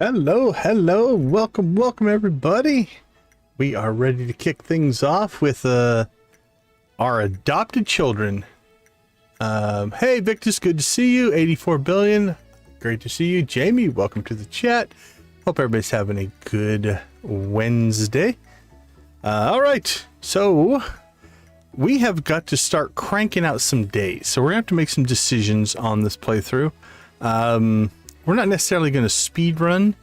Hello, welcome everybody. We are ready to kick things off with our adopted children. Hey Victus, good to see you. 84 billion, great to see you. Jamie, welcome to the chat. Hope everybody's having a good Wednesday. All right, so we have got to start cranking out some days. So we're gonna have to make some decisions on this playthrough. We're not necessarily going to speed run,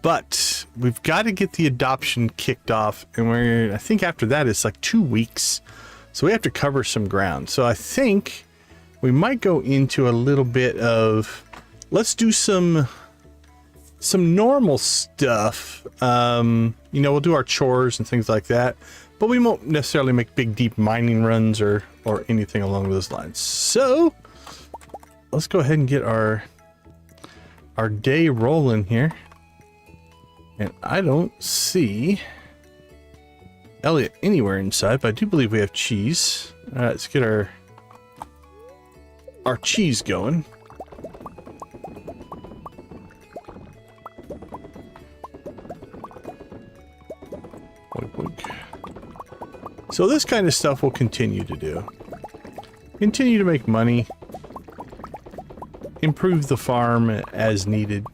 but we've got to get the adoption kicked off, and I think after that it's like 2 weeks, so we have to cover some ground. So I think we might go into a little bit of, let's do some normal stuff. You know, we'll do our chores and things like that, but we won't necessarily make big deep mining runs or anything along those lines. So let's go ahead and get our day rolling here. And I don't see Elliott anywhere inside, but I do believe we have cheese. All right, let's get our cheese going. Boink, boink. So this kind of stuff we'll continue to do. Continue to make money. Improve the farm as needed.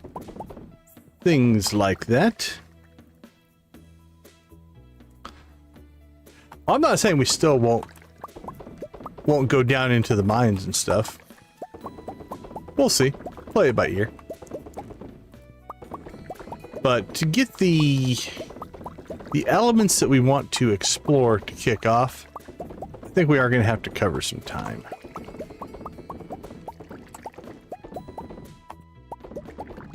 Things like that. I'm not saying we still won't go down into the mines and stuff. We'll see. Play it by ear. But to get the elements that we want to explore to kick off, I think we are going to have to cover some time.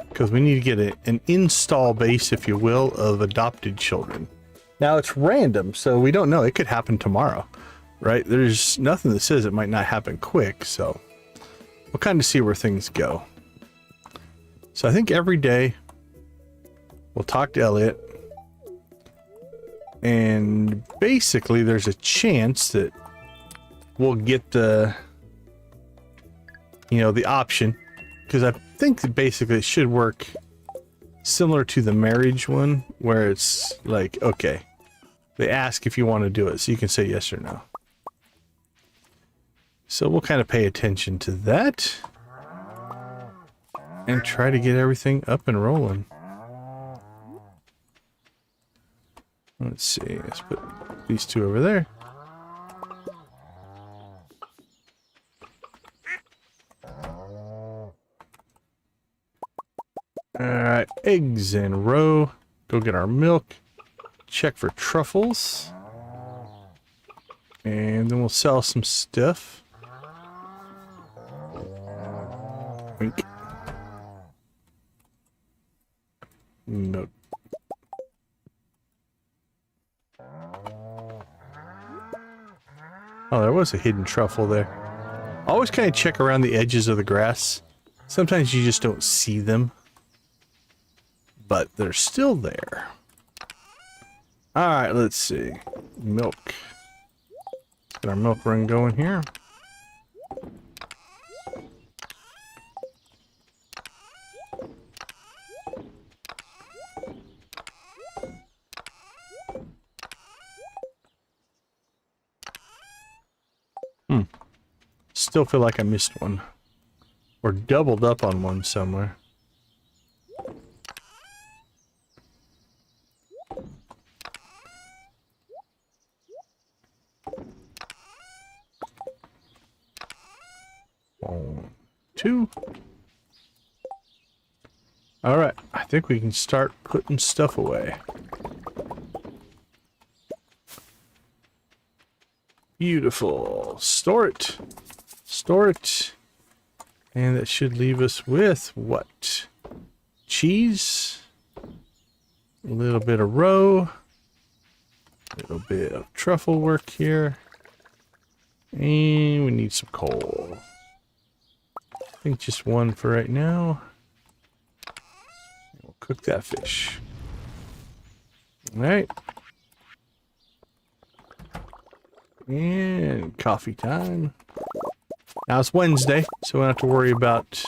Because we need to get an install base, if you will, of adopted children. Now it's random, so we don't know. It could happen tomorrow, right? There's nothing that says it might not happen quick, so we'll kind of see where things go. So I think every day we'll talk to Elliott, and basically there's a chance that we'll get the option, because I think that basically it should work similar to the marriage one, where it's like, okay, they ask if you want to do it, so you can say yes or no. So we'll kind of pay attention to that and try to get everything up and rolling. Let's see, let's put these two over there. Alright, eggs in a row. Go get our milk. Check for truffles. And then we'll sell some stuff. Wink. Milk. Oh, there was a hidden truffle there. Always kind of check around the edges of the grass. Sometimes you just don't see them, but they're still there. All right, let's see. Milk. Get our milk run going here. Still feel like I missed one, or doubled up on one somewhere. One, two. All right, I think we can start putting stuff away. Beautiful. Store it. Store it. And that should leave us with what? Cheese. A little bit of roe. A little bit of truffle work here. And we need some coal. I think just one for right now. We'll cook that fish. All right. And coffee time. Now it's Wednesday, so we don't have to worry about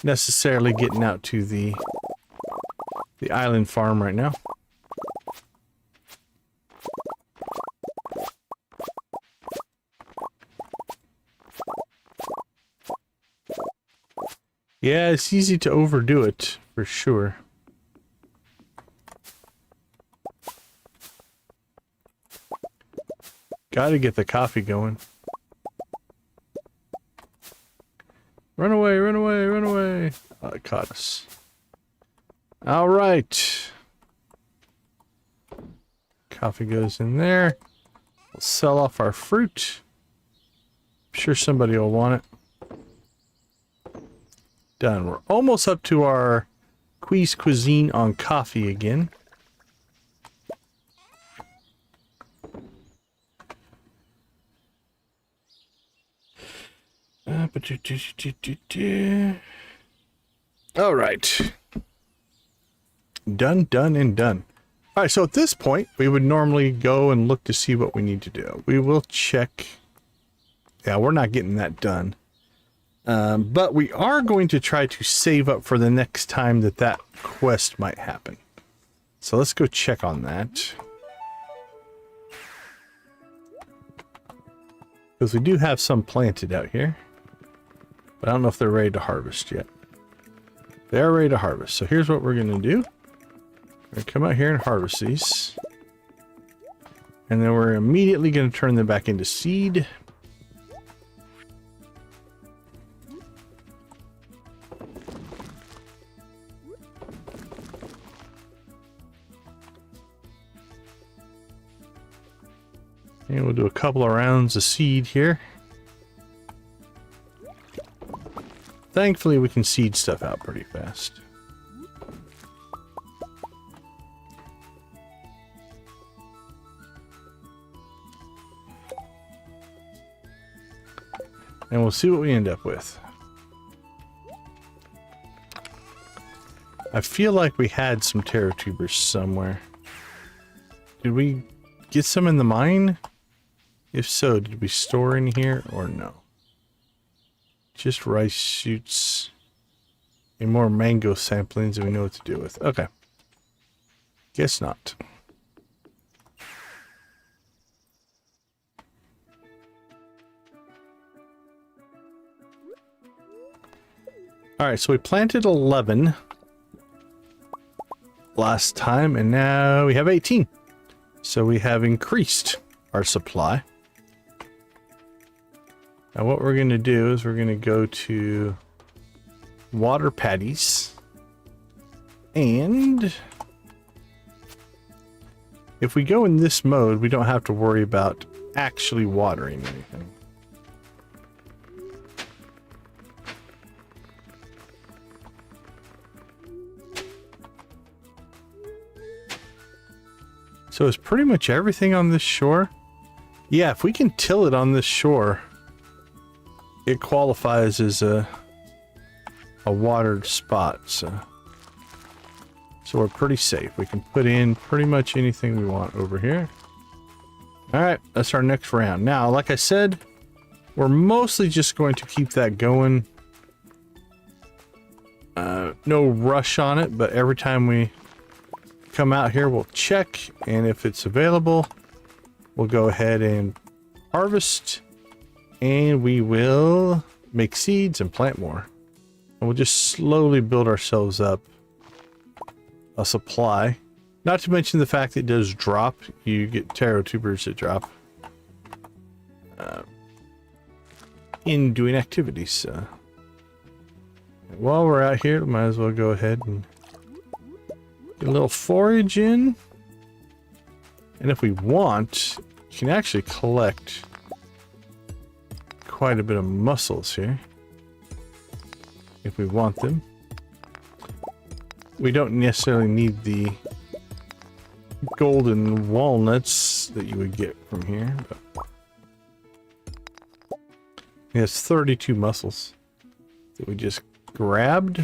necessarily getting out to the the island farm right now. Yeah, it's easy to overdo it, for sure. Gotta get the coffee going. Run away, run away, run away. Oh, it caught us. All right. Coffee goes in there. We'll sell off our fruit. I'm sure somebody will want it. Done. We're almost up to our Quiz Cuisine on coffee again. All right. Done, done, and done. All right, so at this point, we would normally go and look to see what we need to do. We will check. Yeah, we're not getting that done. But we are going to try to save up for the next time that that quest might happen. So let's go check on that. Because we do have some planted out here. But I don't know if they're ready to harvest yet. They're ready to harvest. So here's what we're going to do. We're going to come out here and harvest these. And then we're immediately going to turn them back into seed. And we'll do a couple of rounds of seed here. Thankfully, we can seed stuff out pretty fast. And we'll see what we end up with. I feel like we had some taro tubers somewhere. Did we get some in the mine? If so, did we store in here or no? Just rice shoots and more mango samplings and we know what to do with. Okay. Guess not. Alright, so we planted 11 last time and now we have 18. So we have increased our supply. Now what we're going to do is we're going to go to water patties, and if we go in this mode we don't have to worry about actually watering anything. So is pretty much everything on this shore? Yeah, if we can till it on this shore, it qualifies as a watered spot, so we're pretty safe. We can put in pretty much anything we want over here. Alright, that's our next round. Now, like I said, we're mostly just going to keep that going. No rush on it, but every time we come out here, we'll check, and if it's available, we'll go ahead and harvest. And we will make seeds and plant more. And we'll just slowly build ourselves up a supply. Not to mention the fact that it does drop. You get taro tubers that drop in doing activities. While we're out here, might as well go ahead and get a little forage in. And if we want, you can actually collect quite a bit of mussels here if we want them. We don't necessarily need the golden walnuts that you would get from here, but it has 32 mussels that we just grabbed.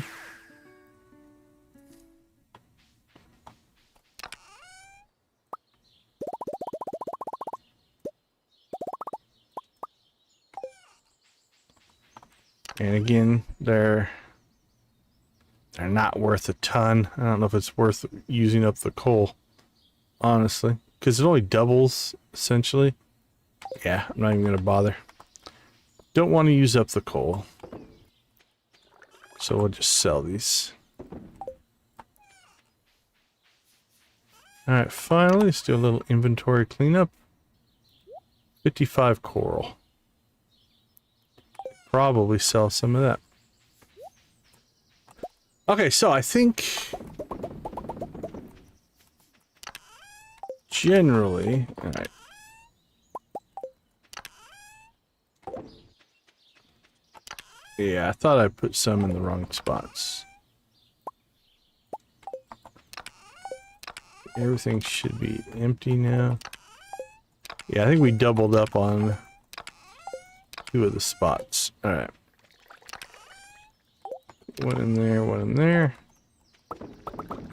And again, they're They're not worth a ton. I don't know if it's worth using up the coal, honestly, because it only doubles, essentially. Yeah, I'm not even going to bother. Don't want to use up the coal. So we'll just sell these. Alright, finally, let's do a little inventory cleanup. 55 coral. Probably sell some of that. Okay, so I think generally, alright. Yeah, I thought I put some in the wrong spots. Everything should be empty now. Yeah, I think we doubled up on 2 of the spots. Alright. One in there, one in there.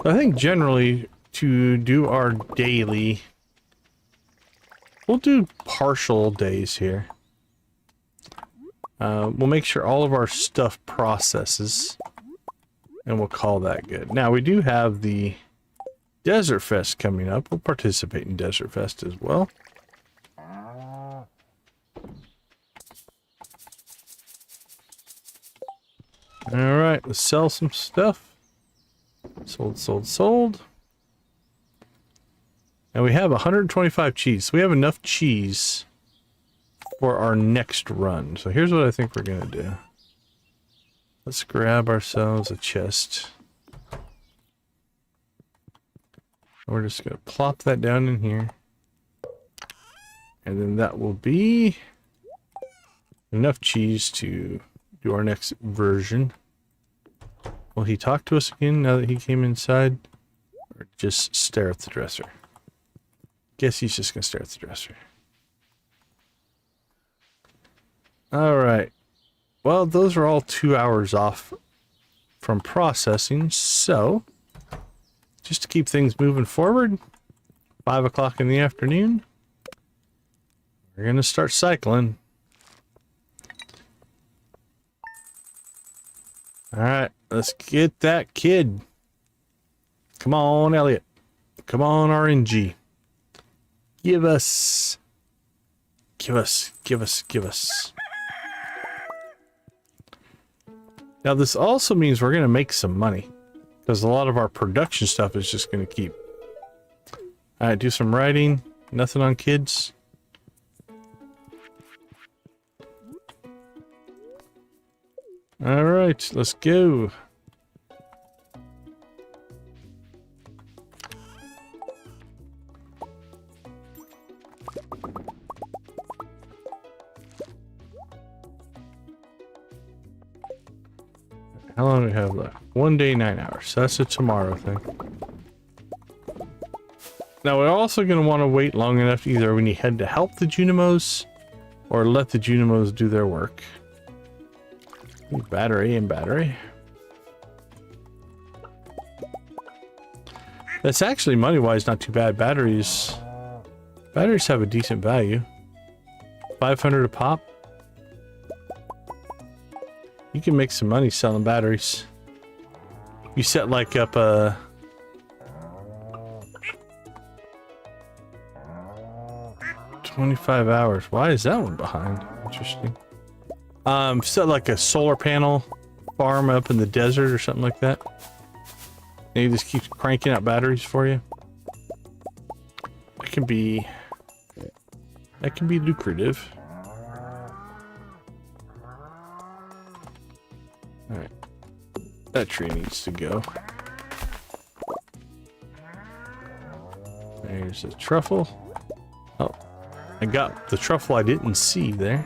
I think generally to do our daily, we'll do partial days here. We'll make sure all of our stuff processes, and we'll call that good. Now, we do have the Desert Fest coming up. We'll participate in Desert Fest as well. Alright, let's sell some stuff. Sold, sold, sold. And we have 125 cheese. So we have enough cheese for our next run. So here's what I think we're going to do. Let's grab ourselves a chest. We're just going to plop that down in here. And then that will be enough cheese to do our next version. Will he talk to us again now that he came inside? Or just stare at the dresser? Guess he's just going to stare at the dresser. Alright. Well, those are all 2 hours off from processing, so just to keep things moving forward, 5 o'clock in the afternoon, we're going to start cycling. Alright, let's get that kid. Come on, Elliott. Come on, RNG. Give us. Now, this also means we're going to make some money, because a lot of our production stuff is just going to keep. Alright, do some writing. Nothing on kids. Alright, let's go. How long do we have left? 1 day, 9 hours. So that's a tomorrow thing. Now we're also going to want to wait long enough either when you head to help the Junimos or let the Junimos do their work. Ooh, battery and battery. That's actually money-wise not too bad. Batteries have a decent value. 500 a pop. You can make some money selling batteries. You set like up a 25 hours. Why is that one behind? Interesting. Set like a solar panel farm up in the desert or something like that. And it just keeps cranking out batteries for you. That can be lucrative. Alright. That tree needs to go. There's a truffle. Oh, I got the truffle I didn't see there.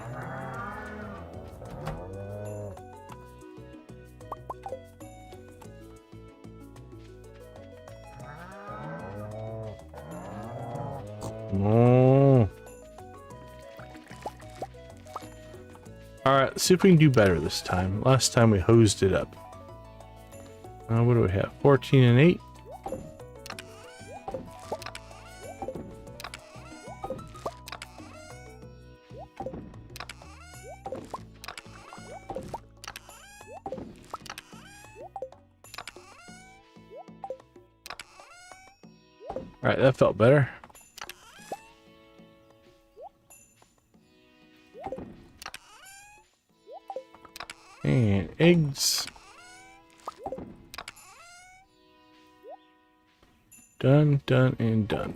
Oh. Alright, let's see if we can do better this time. Last time we hosed it up. What do we have? 14 and 8. Alright, that felt better. And eggs. Done, done, and done.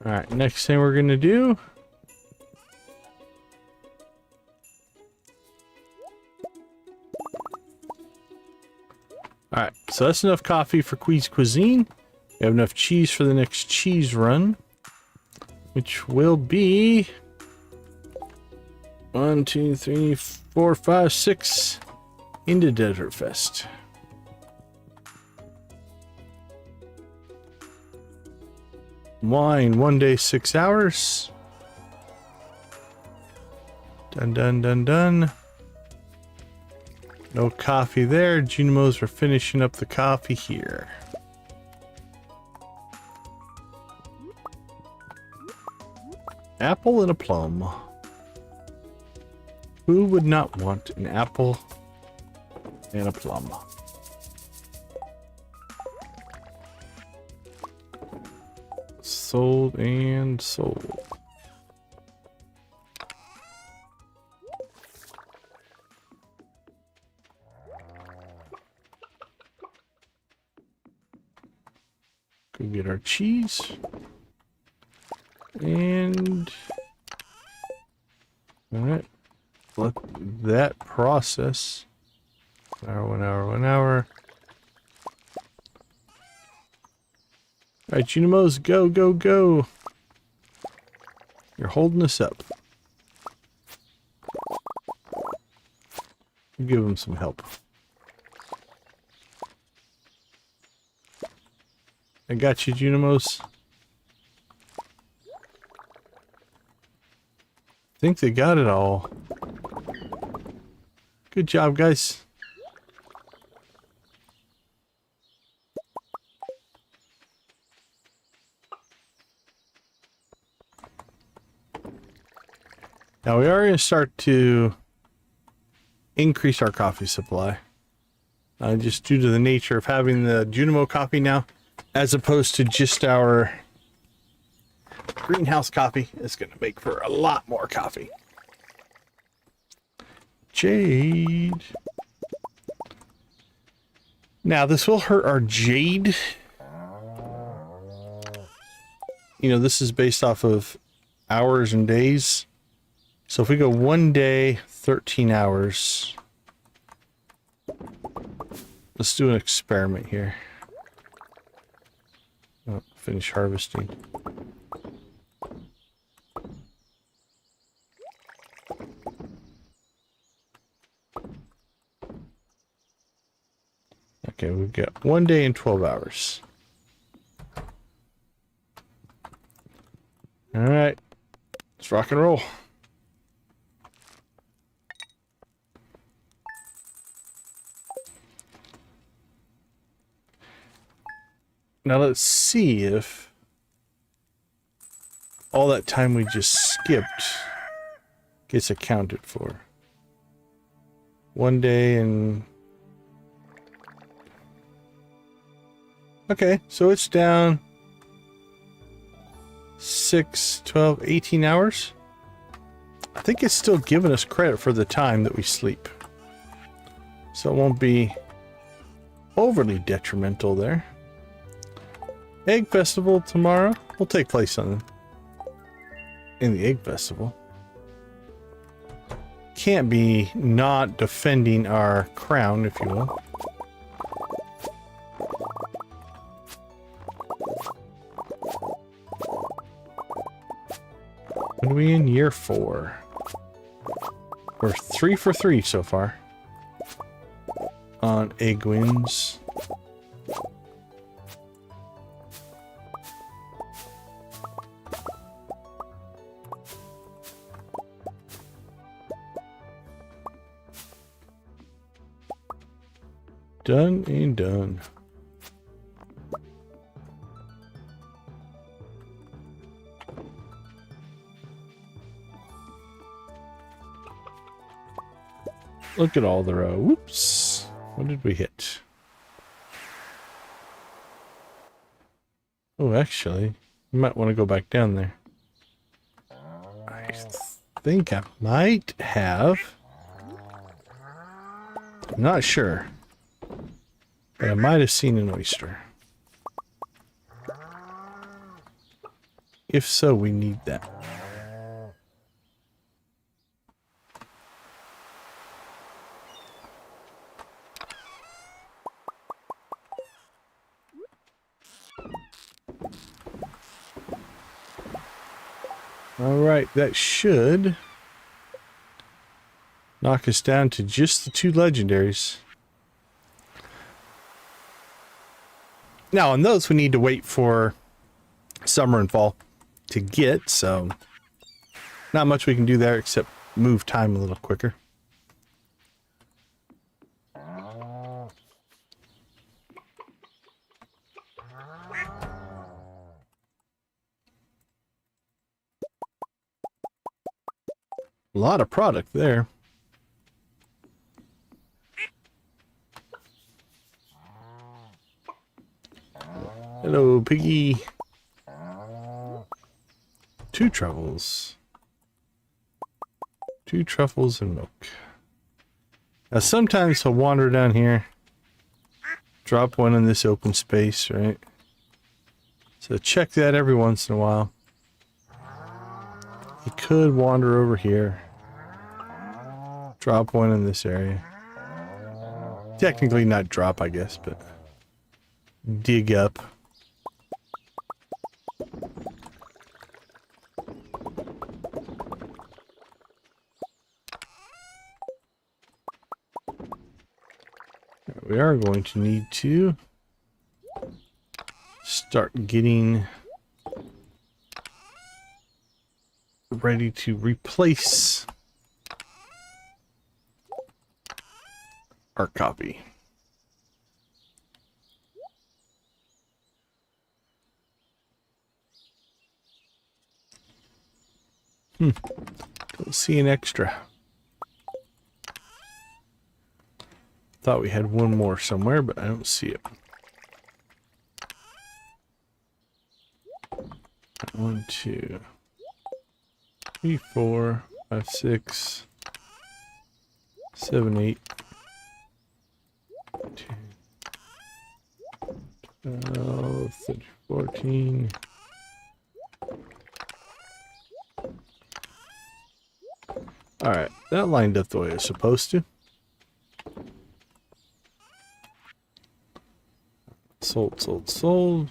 Alright, next thing we're gonna do. Alright, so that's enough coffee for Queen's Cuisine. We have enough cheese for the next cheese run, which will be 1, 2, 3, 4, 5, 6 into Desert Fest. Wine, 1 day, 6 hours. Done, done, done, done. No coffee there. Junimos are finishing up the coffee here. Apple and a plum. Who would not want an apple and a plum? Sold and sold. Go get our cheese. And all right, let that process. 1 hour, 1 hour, 1 hour. All right, Junimos, go, go, go. You're holding us up. Give them some help. I got you, Junimos. I think they got it all. Good job, guys. Now we are going to start to increase our coffee supply. Just due to the nature of having the Junimo coffee now, as opposed to just our greenhouse coffee. It's going to make for a lot more coffee. Jade. Now this will hurt our jade. You know, this is based off of hours and days. So if we go 1 day, 13 hours. Let's do an experiment here. Oh, finish harvesting. Okay, we've got 1 day and 12 hours. All right, let's rock and roll. Now let's see if all that time we just skipped gets accounted for. 1 day and... Okay, so it's down 6, 12, 18 hours. I think it's still giving us credit for the time that we sleep. So it won't be overly detrimental there. Egg Festival tomorrow will take place in the Egg Festival. Can't be not defending our crown, if you will. What are we in? Year 4. We're 3 for 3 so far on egg wins. Done and done. Look at all the row. Whoops. What did we hit? Oh, actually, you might want to go back down there. I think I might have. I'm not sure. But I might have seen an oyster. If so, we need that. Alright, that should knock us down to just the 2 legendaries. Now, on those, we need to wait for summer and fall to get, so not much we can do there except move time a little quicker. A lot of product there. Hello, piggy. 2 truffles. 2 truffles and milk. Now sometimes he'll wander down here. Drop one in this open space, right? So check that every once in a while. He could wander over here. Drop one in this area. Technically not drop, I guess, but dig up. We are going to need to start getting ready to replace our copy. Don't see an extra. Thought we had one more somewhere, but I don't see it. 1, 2, 3, 4, 5, 6, 7, 8, 10, 12, 13, 14. Alright, that lined up the way it's supposed to. Sold, sold, sold.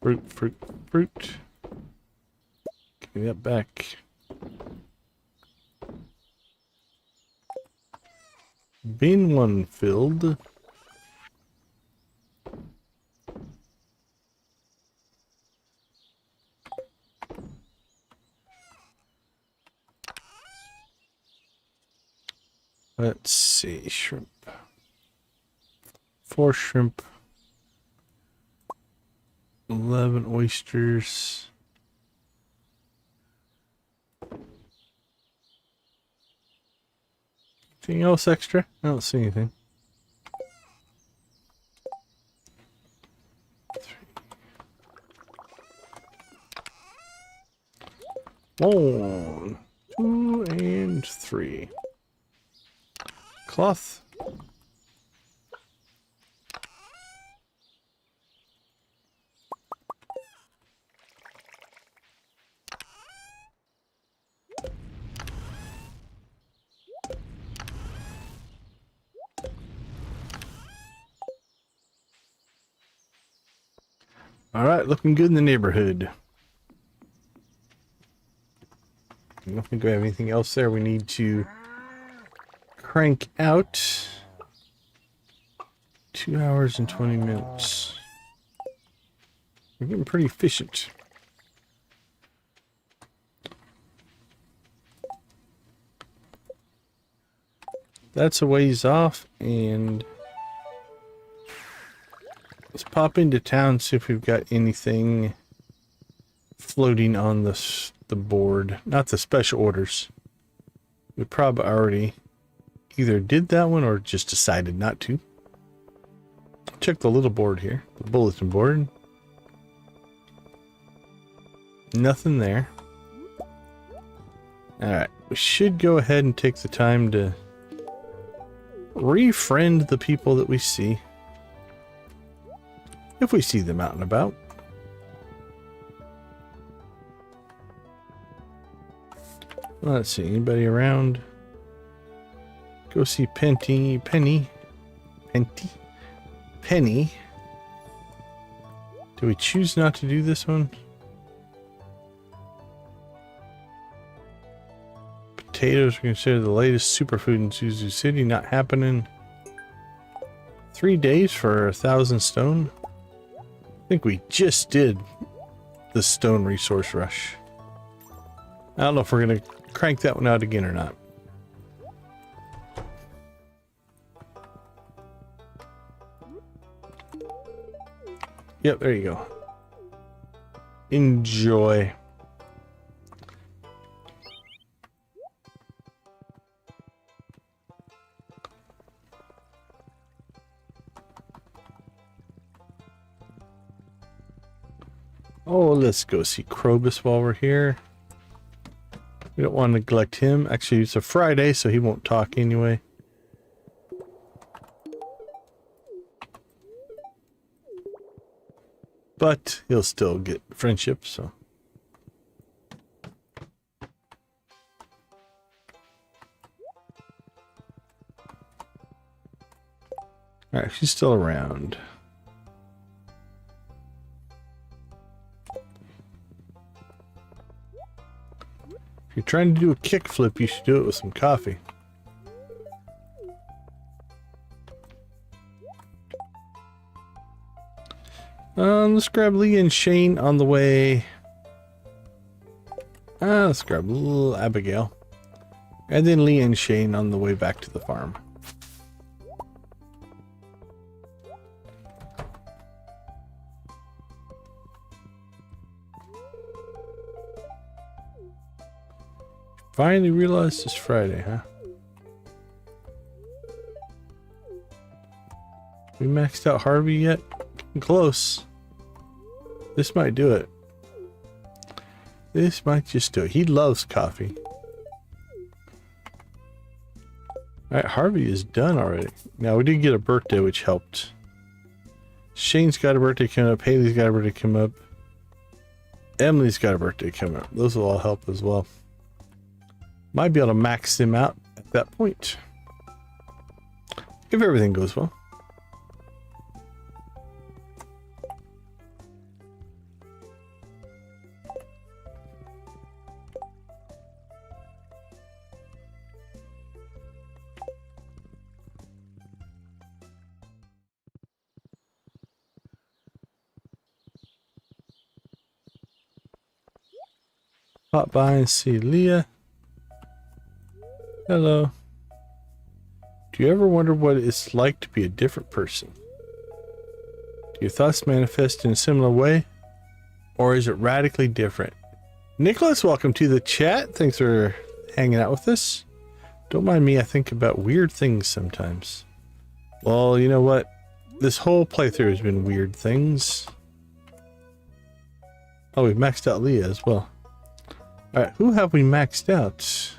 Fruit, fruit, fruit. Give me that back. Bin 1 filled. Let's see, shrimp. 4 shrimp. 11 oysters. Anything else extra? I don't see anything. 1, 2, and 3. Cloth. All right, looking good in the neighborhood. I don't think we have anything else there. We need to crank out 2 hours and 20 minutes. We're getting pretty efficient. That's a ways off, and let's pop into town, see if we've got anything floating on the board. Not the special orders. We probably already either did that one or just decided not to. Check the little board here, the bulletin board. Nothing there. Alright, we should go ahead and take the time to refriend the people that we see. If we see them out and about. Let's see, anybody around? Go see Penny. Do we choose not to do this one? Potatoes are considered the latest superfood in Suzu City. Not happening. 3 days for 1,000 stone. I think we just did the stone resource rush. I don't know if we're going to crank that one out again or not. Yep, there you go. Enjoy. Oh, let's go see Krobus while we're here. We don't want to neglect him. Actually, it's a Friday, so he won't talk anyway. But he'll still get friendship, so. Alright, she's still around. If you're trying to do a kickflip, you should do it with some coffee. Let's grab Lee and Shane on the way. Let's grab little Abigail. And then Lee and Shane on the way back to the farm. Finally realized it's Friday, huh? We maxed out Harvey yet? Close. This might do it. This might just do it. He loves coffee. Alright, Harvey is done already. Now, we did get a birthday, which helped. Shane's got a birthday coming up. Haley's got a birthday coming up. Emily's got a birthday coming up. Those will all help as well. Might be able to max them out at that point. If everything goes well. Pop by and see Leah. Hello. Do you ever wonder what it's like to be a different person? Do your thoughts manifest in a similar way? Or is it radically different? Nicholas, welcome to the chat. Thanks for hanging out with us. Don't mind me, I think about weird things sometimes. Well, you know what? This whole playthrough has been weird things. Oh, we've maxed out Leah as well. Alright, who have we maxed out?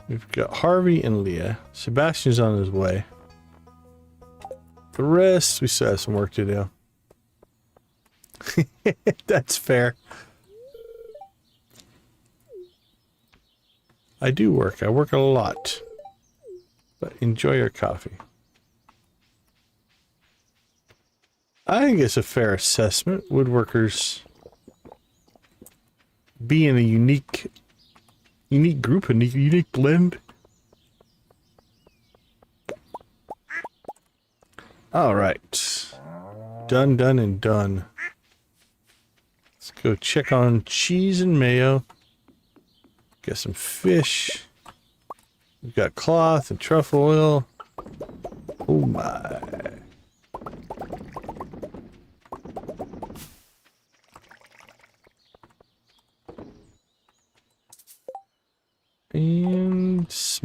We've got Harvey and Leah. Sebastian's on his way. The rest, we still have some work to do. That's fair. I do work. I work a lot. But enjoy your coffee. I think it's a fair assessment. Woodworkers being a unique group, a unique blend. All right. Done, and done. Let's go check on cheese and mayo. Got some fish. We've got cloth and truffle oil. Oh my.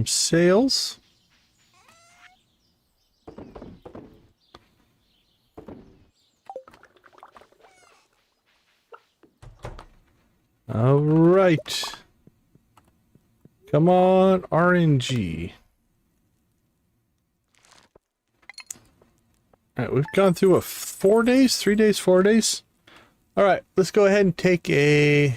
some sales. All right. Come on, RNG. All right, we've gone through a 4 days, 3 days, 4 days. All right, let's go ahead and take a...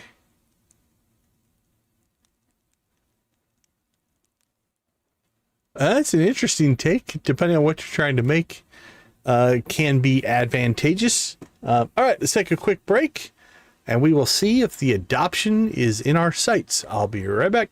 That's an interesting take, depending on what you're trying to make. Can be advantageous. All right, let's take a quick break, and we will see if the adoption is in our sights. I'll be right back.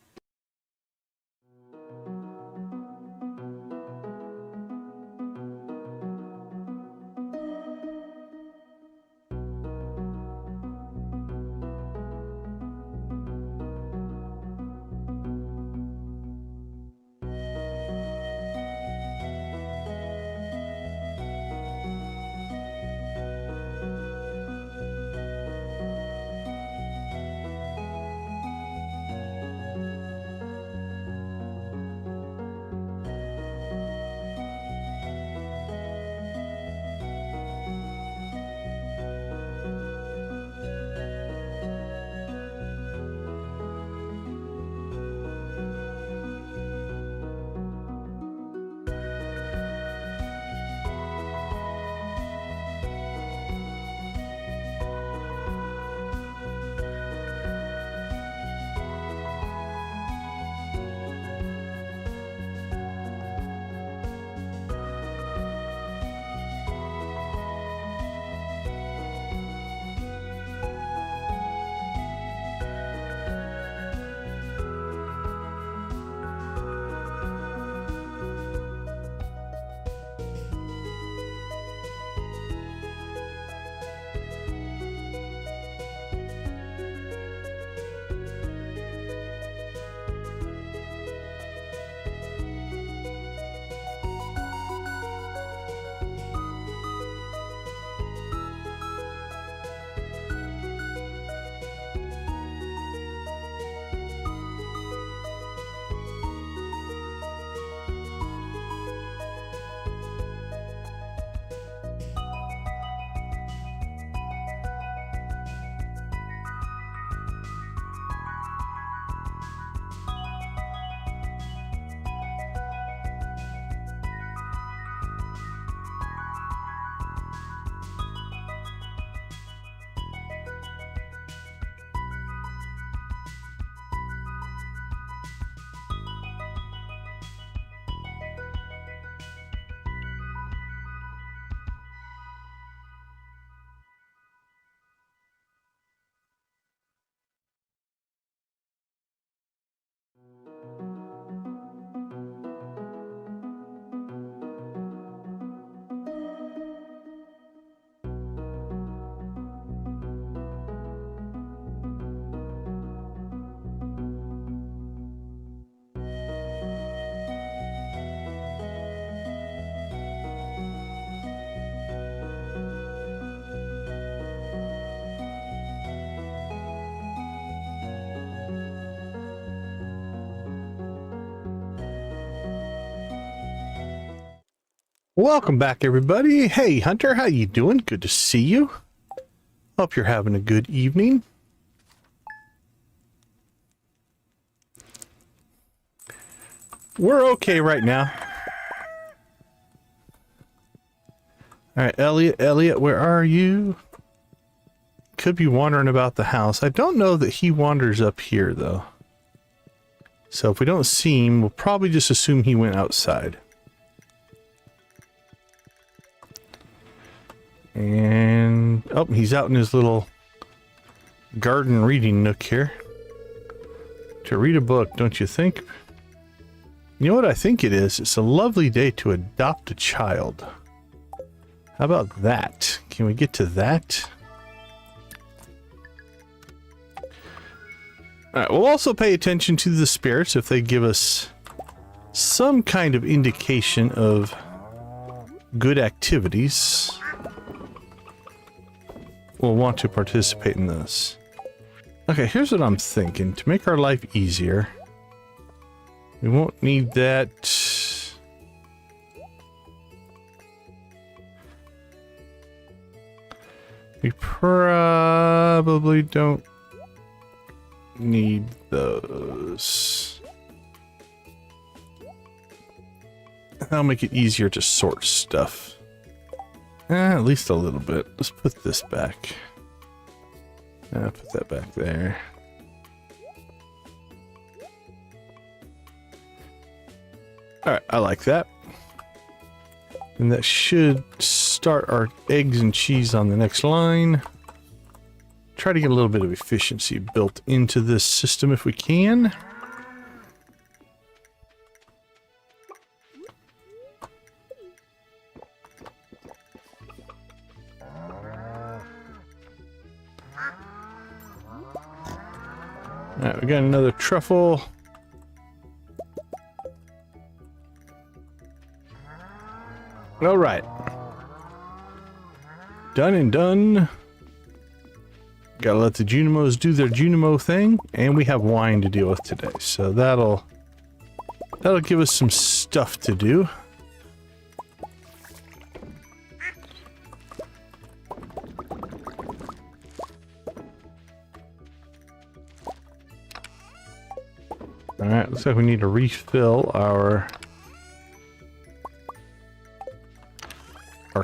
Welcome back, everybody. Hey, Hunter, how you doing? Good to see you. Hope you're having a good evening. We're okay right now. All right, Elliott, where are you? Could be wandering about the house. I don't know that he wanders up here, though. So if we don't see him, we'll probably just assume he went outside. And, oh, he's out in his little garden reading nook here. To read a book, don't you think? You know what I think it is? It's a lovely day to adopt a child. How about that? Can we get to that? Alright, we'll also pay attention to the spirits if they give us some kind of indication of good activities. We'll want to participate in this. Okay, here's what I'm thinking. To make our life easier, We won't need that. We probably don't need those. That'll make it easier to sort stuff. At least a little bit. Let's put this back. Put that back there. Alright, I like that. And that should start our eggs and cheese on the next line. Try to get a little bit of efficiency built into this system if we can. Alright, we got another truffle. Alright. Done and done. Gotta let the Junimos do their Junimo thing, and we have wine to deal with today, so that'll give us some stuff to do. Alright, looks like we need to refill our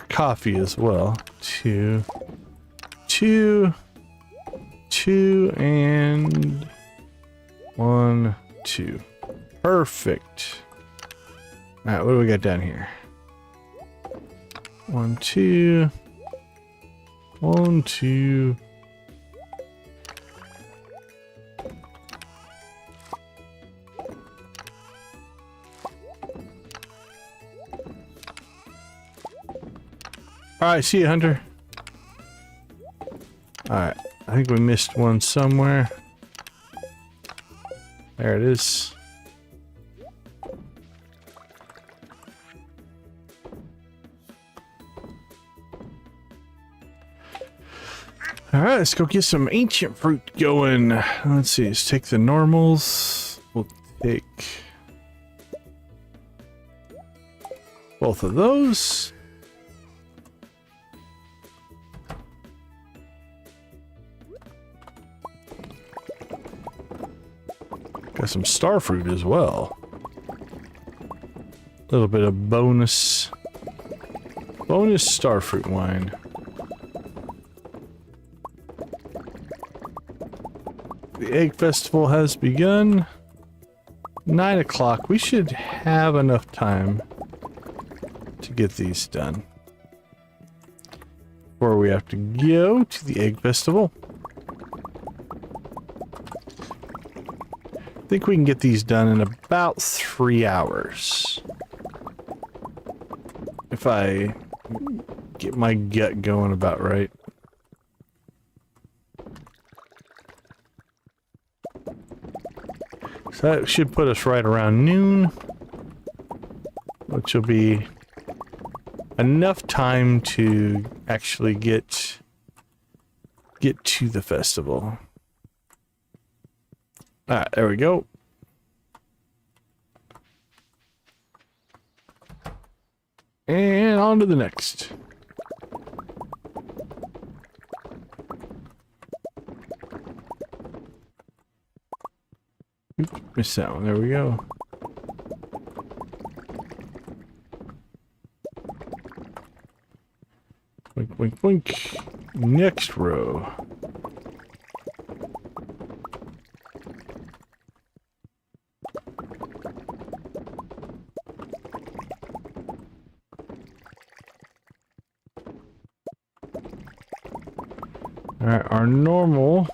coffee as well. Two, and 1, 2. Perfect. Alright, what do we got down here? 1, 2. 1, 2. Alright, see you, Hunter. Alright, I think we missed one somewhere. There it is. Alright, let's go get some ancient fruit going. Let's see, let's take the normals. We'll take both of those. Got some star fruit as well. A little bit of bonus star fruit wine. The egg festival has begun. 9 o'clock. We should have enough time to get these done before we have to go to the egg festival. I think we can get these done in about 3 hours. If I get my gut going about right. So that should put us right around noon, which will be enough time to actually get to the festival. Alright, there we go. And on to the next. Oops, missed that one. There we go. Wink, wink, wink. Next row. Alright, our normal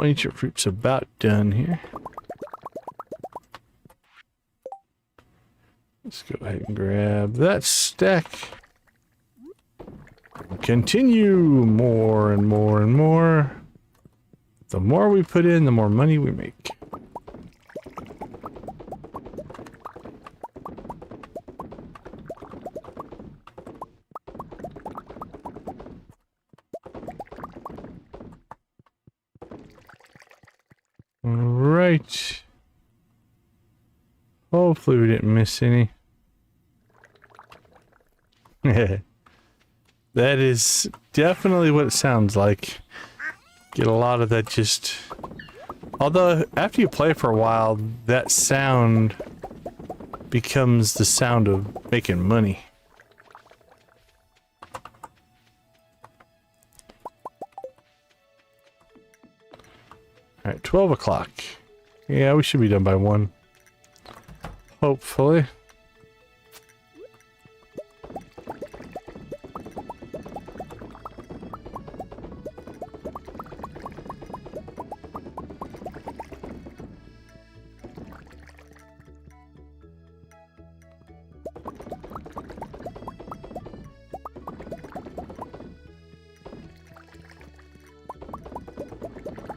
ancient fruit's about done here. Let's go ahead and grab that stack. Continue more and more and more. The more we put in, the more money we make. Right. Hopefully we didn't miss any. That is definitely what it sounds like. Get a lot of that just... Although, after you play for a while, that sound becomes the sound of making money. Alright, 12 o'clock. Yeah, we should be done by 1. Hopefully.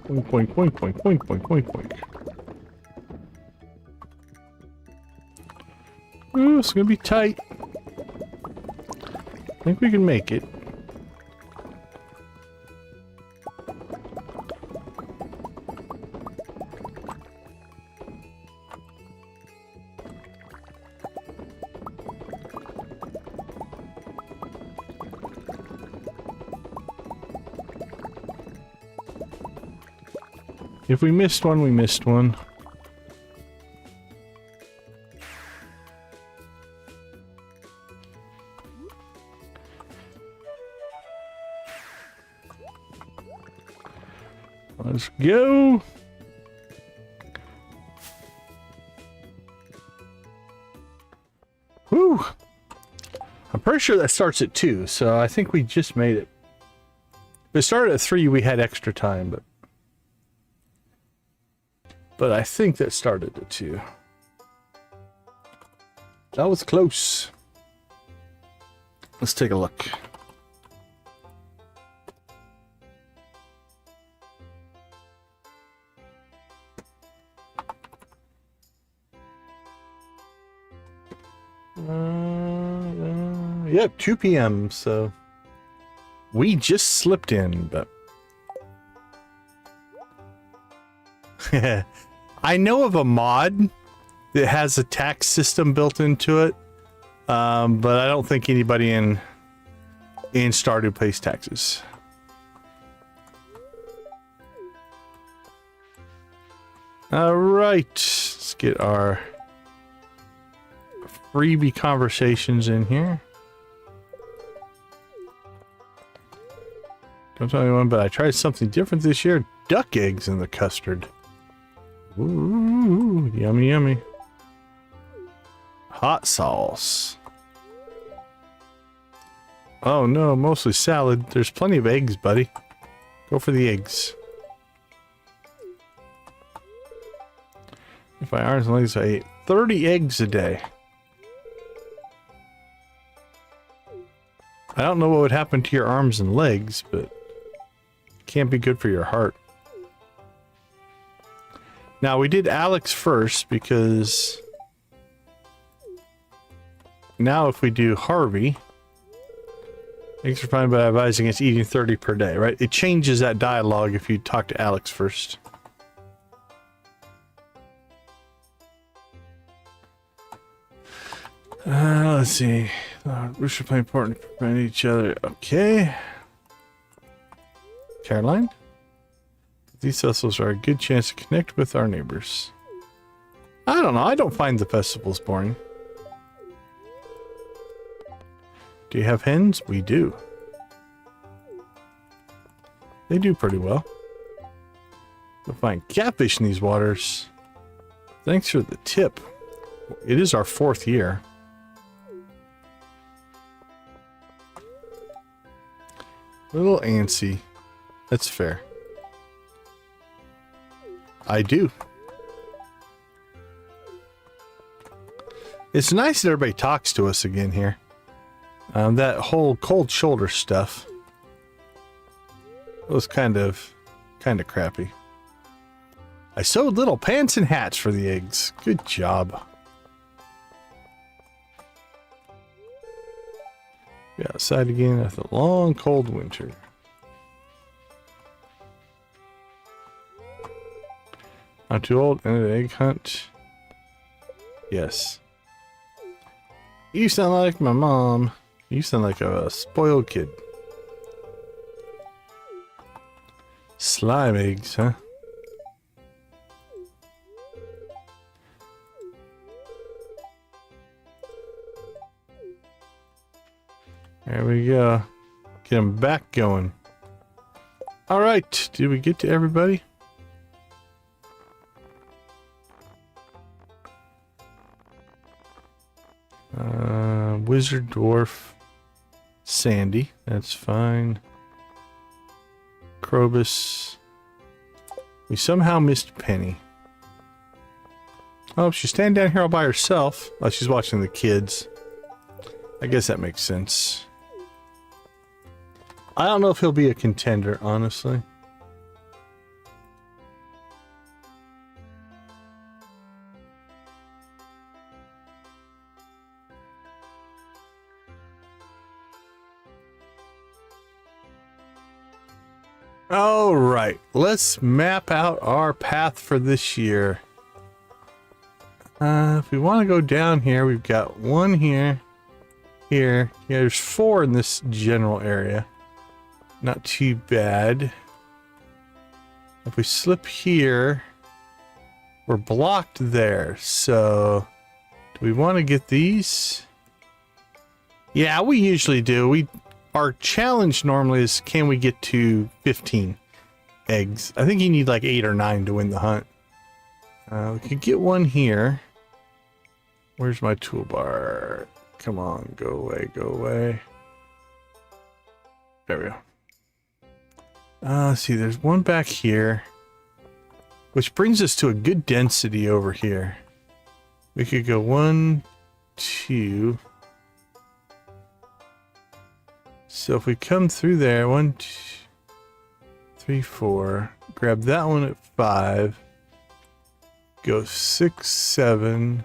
Boink, boink, boink, boink, boink, boink, boink. Ooh, it's gonna be tight. I think we can make it. If we missed one, we missed one. Let's go. Whew. I'm pretty sure that starts at 2, so I think we just made it. If it started at 3, we had extra time, but I think that started at 2. That was close. Let's take a look. Yep, 2 p.m. So we just slipped in, but I know of a mod that has a tax system built into it, but I don't think anybody in Stardew pays taxes. All right, let's get our freebie conversations in here. Don't tell anyone, but I tried something different this year. Duck eggs in the custard. Ooh, yummy, yummy. Hot sauce. Oh no, mostly salad. There's plenty of eggs, buddy. Go for the eggs. If I arms and legs, I ate 30 eggs a day. I don't know what would happen to your arms and legs, but it can't be good for your heart. Now, we did Alex first because now if we do Harvey, eggs are fine, but I advise against eating 30 per day, right? It changes that dialogue if you talk to Alex first. Let's see. We should play important to prevent each other. Okay. Caroline? These festivals are a good chance to connect with our neighbors. I don't know. I don't find the festivals boring. Do you have hens? We do. They do pretty well. We'll find catfish in these waters. Thanks for the tip. It is our 4th year. Little antsy. That's fair. I do. It's nice that everybody talks to us again here. That whole cold shoulder stuff was kind of crappy. I sewed little pants and hats for the eggs. Good job. Be outside again after the long cold winter. Not too old, and an egg hunt. Yes. You sound like my mom. You sound like a spoiled kid. Slime eggs, huh? There we go. Get them back going. All right. Did we get to everybody? Wizard, dwarf, Sandy. That's fine. Krobus. We somehow missed Penny. Oh, she's standing down here all by herself. Oh, she's watching the kids. I guess that makes sense. I don't know if he'll be a contender, honestly. All right, let's map out our path for this year. If we want to go down here, we've got one here, here. Yeah, there's 4 in this general area. Not too bad. If we slip here, we're blocked there. So, do we want to get these? Yeah, we usually do. Our challenge normally is, can we get to 15 eggs? I think you need like 8 or 9 to win the hunt. We could get one here. Where's my toolbar? Come on, go away, go away. There we go. Let's see, there's one back here, which brings us to a good density over here. We could go 1, 2. So if we come through there, 1, 2, 3, 4, grab that one at 5, go 6, 7,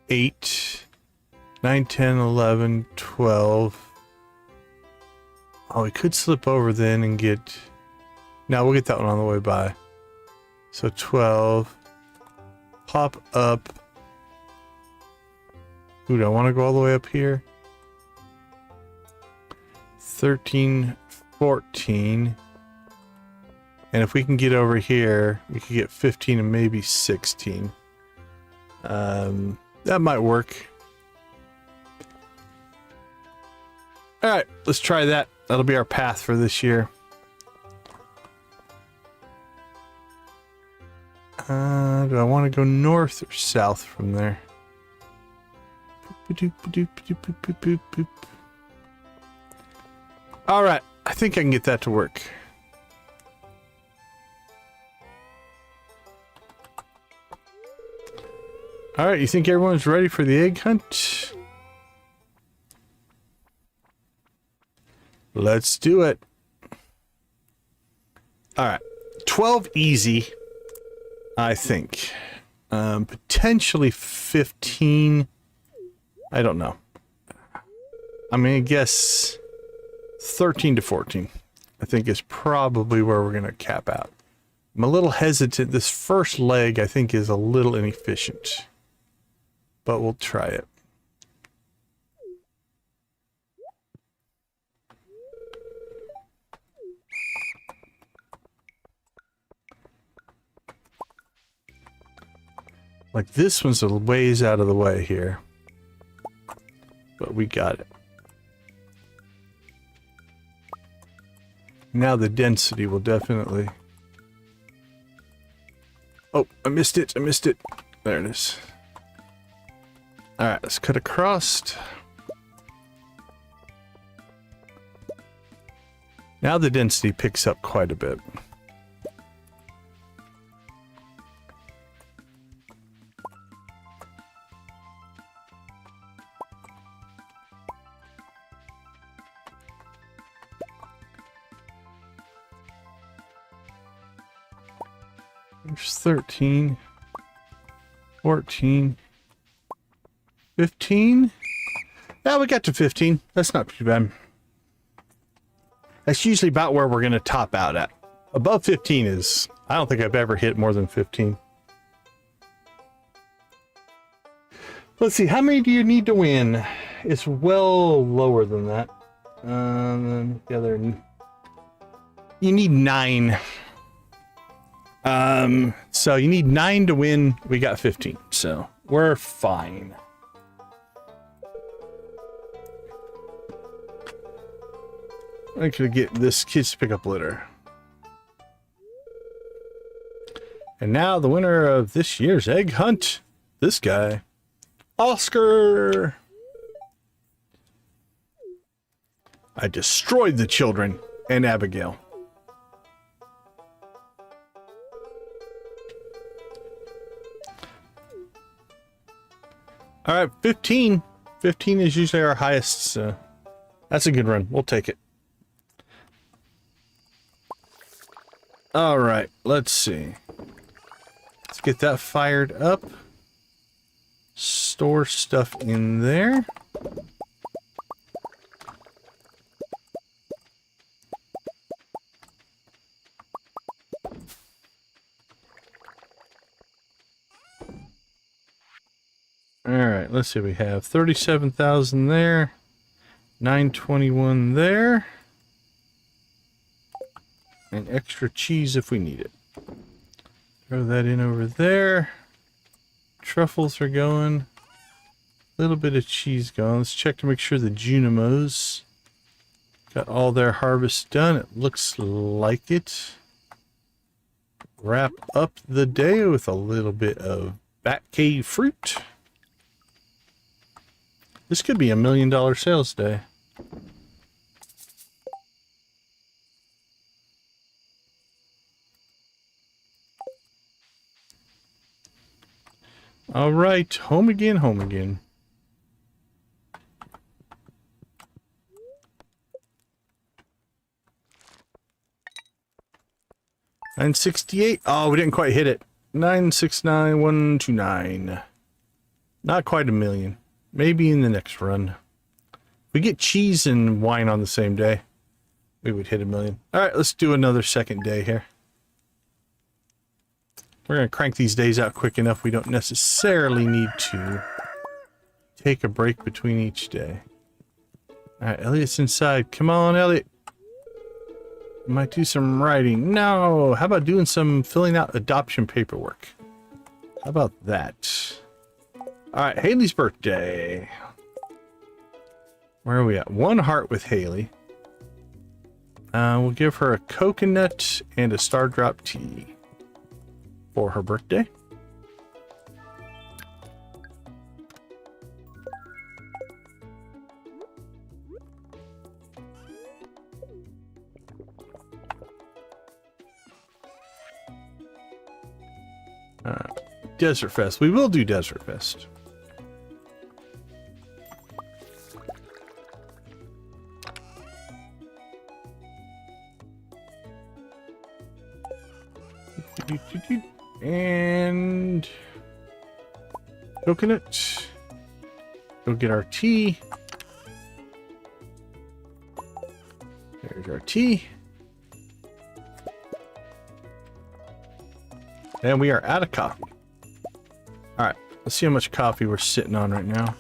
8, 9, 10, 11, 12. Oh, we could slip over then and get... No, we'll get that one on the way by. So 12. Pop up. Ooh, do I want to go all the way up here? 13, 14. And if we can get over here, we could get 15 and maybe 16. That might work. All right, let's try that. That'll be our path for this year. Do I want to go north or south from there? All right, I think I can get that to work. All right, you think everyone's ready for the egg hunt? Let's do it. All right, 12 easy, I think. Potentially 15. I don't know. I'm gonna guess 13 to 14. I think is probably where we're gonna cap out. I'm a little hesitant. This first leg, I think, is a little inefficient, but we'll try it. Like, this one's a ways out of the way here, but we got it. Now the density will definitely... Oh, I missed it. I missed it. There it is. All right, let's cut across. Now the density picks up quite a bit. There's 13, 14, 15. Yeah, we got to 15. That's not too bad. That's usually about where we're going to top out at. Above 15 is... I don't think I've ever hit more than 15. Let's see, how many do you need to win? It's well lower than that. The other, you need 9. So you need 9 to win. We got 15, so we're fine. I could get this kids to pick up litter. And now the winner of this year's egg hunt, this guy, Oscar. I destroyed the children and Abigail. All right, 15. 15 is usually our highest, so that's a good run. We'll take it. All right, let's see. Let's get that fired up. Store stuff in there. All right, let's see. We have 37,000 there. 921 there. And extra cheese if we need it. Throw that in over there. Truffles are going. A little bit of cheese going. Let's check to make sure the Junimos got all their harvest done. It looks like it. Wrap up the day with a little bit of Bat Cave fruit. This could be $1 million sales day. All right, home again, home again. $968. Oh, we didn't quite hit it. 969,129. Not quite $1 million. Maybe in the next run. If we get cheese and wine on the same day, we would hit $1 million. All right, let's do another second day here. We're going to crank these days out quick enough. We don't necessarily need to take a break between each day. All right, Elliott's inside. Come on, Elliott. Might do some writing. No, how about doing some filling out adoption paperwork? How about that? All right, Haley's birthday. Where are we at? 1 heart with Haley. We'll give her a coconut and a star drop tea for her birthday. Desert Fest. We will do Desert Fest. And coconut. Go get our tea. There's our tea. And we are out of coffee. All right, let's see how much coffee we're sitting on right now.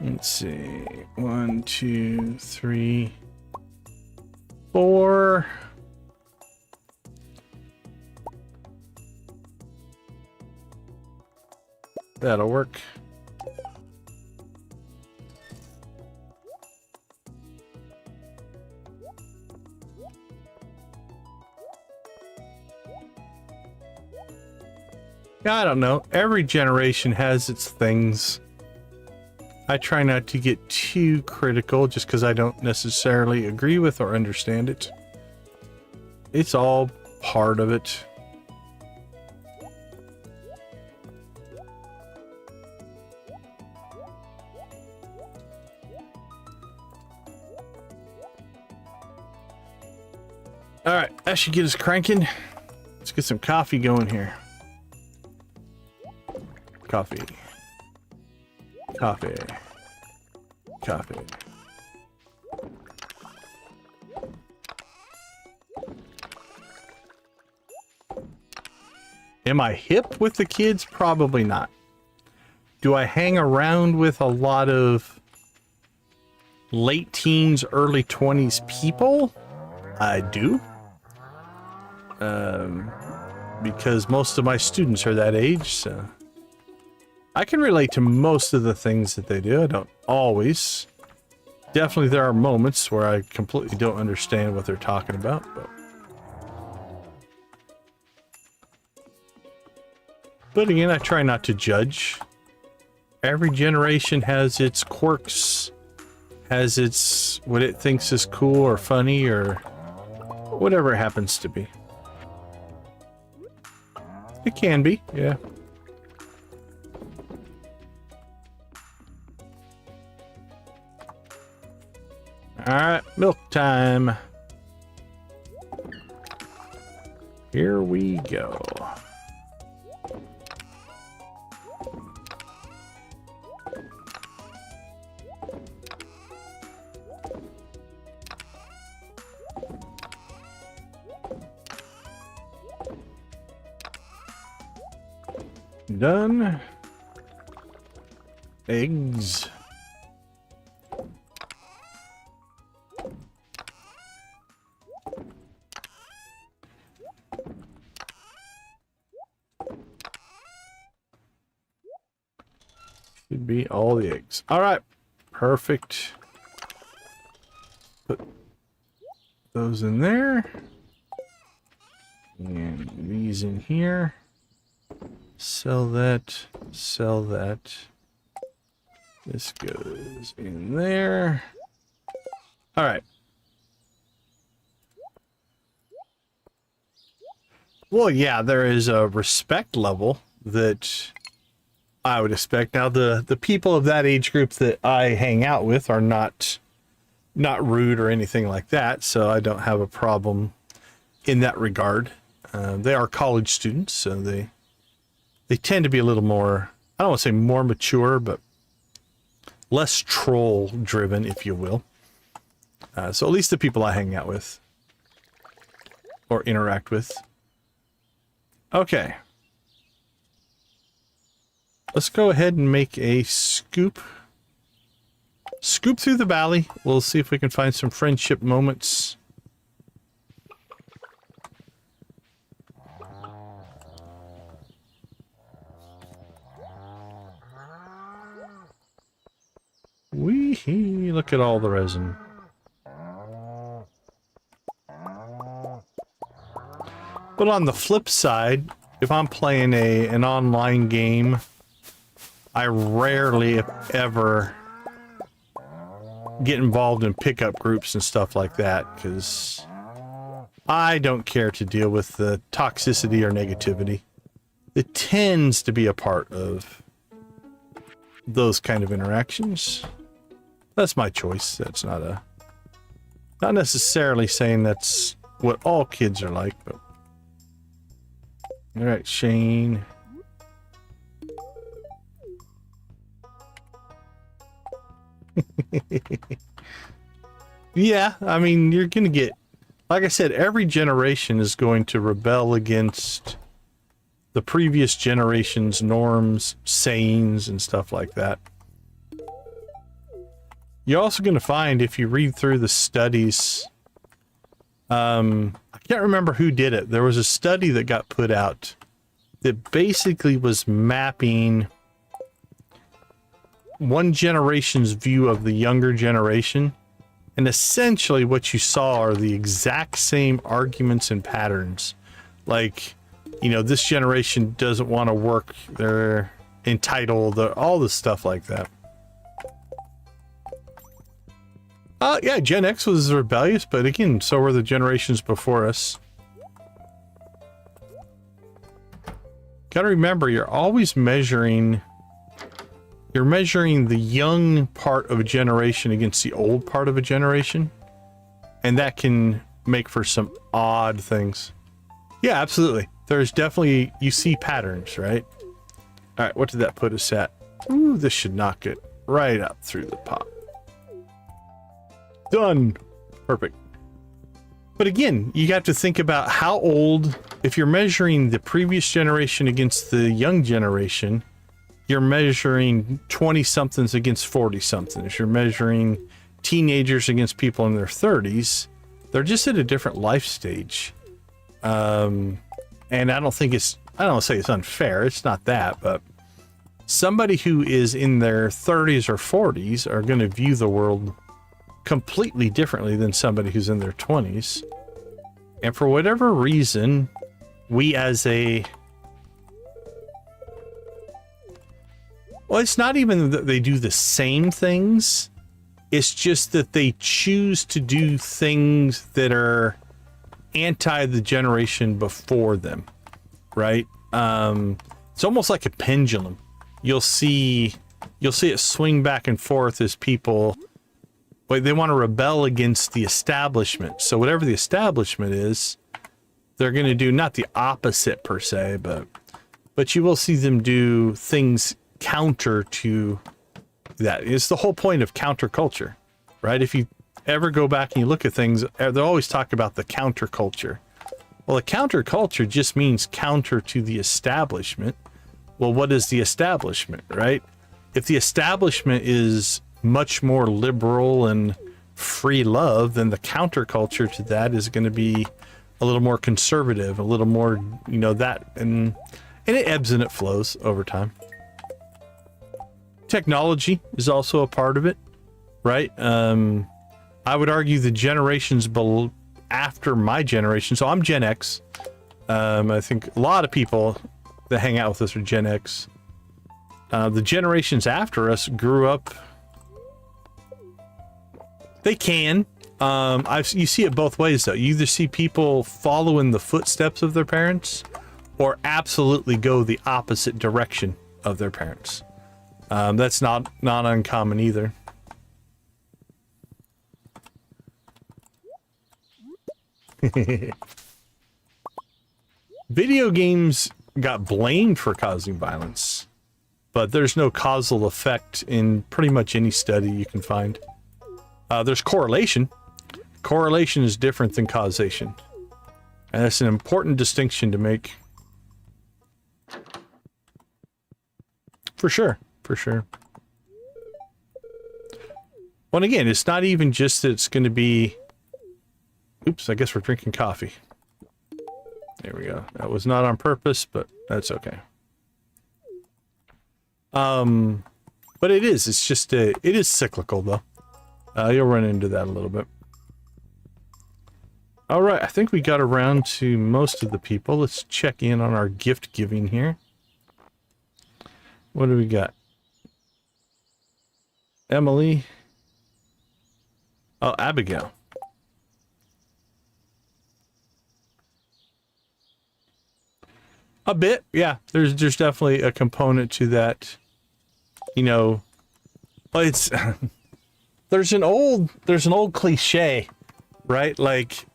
Let's see. 1, 2, 3, 4. That'll work. I don't know. Every generation has its things. I try not to get too critical just because I don't necessarily agree with or understand it. It's all part of it. All right, that should get us cranking. Let's get some coffee going here. Coffee. Coffee. Coffee. Am I hip with the kids? Probably not. Do I hang around with a lot of late teens, early 20s people? I do. Because most of my students are that age, so I can relate to most of the things that they do. I don't always. Definitely there are moments where I completely don't understand what they're talking about, but again, I try not to judge. Every generation has its quirks, has its what it thinks is cool or funny or whatever it happens to be. It can be, yeah. Alright, milk time. Here we go. Done. Eggs. Should be all the eggs. All right. Perfect. Put those in there. And these in here. Sell that. Sell that. This goes in there. All right. Well, yeah, there is a respect level that I would expect. Now, the people of that age group that I hang out with are not rude or anything like that, so I don't have a problem in that regard. They are college students, so they tend to be a little more, I don't want to say more mature, but less troll driven, if you will. So at least the people I hang out with or interact with. Okay. Let's go ahead and make a scoop. Scoop through the valley. We'll see if we can find some friendship moments. Wee-hee, look at all the resin. But on the flip side, if I'm playing an online game, I rarely, if ever, get involved in pickup groups and stuff like that, because I don't care to deal with the toxicity or negativity. It tends to be a part of those kind of interactions. That's my choice. That's not necessarily saying that's what all kids are like, but all right, Shane. Yeah, I mean, you're gonna get, like I said, every generation is going to rebel against the previous generation's norms, sayings, and stuff like that. You're also going to find, if you read through the studies, I can't remember who did it. There was a study that got put out that basically was mapping one generation's view of the younger generation. And essentially what you saw are the exact same arguments and patterns. Like, you know, this generation doesn't want to work. They're entitled, all this stuff like that. Yeah, Gen X was rebellious, but again, so were the generations before us. Gotta remember, you're always measuring... You're measuring the young part of a generation against the old part of a generation. And that can make for some odd things. Yeah, absolutely. There's definitely... You see patterns, right? Alright, what did that put us at? Ooh, this should knock it right out through the pot. Done. Perfect. But again, you have to think about how old if you're measuring the previous generation against the young generation, you're measuring 20-somethings against 40-somethings. You're measuring teenagers against people in their 30s. They're just at a different life stage. And I don't say it's unfair. It's not that, but somebody who is in their 30s or 40s are going to view the world completely differently than somebody who's in their 20s. And for whatever reason, we as a... Well, it's not even that they do the same things. It's just that they choose to do things that are anti the generation before them, right? It's almost like a pendulum. You'll see it swing back and forth as people, like, they want to rebel against the establishment. So whatever the establishment is, they're going to do not the opposite per se, but you will see them do things counter to that. It's the whole point of counterculture, right? If you ever go back and you look at things, they always talk about the counterculture. Well, the counterculture just means counter to the establishment. Well, what is the establishment, right? If the establishment is much more liberal and free love, then the counterculture to that is going to be a little more conservative, a little more, that, and it ebbs and it flows over time. Technology is also a part of it, right? I would argue the generations after my generation, so I'm Gen X. I think a lot of people that hang out with us are Gen X. The generations after us grew up. They can. You see it both ways, though. You either see people follow in the footsteps of their parents or absolutely go the opposite direction of their parents. That's not uncommon either. Video games got blamed for causing violence, but there's no causal effect in pretty much any study you can find. There's correlation. Correlation is different than causation, and that's an important distinction to make. For sure. Well, again, it's not even just that it's going to be... Oops, I guess we're drinking coffee. There we go. That was not on purpose, but that's okay. But it is. It's just it is cyclical, though. You'll run into that a little bit. All right, I think we got around to most of the people. Let's check in on our gift giving here. What do we got? Emily. Oh, Abigail. A bit, yeah. There's definitely a component to that. It's there's an old cliche, right? Like,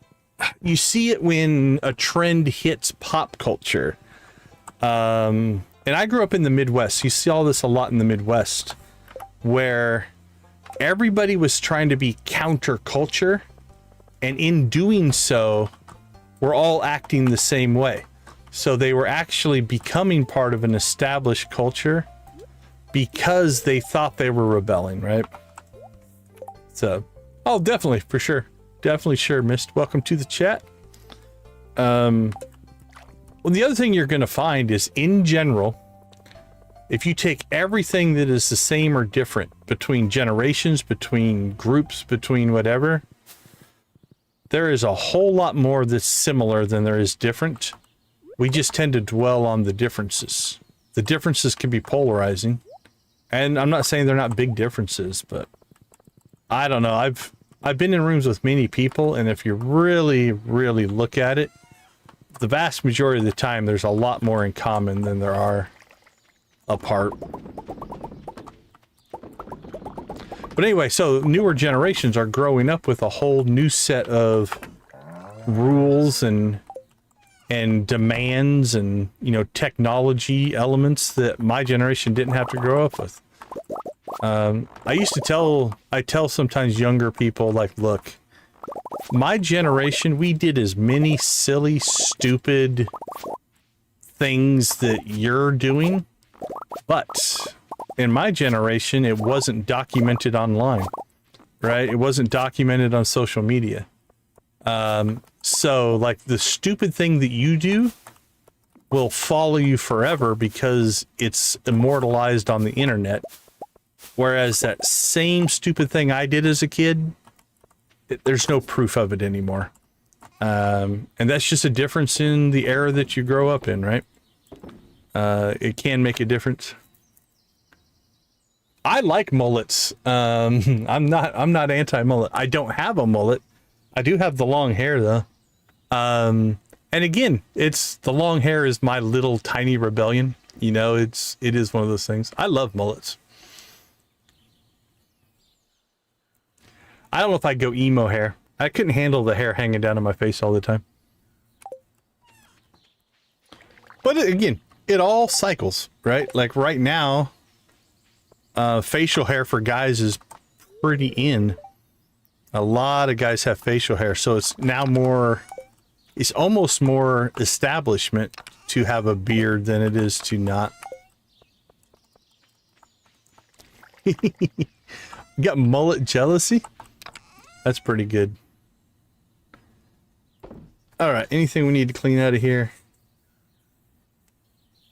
you see it when a trend hits pop culture. And I grew up in the Midwest. You see all this a lot in the Midwest, where everybody was trying to be counterculture, and in doing so, we're all acting the same way. So they were actually becoming part of an established culture because they thought they were rebelling, right? So, oh, definitely, for sure. Definitely sure, Mist. Welcome to the chat. Well, the other thing you're going to find is, in general, if you take everything that is the same or different between generations, between groups, between whatever, there is a whole lot more that's similar than there is different. We just tend to dwell on the differences. The differences can be polarizing. And I'm not saying they're not big differences, but I don't know. I've been in rooms with many people, and if you really, really look at it, the vast majority of the time, there's a lot more in common than there are apart. But anyway, so newer generations are growing up with a whole new set of rules and demands and, technology elements that my generation didn't have to grow up with. I tell sometimes younger people, like, look, My generation, we did as many silly, stupid things that you're doing, but in my generation, it wasn't documented online, right? It wasn't documented on social media. So, like, the stupid thing that you do will follow you forever because it's immortalized on the internet. Whereas that same stupid thing I did as a kid, there's no proof of it anymore. And that's just a difference in the era that you grow up in, right? It can make a difference. I like mullets. I'm not anti-mullet. I don't have a mullet. I do have the long hair though. And again, it's the long hair is my little tiny rebellion. You know, it is one of those things. I love mullets. I don't know if I'd go emo hair. I couldn't handle the hair hanging down on my face all the time. But again, it all cycles, right? Like right now, facial hair for guys is pretty in. A lot of guys have facial hair, so it's now more, it's almost more establishment to have a beard than it is to not. You got mullet jealousy? That's pretty good. All right, anything we need to clean out of here?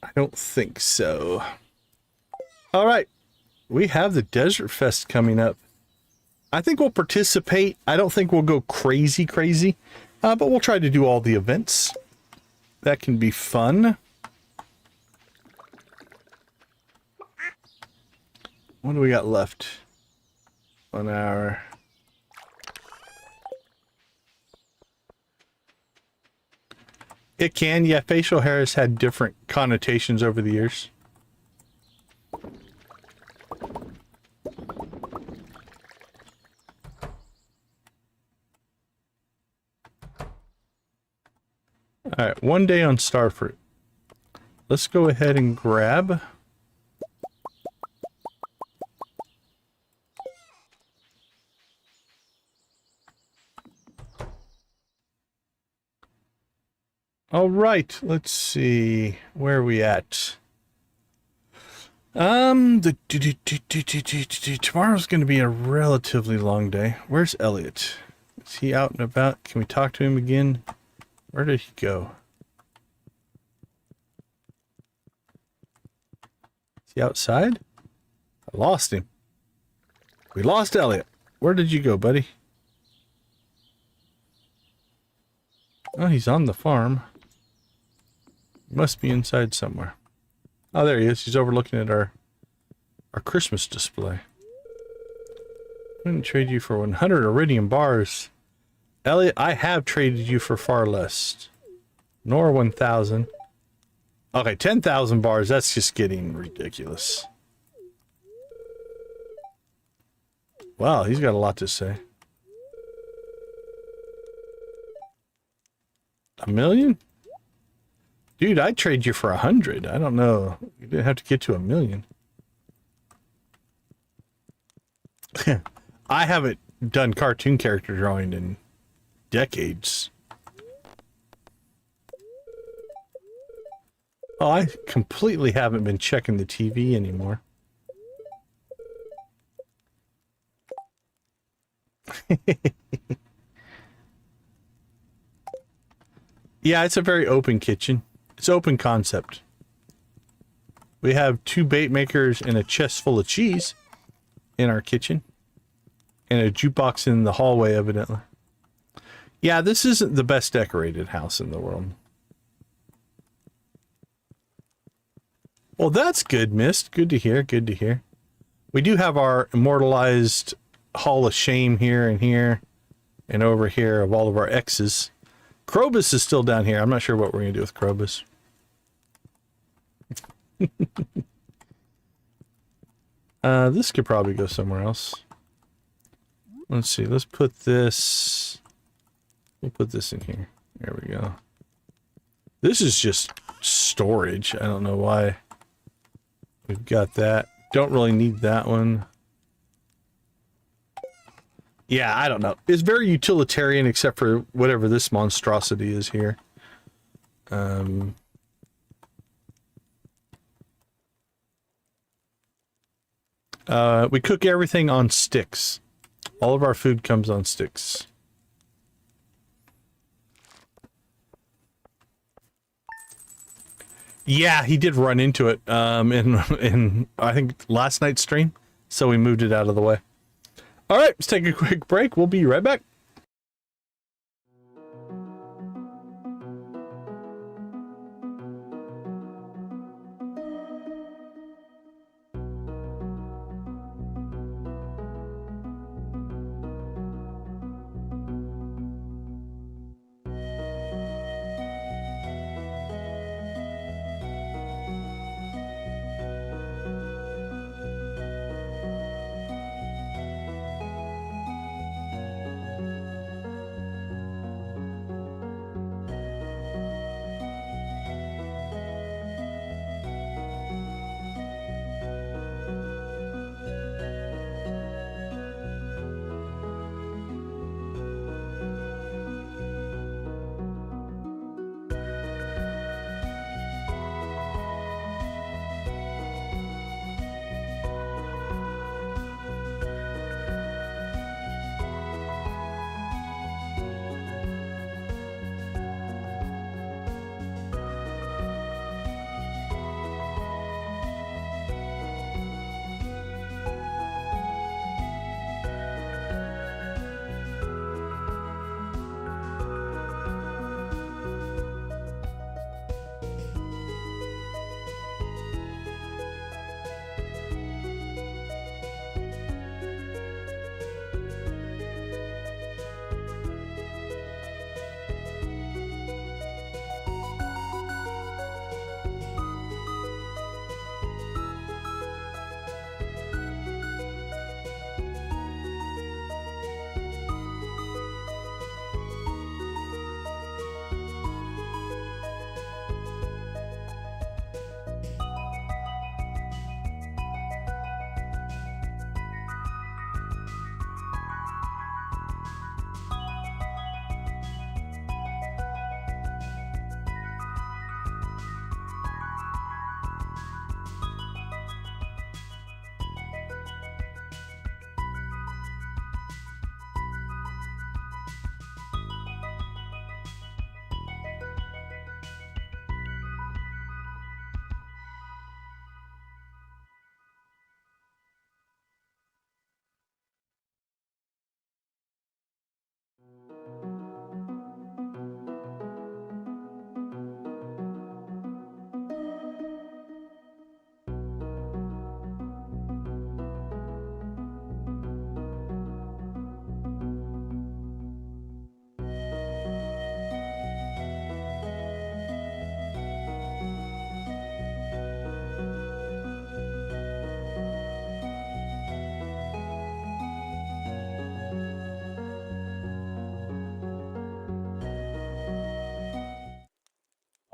I don't think so. All right, we have the Desert Fest coming up. I think we'll participate. I don't think we'll go crazy, but we'll try to do all the events. That can be fun. What do we got left on our... It can, yeah, facial hair has had different connotations over the years. Alright, one day on Starfruit. Let's go ahead and grab... Alright, let's see. Where are we at? Tomorrow's going to be a relatively long day. Where's Elliott? Is he out and about? Can we talk to him again? Where did he go? Is he outside? I lost him. We lost Elliott. Where did you go, buddy? Oh, he's on the farm. He must be inside somewhere. Oh, there he is. He's overlooking at our Christmas display. I wouldn't trade you for 100 iridium bars. Elliott, I have traded you for far less. Nor 1,000. Okay, 10,000 bars. That's just getting ridiculous. Wow, he's got a lot to say. 1 million? Dude, I'd trade you for 100. I don't know. You didn't have to get to 1 million. I haven't done cartoon character drawing in decades. Oh, I completely haven't been checking the TV anymore. Yeah, it's a very open kitchen. It's open concept. We have 2 bait makers and a chest full of cheese in our kitchen. And a jukebox in the hallway, evidently. Yeah, this isn't the best decorated house in the world. Well, that's good, Mist. Good to hear, good to hear. We do have our immortalized Hall of Shame here and over here of all of our X's. Krobus is still down here. I'm not sure what we're going to do with Krobus. This could probably go somewhere else. Let's see. Let's put this... We'll put this in here. There we go. This is just storage. I don't know why we've got that. Don't really need that one. Yeah, I don't know. It's very utilitarian except for whatever this monstrosity is here. We cook everything on sticks. All of our food comes on sticks. Yeah, he did run into it in I think last night's stream, so we moved it out of the way. All right, let's take a quick break. We'll be right back.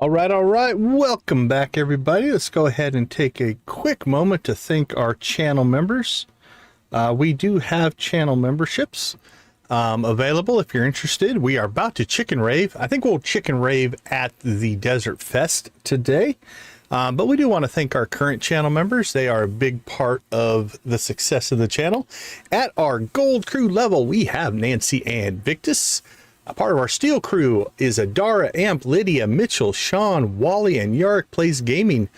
All right. Welcome back, everybody. Let's go ahead and take a quick moment to thank our channel members. We do have channel memberships available if you're interested. We are about to chicken rave. I think we'll chicken rave at the Desert Fest today. But we do want to thank our current channel members. They are a big part of the success of the channel. At our gold crew level, we have Nancy and Victus. A part of our steel crew is Adara, Amp, Lydia, Mitchell, Sean, Wally, and Yarrick Plays Gaming.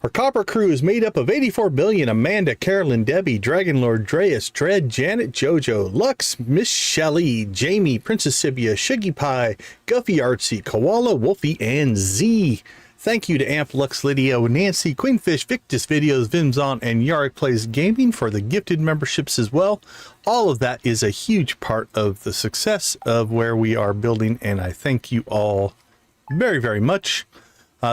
Our copper crew is made up of 84 Billion, Amanda, Carolyn, Debbie, Dragonlord, Dreas, Dread, Janet, Jojo, Lux, Miss Shelley, Jamie, Princess Sibia, Shuggy Pie, Guffy Artsy, Koala, Wolfie, and Z. Thank you to Amp, Lux, Lydia, Nancy, Queenfish, Victus Videos, Vimzon, and Yarrick Plays Gaming for the gifted memberships as well. All of that is a huge part of the success of where we are building, and I thank you all very, very much.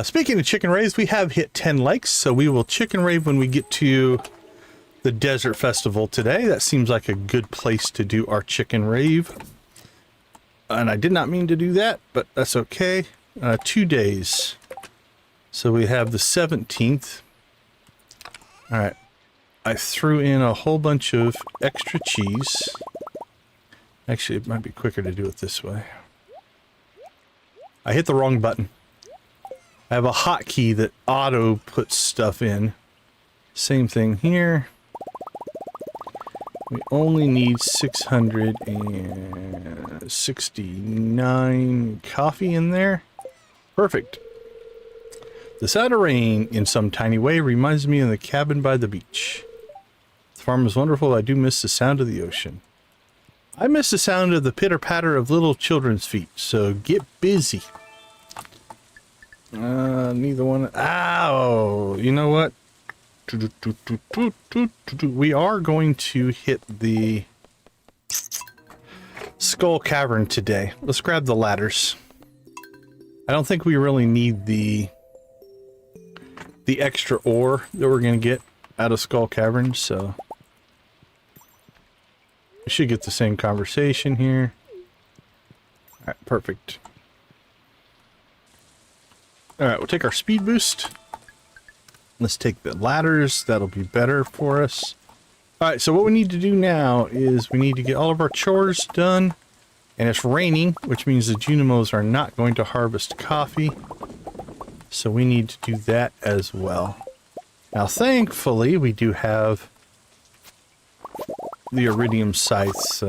Speaking of chicken raves, we have hit 10 likes, so we will chicken rave when we get to the Desert Festival today. That seems like a good place to do our chicken rave. And I did not mean to do that, but that's okay. 2 days. So we have the 17th. All right. I threw in a whole bunch of extra cheese. Actually, it might be quicker to do it this way. I hit the wrong button. I have a hotkey that auto puts stuff in. Same thing here. We only need 669 coffee in there. Perfect. The sound of rain, in some tiny way, reminds me of the cabin by the beach. The farm is wonderful. I do miss the sound of the ocean. I miss the sound of the pitter-patter of little children's feet, so get busy. Neither one. Ow! You know what? We are going to hit the Skull Cavern today. Let's grab the ladders. I don't think we really need the extra ore that we're going to get out of Skull Cavern, so we should get the same conversation here. Alright, perfect. Alright, we'll take our speed boost. Let's take the ladders. That'll be better for us. Alright, so what we need to do now is we need to get all of our chores done. And it's raining, which means the Junimos are not going to harvest coffee. So we need to do that as well. Now, thankfully, we do have the iridium scythes.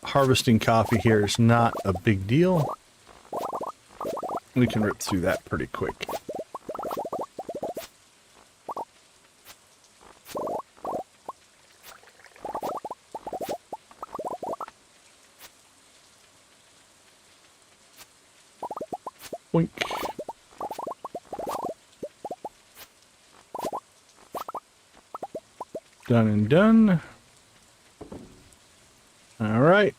Harvesting coffee here is not a big deal. We can rip through that pretty quick. Boink. Done and done. All right.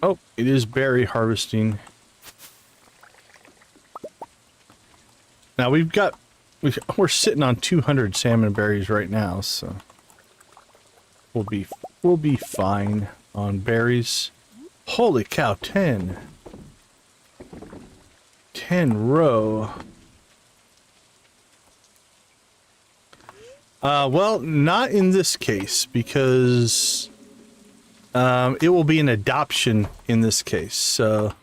Oh, it is berry harvesting. Now we're sitting on 200 salmon berries right now, so we'll be fine on berries. Holy cow, 10 row. Well, not in this case, because it will be an adoption in this case. So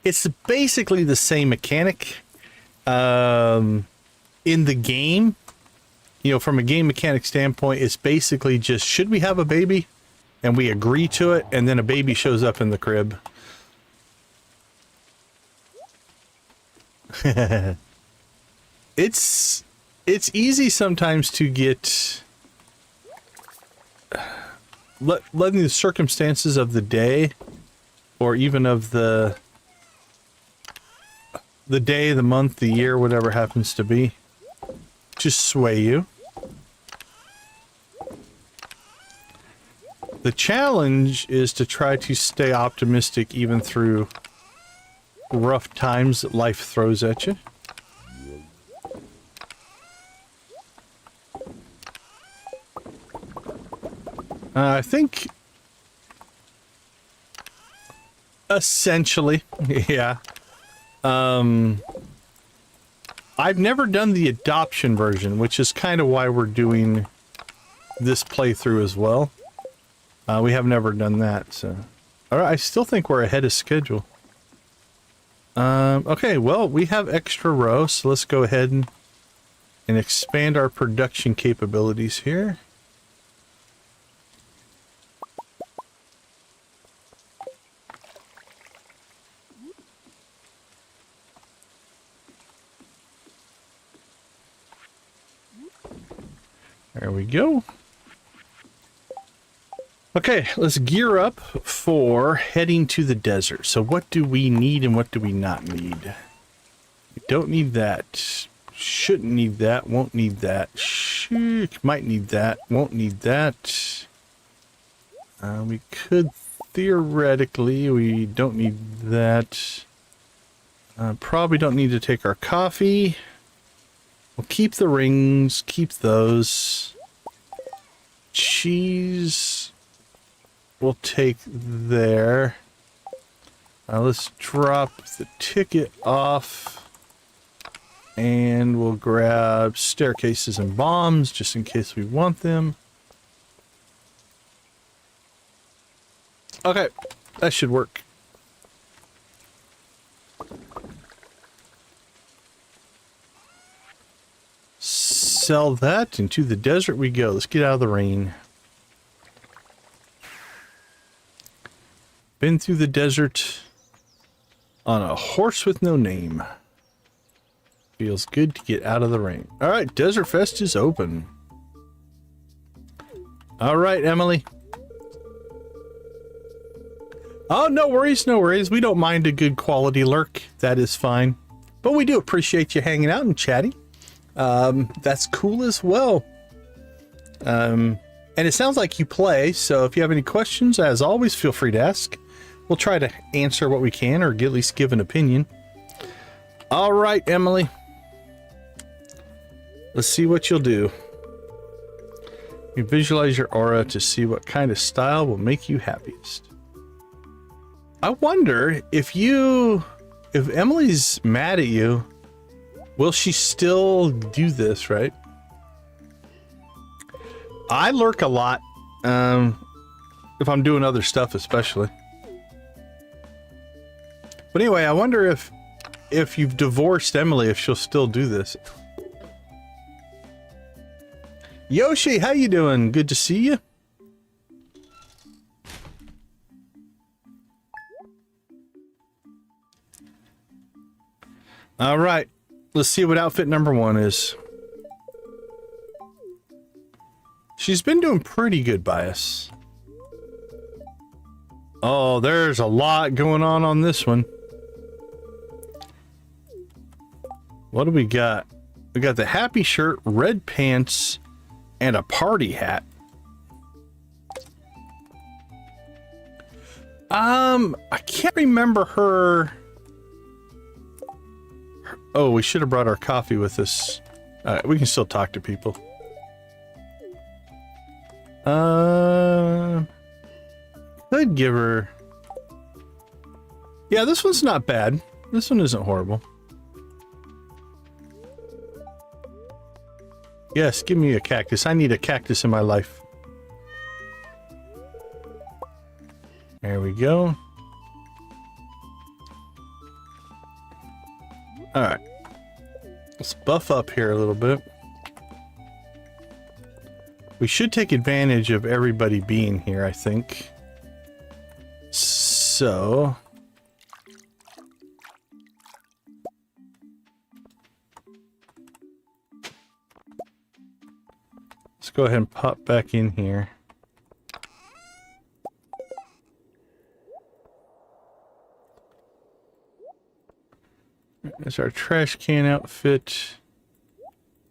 it's basically the same mechanic in the game. You know, from a game mechanic standpoint, it's basically just, should we have a baby? And we agree to it, and then a baby shows up in the crib. It's easy sometimes to get letting the circumstances of the day, or even of the day, the month, the year, whatever happens to be, just sway you. The challenge is to try to stay optimistic even through rough times that life throws at you. I think essentially, yeah. I've never done the adoption version, which is kind of why we're doing this playthrough as well. We have never done that, so. All right, I still think we're ahead of schedule. Okay, well, we have extra row, so let's go ahead and expand our production capabilities here. There we go. Okay, let's gear up for heading to the desert. So what do we need and what do we not need? We don't need that. Shouldn't need that. Won't need that. Might need that. Won't need that. We could theoretically. We don't need that. Probably don't need to take our coffee. We'll keep the rings. Keep those. Cheese. We'll take there. Let's drop the ticket off. And we'll grab staircases and bombs just in case we want them. Okay, that should work. Sell that, into the desert we go. Let's get out of the rain. Been through the desert on a horse with no name. Feels good to get out of the rain. All right, Desert Fest is open. All right, Emily. Oh, no worries, no worries. We don't mind a good quality lurk. That is fine. But we do appreciate you hanging out and chatting. That's cool as well. And it sounds like you play, so if you have any questions, as always, feel free to ask. We'll try to answer what we can, or at least give an opinion. All right, Emily. Let's see what you'll do. You visualize your aura to see what kind of style will make you happiest. I wonder if Emily's mad at you, will she still do this, right? I lurk a lot, if I'm doing other stuff especially. But anyway, I wonder if you've divorced Emily, if she'll still do this. Yoshi, how you doing? Good to see you. All right, let's see what outfit number 1 is. She's been doing pretty good by us. Oh, there's a lot going on this one. What do we got? We got the happy shirt, red pants, and a party hat. I can't remember her. Oh, we should have brought our coffee with us. We can still talk to people. Could give her. Yeah, this one's not bad. This one isn't horrible. Yes, give me a cactus. I need a cactus in my life. There we go. Alright. Let's buff up here a little bit. We should take advantage of everybody being here, I think. So... let's go ahead and pop back in here. That's our trash can outfit.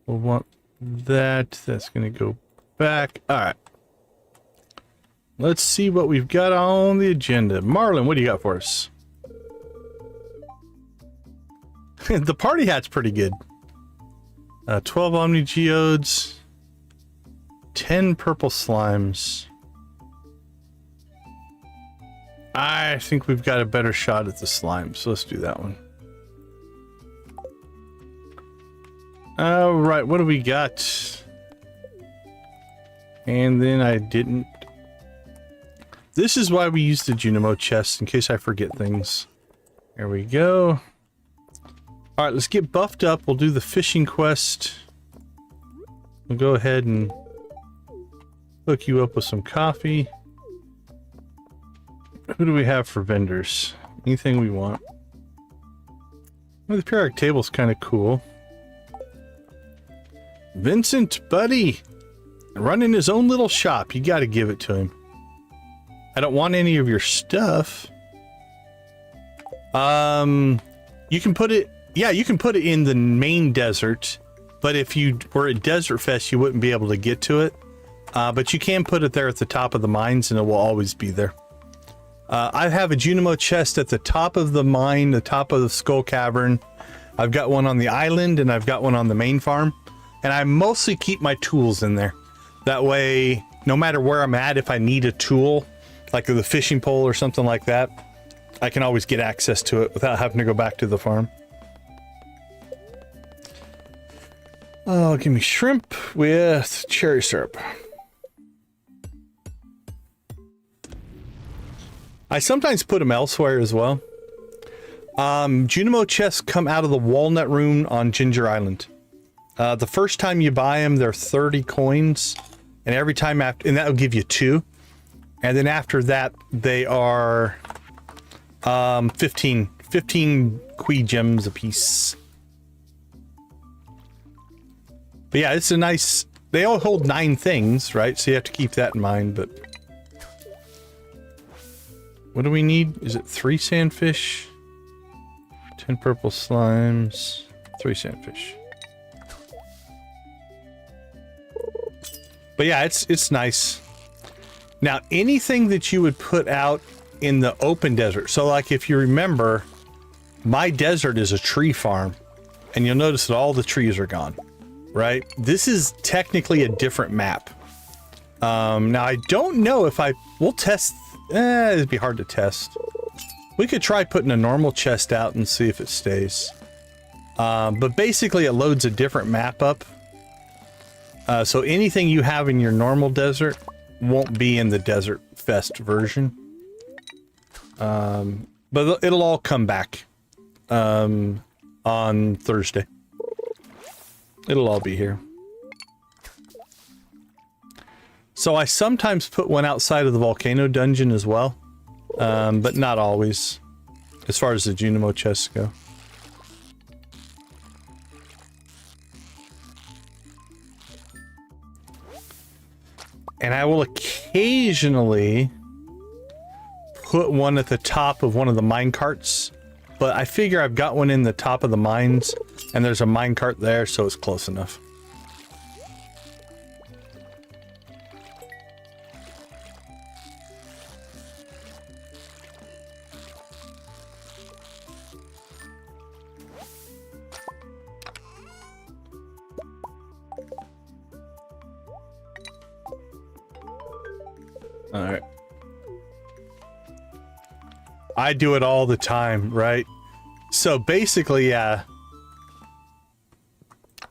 We'll want that. That's going to go back. All right. Let's see what we've got on the agenda. Marlon, what do you got for us? The party hat's pretty good. 12 Omni Geodes. 10 purple slimes. I think we've got a better shot at the slime, so let's do that one. Alright, what do we got? And then I didn't... this is why we use the Junimo chest, in case I forget things. There we go. Alright, let's get buffed up. We'll do the fishing quest. We'll go ahead and hook you up with some coffee. Who do we have for vendors? Anything we want. Well, the periodic table's kind of cool. Vincent, buddy! Running his own little shop. You gotta give it to him. I don't want any of your stuff. You can put it... yeah, you can put it in the main desert. But if you were at Desert Fest, you wouldn't be able to get to it. But you can put it there at the top of the mines, and it will always be there. I have a Junimo chest at the top of the mine, the top of the Skull Cavern. I've got one on the island, and I've got one on the main farm. And I mostly keep my tools in there. That way, no matter where I'm at, if I need a tool, like the fishing pole or something like that, I can always get access to it without having to go back to the farm. Oh, give me shrimp with cherry syrup. I sometimes put them elsewhere as well. Junimo chests come out of the walnut room on Ginger Island. The first time you buy them, they're 30 coins, and every time after, and that will give you 2. And then after that, they are 15 Qui gems a piece. But yeah, it's a nice, they all hold 9 things, right? So you have to keep that in mind, but what do we need? Is it 3 sandfish? 10 purple slimes, 3 sandfish. But yeah, it's nice. Now, anything that you would put out in the open desert. So like if you remember, my desert is a tree farm, and you'll notice that all the trees are gone, right? This is technically a different map. Now I don't know if we'll test, it'd be hard to test. We could try putting a normal chest out and see if it stays. But basically it loads a different map up. So anything you have in your normal desert won't be in the Desert Fest version. But it'll all come back on Thursday. It'll all be here. So I sometimes put one outside of the volcano dungeon as well. But not always, as far as the Junimo chests go. And I will occasionally put one at the top of one of the mine carts, but I figure I've got one in the top of the mines, and there's a mine cart there, so it's close enough. All right. I do it all the time, right? So basically, yeah.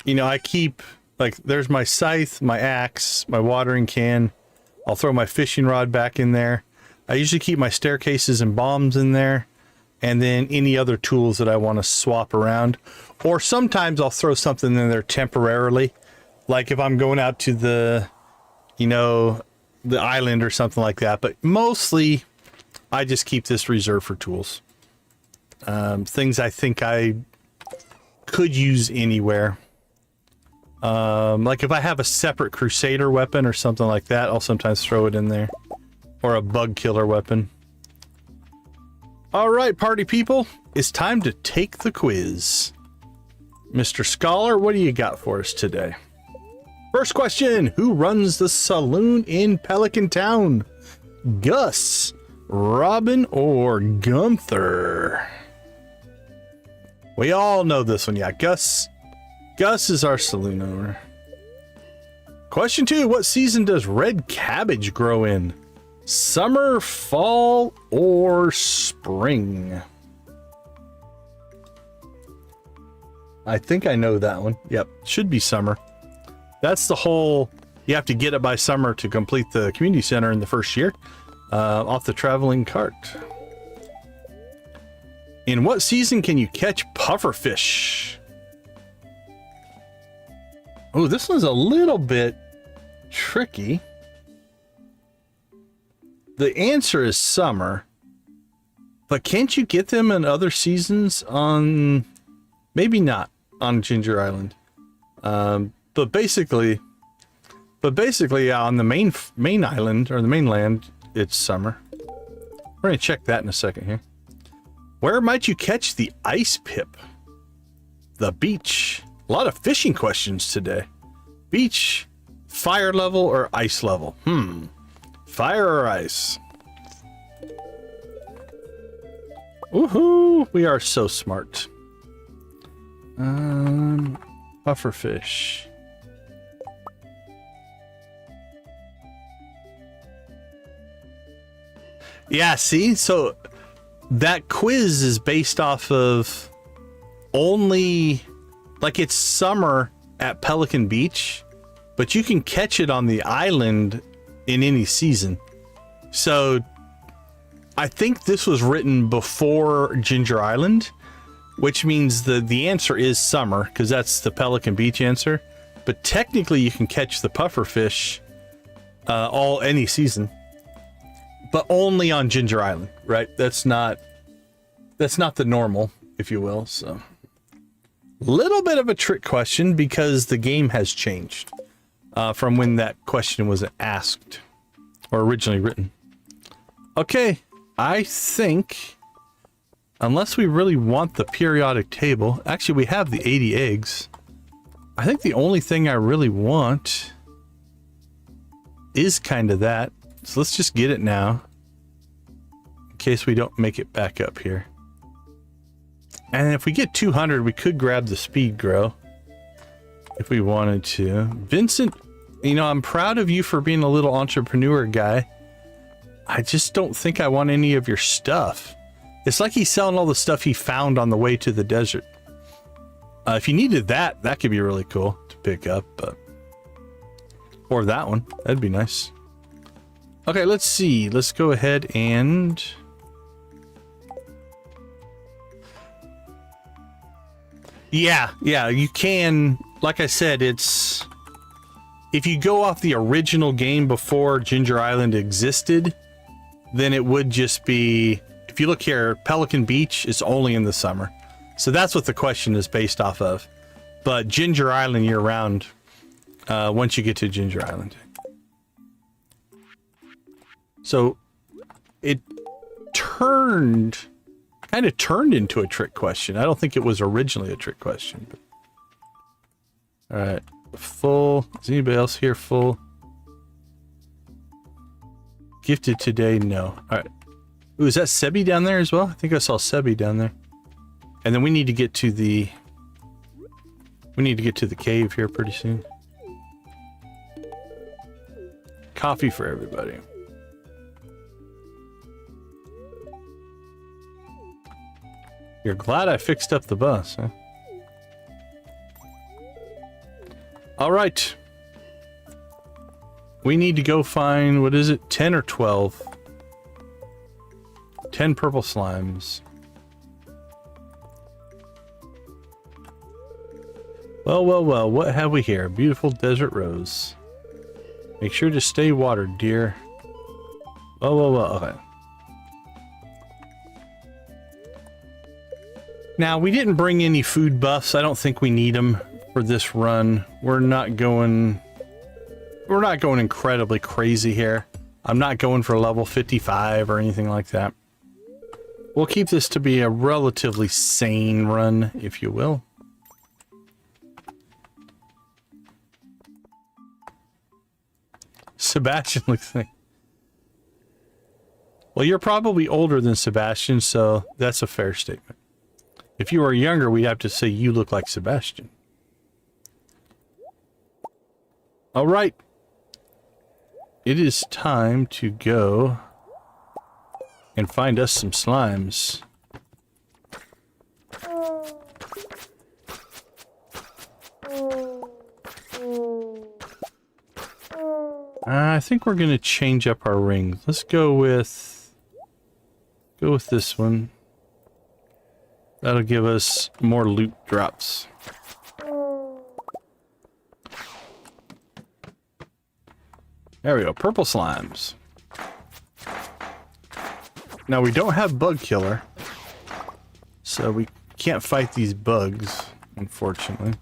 You know, I keep, like, there's my scythe, my axe, my watering can. I'll throw my fishing rod back in there. I usually keep my staircases and bombs in there. And then any other tools that I want to swap around. Or sometimes I'll throw something in there temporarily. Like if I'm going out to the, you know, the island or something like that. But mostly I just keep this reserved for tools. Things I think I could use anywhere. Like if I have a separate crusader weapon or something like that, I'll sometimes throw it in there. Or a bug killer weapon. All right, party people, it's time to take the quiz. Mr. Scholar, what do you got for us today? First question, who runs the saloon in Pelican Town? Gus, Robin, or Gunther? We all know this one, yeah. Gus is our saloon owner. Question 2, what season does red cabbage grow in? Summer, fall, or spring? I think I know that one. Yep, should be summer. That's the whole, you have to get it by summer to complete the community center in the first year. Off the traveling cart. In what season can you catch pufferfish? Oh, this one's a little bit tricky. The answer is summer, but can't you get them in other seasons on, maybe not on Ginger Island. But basically, yeah, on the main island or the mainland, it's summer. We're gonna check that in a second here. Where might you catch the ice pip? The beach. A lot of fishing questions today. Beach, fire level, or ice level? Fire or ice? Woohoo! We are so smart. Pufferfish. Yeah, see? So that quiz is based off of only, like, it's summer at Pelican Beach, but you can catch it on the island in any season. So I think this was written before Ginger Island, which means the answer is summer, because that's the Pelican Beach answer. But technically you can catch the pufferfish any season, but only on Ginger Island, right? That's not the normal, if you will. So little bit of a trick question because the game has changed from when that question was asked or originally written. Okay, I think unless we really want the periodic table, actually we have the 80 eggs. I think the only thing I really want is kind of that. So let's just get it now in case we don't make it back up here. And if we get 200, we could grab the speed grow if we wanted to. Vincent, you know, I'm proud of you for being a little entrepreneur guy. I just don't think I want any of your stuff. It's like he's selling all the stuff he found on the way to the desert. If you needed that, that could be really cool to pick up. Or that one. That'd be nice. Okay, let's see. Let's go ahead and... Yeah, you can... Like I said, it's... If you go off the original game before Ginger Island existed, then it would just be... If you look here, Pelican Beach is only in the summer. So that's what the question is based off of. But Ginger Island year-round, once you get to Ginger Island. So it kind of turned into a trick question. I don't think it was originally a trick question. But... All right, full. Is anybody else here full? Gifted today? No. All right. Ooh, is that Sebi down there as well? I think I saw Sebi down there. And then we need to get to the... We need to get to the cave here pretty soon. Coffee for everybody. You're glad I fixed up the bus, huh? All right. We need to go find, what is it, 10 or 12? 10 purple slimes. Well, what have we here? Beautiful desert rose. Make sure to stay watered, dear. Well, okay. Now, we didn't bring any food buffs. I don't think we need them for this run. We're not going incredibly crazy here. I'm not going for level 55 or anything like that. We'll keep this to be a relatively sane run, if you will. Sebastian looks like... Well, you're probably older than Sebastian, so that's a fair statement. If you were younger, we'd have to say you look like Sebastian. All right. It is time to go and find us some slimes. I think we're going to change up our rings. Let's go with this one. That'll give us more loot drops. There we go, purple slimes. Now we don't have bug killer, so we can't fight these bugs, unfortunately.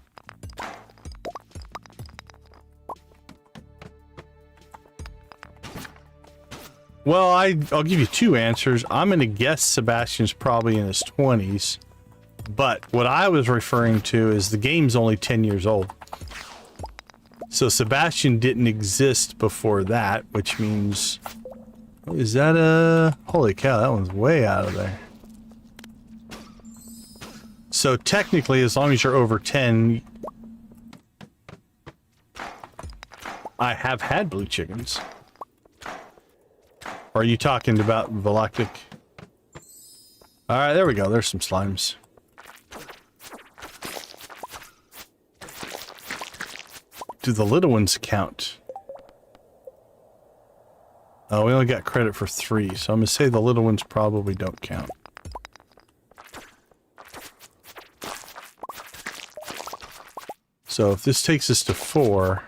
Well, I'll give you two answers. I'm going to guess Sebastian's probably in his 20s. But what I was referring to is the game's only 10 years old. So Sebastian didn't exist before that, which means... Is that a... Holy cow, that one's way out of there. So technically, as long as you're over 10... I have had blue chickens. Or are you talking about Galactic? Alright, there we go. There's some slimes. Do the little ones count? Oh, we only got credit for 3, so I'm going to say the little ones probably don't count. So if this takes us to 4...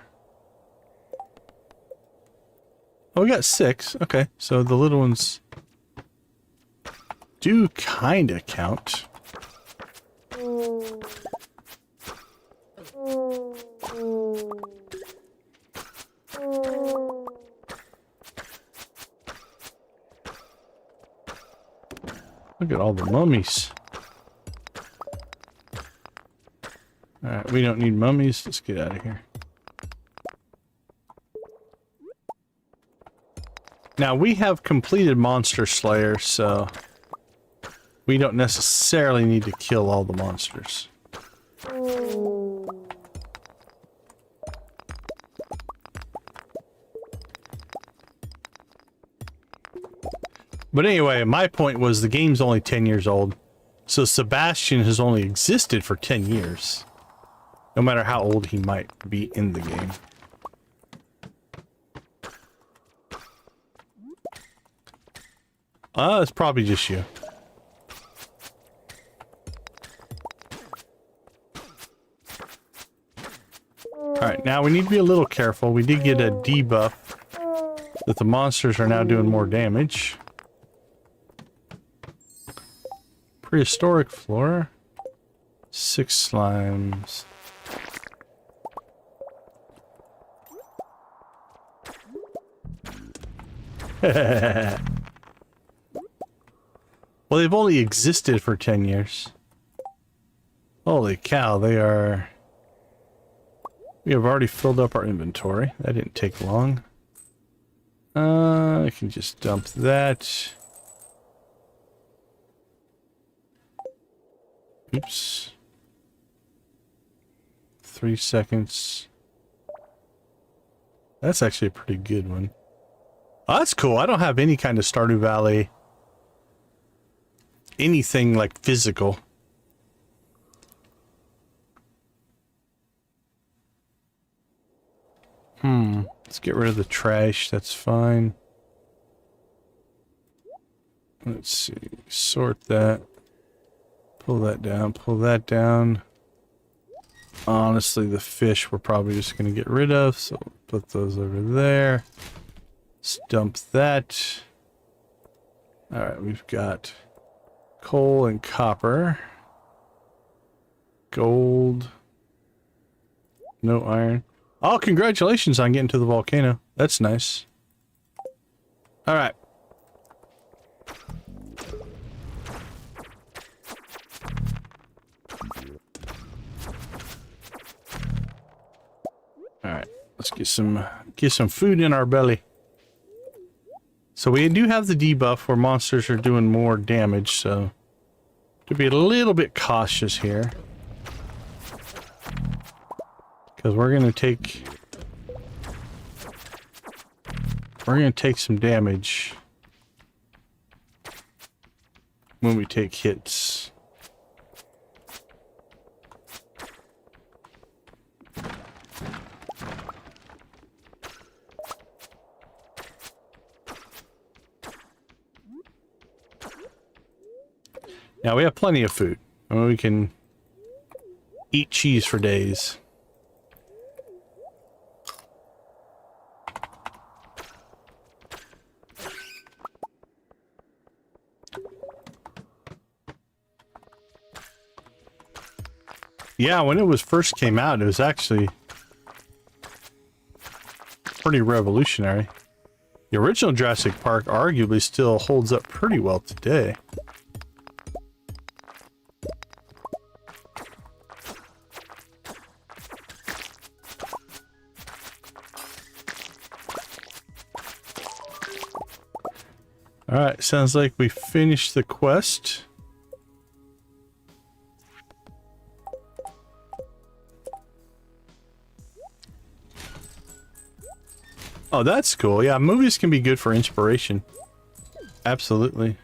Oh, we got 6. Okay, so the little ones do kind of count. Look at all the mummies. Alright, we don't need mummies. Let's get out of here. Now, we have completed Monster Slayer, so we don't necessarily need to kill all the monsters. But anyway, my point was the game's only 10 years old, so Sebastian has only existed for 10 years, no matter how old he might be in the game. It's probably just you. Alright, now we need to be a little careful. We did get a debuff that the monsters are now doing more damage. Prehistoric flora. 6 slimes. Well, they've only existed for 10 years. Holy cow, they are... We have already filled up our inventory. That didn't take long. I can just dump that. Oops. 3 seconds. That's actually a pretty good one. Oh, that's cool. I don't have any kind of Stardew Valley. Anything like physical. Let's get rid of the trash. That's fine. Let's see. Sort that. Pull that down. Pull that down. Honestly, the fish we're probably just going to get rid of. So put those over there. Let's dump that. Alright, we've got coal and copper. Gold. No iron. Oh, congratulations on getting to the volcano. That's nice. Alright. Alright, let's get some food in our belly. So we do have the debuff where monsters are doing more damage, so to be a little bit cautious here. Because we're gonna take some damage when we take hits. Now we have plenty of food. I mean, we can eat cheese for days. Yeah, when it was first came out, it was actually pretty revolutionary. The original Jurassic Park arguably still holds up pretty well today. Alright, sounds like we finished the quest. Oh, that's cool. Yeah, movies can be good for inspiration. Absolutely.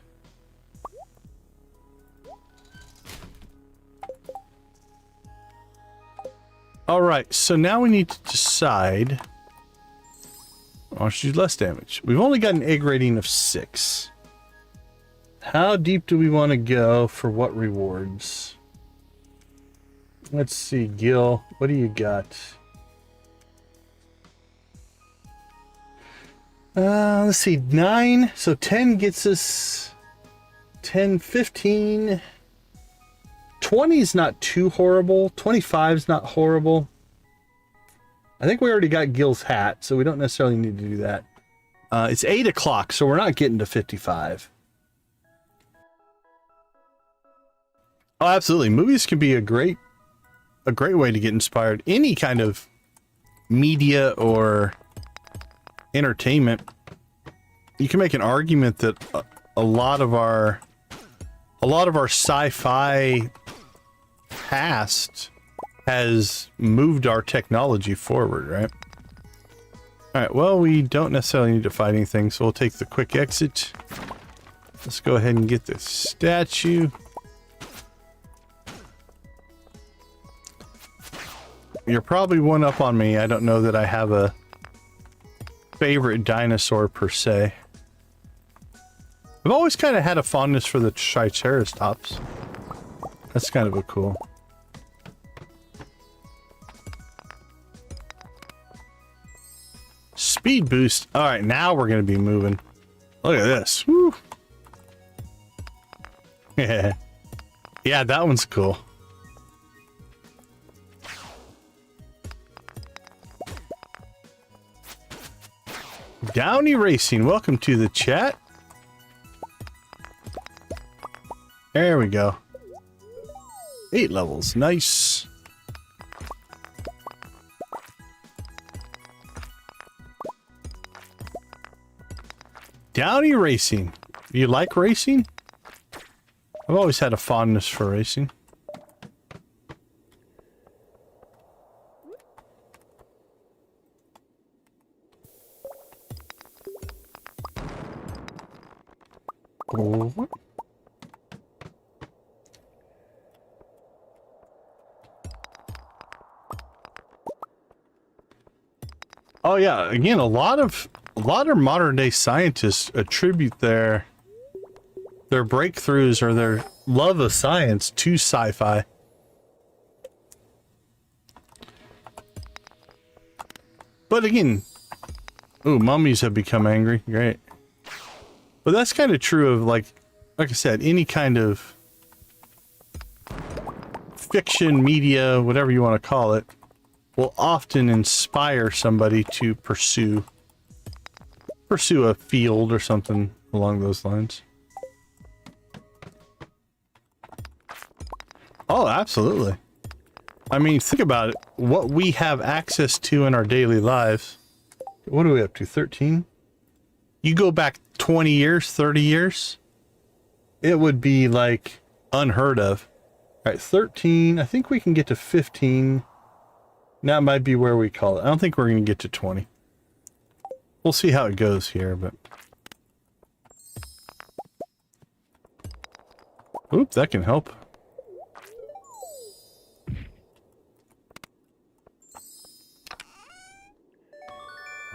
Alright, so now we need to decide I want you to do less damage. We've only got an egg rating of 6. How deep do we want to go for what rewards? Let's see, Gil, what do you got? Let's see, 9. So 10 gets us 10, 15. 20 is not too horrible. 25 is not horrible. I think we already got Gil's hat, so we don't necessarily need to do that. It's 8 o'clock, so we're not getting to 55. Oh, absolutely. Movies can be a great way to get inspired. Any kind of media or entertainment. You can make an argument that a lot of our sci-fi past has moved our technology forward, right? All right, well, we don't necessarily need to fight anything, so we'll take the quick exit. Let's go ahead and get the statue. You're probably one up on me. I don't know that I have a favorite dinosaur per se. I've always kind of had a fondness for the Triceratops. That's kind of a cool. Speed boost. All right, now we're going to be moving. Look at this. Woo. Yeah. Yeah, that one's cool. Downey Racing, welcome to the chat. There we go. 8 levels, nice. Downey Racing. You like racing? I've always had a fondness for racing. Oh yeah, again, a lot of modern day scientists attribute their breakthroughs or their love of science to sci-fi. But again, ooh, mummies have become angry. Great. But that's kind of true of like I said, any kind of fiction, media, whatever you want to call it, will often inspire somebody to pursue a field or something along those lines. Oh, absolutely. I mean, think about it. What we have access to in our daily lives. What are we up to? 13? You go back 20 years, 30 years, it would be like unheard of. All right, 13. I think we can get to 15. That might be where we call it. I don't think we're going to get to 20. We'll see how it goes here, but... Oop, that can help.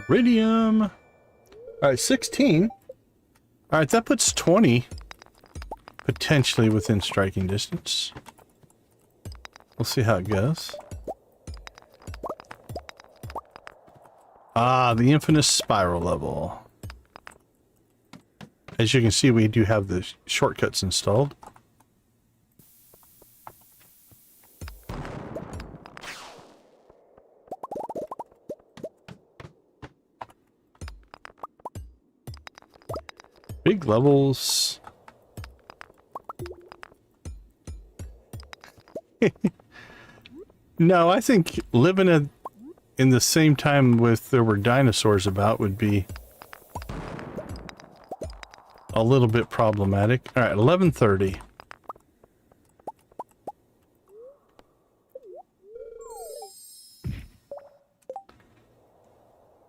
Iridium. All right, 16. All right, that puts 20 potentially within striking distance. We'll see how it goes. Ah, the infamous spiral level. As you can see, we do have the shortcuts installed. Big levels. No, I think living in the same time with there were dinosaurs about would be a little bit problematic. All right, 11:30.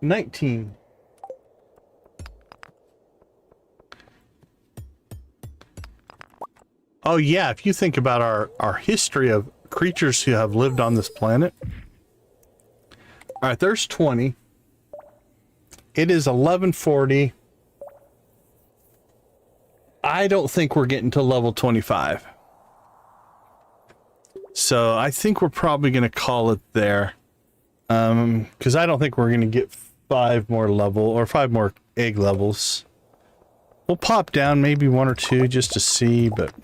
$19. Oh yeah, if you think about our history of creatures who have lived on this planet. All right, there's 20. It is 11:40. I don't think we're getting to level 25. So I think we're probably going to call it there. Because I don't think we're going to get 5 more egg levels. We'll pop down maybe 1 or 2 just to see, but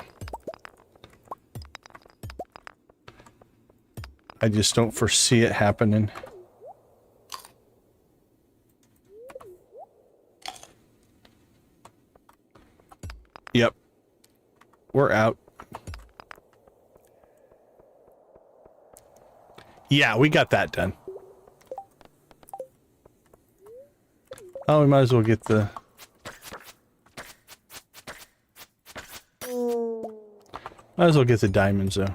I just don't foresee it happening. Yep. We're out. Yeah, we got that done. Oh, we might as well get the... Might as well get the diamonds, though.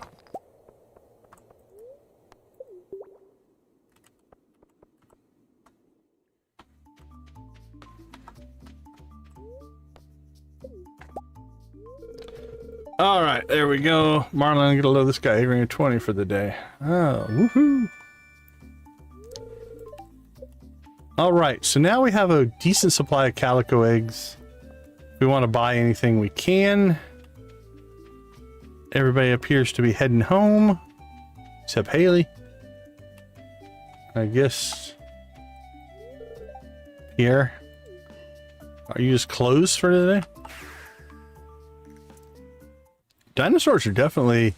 All right, there we go. Marlon, I'm gonna load this guy 820 for the day. Oh, woohoo! All right, so now we have a decent supply of calico eggs. If we want to buy anything, we can. Everybody appears to be heading home, except Haley. I guess. Pierre, are you just closed for today? Dinosaurs are definitely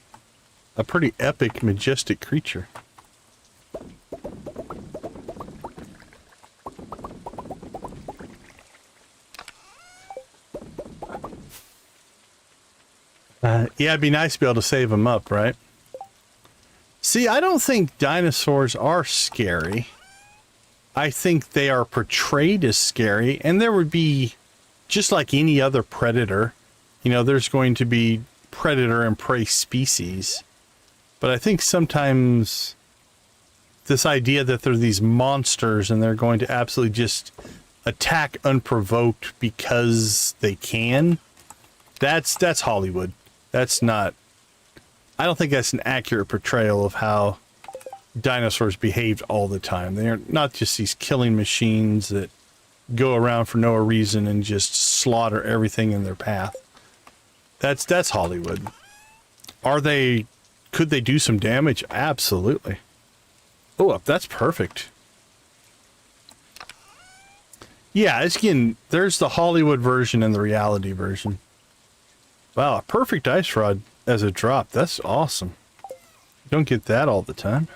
a pretty epic, majestic creature. Yeah, it'd be nice to be able to save them up, right? See, I don't think dinosaurs are scary. I think they are portrayed as scary, and there would be, just like any other predator, you know, there's going to be predator and prey species. But I think sometimes this idea that they're these monsters and they're going to absolutely just attack unprovoked because they can, that's Hollywood. That's not, I don't think that's an accurate portrayal of how dinosaurs behaved all the time. They're not just these killing machines that go around for no reason and just slaughter everything in their path. That's Hollywood. Could they do some damage? Absolutely. Oh, that's perfect. Yeah, again, there's the Hollywood version and the reality version. Wow, a perfect ice rod as a drop. That's awesome. You don't get that all the time.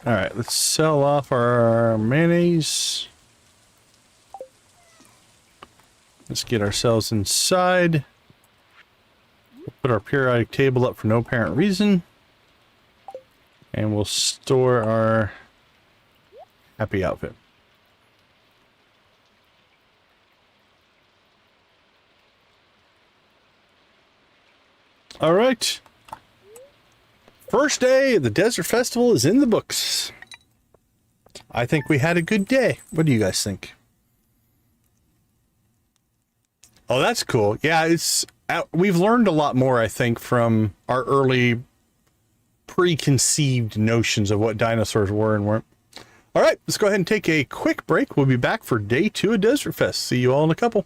Alright, let's sell off our mayonnaise. Let's get ourselves inside. We'll put our periodic table up for no apparent reason. And we'll store our happy outfit. All right. First day of the Desert Festival is in the books. I think we had a good day. What do you guys think? Oh, that's cool. Yeah, we've learned a lot more, I think, from our early preconceived notions of what dinosaurs were and weren't. All right, let's go ahead and take a quick break. We'll be back for day 2 of Desert Fest. See you all in a couple.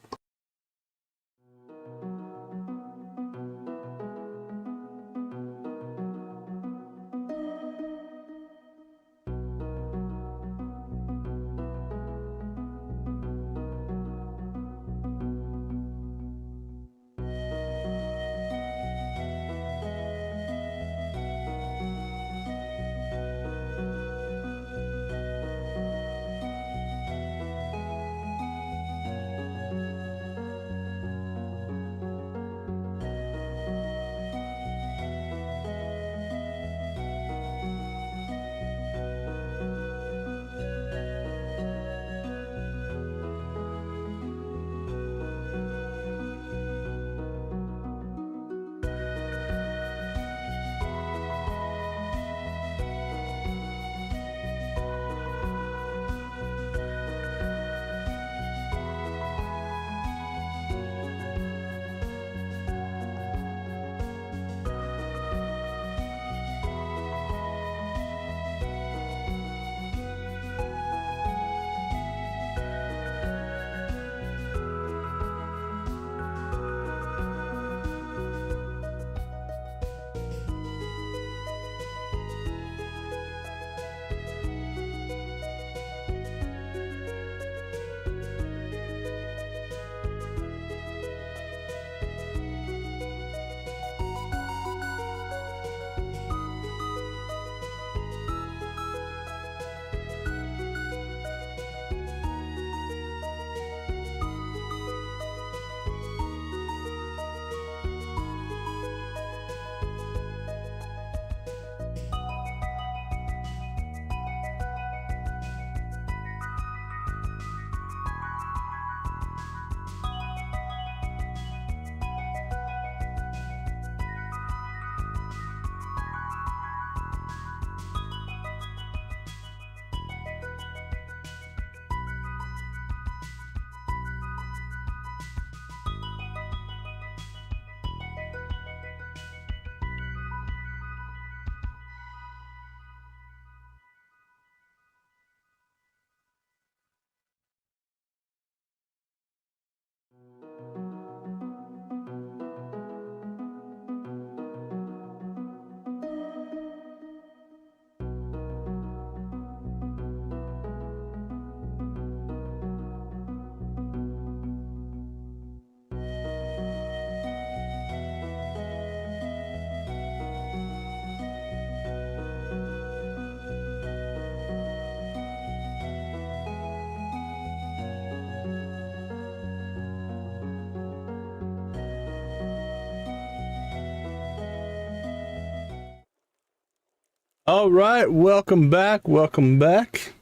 All right, welcome back. Welcome back.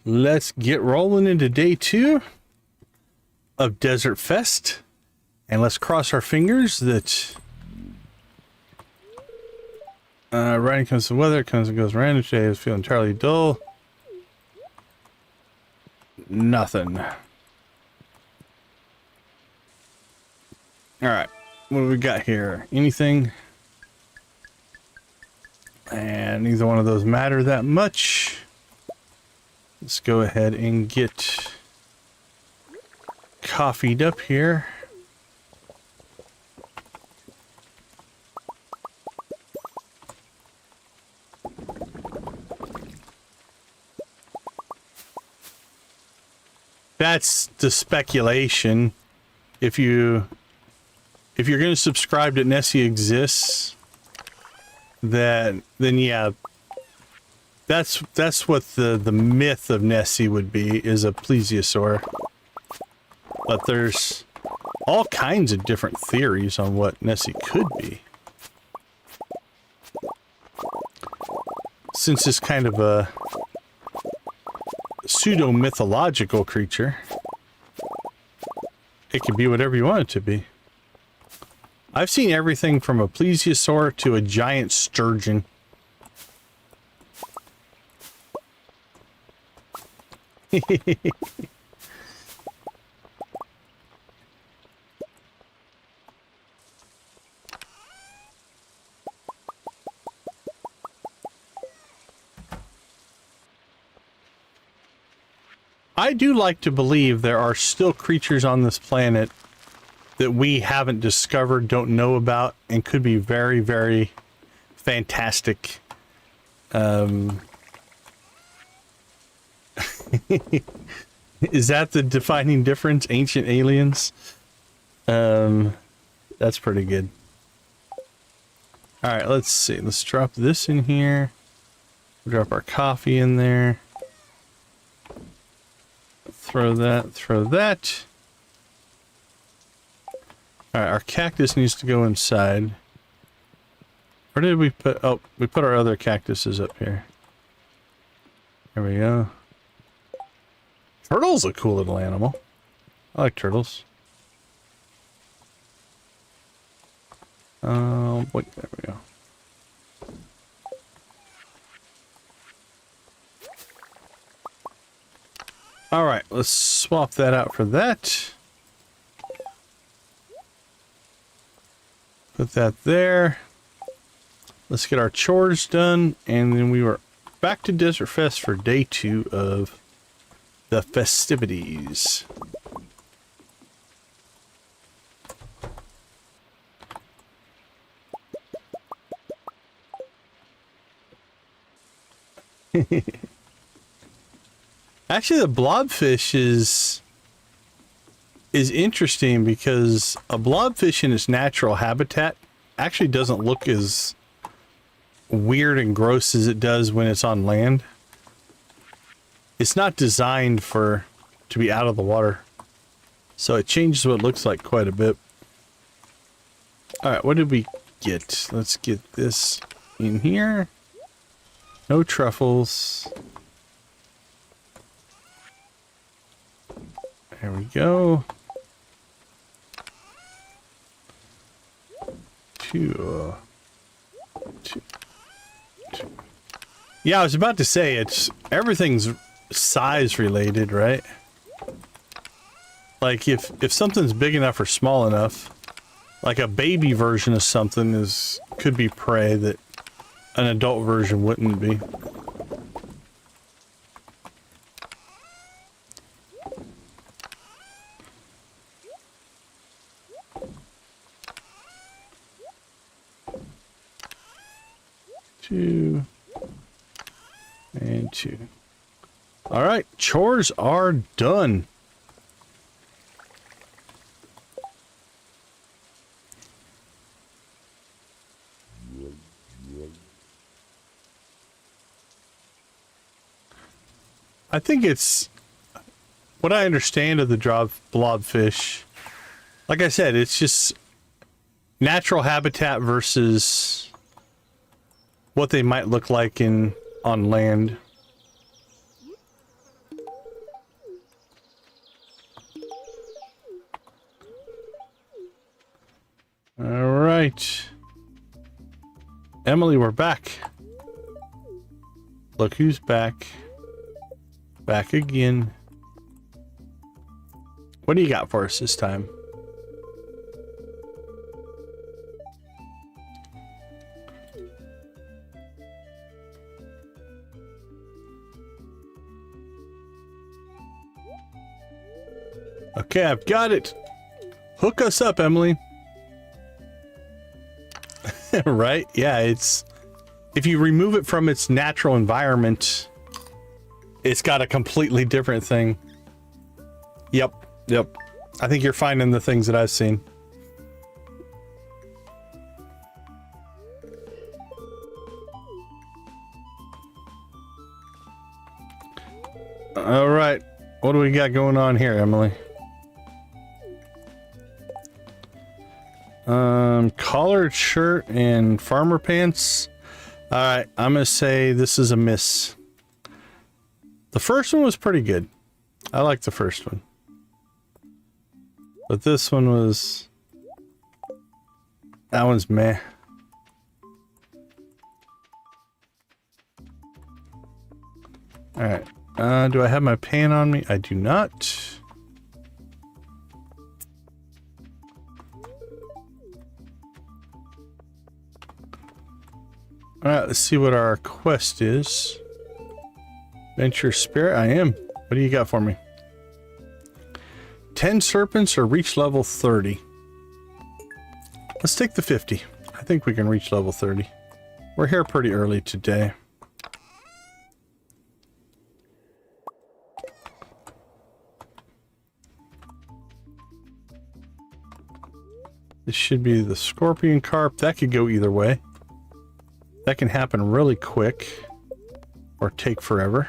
Let's get rolling into day 2 of Desert Fest. And let's cross our fingers that writing comes to weather, comes and goes random. Today is feeling entirely dull. Nothing. All right, what do we got here? Anything? And neither one of those matter that much. Let's go ahead and get coffeeed up here. That's the speculation. If you're going to subscribe that Nessie exists, then yeah, that's what the myth of Nessie would be, is a plesiosaur. But there's all kinds of different theories on what Nessie could be. Since it's kind of a pseudo-mythological creature, it could be whatever you want it to be. I've seen everything from a plesiosaur to a giant sturgeon. I do like to believe there are still creatures on this planet that we haven't discovered, don't know about, and could be very, very fantastic. Is that the defining difference? Ancient aliens? That's pretty good. Alright, let's see. Let's drop this in here. We'll drop our coffee in there. Throw that, throw that. Alright, our cactus needs to go inside. Where did we put... Oh, we put our other cactuses up here. There we go. Turtle's a cool little animal. I like turtles. Wait, there we go. Alright, let's swap that out for that. Put that there. Let's get our chores done, and then we were back to Desert Fest for day 2 of the festivities. Actually, the blobfish is interesting because a blobfish in its natural habitat actually doesn't look as weird and gross as it does when it's on land. It's not designed to be out of the water, so it changes what it looks like quite a bit. Alright, what did we get? Let's get this in here. No truffles. There we go. Two. Yeah, I was about to say, everything's size related, right? Like if something's big enough or small enough, like a baby version of something could be prey that an adult version wouldn't be. Two and two. All right, chores are done. I think it's what I understand of the blobfish. Like I said, it's just natural habitat versus what they might look like on land. All right. Emily, we're back. Look who's back. Back again. What do you got for us this time? Okay, I've got it. Hook us up, Emily. Right? Yeah, it's... If you remove it from its natural environment, it's got a completely different thing. Yep. I think you're finding the things that I've seen. All right. What do we got going on here, Emily? Collared shirt and farmer pants. All right, I'm gonna say this is a miss. The first one was pretty good. I like the first one. But this one was... That one's meh. Alright. Do I have my pan on me? I do not. Alright, let's see what our quest is. Venture Spirit, I am. What do you got for me? 10 serpents or reach level 30. Let's take the 50. I think we can reach level 30. We're here pretty early today. This should be the scorpion carp. That could go either way. That can happen really quick or take forever.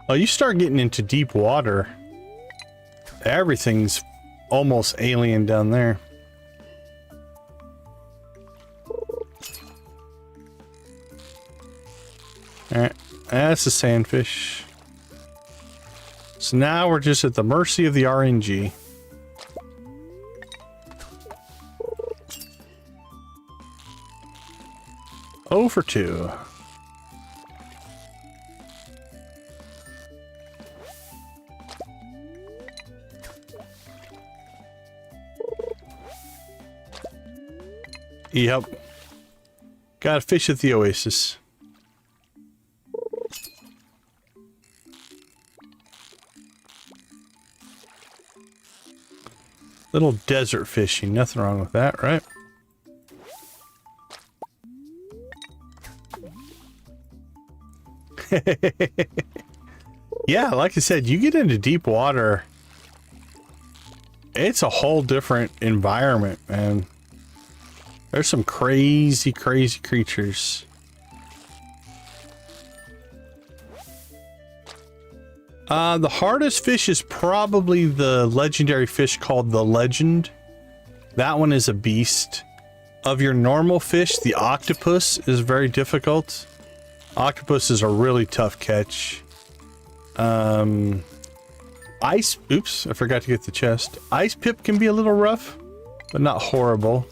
Oh, you start getting into deep water, everything's almost alien down there. Alright, that's a sandfish. So now we're just at the mercy of the RNG. Oh for 2. Yep. Got a fish at the oasis. Little desert fishing, nothing wrong with that, right? Yeah, like I said, you get into deep water, it's a whole different environment, man. There's some crazy, crazy creatures. The hardest fish is probably the legendary fish called the Legend. That one is a beast. Of your normal fish, the octopus is very difficult. Octopus is a really tough catch. Ice, oops, I forgot to get the chest. Ice pip can be a little rough, but not horrible.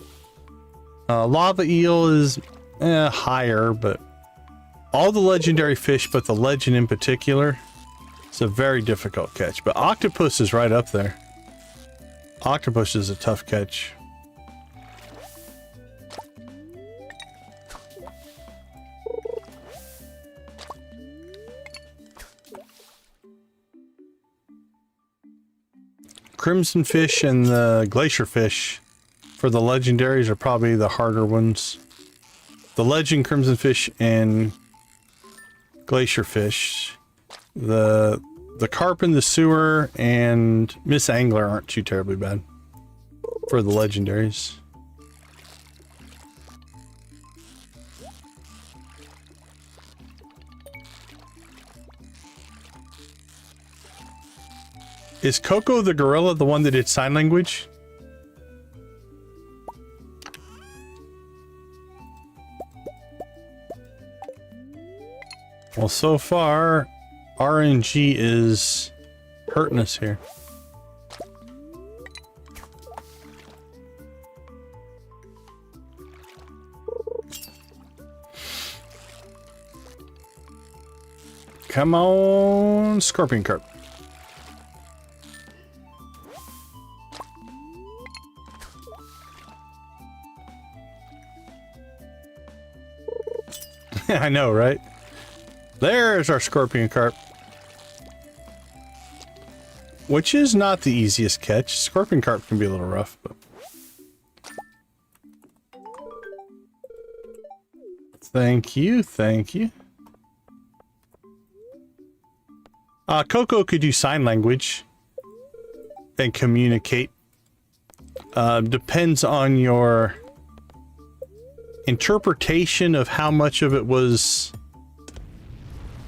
Lava eel is higher, but all the legendary fish, but the legend in particular, it's a very difficult catch. But octopus is right up there. Octopus is a tough catch. Crimson fish and the glacier fish for the legendaries are probably the harder ones. The legend crimson fish and glacier fish. The carp in the sewer and Miss Angler aren't too terribly bad for the legendaries. Is Coco the gorilla the one that did sign language? Well, so far, RNG is hurting us here. Come on, Scorpion Carp. I know, right? There's our Scorpion Carp. Which is not the easiest catch. Scorpion Carp can be a little rough, but... Thank you, thank you. Coco could do sign language and communicate. Depends on your interpretation of how much of it was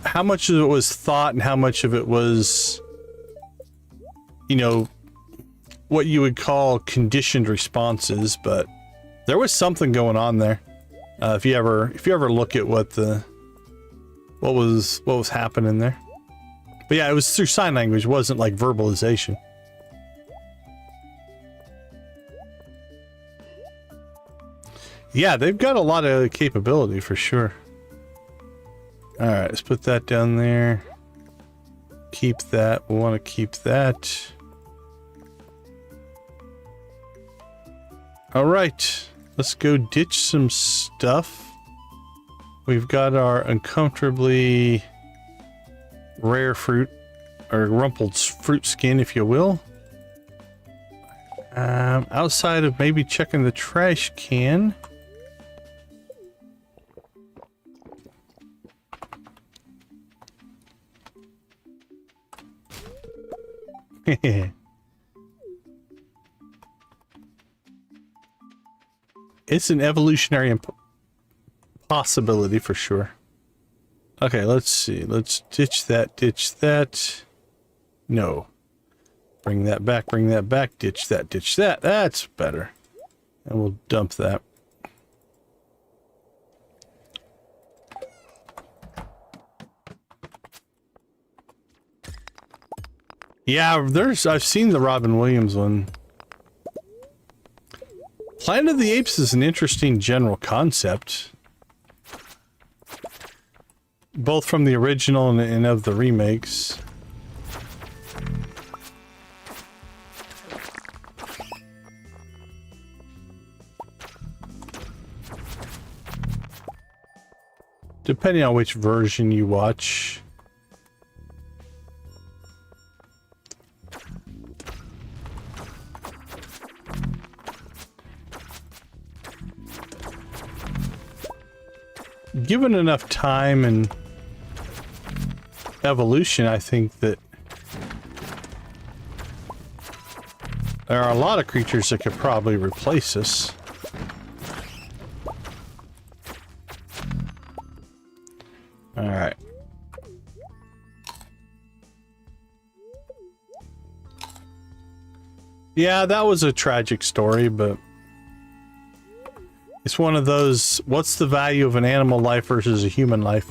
thought and how much of it was, you know, what you would call conditioned responses, but there was something going on there. If you ever look at what was happening there. But yeah, it was through sign language, it wasn't like verbalization. Yeah, they've got a lot of capability for sure. Alright, let's put that down there. Keep that. We'll want to keep that. Alright, let's go ditch some stuff. We've got our uncomfortably rare fruit, or rumpled fruit skin, if you will. Outside of maybe checking the trash can. It's an evolutionary possibility for sure. Okay, let's see. Let's ditch that. No. Bring that back, ditch that. That's better. And we'll dump that. Yeah, I've seen the Robin Williams one. Planet of the Apes is an interesting general concept. Both from the original and of the remakes. Depending on which version you watch. Given enough time and evolution, I think that there are a lot of creatures that could probably replace us. Alright. Yeah, that was a tragic story, but it's one of those, what's the value of an animal life versus a human life?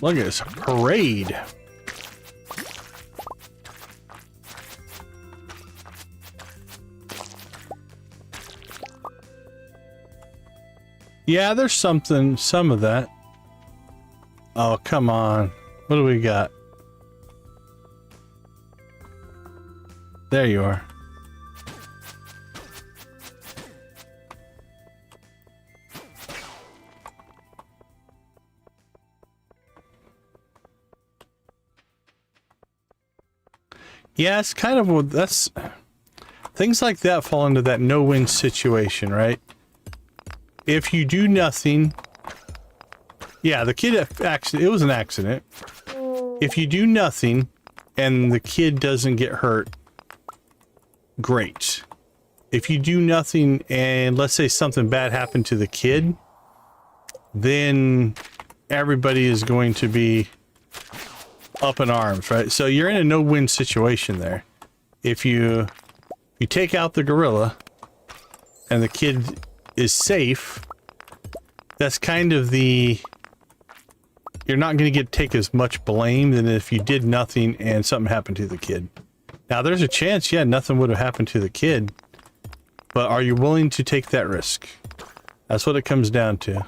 Look at this parade. Yeah, there's some of that. Oh, come on. What do we got? There you are. Yeah, it's kind of, Things like that fall into that no-win situation, right? If you do nothing... Yeah, the kid it was an accident. If you do nothing and the kid doesn't get hurt, great. If you do nothing and let's say something bad happened to the kid, then everybody is going to be up in arms, right? So you're in a no-win situation there. If you take out the gorilla and the kid is safe, that's kind of the... You're not going to take as much blame than if you did nothing and something happened to the kid. Now, there's a chance, yeah, nothing would have happened to the kid, but are you willing to take that risk? That's what it comes down to.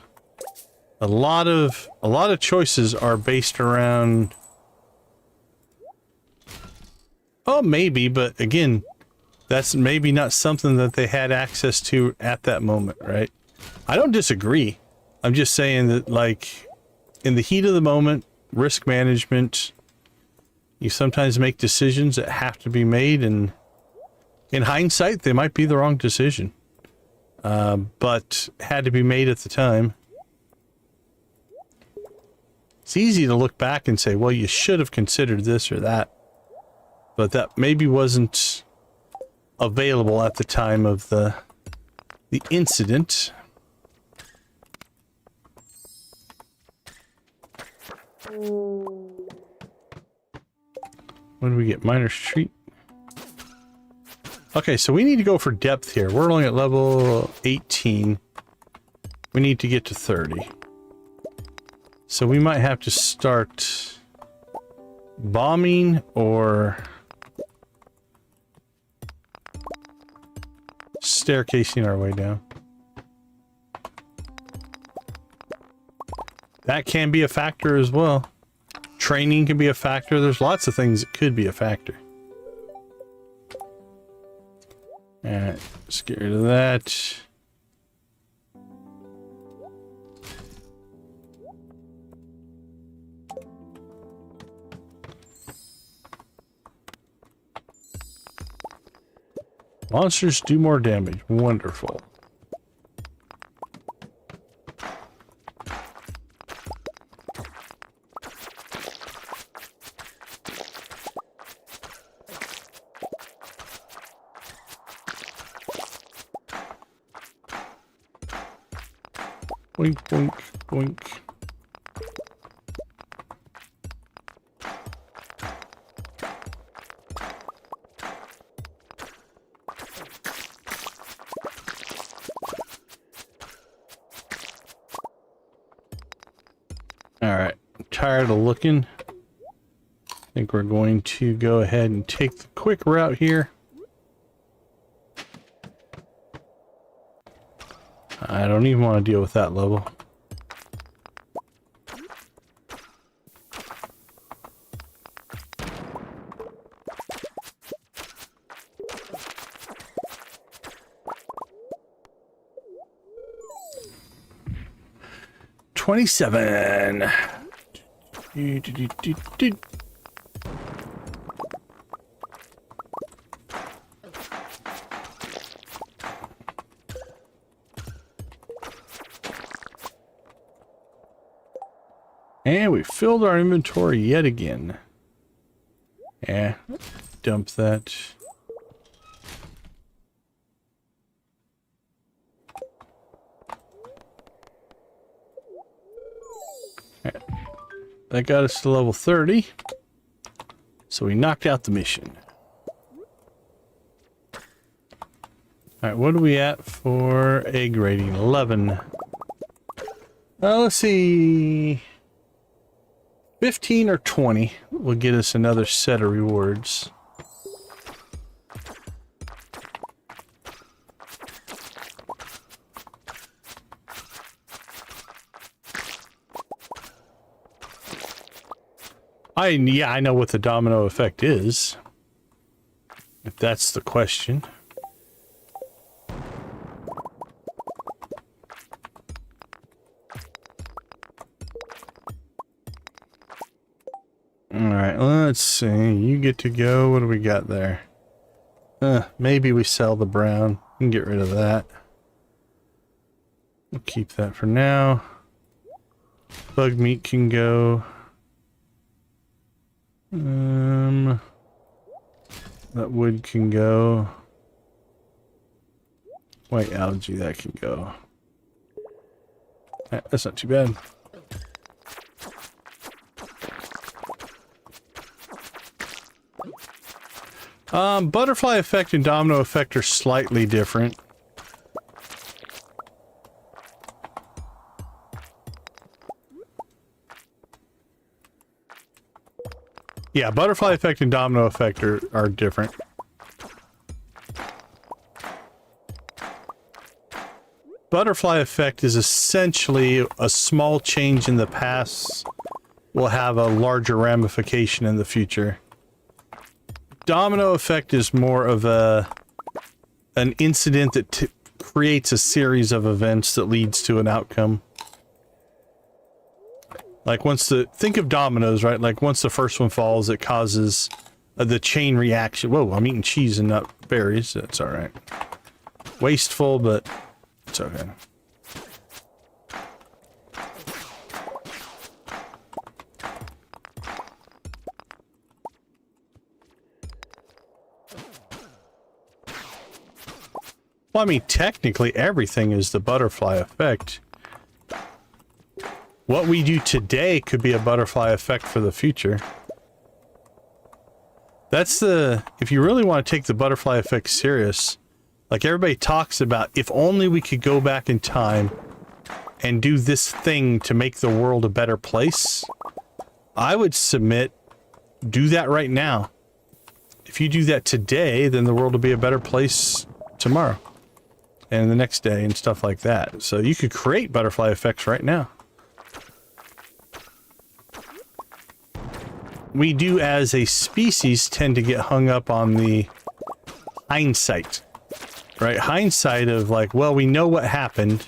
A lot of choices are based around... Oh, maybe, but again, that's maybe not something that they had access to at that moment, right? I don't disagree. I'm just saying that, like, in the heat of the moment, risk management, you sometimes make decisions that have to be made, and in hindsight, they might be the wrong decision. But had to be made at the time. It's easy to look back and say, well, you should have considered this or that. But that maybe wasn't available at the time of the incident. What do we get? Miner's treat. Okay, so we need to go for depth here. We're only at level 18. We need to get to 30. So we might have to start bombing or staircasing our way down. That can be a factor as well. Training can be a factor. There's lots of things that could be a factor. Alright, let's get rid of that. Monsters do more damage. Wonderful. Boink, boink, boink. Alright, I'm tired of looking. I think we're going to go ahead and take the quick route here. I don't even want to deal with that level. $27. And we filled our inventory yet again. Yeah, dump that. Right. That got us to level 30. So we knocked out the mission. Alright, what are we at for egg rating? 11. Let's see... 15 or 20 will get us another set of rewards. Yeah, I know what the domino effect is. If that's the question. Alright, let's see. You get to go. What do we got there? Maybe we sell the brown. We can get rid of that. We'll keep that for now. Bug meat can go. That wood can go. White algae, that can go. That's not too bad. Butterfly effect and domino effect are slightly different. Yeah, butterfly effect and domino effect are different. Butterfly effect is essentially a small change in the past will have a larger ramification in the future. Domino effect is more of an incident that creates a series of events that leads to an outcome. Like think of dominoes, right? Like once the first one falls, it causes the chain reaction. Whoa, I'm eating cheese and not berries. That's all right. Wasteful, but it's okay. Well, I mean, technically everything is the butterfly effect. What we do today could be a butterfly effect for the future. That's if you really want to take the butterfly effect serious, like everybody talks about, if only we could go back in time and do this thing to make the world a better place, I would submit, do that right now. If you do that today, then the world will be a better place tomorrow and the next day and stuff like that. So you could create butterfly effects right now. We do, as a species, tend to get hung up on the hindsight, right? Hindsight of like, well, we know what happened,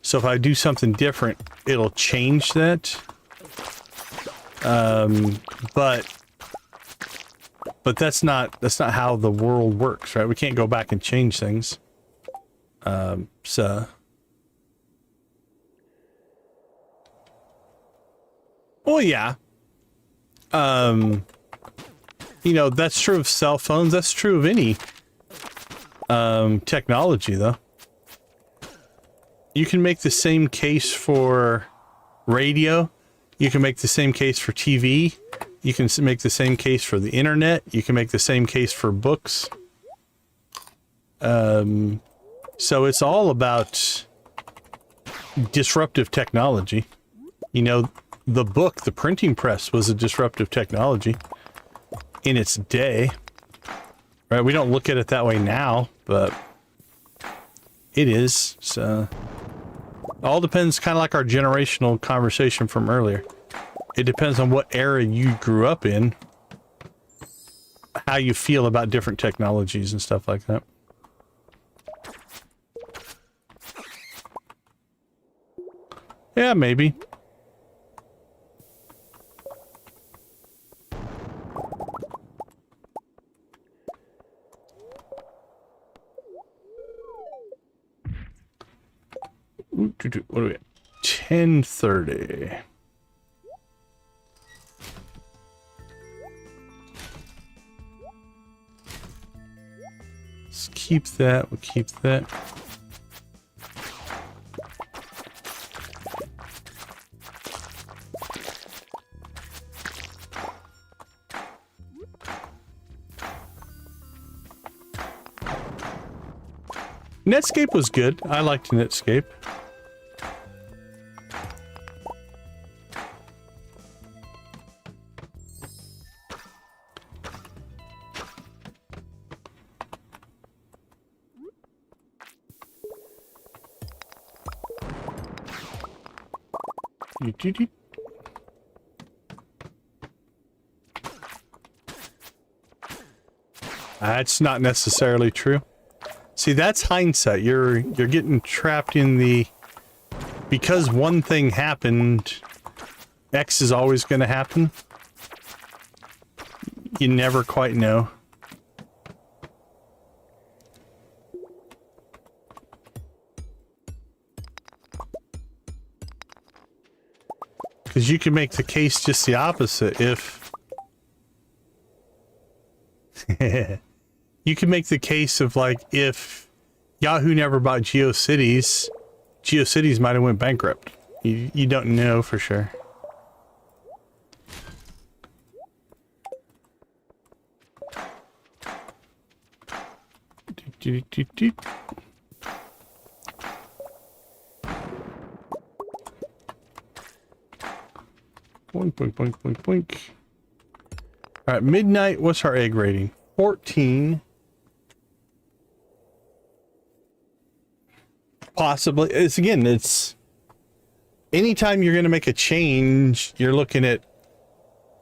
so if I do something different, it'll change that. But that's not how the world works, right? We can't go back and change things. Well, yeah. You know, that's true of cell phones. That's true of any technology, though. You can make the same case for radio. You can make the same case for TV. You can make the same case for the internet. You can make the same case for books. So it's all about disruptive technology. You know, the printing press was a disruptive technology in its day, right? We don't look at it that way now, but it is. So all depends, kind of like our generational conversation from earlier. It depends on what era you grew up in, how you feel about different technologies and stuff like that. Yeah, maybe. What are we at? 10:30. Let's keep that. We'll keep that. Netscape was good. I liked Netscape. That's not necessarily true. See, that's hindsight. You're getting trapped in the, because one thing happened, X is always going to happen. You never quite know. you can make the case just the opposite. If you can make the case of like, if Yahoo never bought GeoCities, GeoCities might have went bankrupt. You don't know for sure. Boink, boink, boink, boink, boink. All right, midnight. What's our egg rating? 14. Possibly. It's anytime you're going to make a change, you're looking at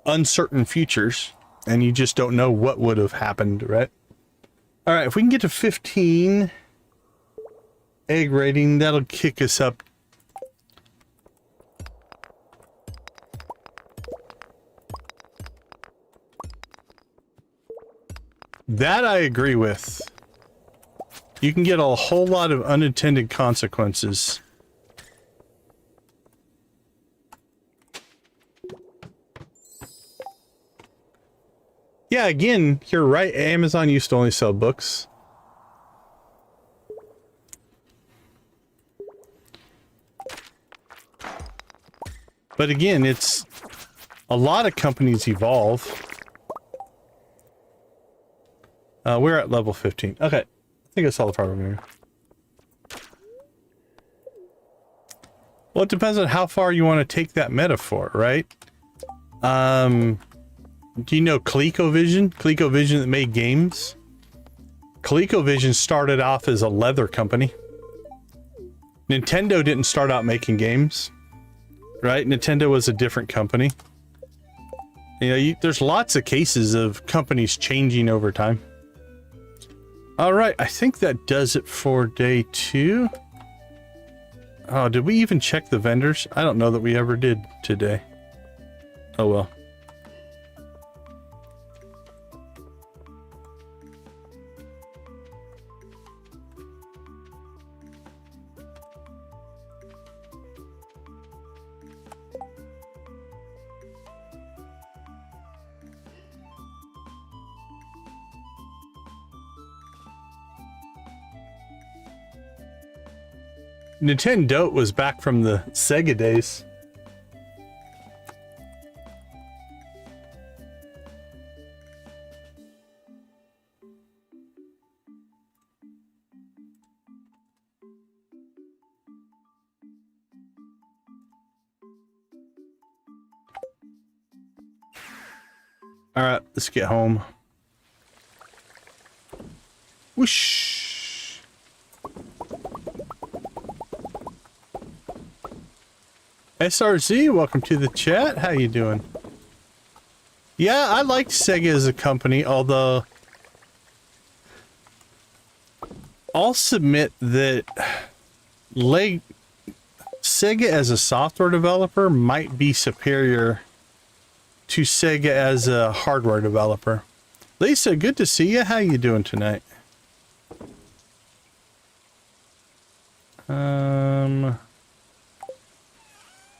uncertain futures, and you just don't know what would have happened, right? All right, if we can get to 15 egg rating, that'll kick us up. That I agree with. You can get a whole lot of unintended consequences. Yeah, again, you're right. Amazon used to only sell books. But again, it's a lot of companies evolve. We're at level 15. Okay. I think I saw the problem here. Well, it depends on how far you want to take that metaphor, right? Do you know ColecoVision? ColecoVision that made games? ColecoVision started off as a leather company. Nintendo didn't start out making games, right? Nintendo was a different company. You know, there's lots of cases of companies changing over time. All right, I think that does it for day 2. Oh, did we even check the vendors? I don't know that we ever did today. Oh well. Nintendo was back from the Sega days. All right, let's get home. Whoosh. SRZ, welcome to the chat. How you doing? Yeah, I liked Sega as a company, although I'll submit that Sega as a software developer might be superior to Sega as a hardware developer. Lisa, good to see you. How you doing tonight?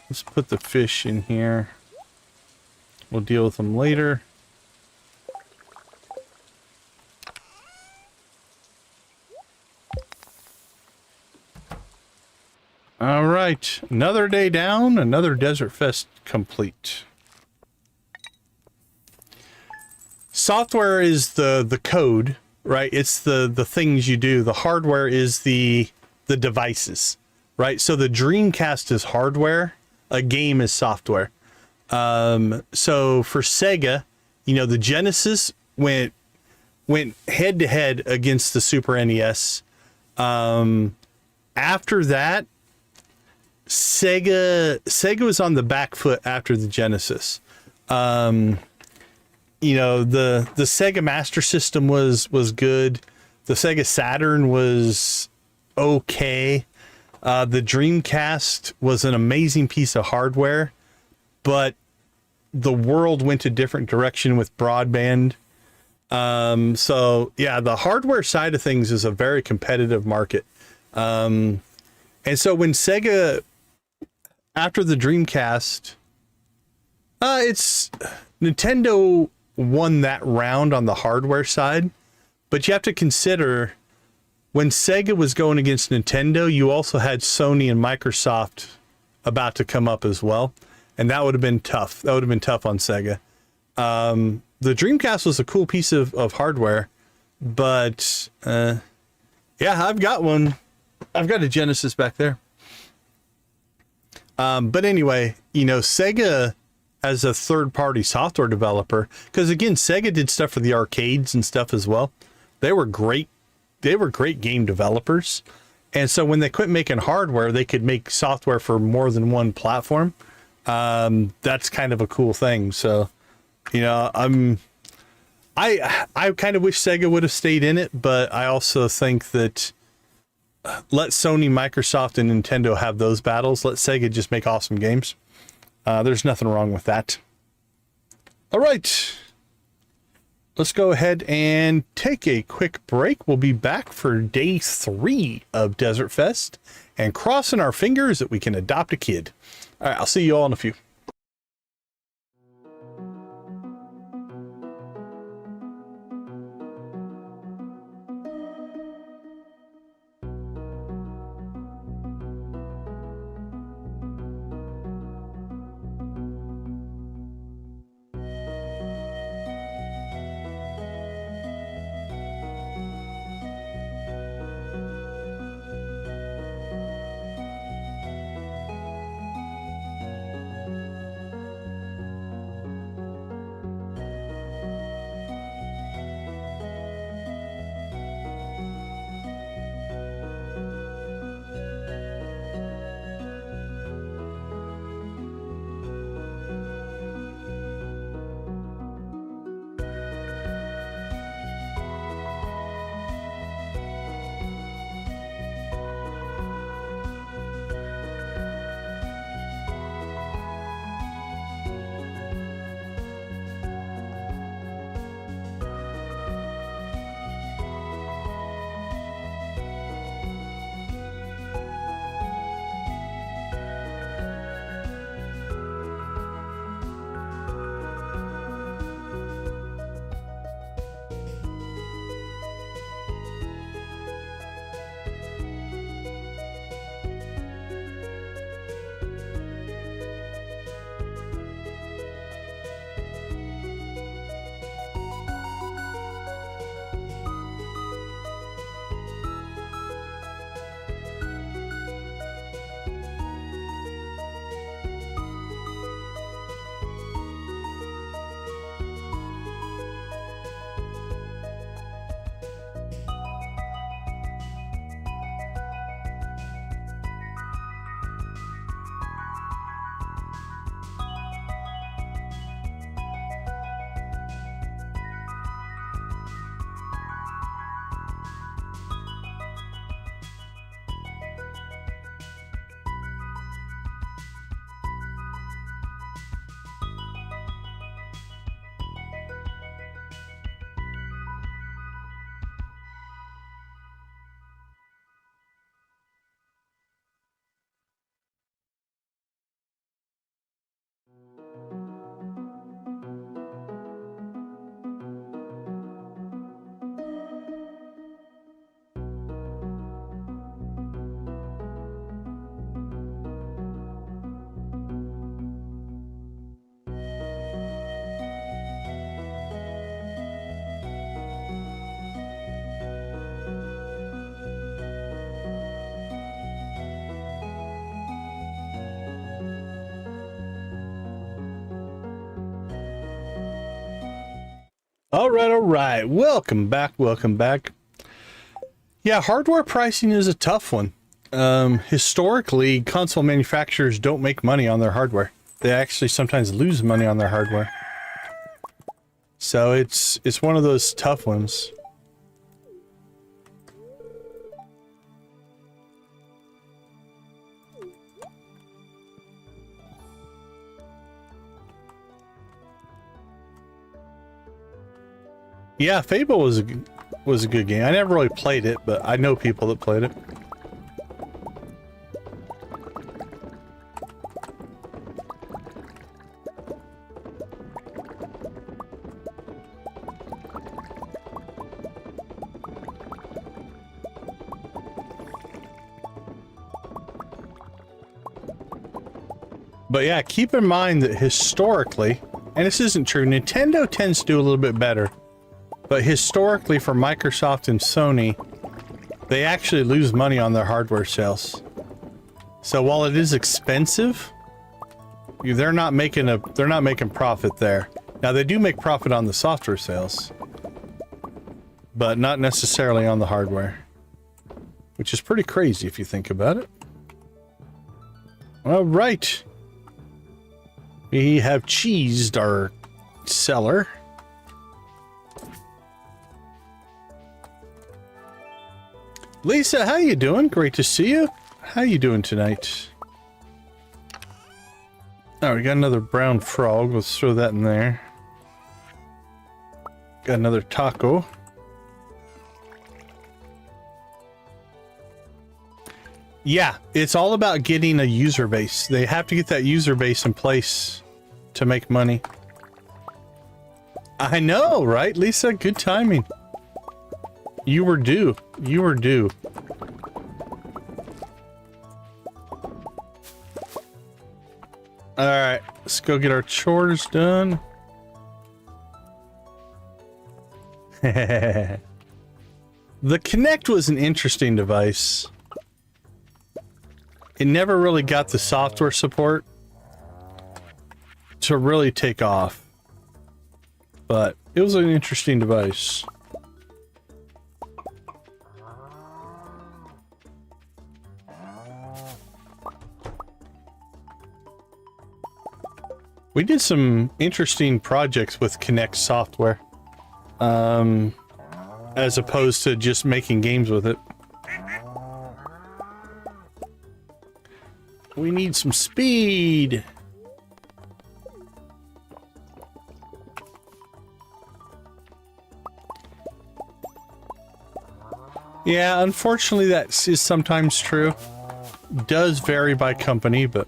Let's put the fish in here. We'll deal with them later. All right, another day down, another Desert Fest complete. Software is the code, right? It's the things you do. The hardware is the devices, right? So the Dreamcast is hardware. A game is software. So for Sega, you know, the Genesis went head to head against the Super NES. After that, Sega was on the back foot after the Genesis. You know, the Sega Master System was good. The Sega Saturn was okay. The Dreamcast was an amazing piece of hardware, but the world went a different direction with broadband. So yeah, the hardware side of things is a very competitive market. And so when Sega, after the Dreamcast, It's Nintendo won that round on the hardware side, but you have to consider when Sega was going against Nintendo, you also had Sony and Microsoft about to come up as well, and that would have been tough. That would have been tough on Sega. The Dreamcast was a cool piece of hardware, but yeah, I've got one. I've got a Genesis back there. But anyway, you know, Sega as a third-party software developer, because again, Sega did stuff for the arcades and stuff as well. They were great. They were great game developers. And so when they quit making hardware, they could make software for more than one platform. That's kind of a cool thing. So, you know, I kind of wish Sega would have stayed in it, but I also think that let Sony, Microsoft, and Nintendo have those battles. Let Sega just make awesome games. There's nothing wrong with that. All right. Let's go ahead and take a quick break. We'll be back for day 3 of Desert Fest and crossing our fingers that we can adopt a kid. All right, I'll see you all in a few. All right. Welcome back. Yeah, hardware pricing is a tough one. Historically, console manufacturers don't make money on their hardware. They actually sometimes lose money on their hardware. So it's one of those tough ones. Yeah, Fable was a good game. I never really played it, but I know people that played it. But yeah, keep in mind that historically, and this isn't true, Nintendo tends to do a little bit better. But historically for Microsoft and Sony, they actually lose money on their hardware sales. So while it is expensive, they're not making profit there. Now they do make profit on the software sales, but not necessarily on the hardware, which is pretty crazy if you think about it. All right. We have cheesed our cellar. Lisa, how you doing? Great to see you. How you doing tonight? Oh, we got another brown frog. Let's throw that in there. Got another taco. Yeah, it's all about getting a user base. They have to get that user base in place to make money. I know, right, Lisa? Good timing. You were due. You were due. Alright, let's go get our chores done. The Kinect was an interesting device. It never really got the software support to really take off. But it was an interesting device. We did some interesting projects with Kinect software. As opposed to just making games with it. We need some speed. Yeah, unfortunately that is sometimes true. Does vary by company, but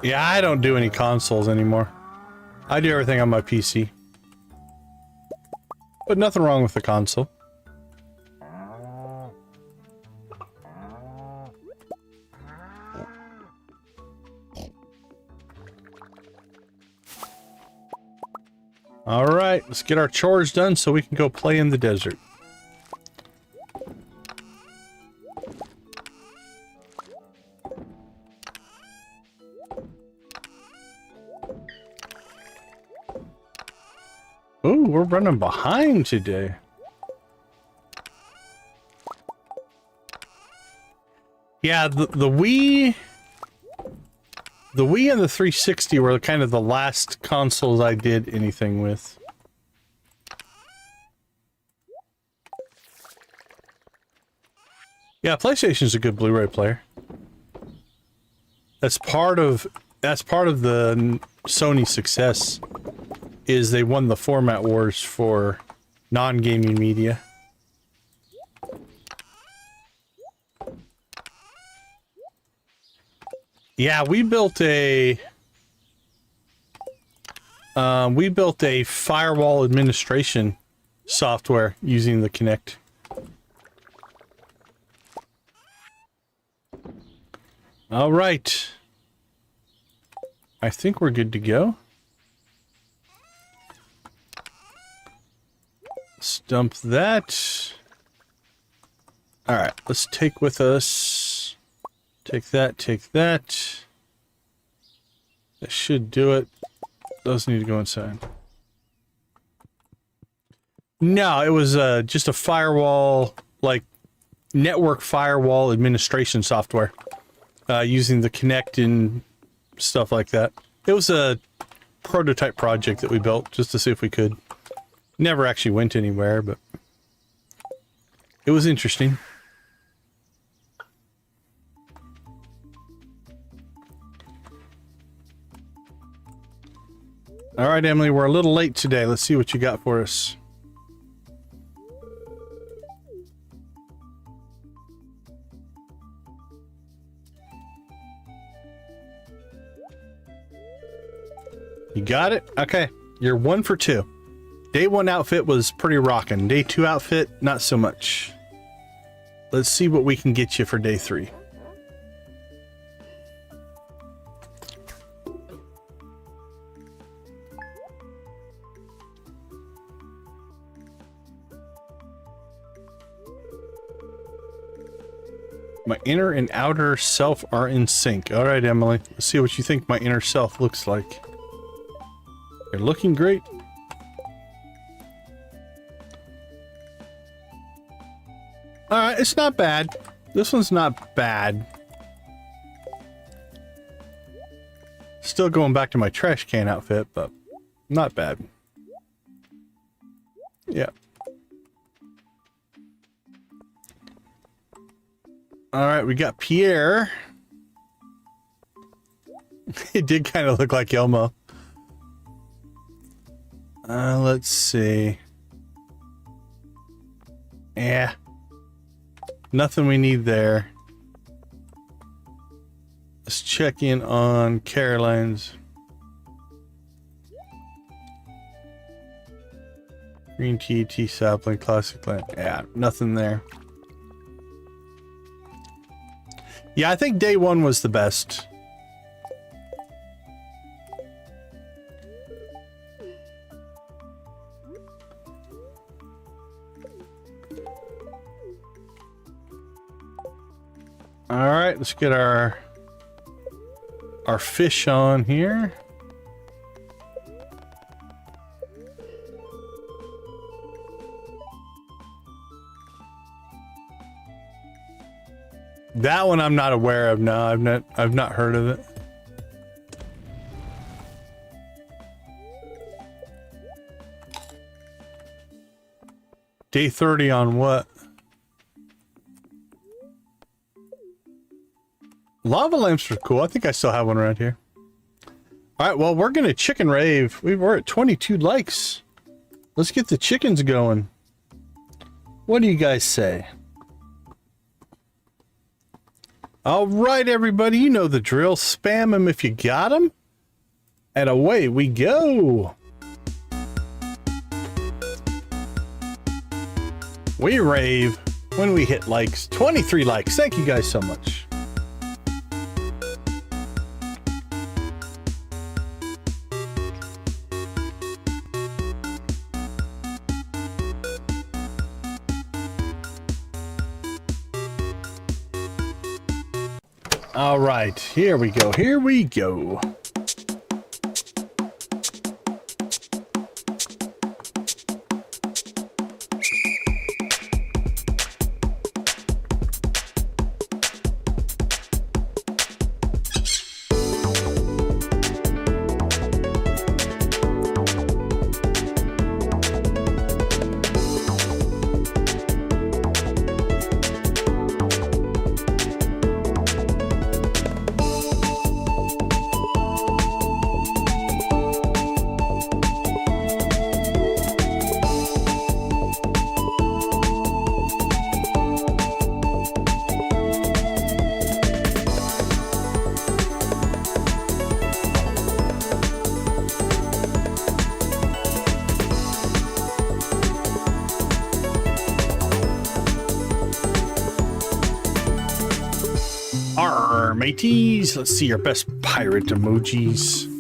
yeah, I don't do any consoles anymore. I do everything on my PC. But nothing wrong with the console. All right, let's get our chores done so we can go play in the desert. Ooh, we're running behind today. Yeah, the Wii and the 360 were kind of the last consoles I did anything with. Yeah, PlayStation's a good Blu-ray player. That's part of the Sony success. Is they won the format wars for non-gaming media. Yeah, we built a firewall administration software using the Kinect. All right. I think we're good to go. Let's dump that. All right, let's take with us. Take that, take that. That should do it. Those need to go inside. No, it was just a firewall, like network firewall administration software, using the Kinect and stuff like that. It was a prototype project that we built just to see if we could. Never actually went anywhere, but it was interesting. All right, Emily, we're a little late today. Let's see what you got for us. You got it? Okay. You're 1 for 2. Day 1 outfit was pretty rocking. Day 2 outfit, not so much. Let's see what we can get you for day 3. My inner and outer self are in sync. All right, Emily. Let's see what you think my inner self looks like. You're looking great. All right, it's not bad. This one's not bad. Still going back to my trash can outfit, but not bad. Yeah. All right, we got Pierre. It did kind of look like Elmo. Let's see. Yeah. Nothing we need there. Let's check in on Caroline's. Green tea, tea sapling, classic lamp. Yeah, nothing there. Yeah, I think day 1 was the best. All right, let's get our fish on here. That one I'm not aware of. No, I've not heard of it. Day 30 on what? Lava lamps are cool. I think I still have one around here. All right, well, we're gonna chicken rave. We're at 22 likes. Let's get the chickens going. What do you guys say? All right, everybody, you know the drill. Spam them if you got them. And away we go. We rave when we hit likes. 23 likes. Thank you guys so much. All right, here we go. Here we go. Mateys, let's see your best pirate emojis.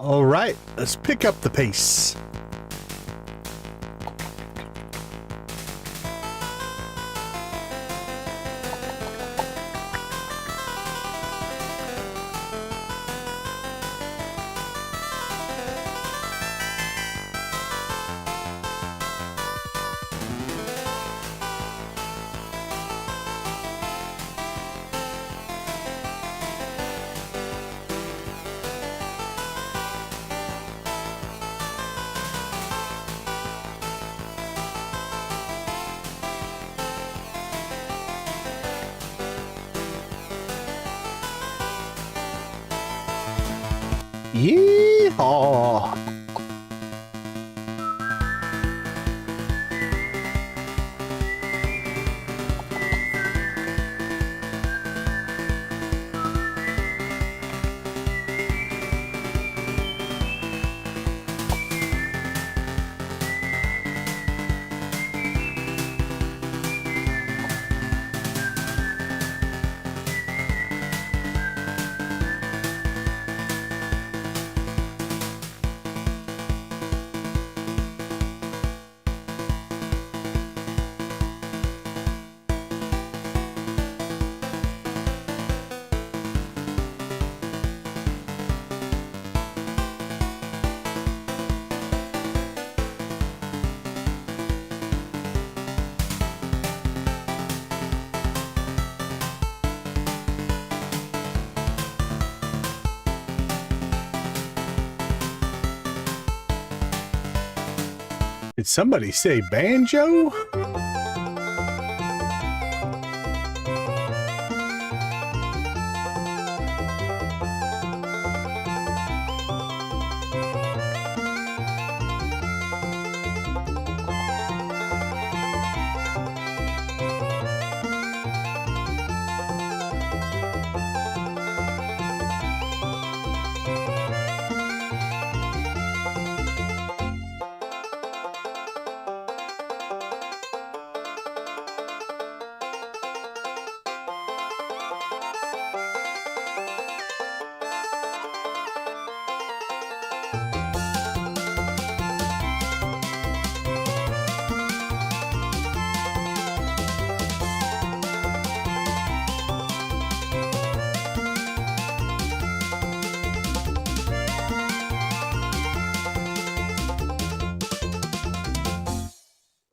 All right, let's pick up the pace. Yeehaw! Did somebody say banjo?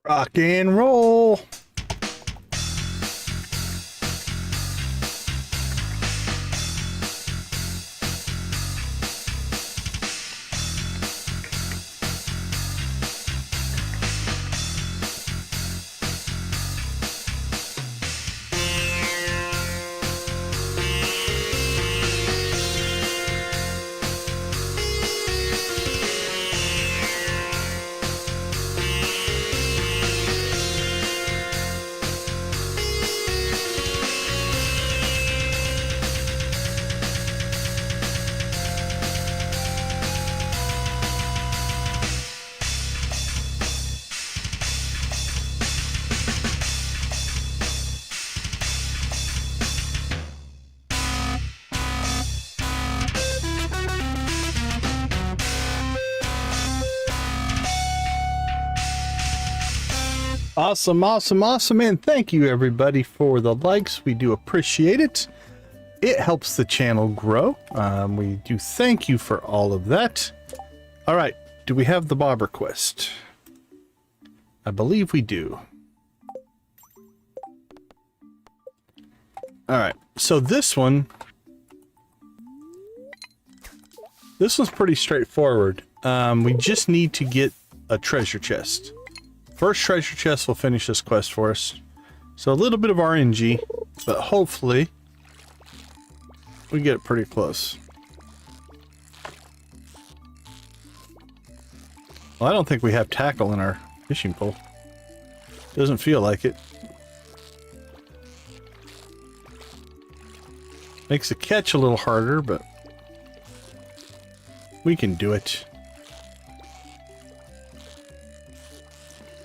Rock and roll. Awesome, awesome, awesome, and thank you everybody for the likes. We do appreciate it. It helps the channel grow. We do thank you for all of that. All right, do we have the barber quest? I believe we do. All right, so this one's pretty straightforward. We just need to get a treasure chest. First treasure chest will finish this quest for us. So a little bit of RNG, but hopefully we get it pretty close. Well, I don't think we have tackle in our fishing pole. Doesn't feel like it. Makes the catch a little harder, but we can do it.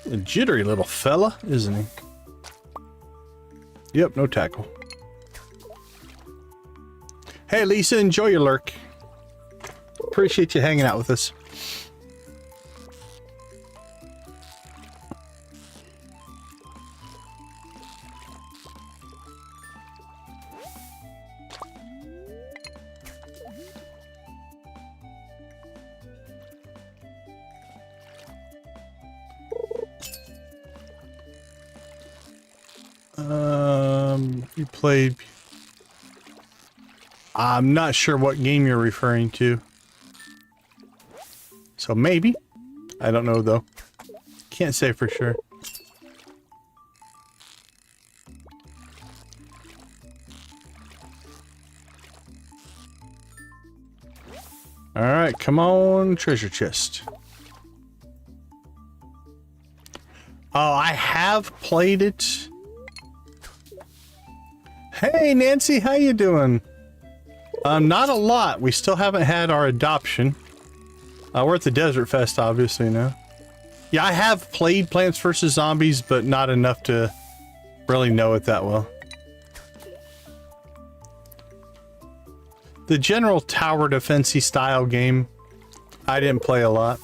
A jittery little fella, isn't he? Yep, no tackle. Hey Lisa, enjoy your lurk. Appreciate you hanging out with us. You played... I'm not sure what game you're referring to. So maybe. I don't know though. Can't say for sure. Alright, come on, treasure chest. Oh, I have played it. Hey, Nancy, how you doing? Not a lot. We still haven't had our adoption. We're at the Desert Fest, obviously, now. Yeah, I have played Plants vs. Zombies, but not enough to really know it that well. The general tower defense-y style game, I didn't play a lot.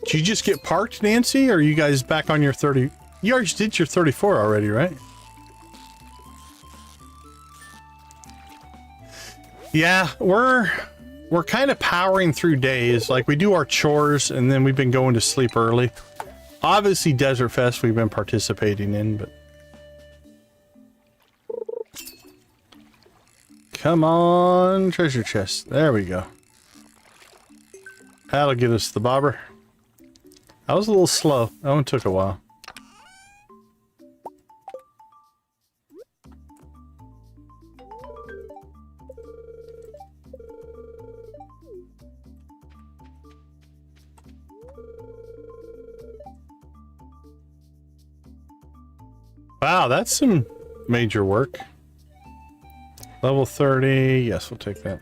Did you just get parked, Nancy? Or are you guys back on your 30? You already did your 34 already, right? Yeah, we're kind of powering through days. Like, we do our chores, and then we've been going to sleep early. Obviously, Desert Fest we've been participating in, but... Come on, treasure chest. There we go. That'll get us the bobber. That was a little slow. That one took a while. Wow, that's some major work. Level 30. Yes, we'll take that.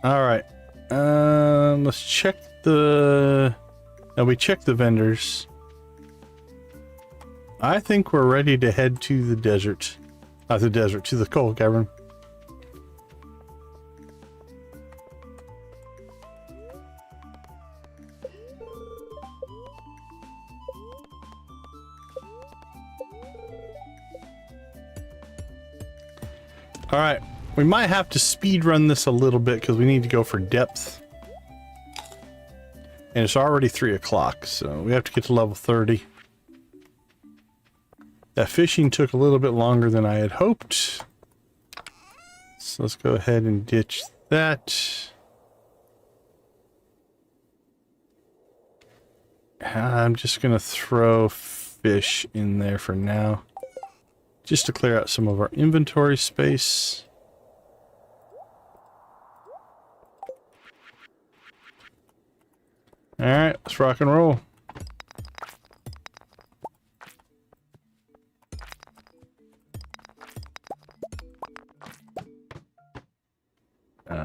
All right. Let's check the... Now we checked the vendors. I think we're ready to head to the desert. Not the desert, to the coal cavern. All right, we might have to speed run this a little bit because we need to go for depth. And it's already 3 o'clock, so we have to get to level 30. That fishing took a little bit longer than I had hoped. So let's go ahead and ditch that. I'm just gonna throw fish in there for now, just to clear out some of our inventory space. All right, let's rock and roll.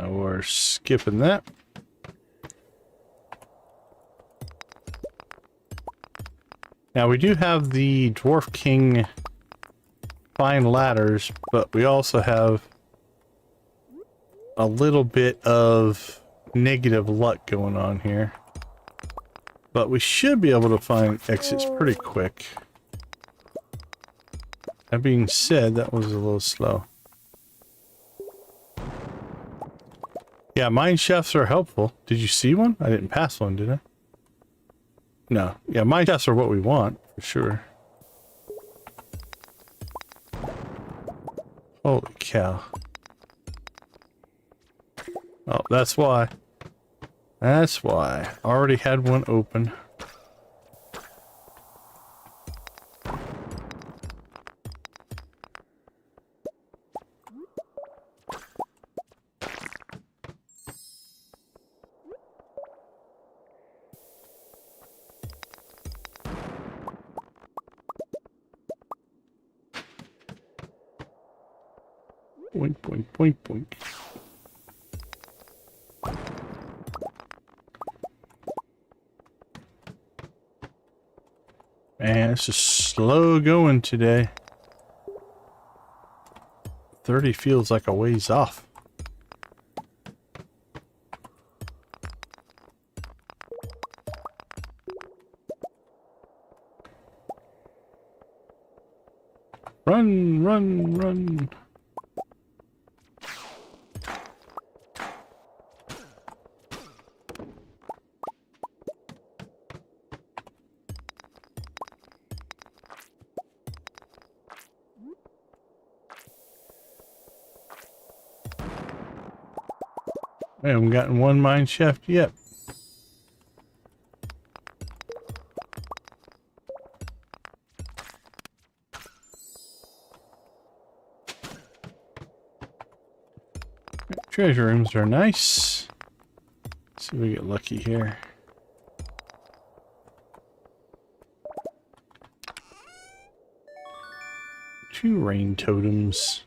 We're skipping that. Now we do have the Dwarf King fine ladders, but we also have a little bit of negative luck going on here. But we should be able to find exits pretty quick. That being said, that was a little slow. Yeah, mine shafts are helpful. Did you see one? I didn't pass one, did I? No. Yeah, mine shafts are what we want, for sure. Holy cow. Oh, that's why. That's why. Already had one open. Boink, boink, boink, boink. Man, it's just slow going today. 30 feels like a ways off. Run, run, run. I haven't gotten one mine shaft yet. treasure rooms are nice. Let's see if we get lucky here. Two rain totems.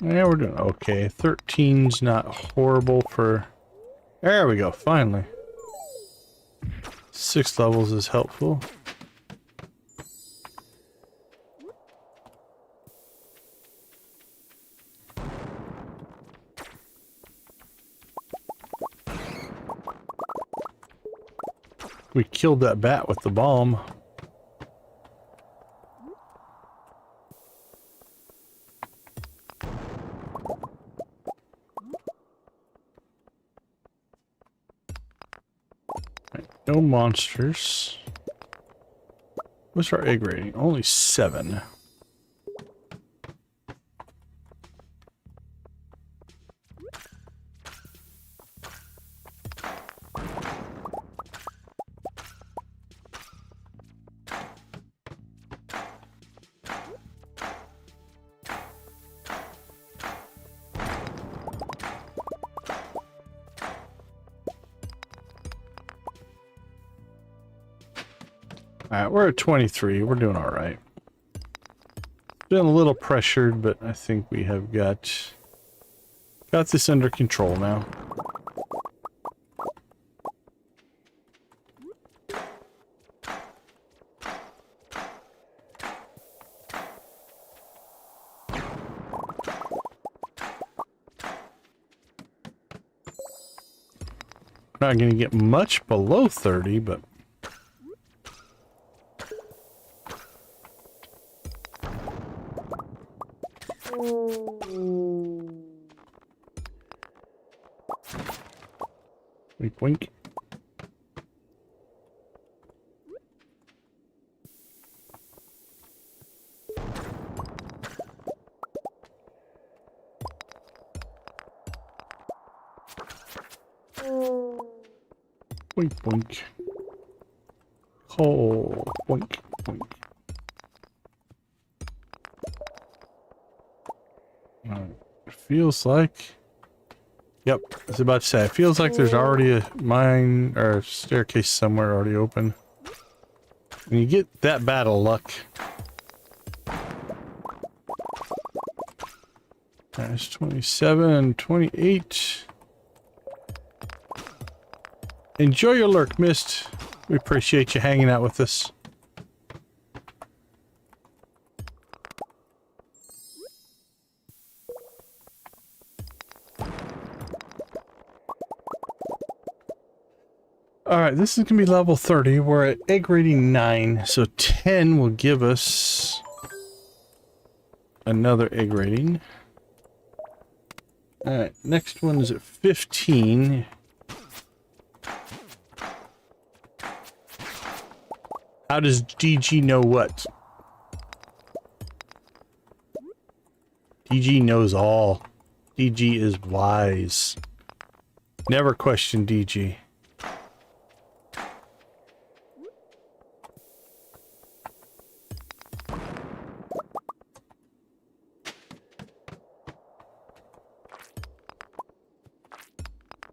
Yeah, we're doing okay. 13's not horrible for... There we go, finally. 6 levels is helpful. We killed that bat with the bomb. No monsters. What's our egg rating? Only 7. Alright, we're at 23. We're doing alright. Been a little pressured, but I think we have got this under control now. Not going to get much below 30, but wink, wink. Boink, boink. Oh, boink, boink. It feels like... Yep, I was about to say, it feels like there's already a mine or a staircase somewhere already open. And you get that bad of luck. That's 27, 28. Enjoy your lurk, Mist. We appreciate you hanging out with us. Alright, this is going to be level 30. We're at egg rating 9, so 10 will give us another egg rating. Alright, next one is at 15. How does DG know what? DG knows all. DG is wise. Never question DG.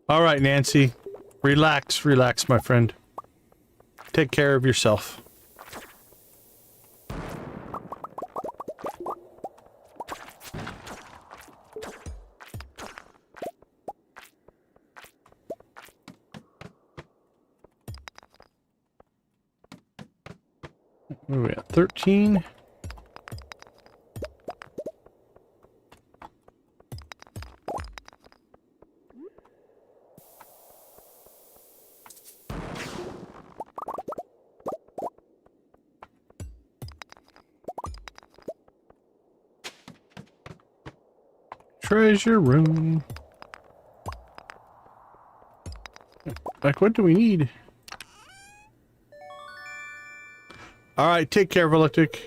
All right, Nancy. Relax, relax, my friend. Take care of yourself. Where are we at? 13? Treasure room. Like, what do we need? Alright, take care, Velectic.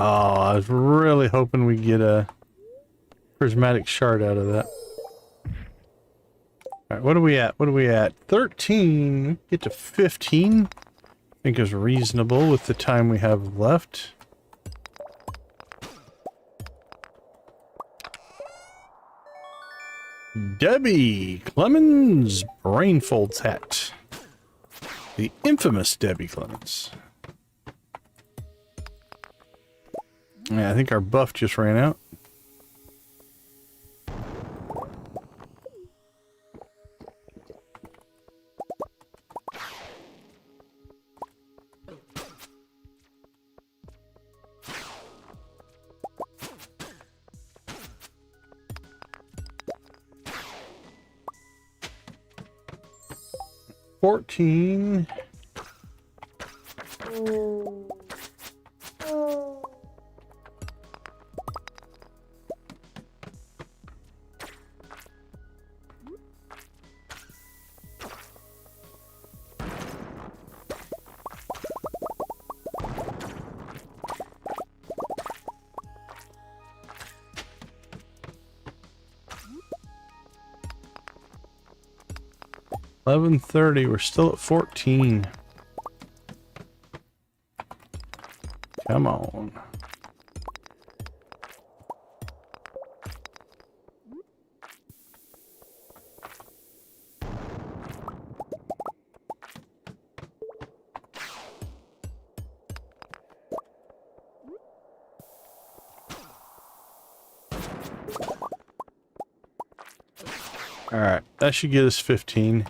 I was really hoping we'd get a prismatic shard out of that. Alright, what are we at? What are we at? 13. Get to 15. I think is reasonable with the time we have left. Debbie Clemens Brainfolds hat. The infamous Debbie Clemens. Yeah, I think our buff just ran out. $14. $11.30. We're still at 14. Come on. All right, that should get us 15.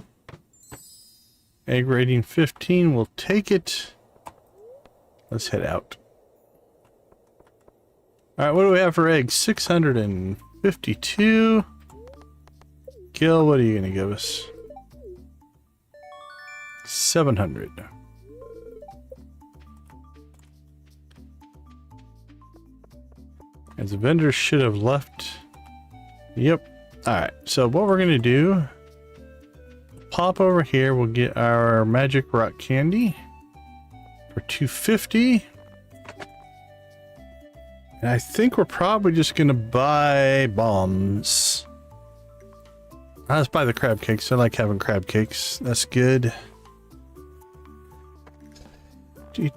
Egg rating 15, we'll take it. Let's head out. Alright, what do we have for eggs? 652. Gil, what are you going to give us? 700. As the vendors should have left. Yep. Alright, so what we're going to do... Pop over here, we'll get our magic rock candy for 250. And I think we're probably just gonna buy bombs. Let's buy the crab cakes. I like having crab cakes. That's good. And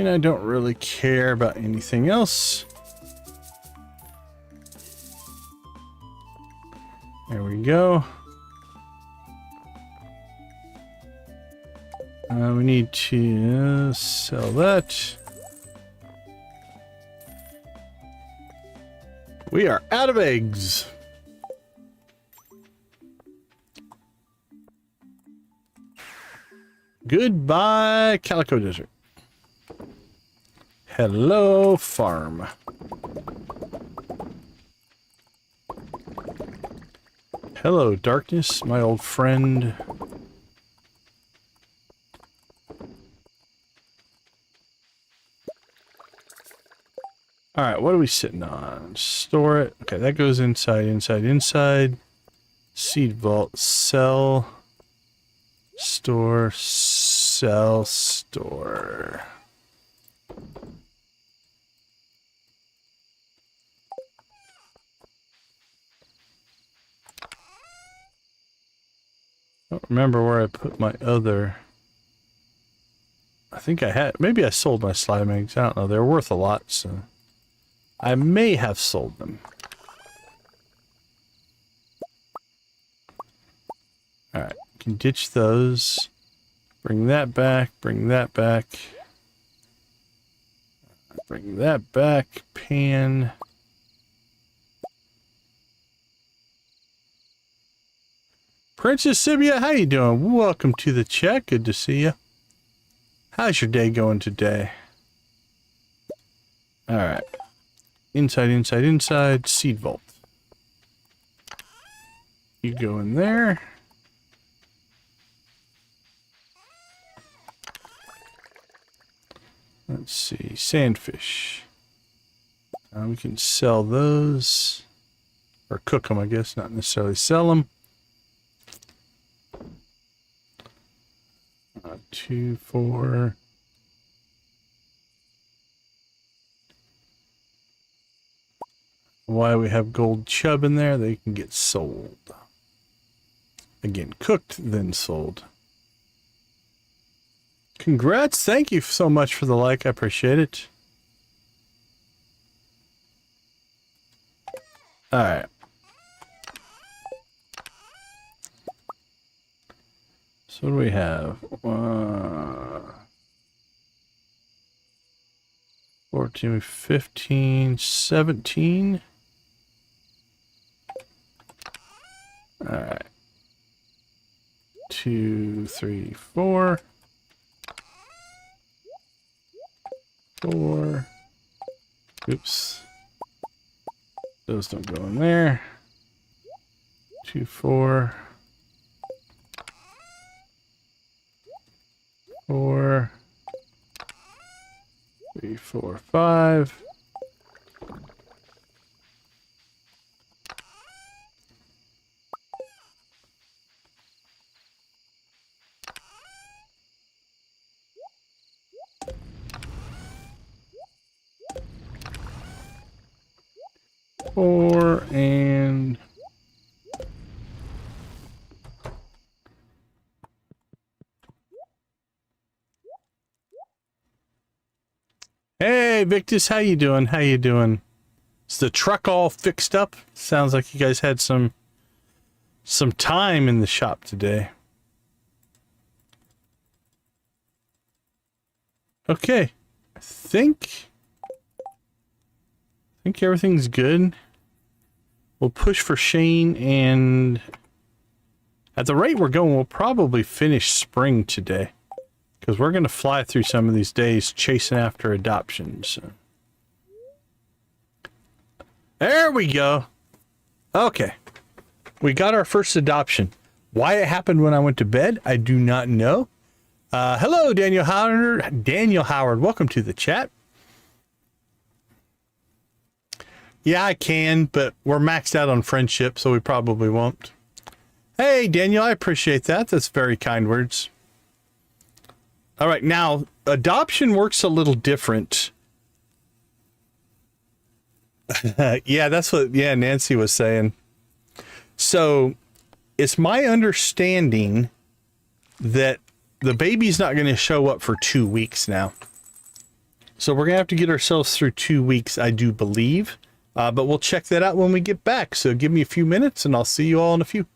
I don't really care about anything else. There we go. We need to sell that. We are out of eggs. Goodbye, Calico Desert. Hello, farm. Hello, darkness, my old friend. Alright, what are we sitting on? Store it. Okay, that goes inside, inside, inside. Seed vault. Sell. Store. Sell. Store. I don't remember where I put my other... I think I had... Maybe I sold my slime eggs. I don't know. They're worth a lot, so... I may have sold them. Alright. Can ditch those. Bring that back. Bring that back. Bring that back. Pan. Princess Sibia, how you doing? Welcome to the chat. Good to see you. How's your day going today? Alright. Inside, inside, inside. Seed vault. You go in there. Let's see. Sandfish. We can sell those. Or cook them, I guess. Not necessarily sell them. 2, 4. why we have gold chub in there. They can get sold. Again, cooked, then sold. Congrats. Thank you so much for the like. I appreciate it. All right. So what do we have? 14, 15, 17. All right. 2, 3, 4. 4. Oops. Those don't go in there. 2, 4. 4. 3, 4, 5. Four and hey Victus, how you doing? How you doing? Is the truck all fixed up? Sounds like you guys had some time in the shop today. Okay. I think everything's good. We'll push for Shane, and at the rate we're going, we'll probably finish spring today. Because we're going to fly through some of these days chasing after adoptions. There we go. Okay. We got our first adoption. Why it happened when I went to bed, I do not know. Hello, Daniel Howard. Daniel Howard, welcome to the chat. Yeah, I can, but we're maxed out on friendship, so we probably won't. Hey, Daniel, I appreciate that. That's very kind words. All right, now, adoption works a little different. Yeah, that's what, Nancy was saying. So, it's my understanding that the baby's not going to show up for 2 weeks now. So, we're going to have to get ourselves through 2 weeks, I do believe. But we'll check that out when we get back. So, give me a few minutes, and I'll see you all in a few.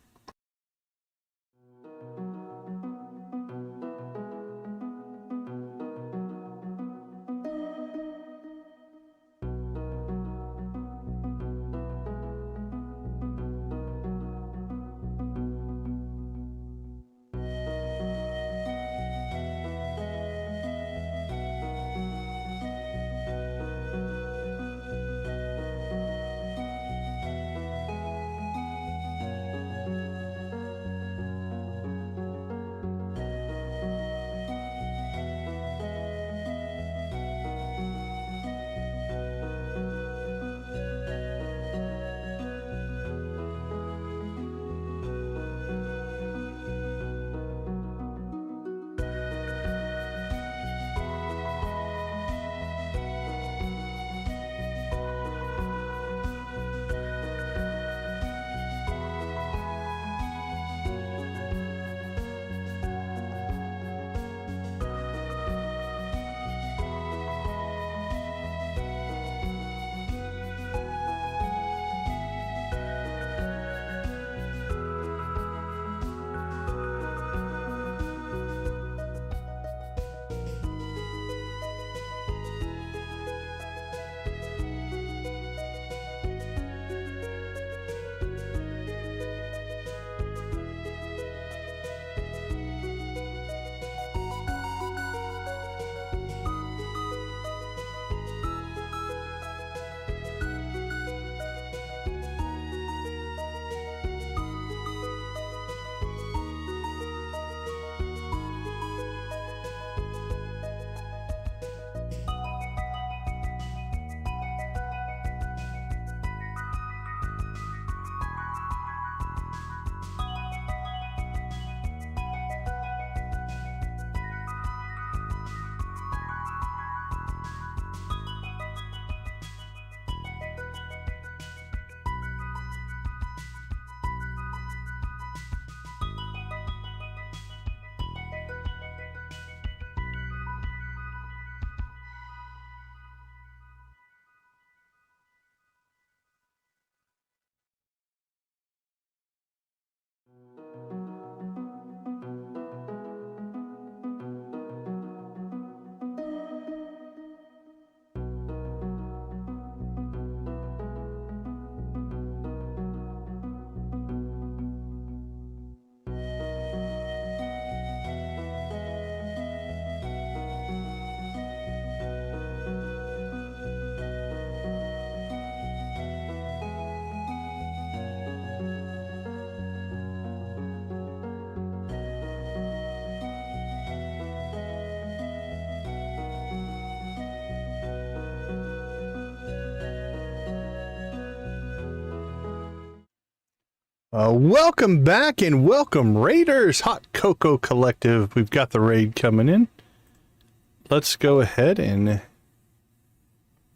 Welcome back and welcome Raiders, Hot Cocoa Collective. We've got the raid coming in. Let's go ahead and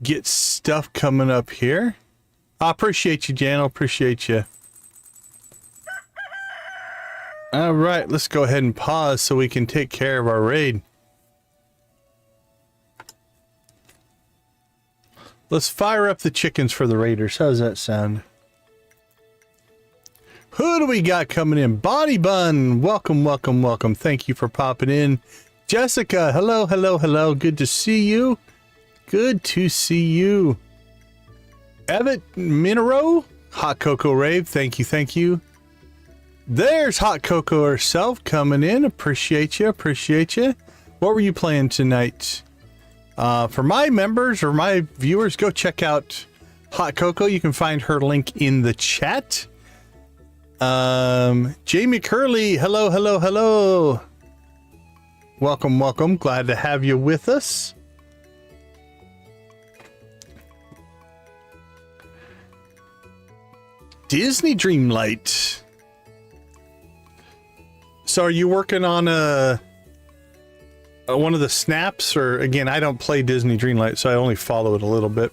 get stuff coming up here. I appreciate you, Jan. I appreciate you. All right, let's go ahead and pause so we can take care of our raid. Let's fire up the chickens for the Raiders. How does that sound? Who do we got coming in? Body Bun. Welcome, welcome, welcome. Thank you for popping in. Jessica, hello, hello, hello. Good to see you. Good to see you. Evett Minero, Hot Cocoa Rave. Thank you, thank you. There's Hot Cocoa herself coming in. Appreciate you, appreciate you. What were you playing tonight? For my members or my viewers, go check out Hot Cocoa. You can find her link in the chat. Jamie Curley, hello, hello, hello. Welcome, welcome. Glad to have you with us. Disney Dreamlight. So are you working on one of the snaps, or again, I don't play Disney Dreamlight, so I only follow it a little bit.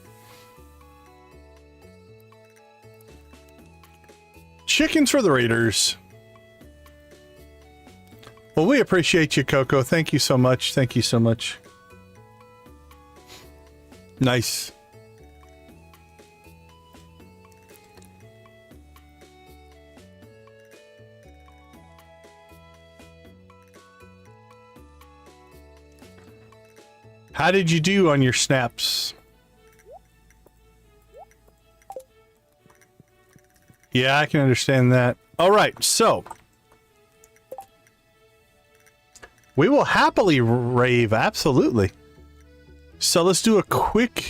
Chickens for the Raiders. Well, we appreciate you, Coco. Thank you so much. Thank you so much. Nice. How did you do on your snaps? Yeah, I can understand that. All right, so we will happily rave, absolutely. So let's do a quick...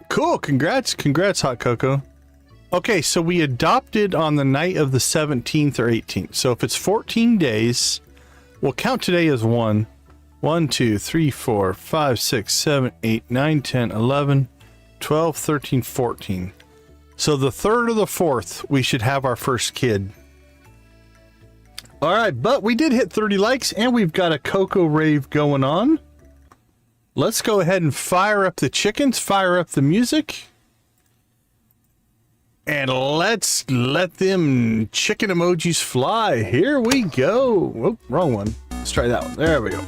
Cool, congrats, congrats, Hot Cocoa. Okay, so we adopted on the night of the 17th or 18th. So if it's 14 days, we'll count today as 1. 1, 2, 3, 4, 5, 6, 7, 8, 9, 10, 11, 12, 13, 14. So the 3rd or the 4th, we should have our first kid. All right, but we did hit 30 likes and we've got a Cocoa Rave going on. Let's go ahead and fire up the chickens, fire up the music. And let's let them chicken emojis fly. Here we go. Oh, wrong one. Let's try that one. There we go.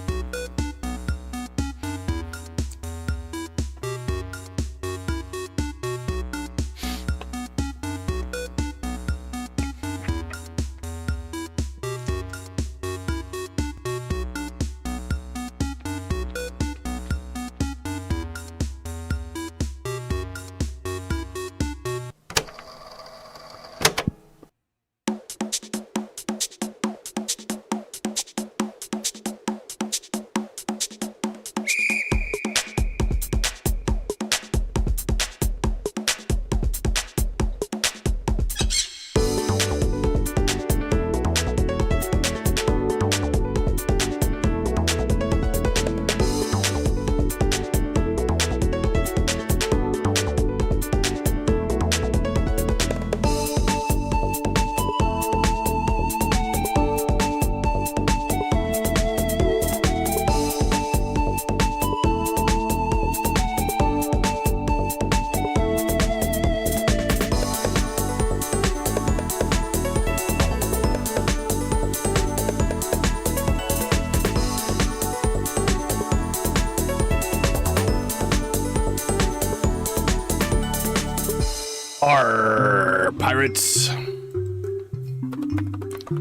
Arr, pirates.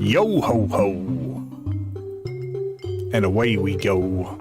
Yo ho ho. And away we go.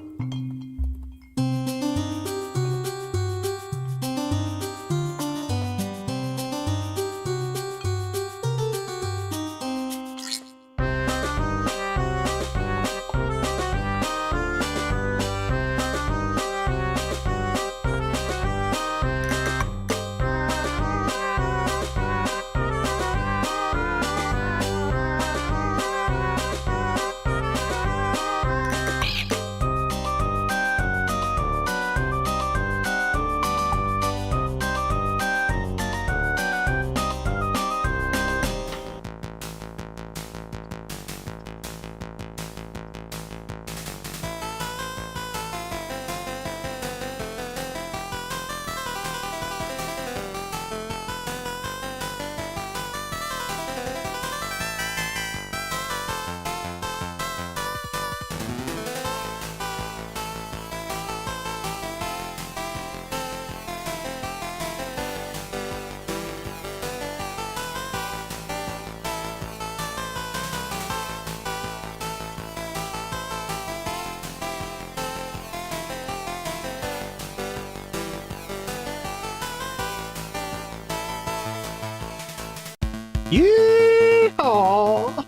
Yeehaw!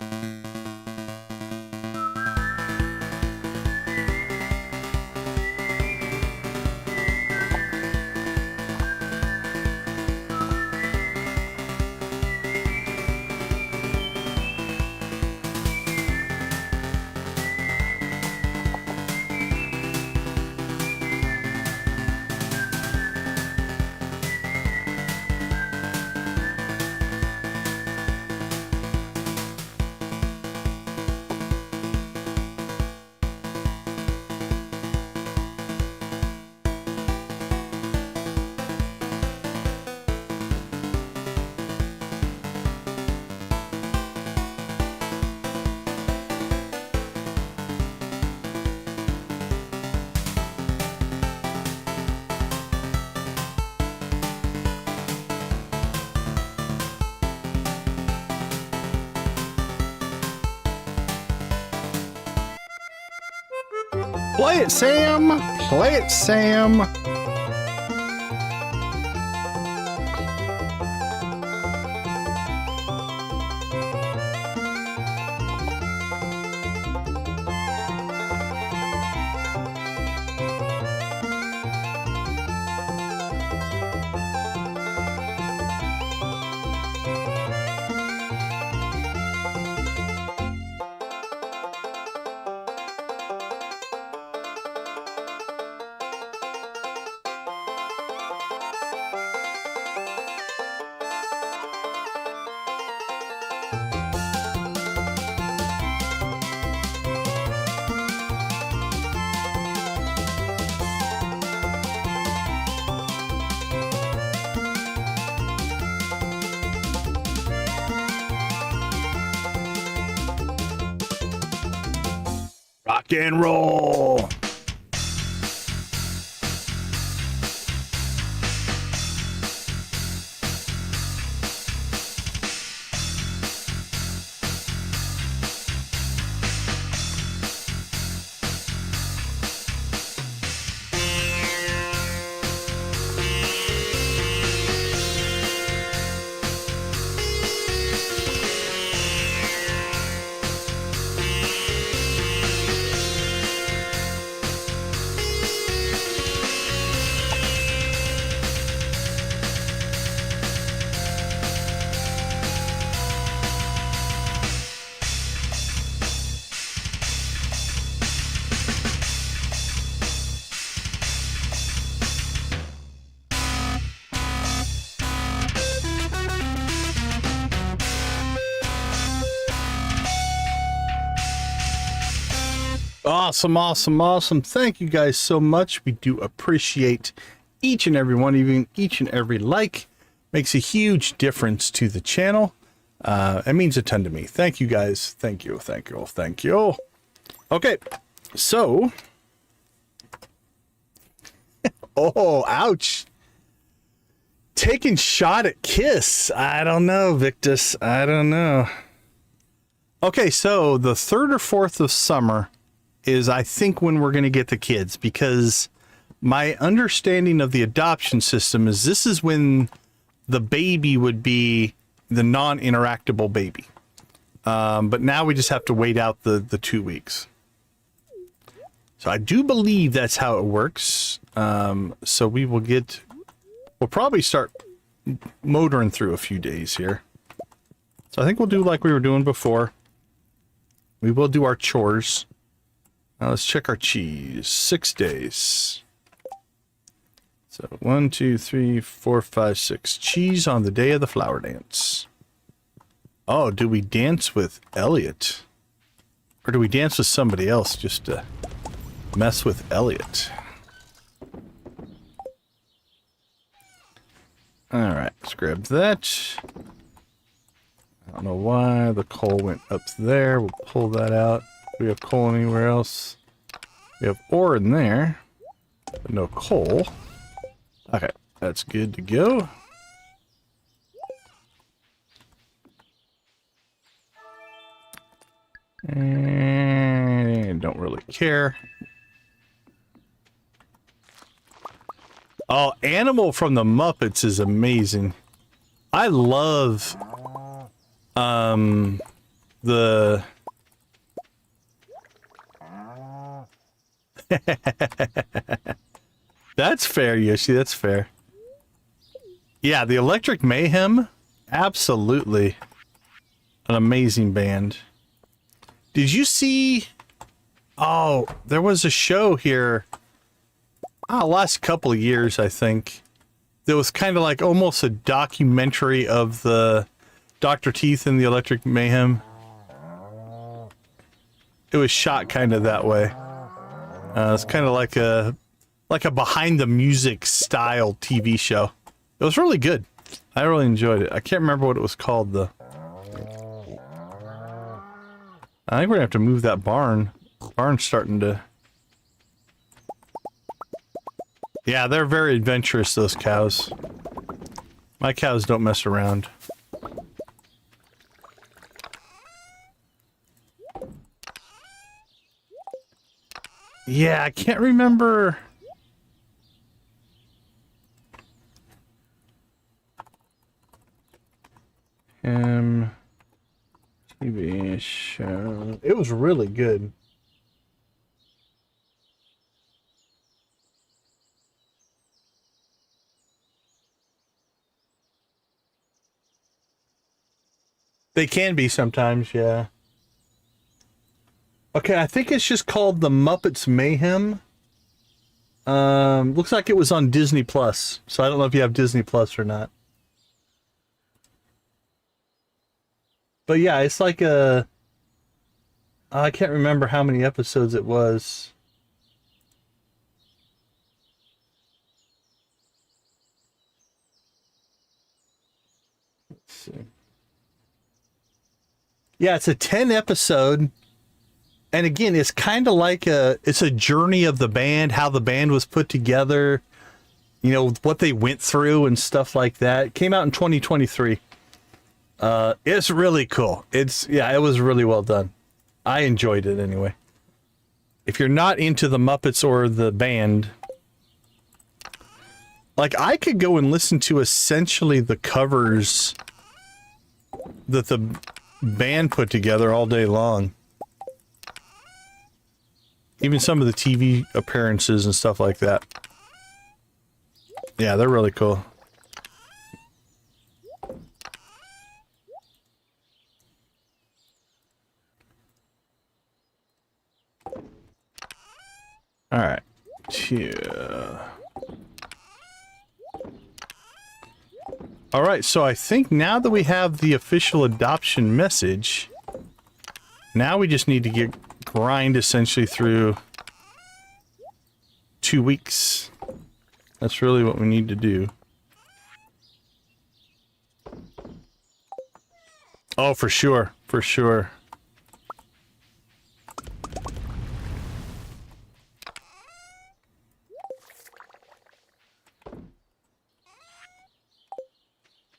Play it, Sam! Play it, Sam! Rock and roll! Awesome, awesome, awesome. Thank you guys so much. We do appreciate each and every one, even each and every like. Makes a huge difference to the channel. It means a ton to me. Thank you guys. Thank you, thank you, thank you. Okay, so. Oh, ouch. Taking shot at Kiss. I don't know, Victus. I don't know. Okay, so the 3rd or 4th of summer is, I think, when we're going to get the kids, because my understanding of the adoption system is this is when the baby would be the non-interactable baby. But now we just have to wait out the 2 weeks. So I do believe that's how it works. So we'll probably start motoring through a few days here. So I think we'll do like we were doing before. We will do our chores. Now let's check our cheese. 6 days. So 1, 2, 3, 4, 5, 6. Cheese on the day of the flower dance. Oh, do we dance with Elliott? Or do we dance with somebody else just to mess with Elliott? Alright, let's grab that. I don't know why the coal went up there. We'll pull that out. Do we have coal anywhere else? We have ore in there, but no coal. Okay, that's good to go. And don't really care. Oh, Animal from the Muppets is amazing. I love The That's fair, Yoshi, that's fair. Yeah, the Electric Mayhem, absolutely an amazing band. Did you see... Oh, there was a show here, last couple of years, I think. That was kind of like almost a documentary of the Dr. Teeth and the Electric Mayhem. It was shot kind of that way. It's kind of like a behind the music style TV show. It was really good. I really enjoyed it. I can't remember what it was called though. I think we're gonna have to move that barn. Barn's starting to... Yeah, they're very adventurous, those cows. My cows don't mess around. Yeah, I can't remember... TV show. It was really good. They can be sometimes, yeah. Okay, I think it's just called The Muppets Mayhem. Looks like it was on Disney Plus, so I don't know if you have Disney Plus or not. But yeah, it's like a... I can't remember how many episodes it was. Let's see. Yeah, it's a 10 episode. And again, it's kind of like it's a journey of the band, how the band was put together, you know, what they went through and stuff like that. It came out in 2023. It's really cool. It was really well done. I enjoyed it anyway. If you're not into the Muppets or the band, like I could go and listen to essentially the covers that the band put together all day long. Even some of the TV appearances and stuff like that. Yeah, they're really cool. All right. Yeah. All right, so I think now that we have the official adoption message, now we just need to grind essentially through 2 weeks. That's really what we need to do. Oh, for sure, for sure.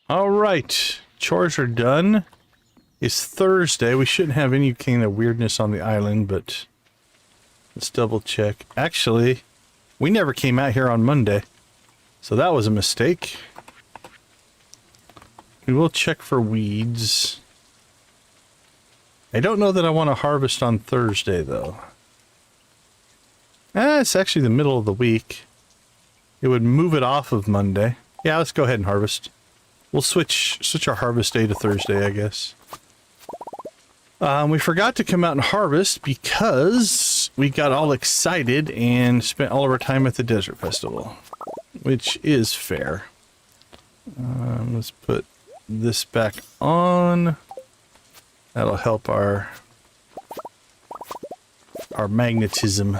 All right, chores are done. It's Thursday. We shouldn't have any kind of weirdness on the island, but let's double check. Actually, we never came out here on Monday, so that was a mistake. We will check for weeds. I don't know that I want to harvest on Thursday, though. It's actually the middle of the week. It would move it off of Monday. Yeah, let's go ahead and harvest. We'll switch our harvest day to Thursday, I guess. We forgot to come out and harvest because we got all excited and spent all of our time at the Desert Festival, which is fair. Let's put this back on. That'll help our magnetism.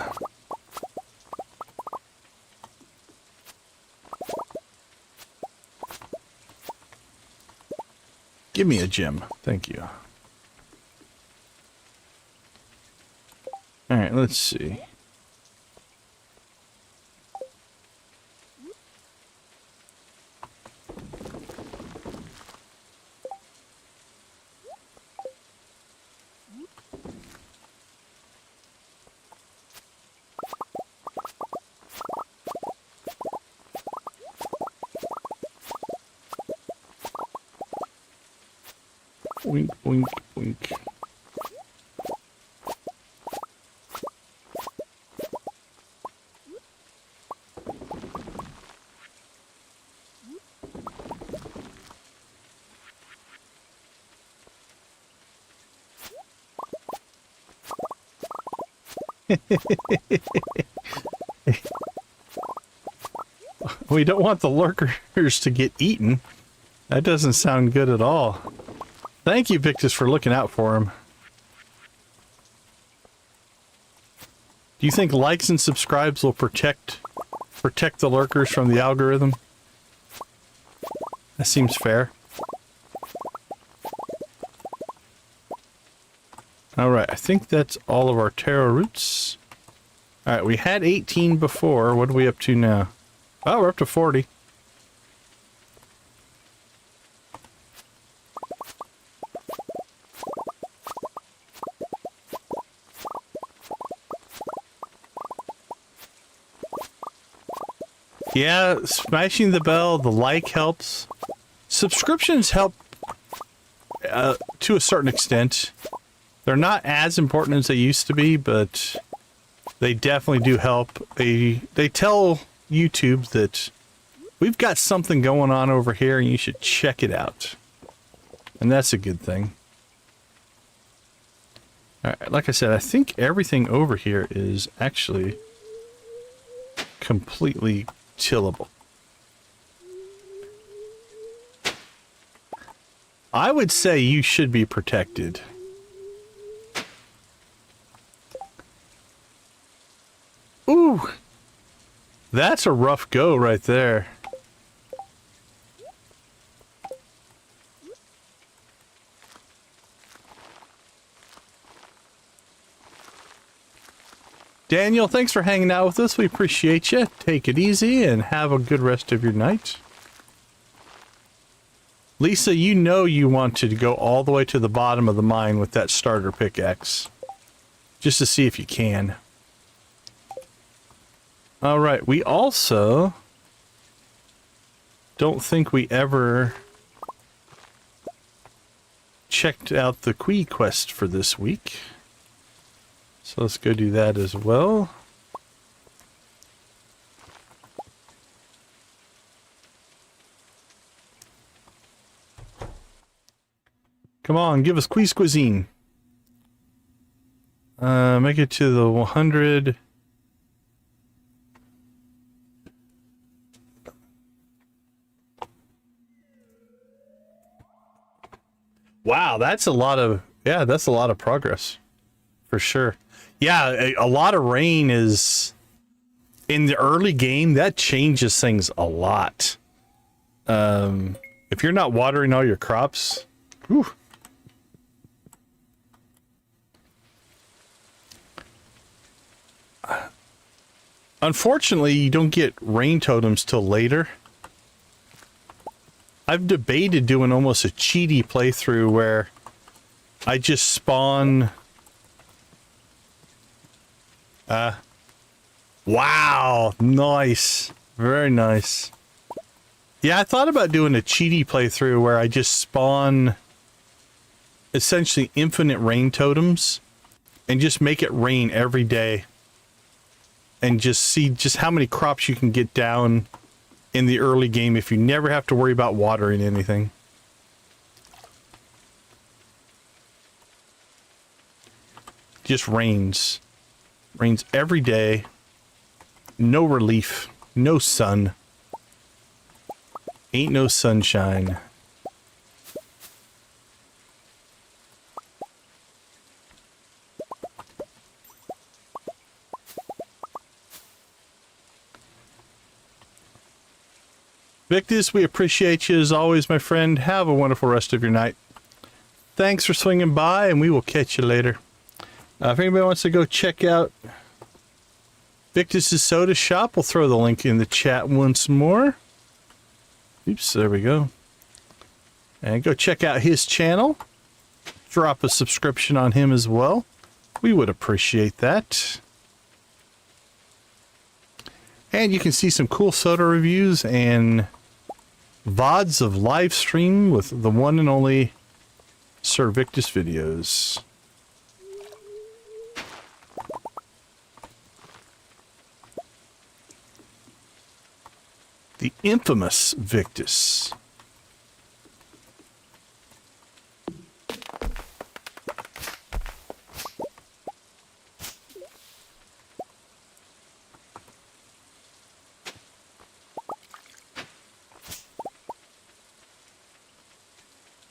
Give me a gem. Thank you. All right, let's see. Boink, boink, boink. We don't want the lurkers to get eaten. That doesn't sound good at all. Thank you, Victus, for looking out for him. Do you think likes and subscribes will protect the lurkers from the algorithm? That seems fair. Alright, I think that's all of our taro roots. Alright, we had 18 before. What are we up to now? Oh, we're up to 40. Yeah, smashing the bell, the like helps. Subscriptions help to a certain extent. They're not as important as they used to be, but they definitely do help. They tell YouTube that we've got something going on over here and you should check it out. And that's a good thing. Alright, like I said, I think everything over here is actually completely tillable. I would say you should be protected. Ooh! That's a rough go right there. Daniel, thanks for hanging out with us. We appreciate you. Take it easy and have a good rest of your night. Lisa, you know you want to go all the way to the bottom of the mine with that starter pickaxe. Just to see if you can. Alright, we also don't think we ever checked out the Quee quest for this week. So let's go do that as well. Come on, give us Quee's Cuisine. Make it to the 100. Wow, that's a lot of, yeah, that's a lot of progress. For sure. Yeah, a lot of rain is, in the early game, that changes things a lot. If you're not watering all your crops, whew. Unfortunately, you don't get rain totems till later. I've debated doing almost a cheaty playthrough where I just spawn... wow, nice. Very nice. Yeah, I thought about doing a cheaty playthrough where I just spawn essentially infinite rain totems and just make it rain every day. And just see just how many crops you can get down in the early game if you never have to worry about watering anything. Just rains. Rains every day. No relief. No sun. Ain't no sunshine. Victus, we appreciate you as always, my friend. Have a wonderful rest of your night. Thanks for swinging by, and we will catch you later. If anybody wants to go check out Victus's soda shop, we'll throw the link in the chat once more. Oops, there we go. And go check out his channel. Drop a subscription on him as well. We would appreciate that. And you can see some cool soda reviews and VODs of live stream with the one and only Sir Victus videos. The infamous Victus.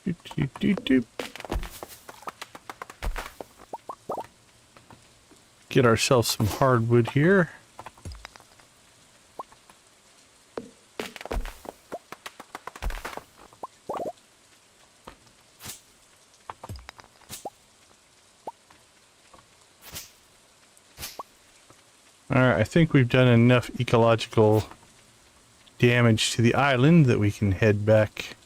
Doop, doop, doop, doop. Get ourselves some hardwood here. Alright, I think we've done enough ecological damage to the island that we can head back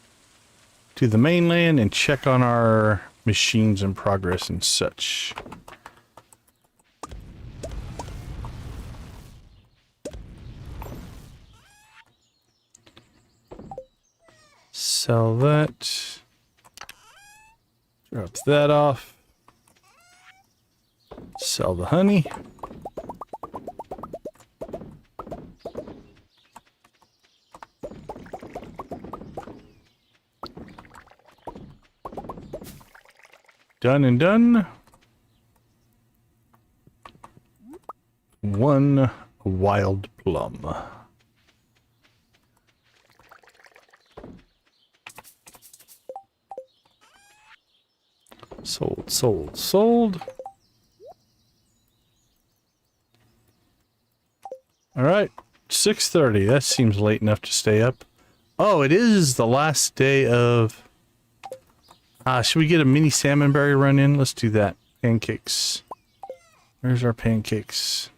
to the mainland and check on our machines in progress and such. Sell that. Drop that off. Sell the honey. Done and done. One wild plum. Sold, sold, sold. All right, 6:30. That seems late enough to stay up. Oh, it is the last day of... should we get a mini salmonberry run in? Let's do that. Pancakes. Where's our pancakes?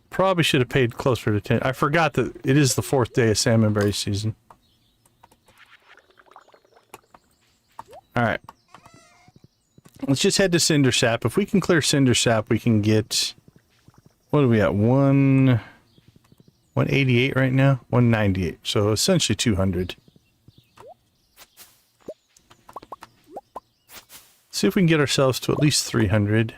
Probably should have paid closer attention. I forgot that it is the 4th day of salmonberry season. Alright. Let's just head to Cinder Sap. If we can clear Cinder Sap, we can get... What are we at? 188 right now? 198. So essentially 200. See if we can get ourselves to at least 300.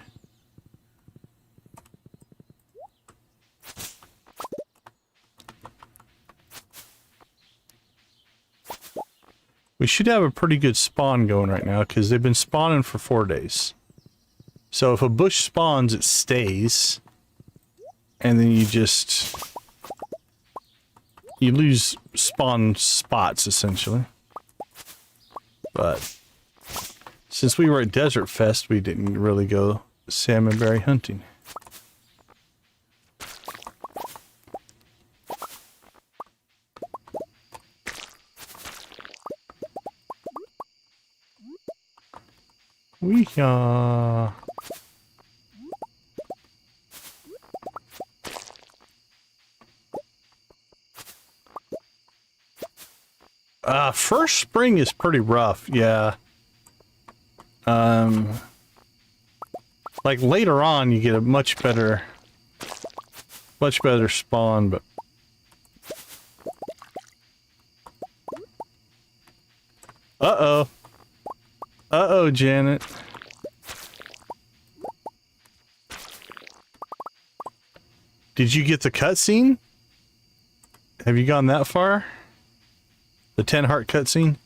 We should have a pretty good spawn going right now because they've been spawning for 4 days. So if a bush spawns, it stays. And then you just... You lose spawn spots, essentially. But since we were at Desert Fest, we didn't really go salmonberry hunting. We first spring is pretty rough, yeah. Like later on you get a much better spawn, but Uh-oh, Janet. Did you get the cutscene? Have you gone that far? The 10 heart cutscene?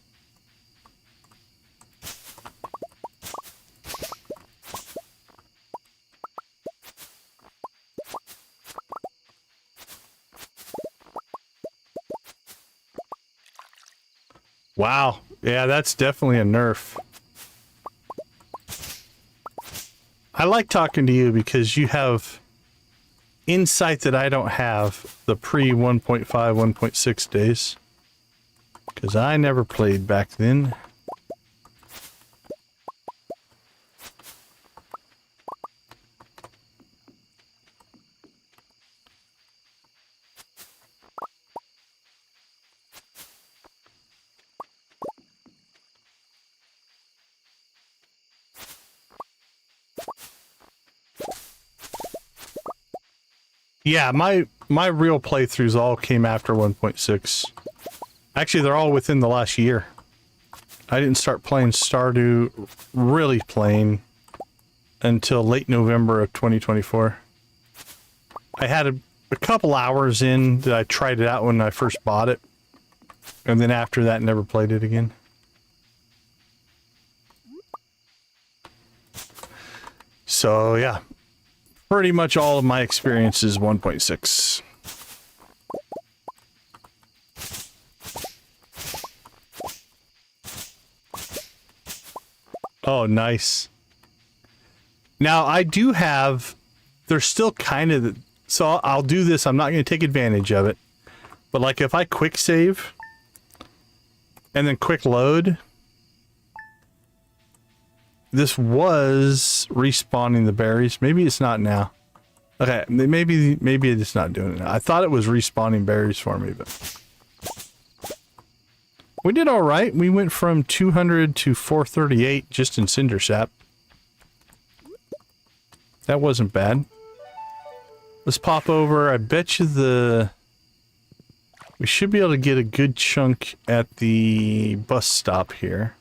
Wow. Yeah, that's definitely a nerf. I like talking to you because you have insight that I don't have the pre 1.5, 1.6 days. Because I never played back then. Yeah, my real playthroughs all came after 1.6. Actually, they're all within the last year. I didn't start playing Stardew, really playing, until late November of 2024. I had a couple hours in that I tried it out when I first bought it. And then after that, never played it again. So, yeah. Pretty much all of my experience is 1.6. Oh, nice. Now, I do have... There's still kind of... So, I'll do this. I'm not going to take advantage of it. But, like, if I quick save... and then quick load... This was respawning the berries. Maybe it's not now. Okay, maybe it's not doing it now. I thought it was respawning berries for me, but... We did all right. We went from 200 to 438 just in cinder sap. That wasn't bad. Let's pop over. I bet you we should be able to get a good chunk at the bus stop here.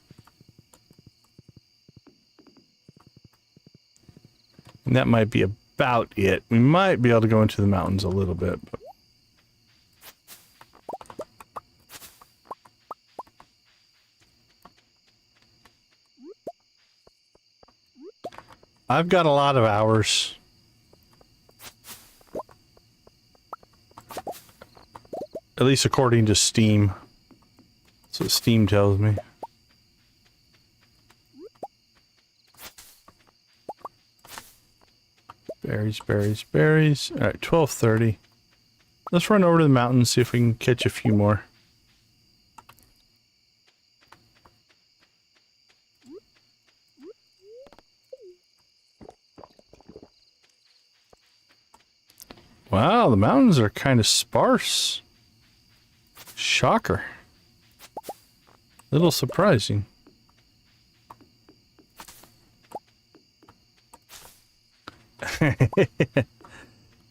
And that might be about it. We might be able to go into the mountains a little bit. But... I've got a lot of hours. At least according to Steam. That's what Steam tells me. Berries, berries, berries. Alright, 12:30. Let's run over to the mountain, see if we can catch a few more. Wow, the mountains are kind of sparse. Shocker. Little surprising.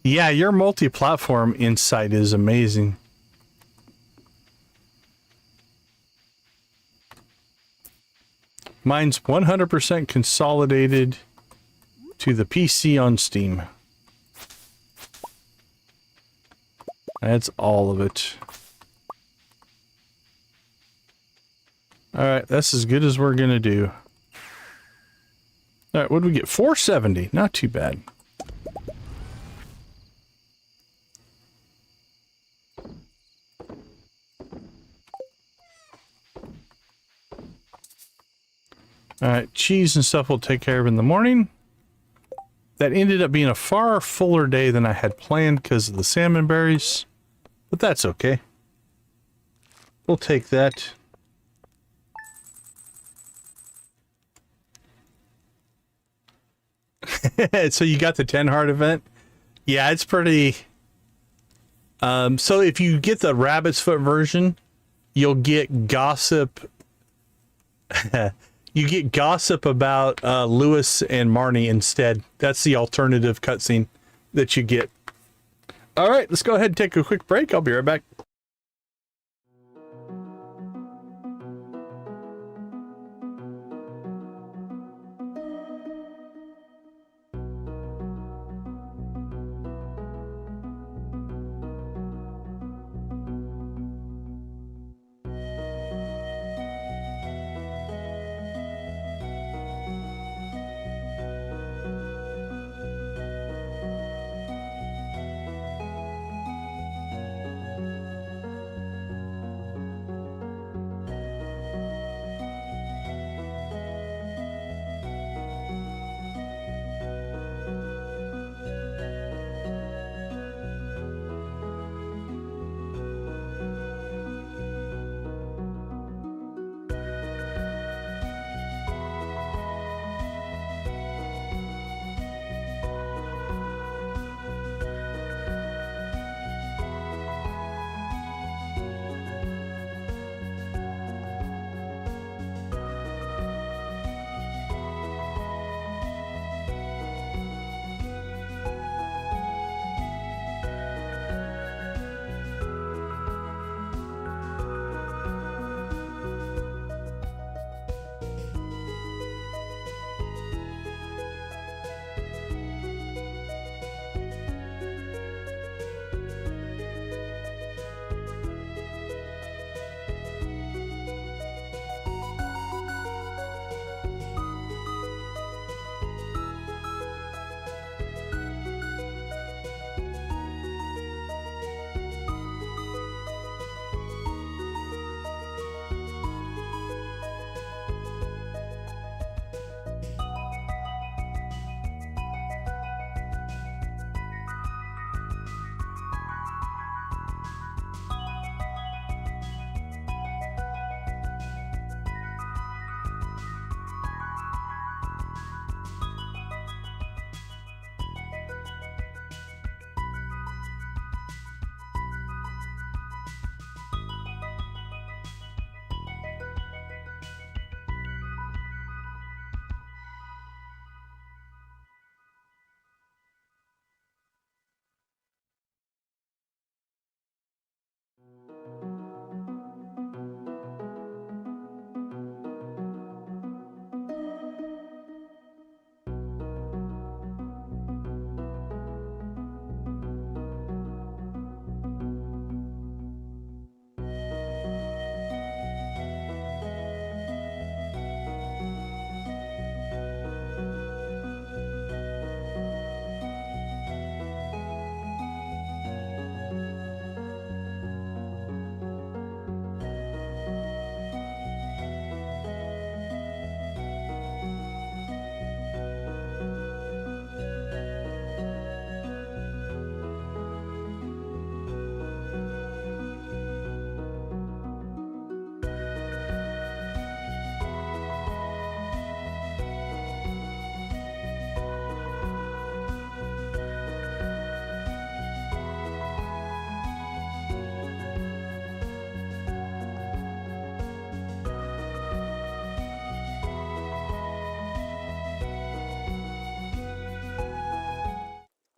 Yeah, your multi-platform insight is amazing. Mine's 100% consolidated to the PC on Steam. That's all of it. Alright, that's as good as we're gonna do. Alright, what did we get? 470. Not too bad. Alright, cheese and stuff we'll take care of in the morning. That ended up being a far fuller day than I had planned because of the salmon berries. But that's okay. We'll take that. So you got the 10 heart event? Yeah, it's pretty... so if you get the rabbit's foot version, you'll get gossip... you get gossip about Lewis and Marnie instead. That's the alternative cutscene that you get. Alright, let's go ahead and take a quick break. I'll be right back.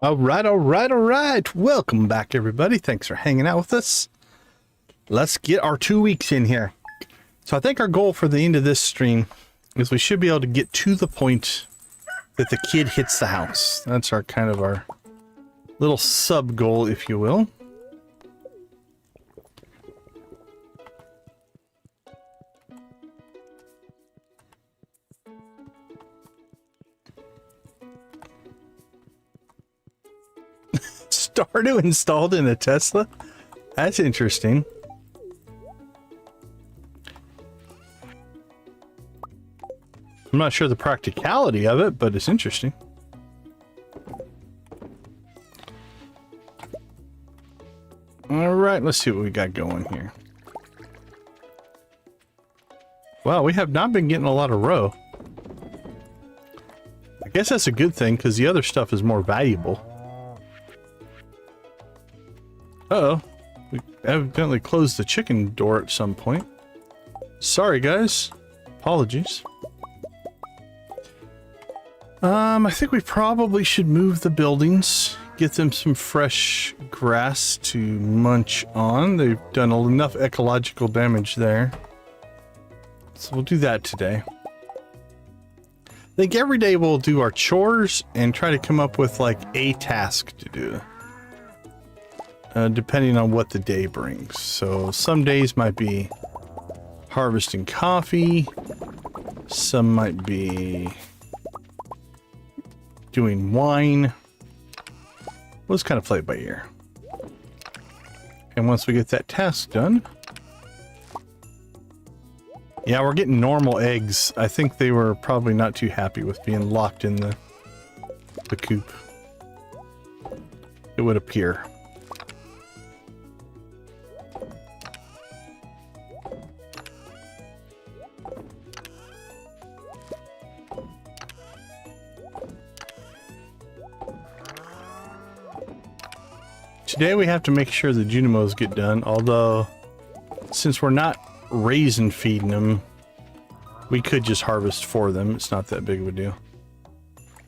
All right, all right, all right. Welcome back, everybody. Thanks for hanging out with us. Let's get our 2 weeks in here. So I think our goal for the end of this stream is we should be able to get to the point that the kid hits the house. That's our kind of our little sub goal, if you will. Stardew installed in a Tesla? That's interesting. I'm not sure the practicality of it, but it's interesting. Alright, let's see what we got going here. Wow, we have not been getting a lot of row. I guess that's a good thing, because the other stuff is more valuable. Uh-oh. We evidently closed the chicken door at some point. Sorry, guys. Apologies. I think we probably should move the buildings. Get them some fresh grass to munch on. They've done enough ecological damage there. So we'll do that today. I think every day we'll do our chores and try to come up with like a task to do. Depending on what the day brings. So some days might be harvesting coffee. Some might be doing wine. We'll just kind of play it by ear. And once we get that task done... Yeah, we're getting normal eggs. I think they were probably not too happy with being locked in the coop. It would appear. Today we have to make sure the Junimos get done, although since we're not raising feeding them, we could just harvest for them. It's not that big of a deal.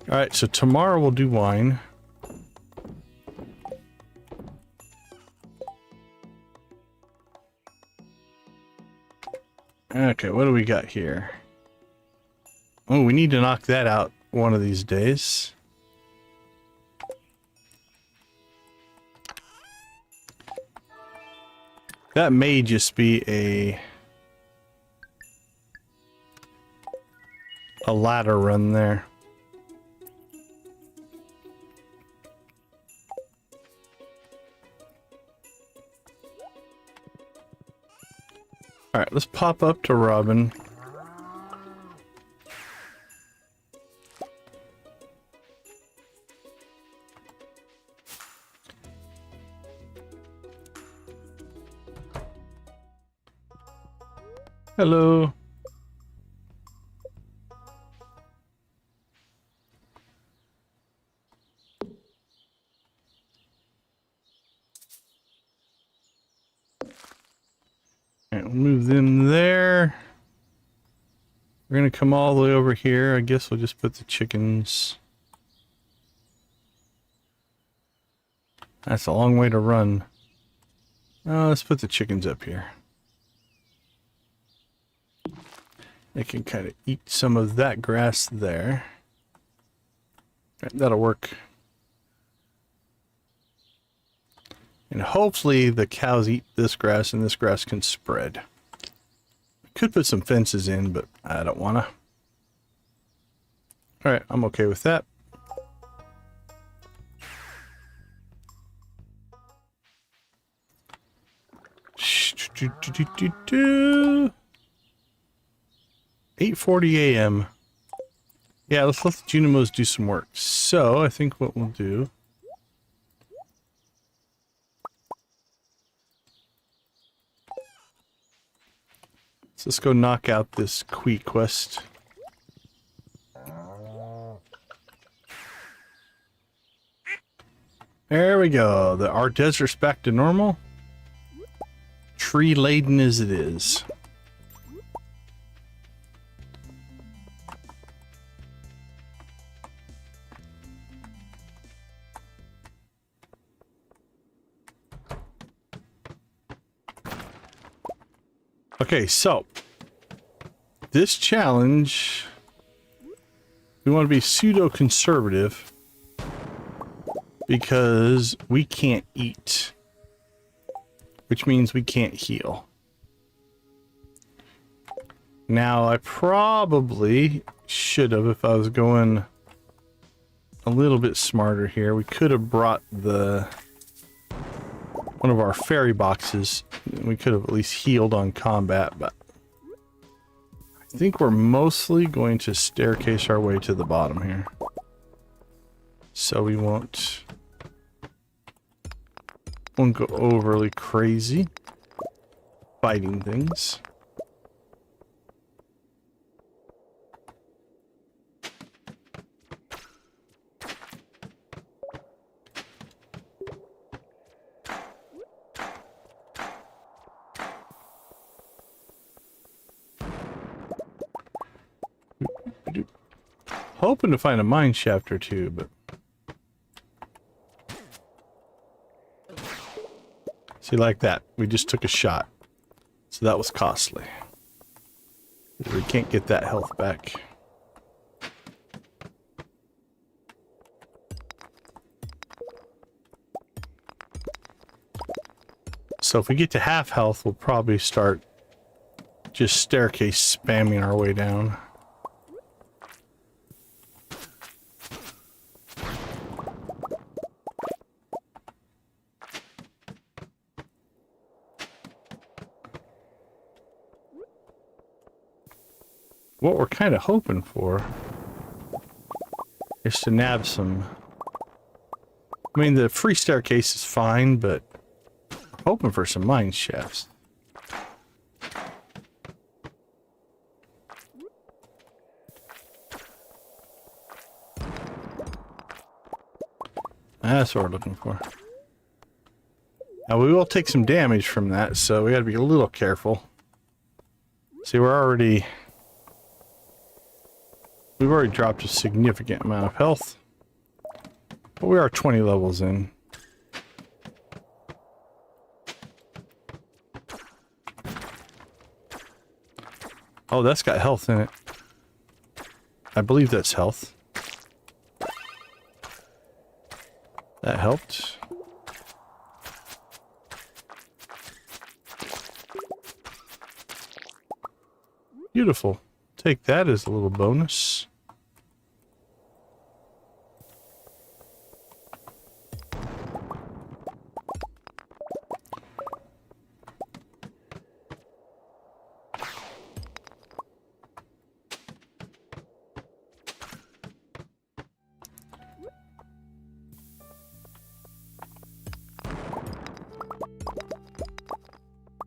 Alright, so tomorrow we'll do wine. Okay, what do we got here? Oh, we need to knock that out one of these days. That may just be a ladder run there. All right, let's pop up to Robin. Hello. Alright, we'll move them there. We're gonna come all the way over here. I guess we'll just put the chickens. That's a long way to run. Let's put the chickens up here. They can kind of eat some of that grass there. That'll work. And hopefully the cows eat this grass and this grass can spread. Could put some fences in, but I don't want to. Alright, I'm okay with that. Do, do, do, do. 8:40 a.m. Yeah, let's let the Junimos do some work. So, I think what we'll do... So let's go knock out this Quee quest. There we go. Our desert's back to normal. Tree laden as it is. Okay, so this challenge, we want to be pseudo-conservative because we can't eat, which means we can't heal. Now, I probably should have, if I was going a little bit smarter here, we could have brought one of our fairy boxes. We could have at least healed on combat, but I think we're mostly going to staircase our way to the bottom here. So we won't go overly crazy fighting things. Hoping to find a mine shaft or two, but see, like that, we just took a shot, so that was costly. We can't get that health back. So if we get to half health, we'll probably start just staircase spamming our way down. What we're kind of hoping for is to nab some. I mean, the free staircase is fine, but I'm hoping for some mine shafts. That's what we're looking for. Now, we will take some damage from that, so we gotta be a little careful. See, we've already dropped a significant amount of health, but we are 20 levels in. Oh, that's got health in it. I believe that's health. That helped. Beautiful. Take that as a little bonus.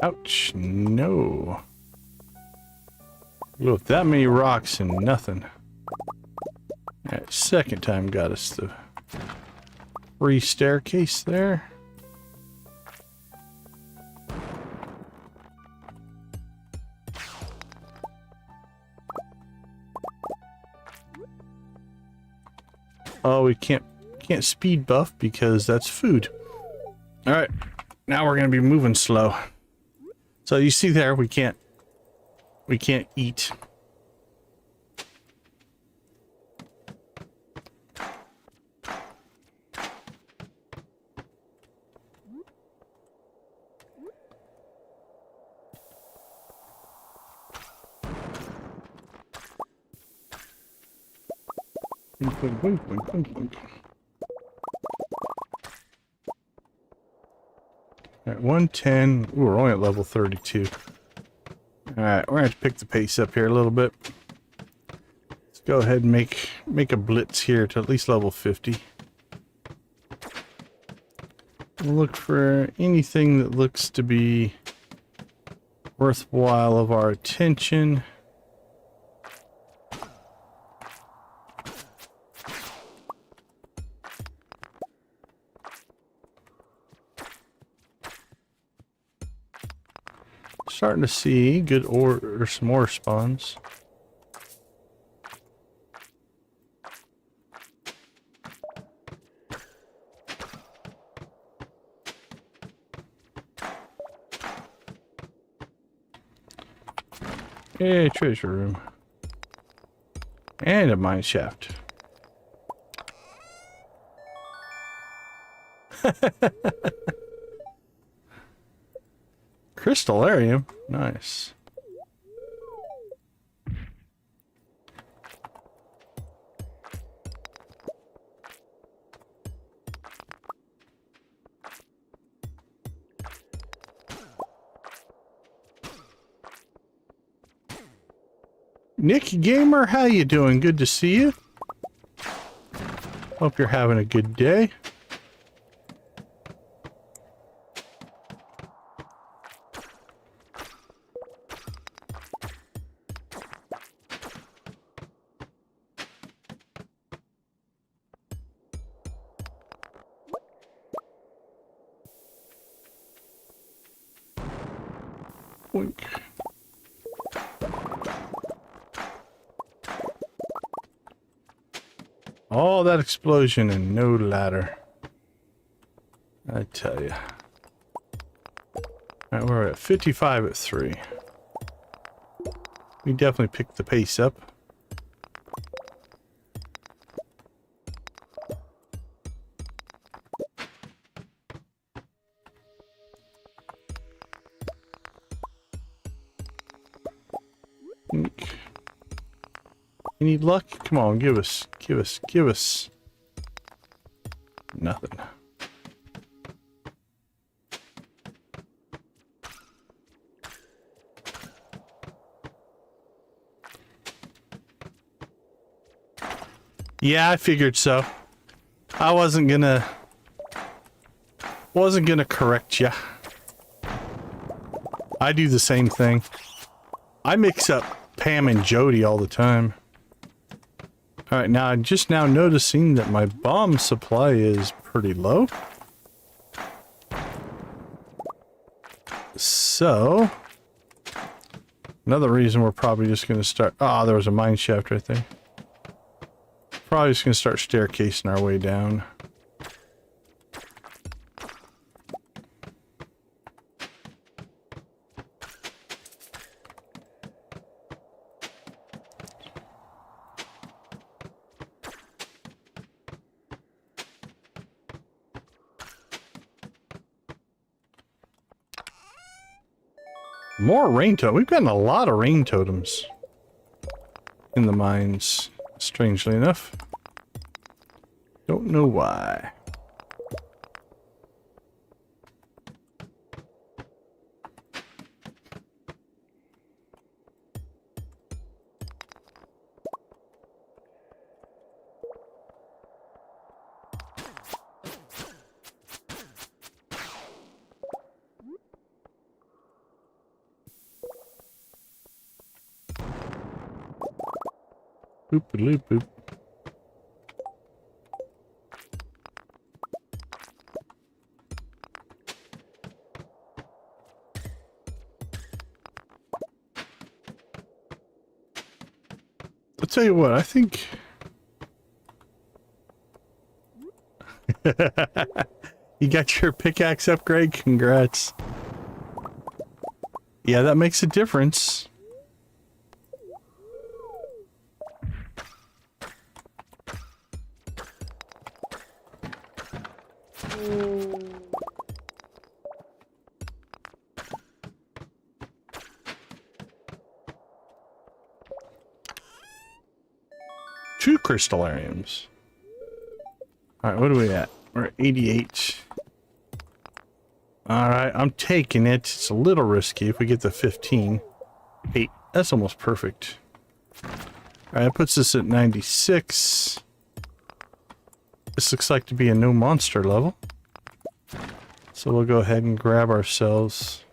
Ouch, no. With that many rocks and nothing. That second time got us the free staircase there. Oh, we can't speed buff because that's food. All right, now we're gonna be moving slow. So you see there, we can't eat. Alright, 110. Ooh, we're only at level 32. Alright, we're gonna have to pick the pace up here a little bit. Let's go ahead and make a blitz here to at least level 50. We'll look for anything that looks to be worthwhile of our attention. Starting to see good or some more spawns. Yay, treasure room. And a mine shaft. Crystallarium? Nice. Nick Gamer, how you doing? Good to see you. Hope you're having a good day. Wink. All that explosion and no ladder. I tell you. Alright, we're at 55 at 3. We definitely picked the pace up. You need luck? Come on, give us. Nothing. Yeah, I figured so. I wasn't gonna correct you. I do the same thing. I mix up Pam and Jody all the time. Alright, now I'm just now noticing that my bomb supply is pretty low. So, another reason we're probably just going to start... Ah, there was a mine shaft right there. Probably just going to start staircasing our way down. More rain totem. We've gotten a lot of rain totems in the mines, strangely enough. Don't know why. Boop-a-loop boop. I'll tell you what, I think... You got your pickaxe upgrade? Congrats. Yeah, that makes a difference. Two crystallariums. Alright, what are we at? We're at 88. Alright, I'm taking it. It's a little risky if we get the 15. 8. That's almost perfect. Alright, that puts us at 96. This looks like to be a no monster level. So we'll go ahead and grab ourselves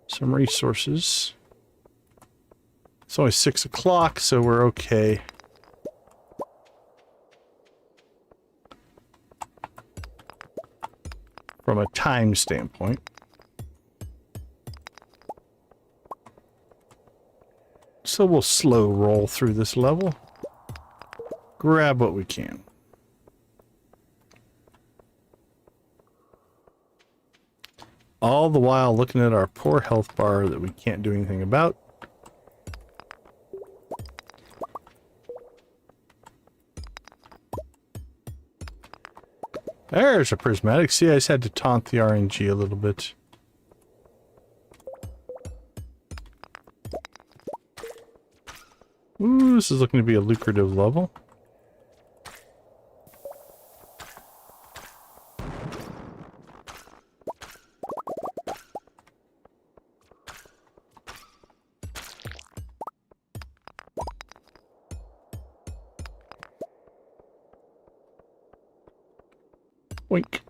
some resources. It's only 6 o'clock, so we're okay. From a time standpoint. So we'll slow roll through this level. Grab what we can. All the while looking at our poor health bar that we can't do anything about. There's a prismatic. See, I just had to taunt the RNG a little bit. Ooh, this is looking to be a lucrative level. Wink.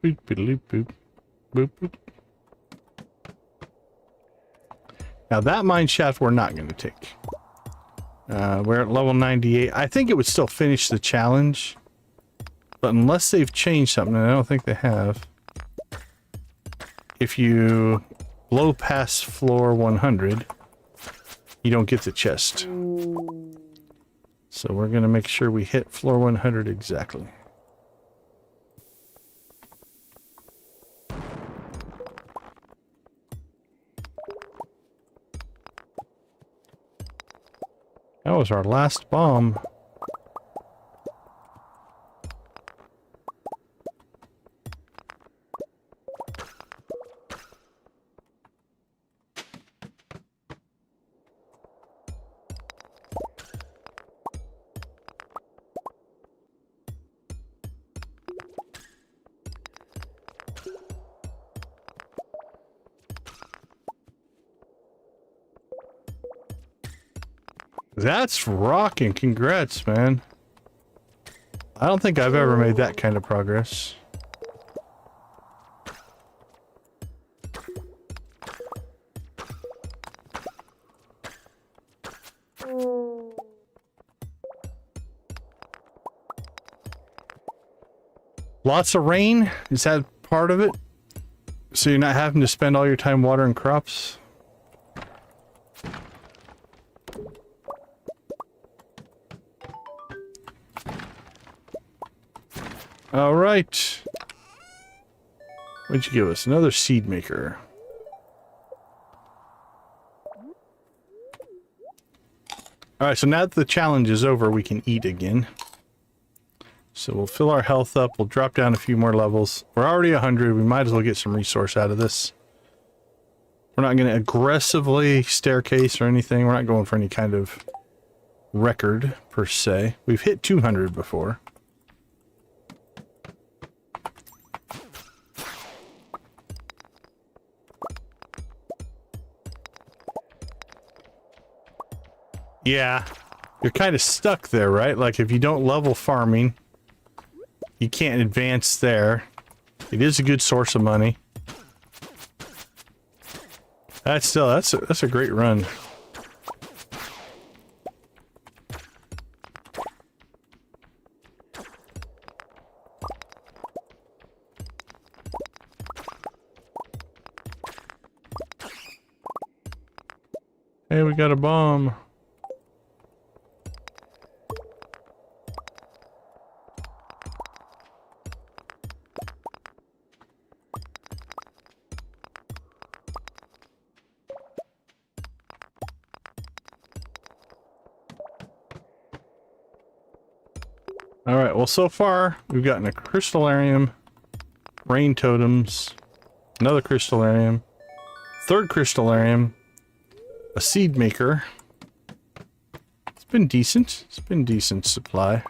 Boop, boop, boop, boop, boop. Now that mine shaft we're not going to take. We're at level 98. I think it would still finish the challenge. But unless they've changed something, and I don't think they have. If you blow past floor 100, you don't get the chest. So we're going to make sure we hit floor 100 exactly. That was our last bomb. That's rocking. Congrats, man. I don't think I've ever made that kind of progress. Lots of rain? Is that part of it? So you're not having to spend all your time watering crops? All right. What'd you give us? Another seed maker. All right, so now that the challenge is over, we can eat again. So we'll fill our health up. We'll drop down a few more levels. We're already 100. We might as well get some resource out of this. We're not going to aggressively staircase or anything. We're not going for any kind of record, per se. We've hit 200 before. Yeah, you're kind of stuck there, right? Like, if you don't level farming, you can't advance there. It is a good source of money. That's a great run. Hey, we got a bomb. Alright, well, so far, we've gotten a crystallarium, rain totems, another crystallarium, third crystallarium, a seed maker. It's been decent. It's been decent supply.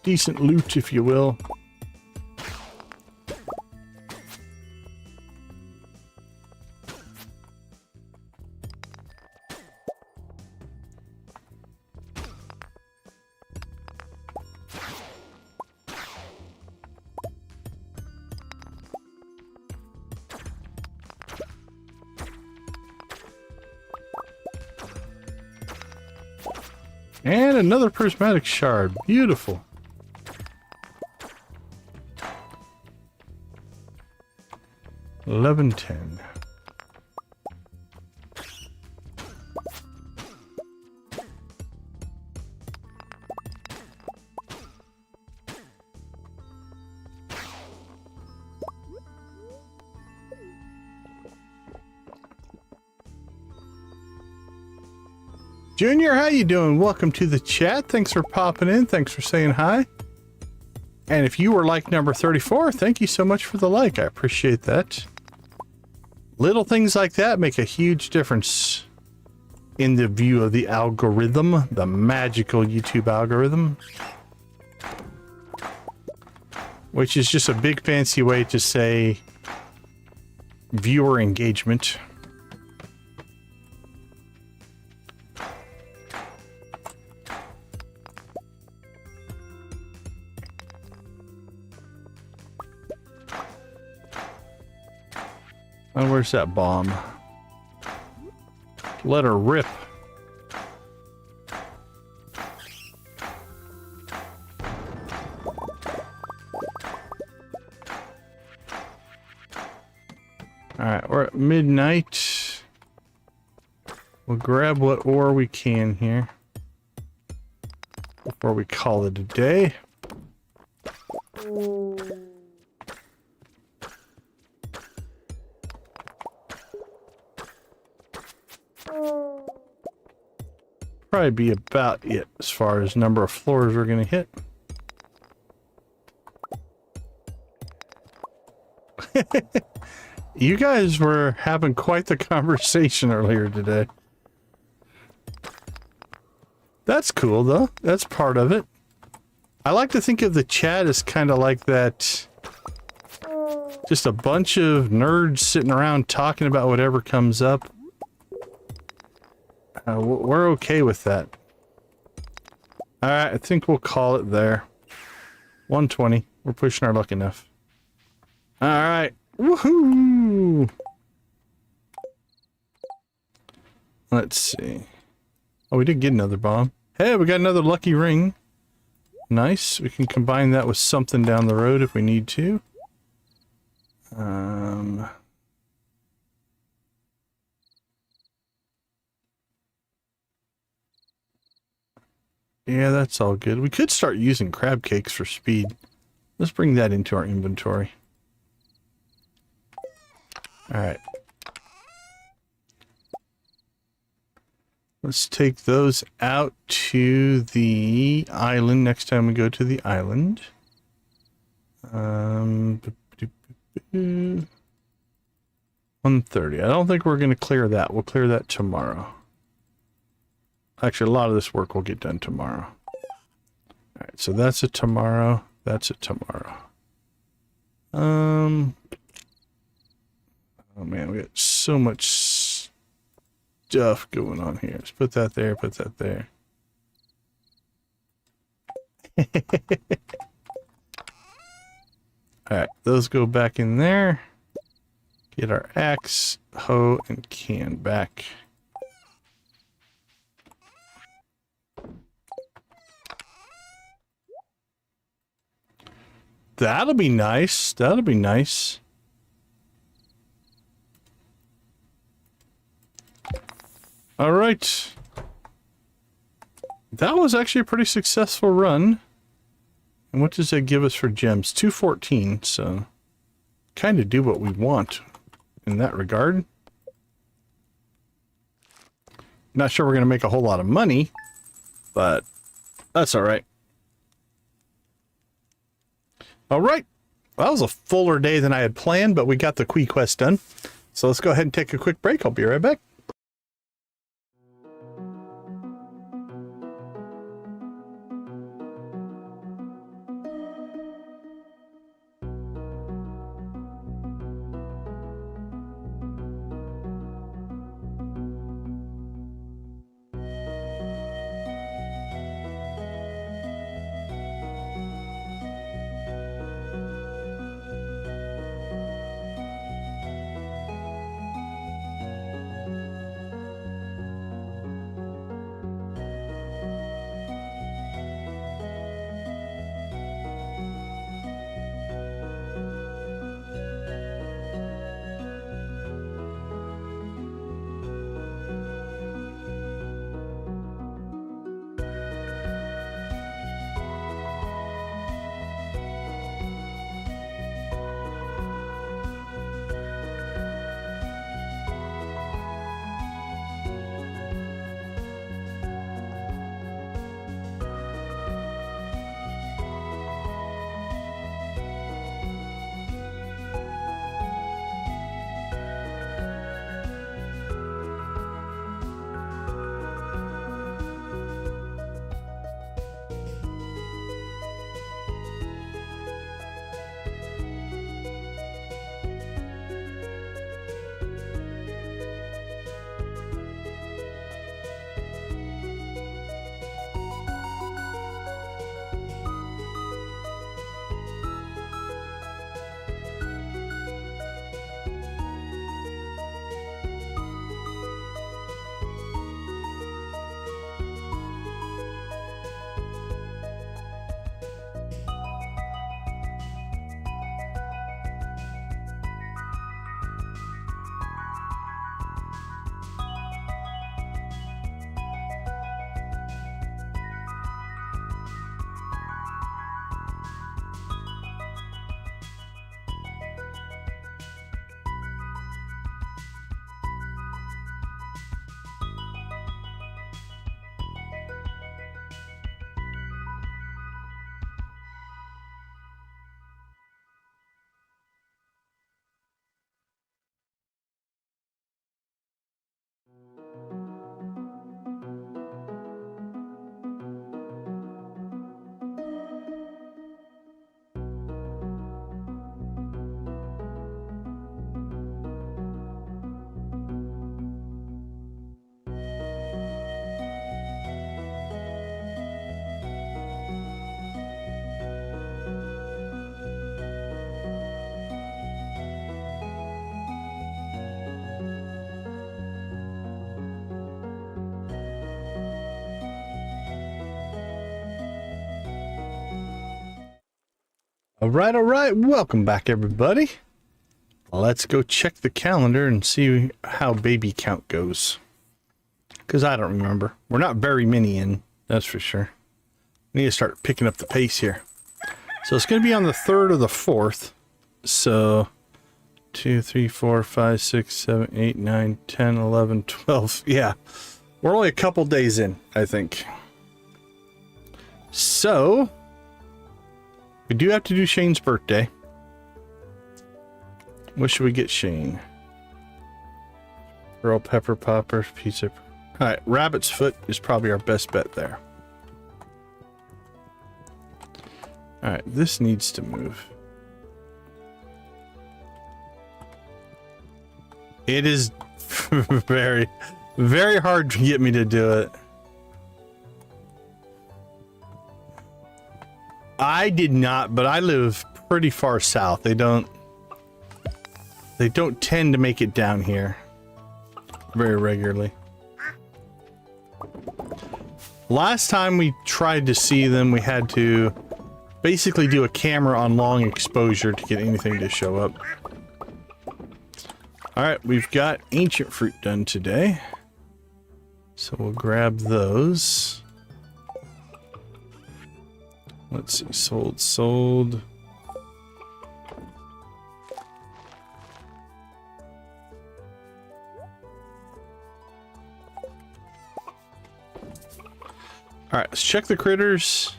Decent loot, if you will. And another prismatic shard. Beautiful. $11.10. Junior, how you doing? Welcome to the chat. Thanks for popping in. Thanks for saying hi. And if you were like number 34, thank you so much for the like. I appreciate that. Little things like that make a huge difference in the view of the algorithm, the magical YouTube algorithm. Which is just a big fancy way to say viewer engagement. Oh, where's that bomb? Let her rip. Alright, we're at midnight. We'll grab what ore we can here before we call it a day. Probably be about it as far as number of floors we're going to hit. You guys were having quite the conversation earlier today. That's cool, though. That's part of it. I like to think of the chat as kind of like that. Just a bunch of nerds sitting around talking about whatever comes up. We're okay with that. Alright, I think we'll call it there. 120. We're pushing our luck enough. Alright. Woohoo! Let's see. Oh, we did get another bomb. Hey, we got another lucky ring. Nice. We can combine that with something down the road if we need to. Yeah, that's all good. We could start using crab cakes for speed. Let's bring that into our inventory. Alright. Let's take those out to the island next time we go to the island. 1:30. I don't think we're going to clear that. We'll clear that tomorrow. Actually, a lot of this work will get done tomorrow. Alright, so that's a tomorrow. That's a tomorrow. Oh man, we got so much stuff going on here. Let's put that there, put that there. Alright, those go back in there. Get our axe, hoe, and can back. That'll be nice. That'll be nice. All right. That was actually a pretty successful run. And what does that give us for gems? 214, so kind of do what we want in that regard. Not sure we're going to make a whole lot of money, but that's all right. All right. Well, that was a fuller day than I had planned, but we got the Quee quest done. So let's go ahead and take a quick break. I'll be right back. All right. Welcome back, everybody. Let's go check the calendar and see how baby count goes. Because I don't remember. We're not very many in, that's for sure. We need to start picking up the pace here. So it's going to be on the 3rd or the 4th. So 2, 3, 4, 5, 6, 7, 8, 9, 10, 11, 12. Yeah. We're only a couple days in, I think. So we do have to do Shane's birthday. What should we get Shane? Earl pepper poppers, pizza. All right, rabbit's foot is probably our best bet there. All right, this needs to move. It is very, very hard to get me to do it. I did not, but I live pretty far south. They don't tend to make it down here very regularly. Last time we tried to see them, we had to basically do a camera on long exposure to get anything to show up. Alright, we've got ancient fruit done today. So we'll grab those. Let's see, sold. Alright, let's check the critters.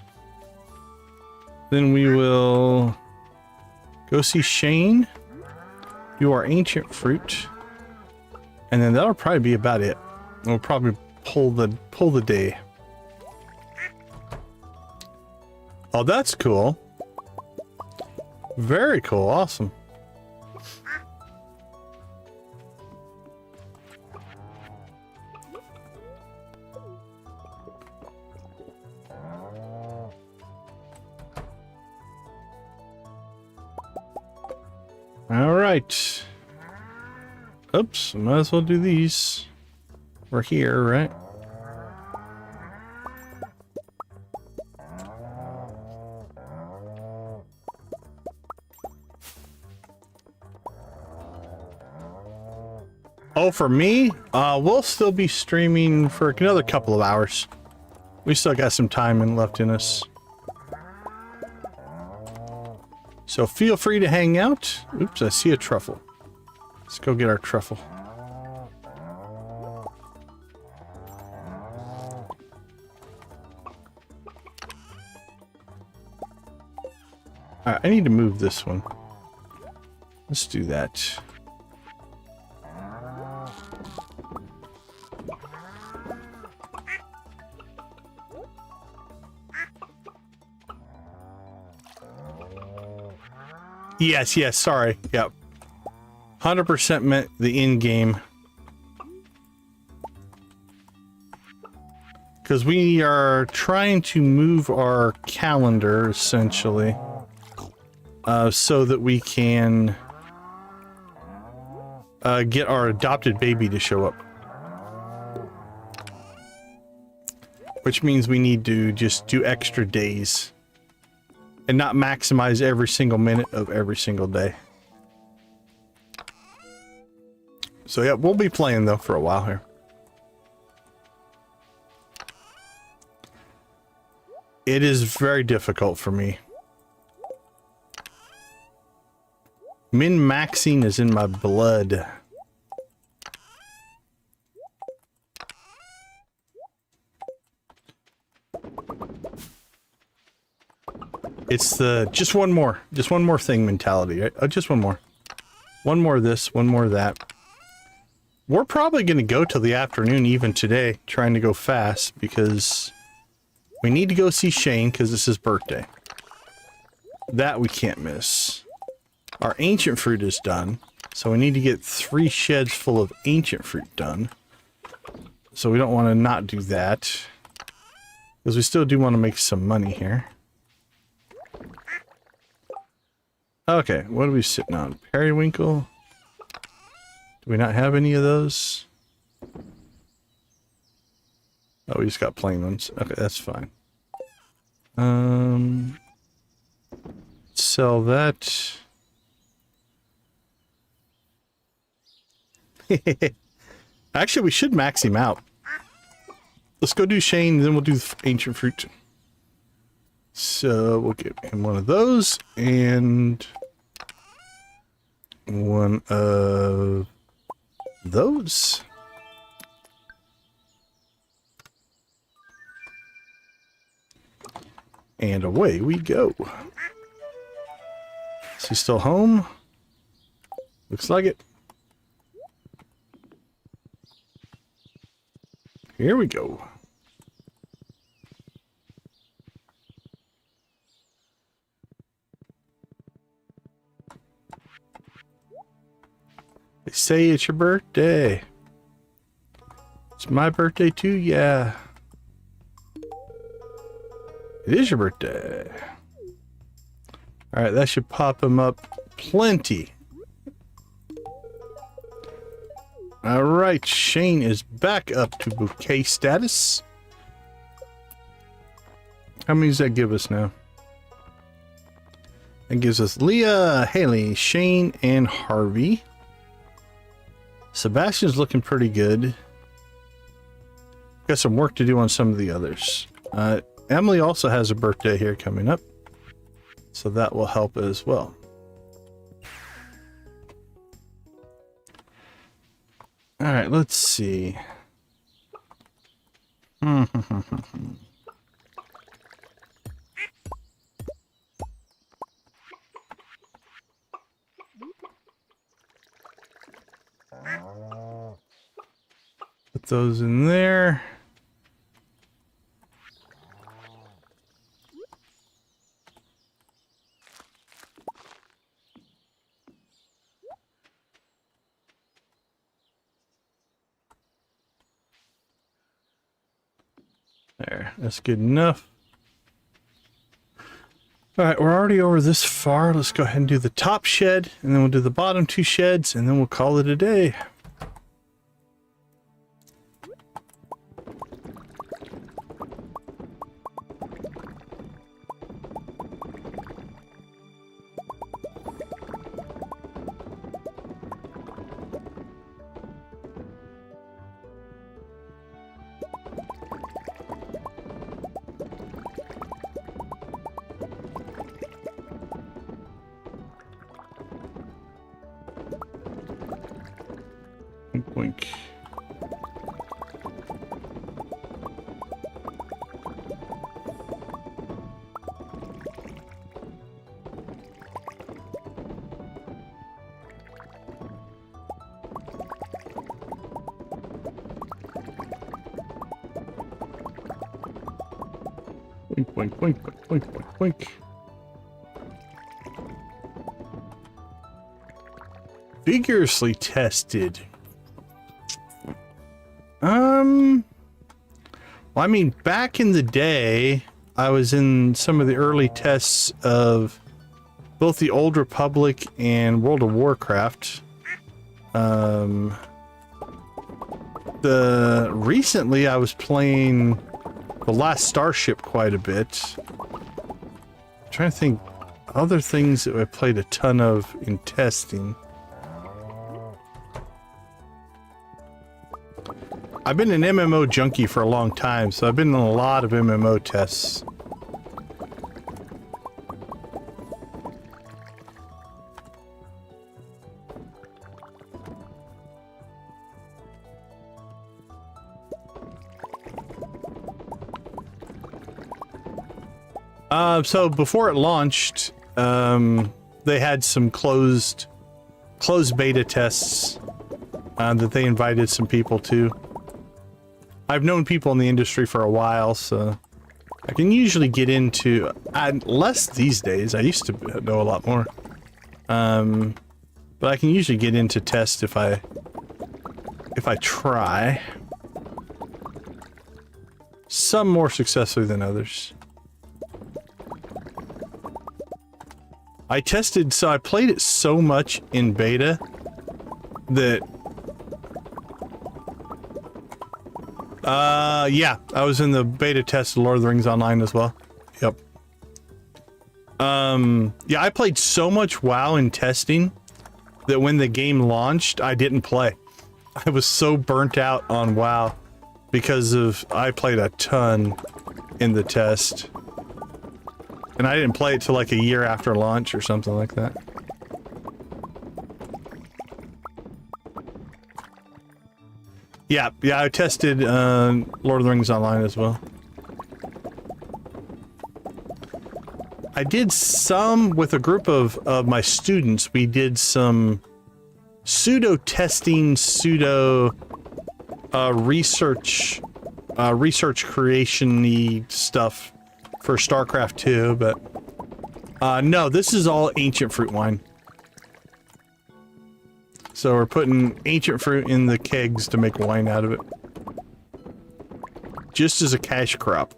Then we will go see Shane. Do our ancient fruit. And then that'll probably be about it. We'll probably pull the day. Oh, that's cool. Very cool. Awesome. All right. Oops, might as well do these. We're here, right? Oh, for me? We'll still be streaming for another couple of hours. We still got some time left in us. So feel free to hang out. Oops, I see a truffle. Let's go get our truffle. Alright, I need to move this one. Let's do that. Yes, sorry. Yep. 100% meant the in-game. Because we are trying to move our calendar, essentially, so that we can get our adopted baby to show up. Which means we need to just do extra days. And not maximize every single minute of every single day. So yeah, we'll be playing though for a while here. It is very difficult for me. Min-maxing is in my blood. It's the just one more thing mentality, right? Oh, just one more. One more of this, one more of that. We're probably going to go till the afternoon even today, trying to go fast, because we need to go see Shane because it's his birthday. That we can't miss. Our ancient fruit is done, so we need to get 3 sheds full of ancient fruit done. So we don't want to not do that, because we still do want to make some money here. Okay, what are we sitting on? Periwinkle? Do we not have any of those? Oh, we just got plain ones. Okay, that's fine. Sell that. Actually, we should max him out. Let's go do Shane, then we'll do the ancient fruit. So we'll give him one of those and one of those. And away we go. Is he still home? Looks like it. Here we go. They say it's your birthday. It's my birthday too, yeah. It is your birthday. Alright, that should pop him up plenty. Alright, Shane is back up to bouquet status. How many does that give us now? That gives us Leah, Haley, Shane, and Harvey. Sebastian's looking pretty good. Got some work to do on some of the others. Emily also has a birthday here coming up, so that will help as well. All right, let's see. Put those in there. There, that's good enough. All right, we're already over this far. Let's go ahead and do the top shed, and then we'll do the bottom two sheds, and then we'll call it a day. Boink. Boink, boink, boink, boink, boink, boink, boink. Vigorously tested. Well, I mean, back in the day, I was in some of the early tests of both the Old Republic and World of Warcraft. Recently I was playing The Last Starship quite a bit. I'm trying to think other things that I played a ton of in testing. I've been an MMO junkie for a long time, so I've been in a lot of MMO tests. So before it launched, they had some closed beta tests that they invited some people to. I've known people in the industry for a while, so I can usually get into less these days. I used to know a lot more, but I can usually get into tests if I try. Some more successfully than others. I played it so much in beta that yeah, I was in the beta test of Lord of the Rings Online as well. Yep. Yeah, I played so much WoW in testing that when the game launched, I didn't play. I was so burnt out on WoW because I played a ton in the test. And I didn't play it till like a year after launch or something like that. Yeah, I tested Lord of the Rings Online as well. I did some with a group of my students. We did some pseudo testing, pseudo research creation-y stuff for StarCraft 2, but no, this is all ancient fruit wine. So we're putting ancient fruit in the kegs to make wine out of it. Just as a cash crop.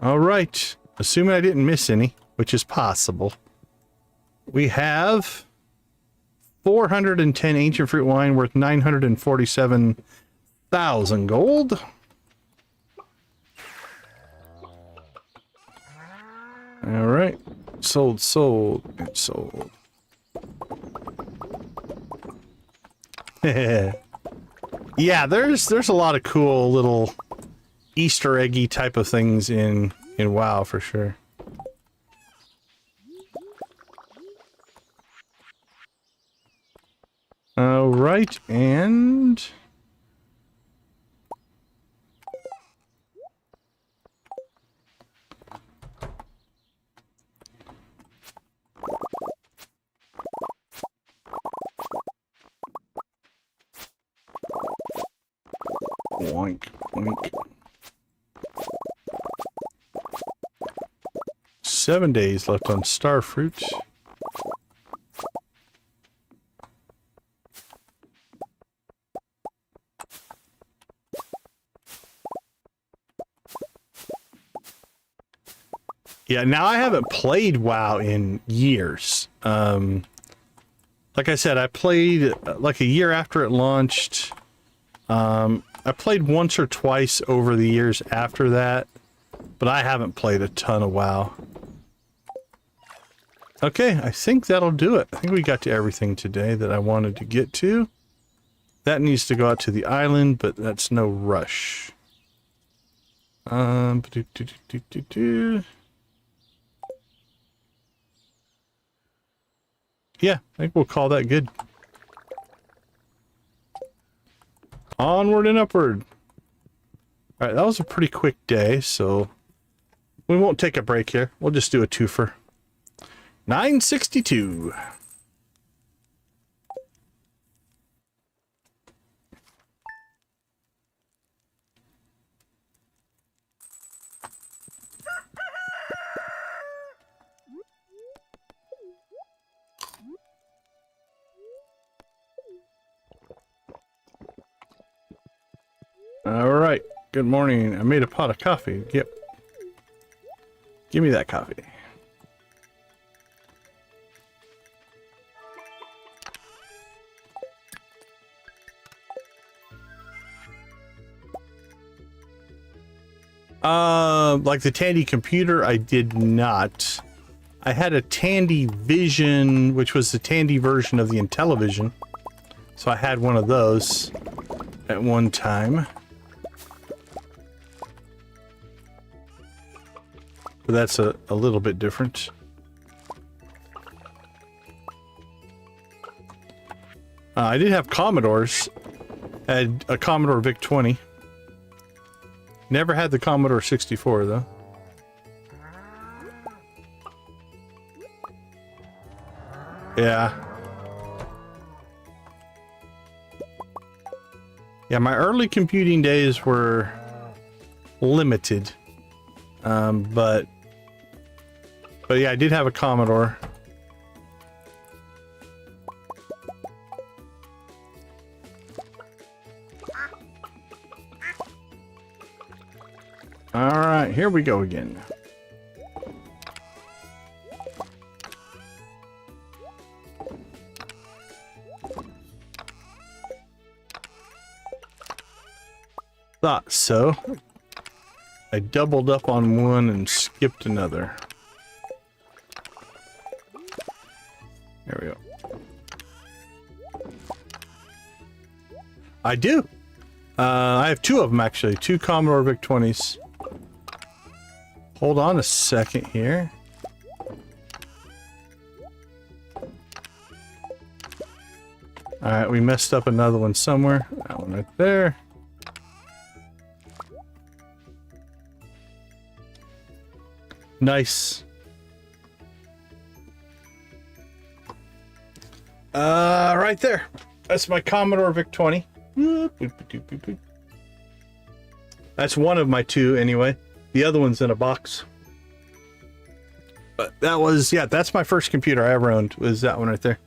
Alright. Assuming I didn't miss any, which is possible. We have 410 ancient fruit wine worth 947,000 gold. All right, sold, and sold. Yeah, there's a lot of cool little Easter eggy type of things in WoW for sure. All right, and oink, oink. 7 days left on Starfruit. Yeah, now I haven't played WoW in years. Like I said, I played like a year after it launched. I played once or twice over the years after that, but I haven't played a ton of WoW. Okay, I think that'll do it. I think we got to everything today that I wanted to get to. That needs to go out to the island, but that's no rush. Yeah, I think we'll call that good. Onward and upward. Alright, that was a pretty quick day, so we won't take a break here. We'll just do a twofer. 962. Alright, good morning. I made a pot of coffee. Yep. Give me that coffee. Like the Tandy computer, I did not. I had a Tandy Vision, which was the Tandy version of the Intellivision. So I had one of those at one time. But that's a little bit different. I did have Commodores. I had a Commodore VIC-20. Never had the Commodore 64 though. Yeah. Yeah, my early computing days were limited. But yeah, I did have a Commodore. All right, here we go again. Thought so. I doubled up on one and skipped another. There we go. I do. I have two of them actually. Two Commodore VIC-20s. Hold on a second here. Alright, we messed up another one somewhere. That one right there. Nice. Right there. That's my Commodore VIC-20. That's one of my two anyway. The other one's in a box. But that was, yeah, that's my first computer I ever owned, was that one right there.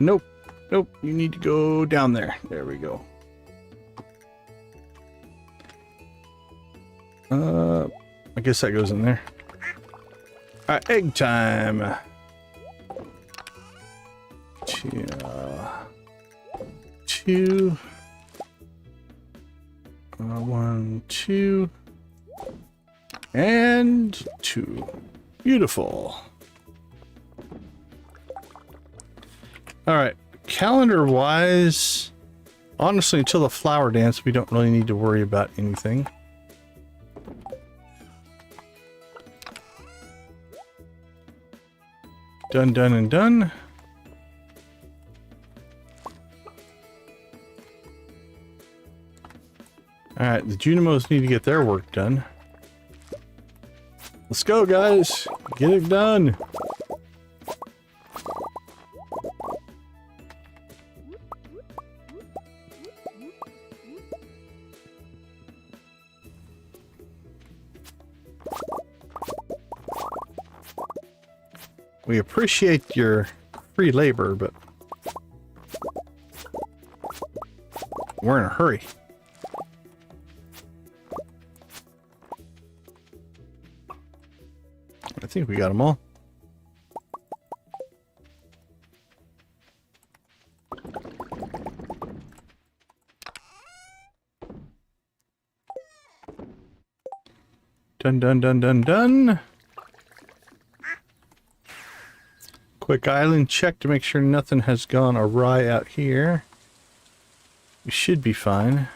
Nope. Nope. You need to go down there. There we go. I guess that goes in there. Alright, egg time. Two. One, two. And two. Beautiful. Alright, calendar-wise, honestly, until the flower dance, we don't really need to worry about anything. Done, done, and done. Alright, the Junimos need to get their work done. Let's go, guys! Get it done! We appreciate your free labor, but we're in a hurry. I think we got them all. Done, done, done, done, done. Quick island check to make sure nothing has gone awry out here. We should be fine.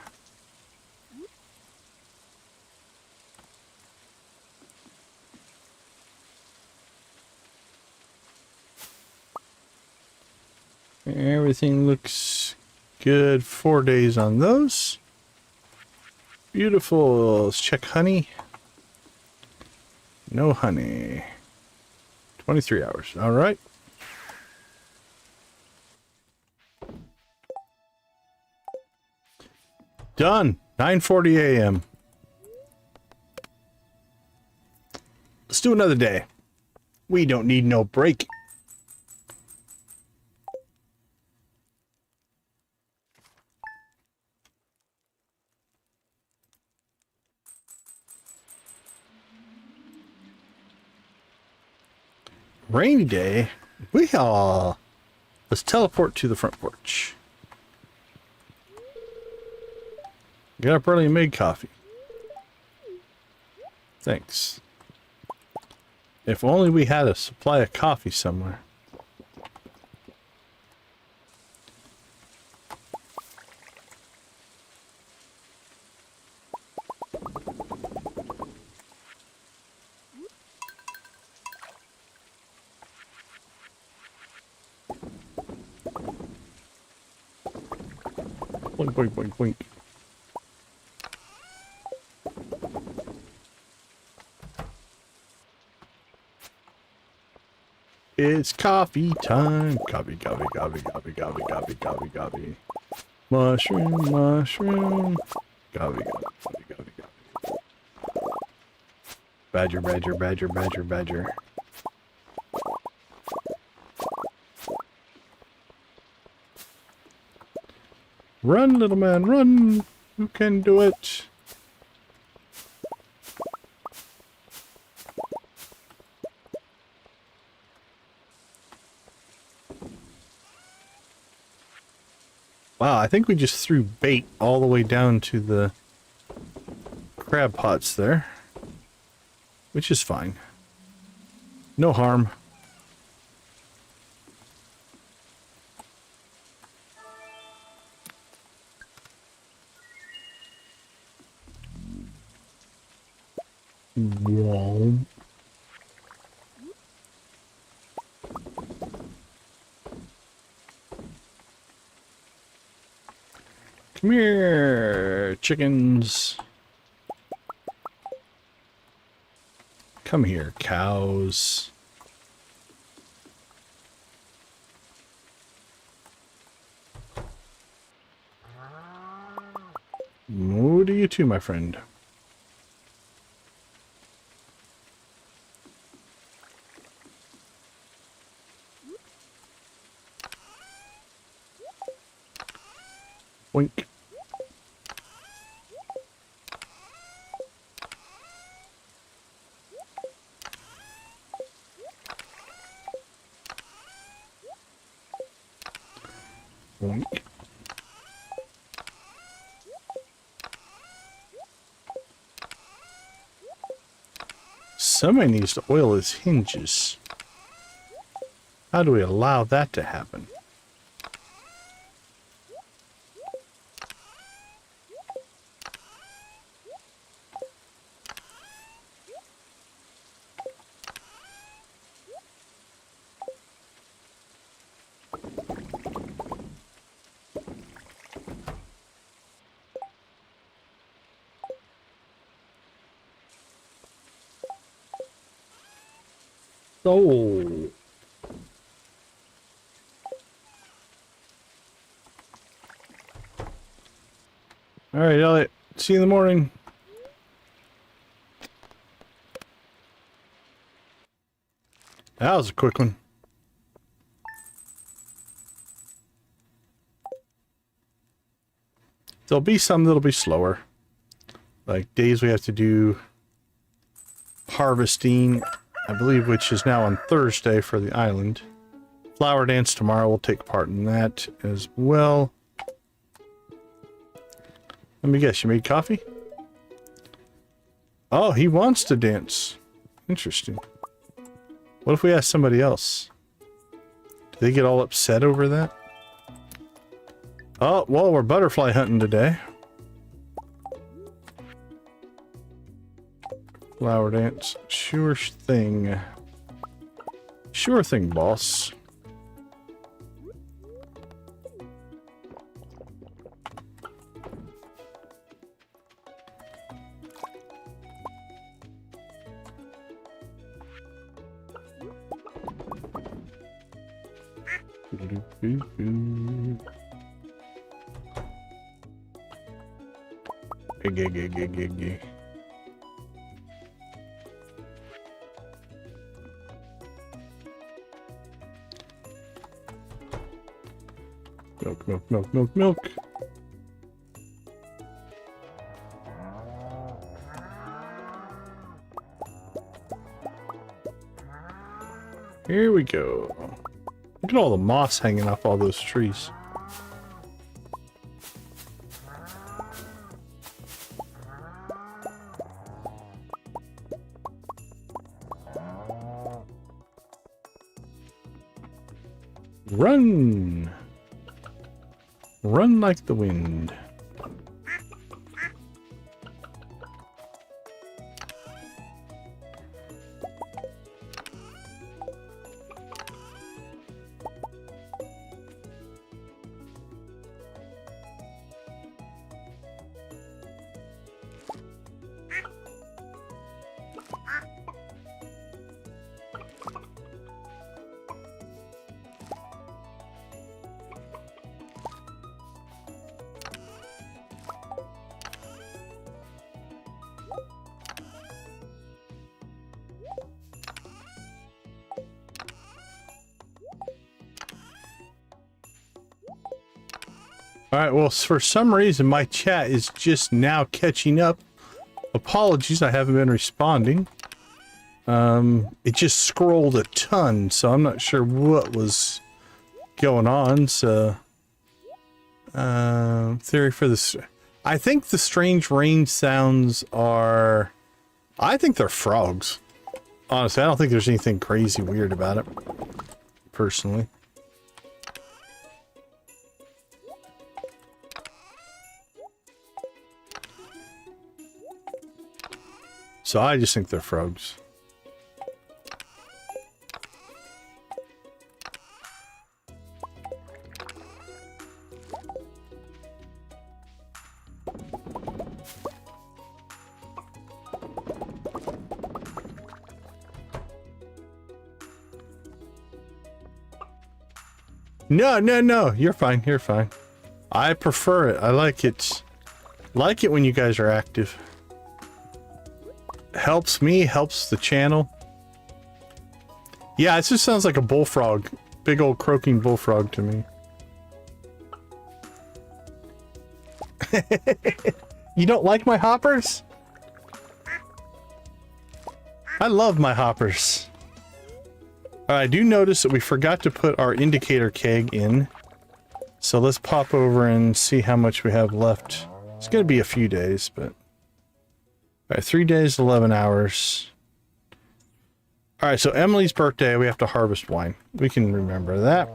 Everything looks good. 4 days on those. Beautiful. Let's check honey. No honey. 23 hours. All right. Done. 9:40 a.m. Let's do another day. We don't need no break. Rainy day. Let's teleport to the front porch. Got up early and made coffee. Thanks. If only we had a supply of coffee somewhere. Boink, boink, boink, boink. It's coffee time. Coffee, coffee, coffee, coffee, coffee, coffee, coffee, coffee. Mushroom, mushroom. Coffee, coffee, coffee, coffee, coffee. Badger, badger, badger, badger, badger. Run, little man, run! You can do it! Wow, I think we just threw bait all the way down to the crab pots there. Which is fine. No harm. Wow. Come here, chickens. Come here, cows. Moo to you too, my friend. Boink. Boink. Somebody needs to oil his hinges. How do we allow that to happen? Oh. All right, Elliott. See you in the morning. That was a quick one. There'll be some that'll be slower. Like days we have to do harvesting, I believe, which is now on Thursday for the island. Flower dance tomorrow. We'll take part in that as well. Let me guess, you made coffee? Oh, he wants to dance. Interesting. What if we ask somebody else? Do they get all upset over that? Oh, well, we're butterfly hunting today. Flower dance. Sure thing. Sure thing, boss. Milk, milk, milk, milk, milk. Here we go. Look at all the moss hanging off all those trees. Run! Run like the wind. Alright, well, for some reason, my chat is just now catching up. Apologies, I haven't been responding. It just scrolled a ton, so I'm not sure what was going on, so... Theory for this. I think the strange rain sounds are... I think they're frogs. Honestly, I don't think there's anything crazy weird about it. Personally. So I just think they're frogs. No, no, no. You're fine. You're fine. I prefer it. I like it. Like it when you guys are active. Helps me, helps the channel. Yeah, it just sounds like a bullfrog. Big old croaking bullfrog to me. You don't like my hoppers? I love my hoppers. I do notice that we forgot to put our indicator keg in. So let's pop over and see how much we have left. It's going to be a few days, but... Alright, 3 days, 11 hours. Alright, so Emily's birthday, we have to harvest wine. We can remember that.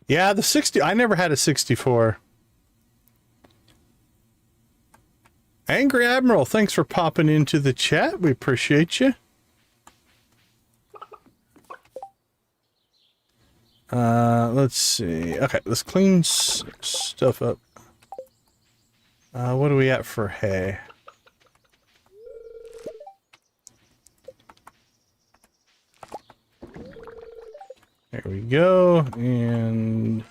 Yeah, the 60... I never had a 64. Angry Admiral, thanks for popping into the chat. We appreciate you. Let's see. Okay, let's clean stuff up. What are we at for hay? There we go. And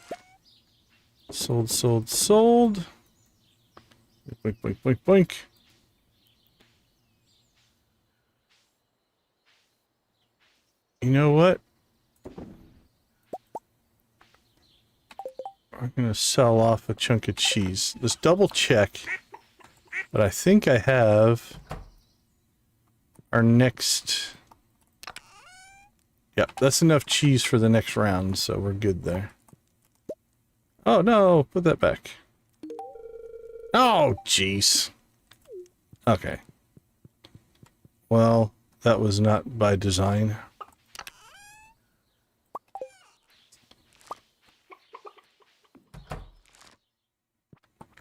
sold, sold, sold. Boink, boink, boink, boink. You know what? I'm going to sell off a chunk of cheese. Let's double check. But I think I have our next... Yep, that's enough cheese for the next round, so we're good there. Oh, no, put that back. Oh, jeez. Okay. Well, that was not by design.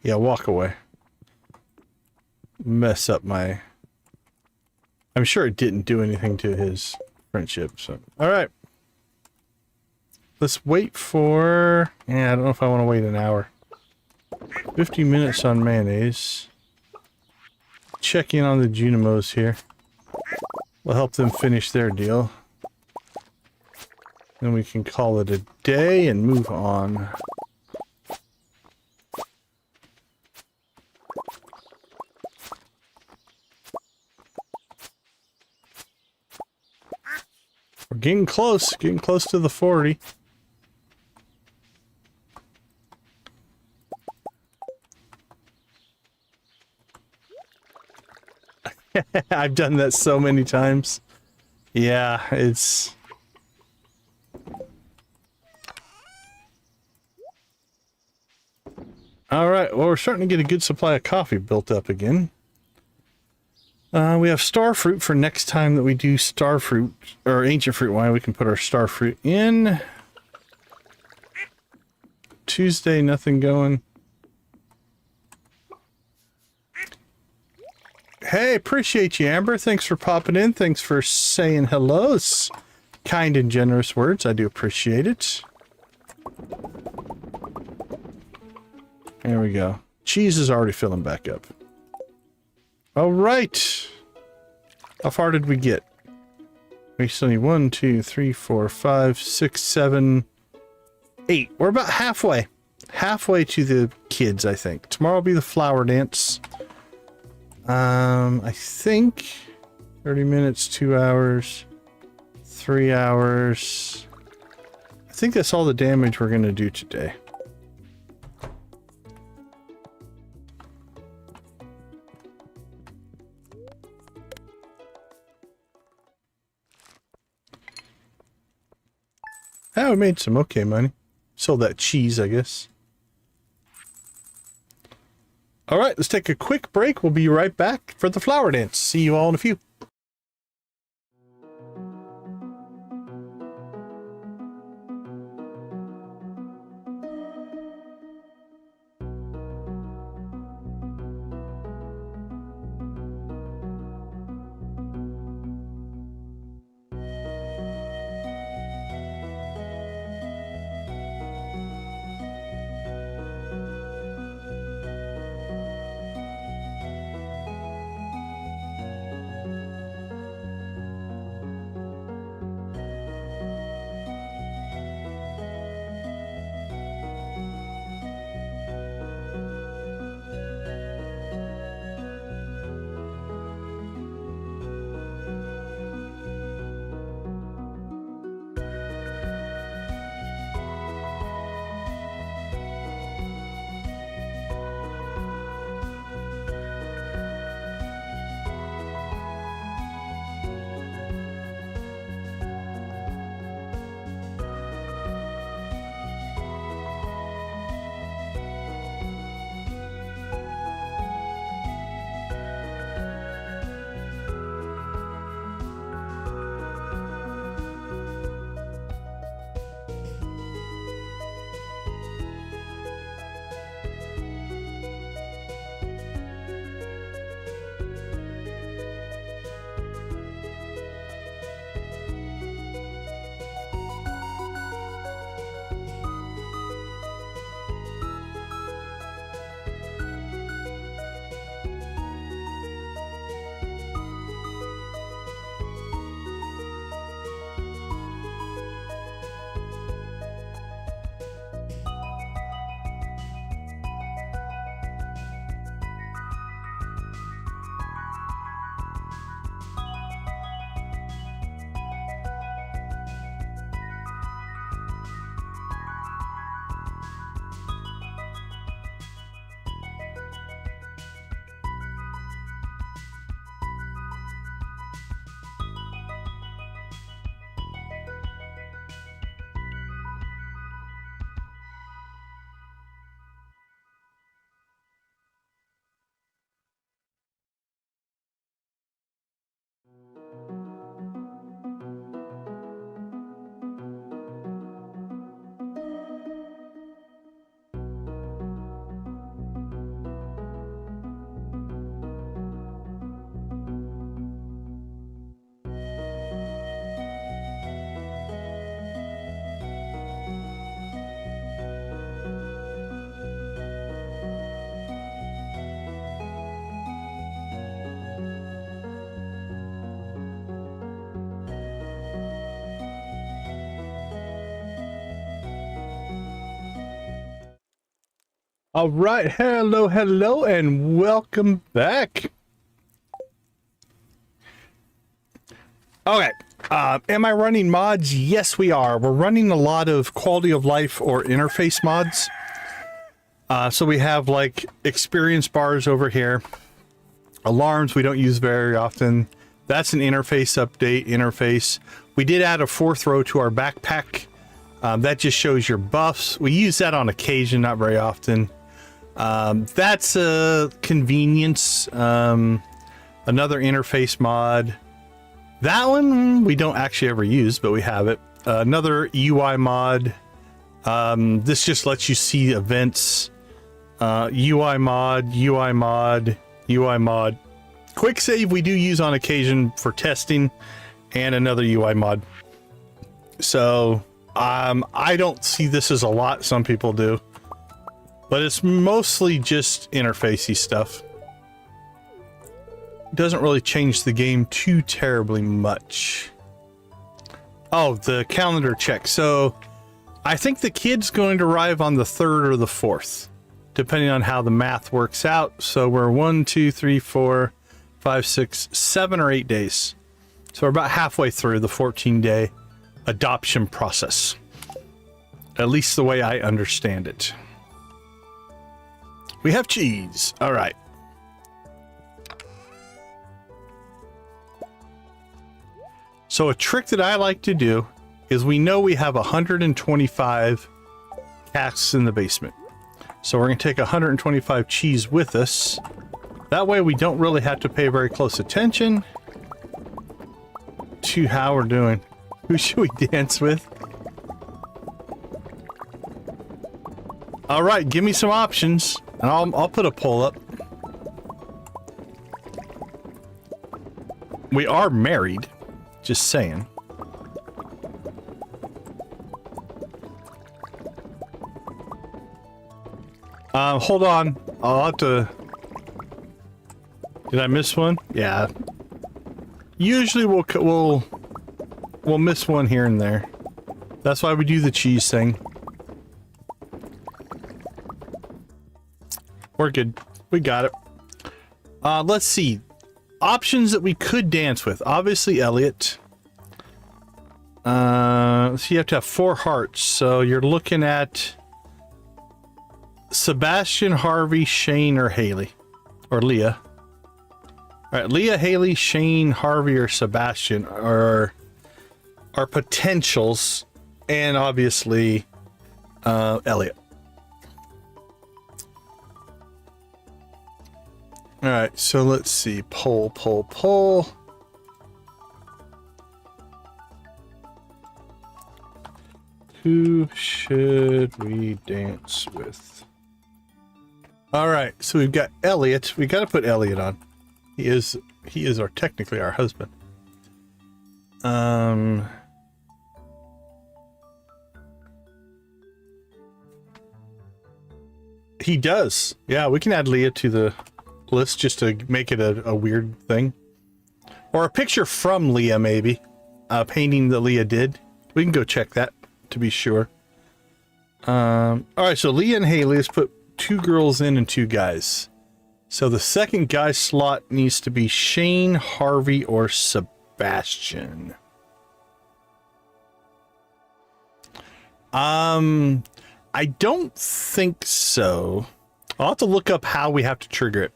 Yeah, walk away. Mess up my... I'm sure it didn't do anything to his friendship, so... Alright. Let's wait for... Yeah, I don't know if I want to wait an hour. 50 minutes on mayonnaise. Check in on the Junimos here. We'll help them finish their deal. Then we can call it a day and move on. We're getting close to the 40. I've done that so many times. Yeah, it's... Alright, well, we're starting to get a good supply of coffee built up again. We have starfruit for next time that we do starfruit, or ancient fruit wine. We can put our starfruit in. Tuesday, nothing going. Hey, appreciate you, Amber. Thanks for popping in. Thanks for saying hello. It's kind and generous words. I do appreciate it. There we go. Cheese is already filling back up. All right. How far did we get? We still need 1, 2, 3, 4, 5, 6, 7, 8. We're about halfway. Halfway to the kids, I think. Tomorrow will be the flower dance. I think 30 minutes, 2 hours, 3 hours. I think that's all the damage we're going to do today. Oh, we made some okay money. Sold that cheese, I guess. All right, let's take a quick break. We'll be right back for the flower dance. See you all in a few. All right, hello, and welcome back. Okay, am I running mods? Yes, we are. We're running a lot of quality of life or interface mods. So we have like experience bars over here. Alarms we don't use very often. That's an interface update interface. We did add a fourth row to our backpack. That just shows your buffs. We use that on occasion, not very often. That's a convenience. Another interface mod. That one we don't actually ever use, but we have it. Another UI mod. This just lets you see events. UI mod, UI mod, UI mod. Quick save we do use on occasion for testing, and another UI mod. So I don't see this as a lot. Some people do, but it's mostly just interfacey stuff. Doesn't really change the game too terribly much. Oh, the calendar check. So I think the kid's going to arrive on the 3rd or the 4th, depending on how the math works out. So we're 1, 2, 3, 4, 5, 6, 7 or 8 days. So we're about halfway through the 14-day adoption process. At least the way I understand it. We have cheese. All right. So a trick that I like to do is we know we have 125 casks in the basement. So we're going to take 125 cheese with us. That way we don't really have to pay very close attention to how we're doing. Who should we dance with? All right, give me some options, and I'll put a poll up. We are married, just saying. Hold on. I'll have to... Did I miss one? Yeah. Usually we'll miss one here and there. That's why we do the cheese thing. We're good. We got it. Let's see. Options that we could dance with. Obviously, Elliott. So you have to have 4 hearts. So you're looking at Sebastian, Harvey, Shane, or Haley. Or Leah. Alright, Leah, Haley, Shane, Harvey, or Sebastian are potentials. And obviously, Elliott. Alright, so let's see. Poll. Who should we dance with? Alright, so we've got Elliott. We gotta put Elliott on. He is technically our husband. He does. Yeah, we can add Leah to the list just to make it a weird thing. Or a picture from Leah, maybe. A painting that Leah did. We can go check that to be sure. Alright, so Leah and Haley, let's put 2 girls in and 2 guys. So the second guy slot needs to be Shane, Harvey, or Sebastian. I don't think so. I'll have to look up how we have to trigger it.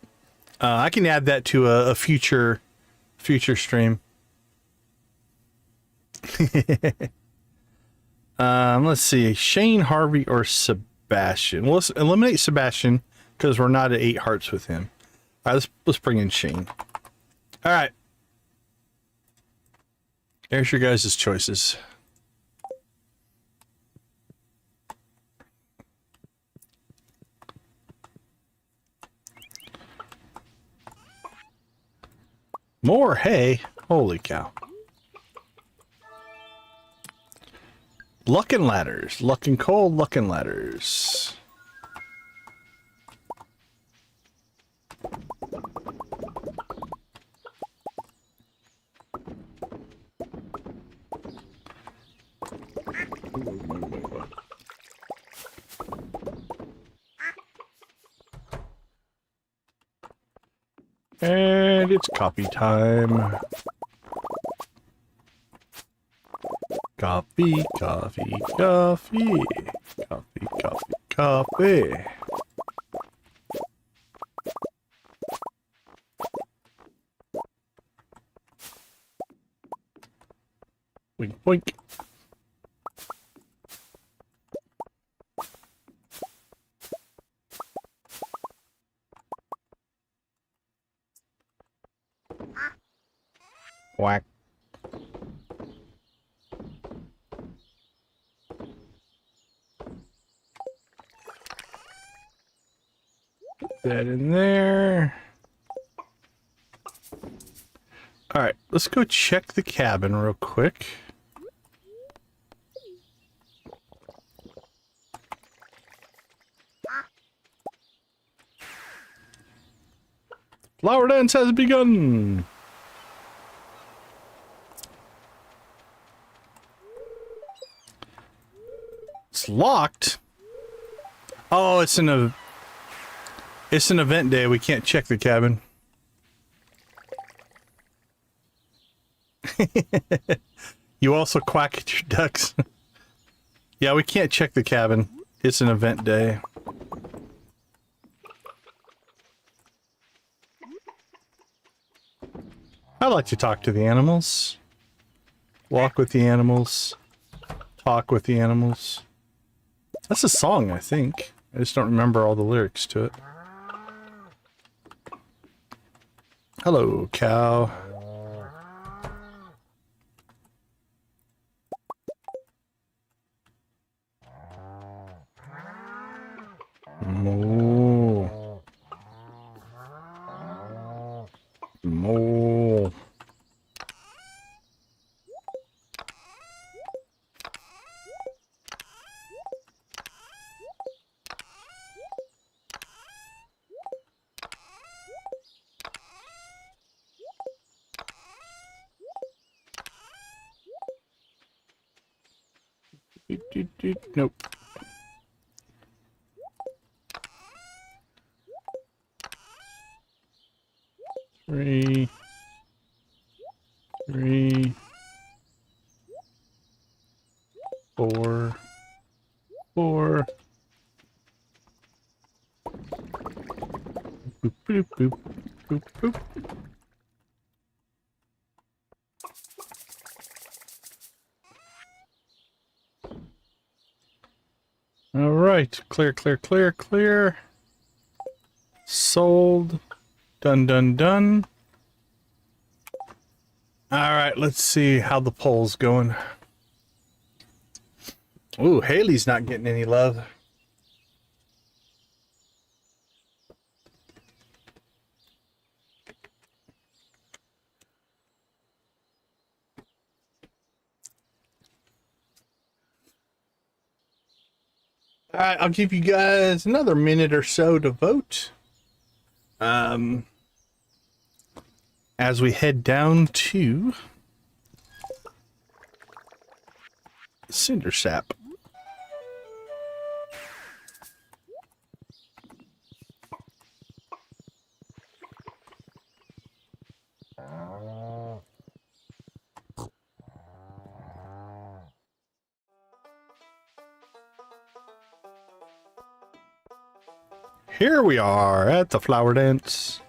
I can add that to a future stream. Let's see. Shane, Harvey, or Sebastian. Well, let's eliminate Sebastian because we're not at 8 hearts with him. All right, let's bring in Shane. All right. There's your guys' choices. More hay? Holy cow. Luck and ladders. Luck and coal, luck and ladders. And it's coffee time. Coffee, coffee, coffee. Coffee, coffee, coffee. Boink, boink. Whack. Put that in there. All right, let's go check the cabin real quick. Flower dance has begun. It's locked. Oh, it's an event day. We can't check the cabin. You also quack at your ducks. Yeah, we can't check the cabin. It's an event day. I like to talk to the animals. Walk with the animals. talk with the animals. That's a song, I think. I just don't remember all the lyrics to it. Hello, cow. Moo. Moo. Nope. Three, 4, 4. Boop, boop, boop, boop, boop. All right, clear, clear, clear, clear. Sold. Done, done, done. All right, let's see how the poll's going. Ooh, Haley's not getting any love. All right, I'll give you guys another minute or so to vote. As we head down to Cinder Sap. Here we are at the flower dance.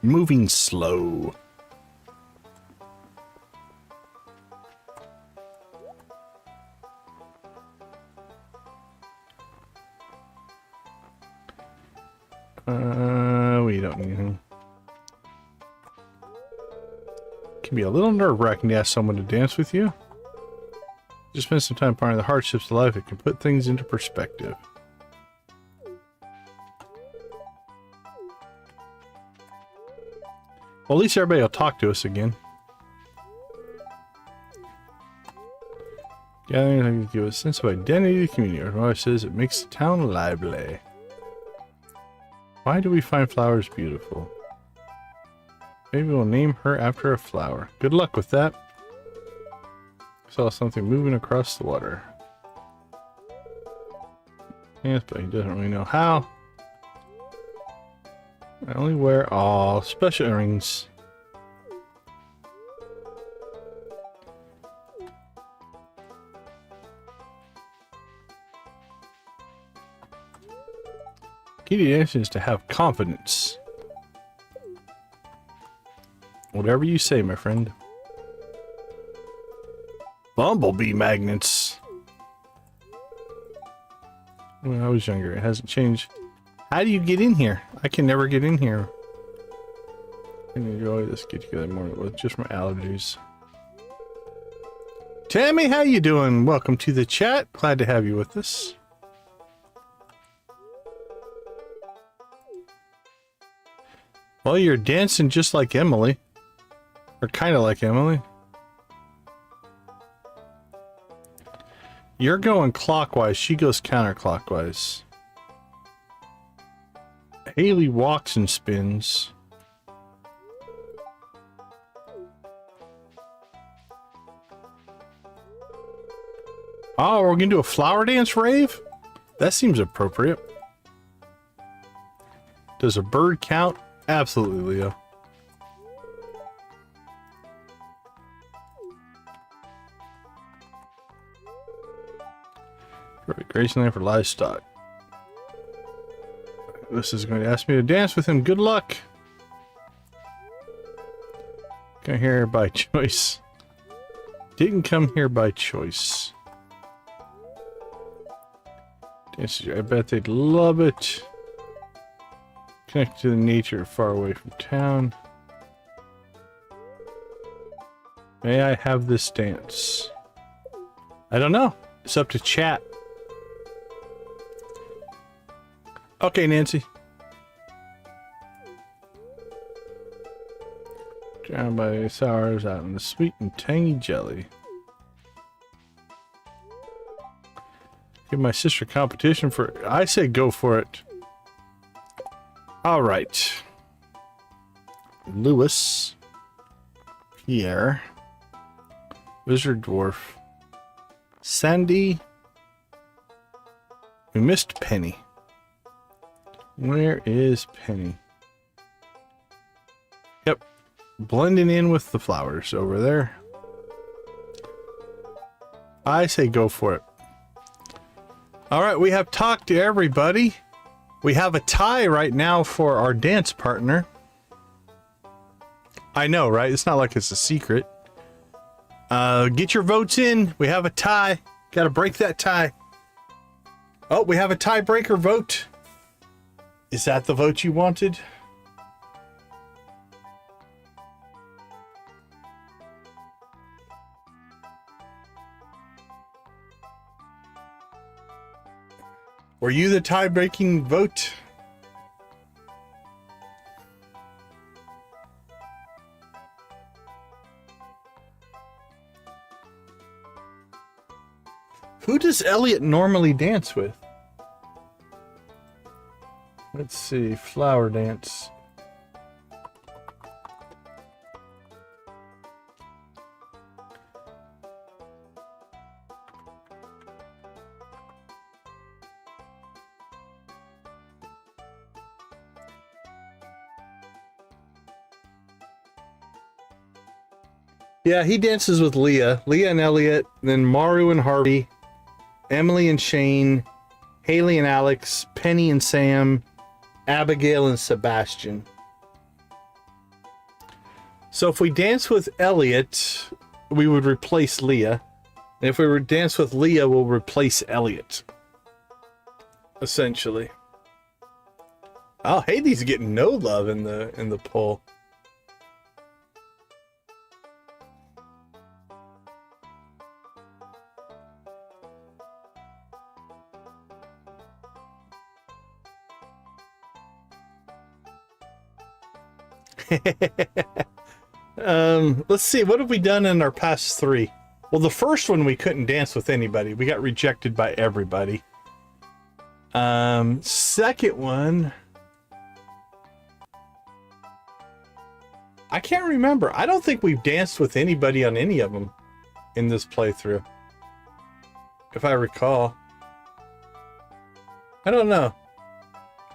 Moving slow. We don't need anything. Can be a little nerve-wracking to ask someone to dance with you. Just spend some time pondering the hardships of life. It can put things into perspective. Well, at least everybody will talk to us again. Gathering to give a sense of identity to the community. Our wife says it makes the town lively. Why do we find flowers beautiful? Maybe we'll name her after a flower. Good luck with that. Saw something moving across the water. Yes, but he doesn't really know how. I only wear all special earrings. Key to the answer is to have confidence. Whatever you say, my friend. Bumblebee magnets. When I was younger, it hasn't changed. How do you get in here? I can never get in here. I enjoy this get together more with just my allergies. Tammy, how you doing? Welcome to the chat. Glad to have you with us. Well, you're dancing just like Emily. Or kind of like Emily. You're going clockwise. She goes counterclockwise. Haley walks and spins. Oh, we're gonna do a flower dance rave? That seems appropriate. Does a bird count? Absolutely, Leo. Grazing land for livestock. This is going to ask me to dance with him. Good luck. Come here by choice. Didn't come here by choice. I bet they'd love it. Connected to the nature far away from town. May I have this dance? I don't know. It's up to chat. Okay, Nancy. Drowned by sours out in the sweet and tangy jelly. Give my sister competition for... I say go for it. Alright. Lewis. Pierre. Wizard Dwarf. Sandy. We missed Penny. Where is Penny? Yep. Blending in with the flowers over there. I say go for it. Alright, we have talked to everybody. We have a tie right now for our dance partner. I know, right? It's not like it's a secret. Get your votes in. We have a tie. Gotta break that tie. Oh, we have a tiebreaker vote. Is that the vote you wanted? Were you the tie-breaking vote? Who does Elliott normally dance with? Let's see, flower dance. Yeah, he dances with Leah. Leah and Elliott, then Maru and Harvey, Emily and Shane, Haley and Alex, Penny and Sam, Abigail and Sebastian. So if we dance with Elliott, we would replace Leah. And if we were to dance with Leah, we'll replace Elliott. Essentially. Oh, Hades getting no love in the poll. Let's see, what have we done in our past three? Well, the first one we couldn't dance with anybody. We got rejected by everybody. Second one, I can't remember. I don't think we've danced with anybody on any of them in this playthrough, if I recall. I don't know.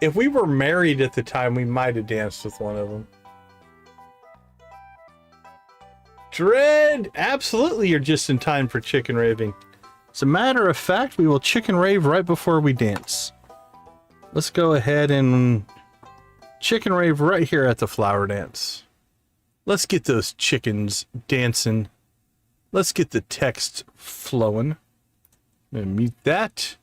If we were married at the time, we might have danced with one of them. Dread! Absolutely, you're just in time for chicken raving. As a matter of fact, we will chicken rave right before we dance. Let's go ahead and chicken rave right here at the flower dance. Let's get those chickens dancing. Let's get the text flowing. And mute that.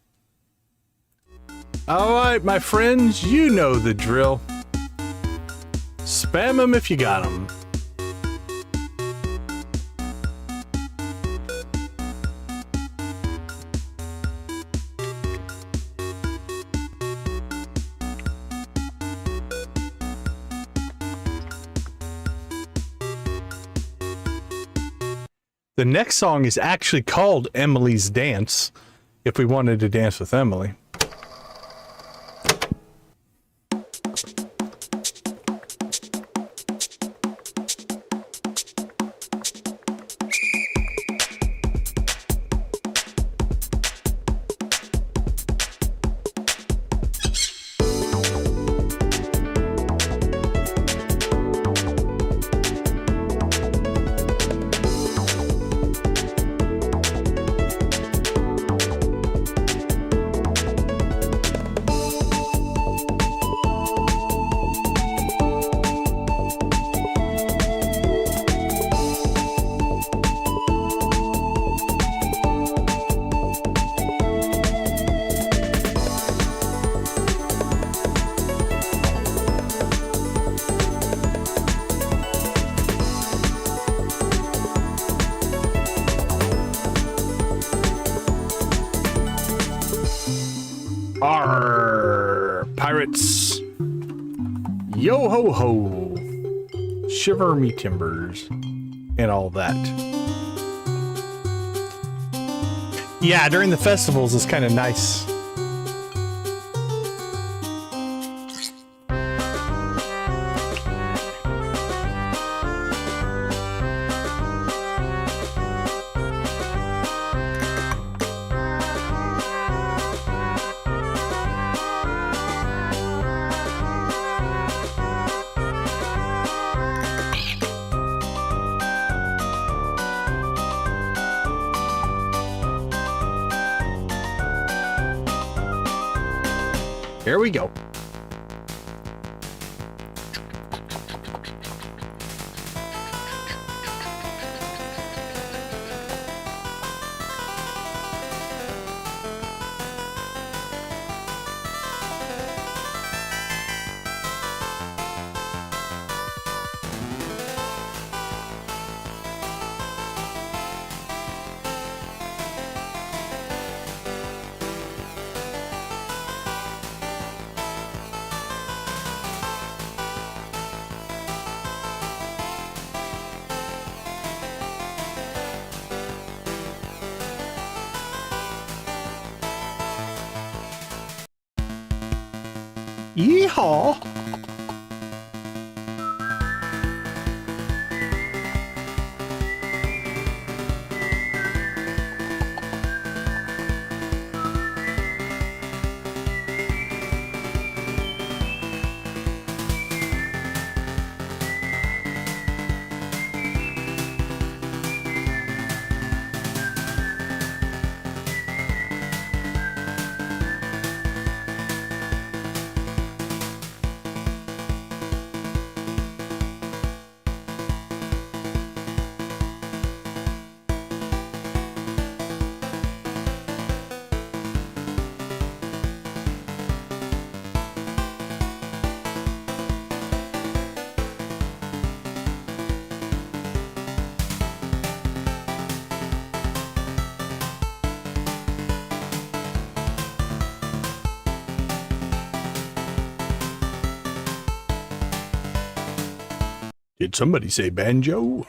Alright, my friends, you know the drill. Spam them if you got them. The next song is actually called Emily's Dance, if we wanted to dance with Emily. Arr, pirates. Yo ho ho. Shiver me timbers. And all that. Yeah, during the festivals it's kind of nice. Here we go. Yeehaw! Did somebody say banjo?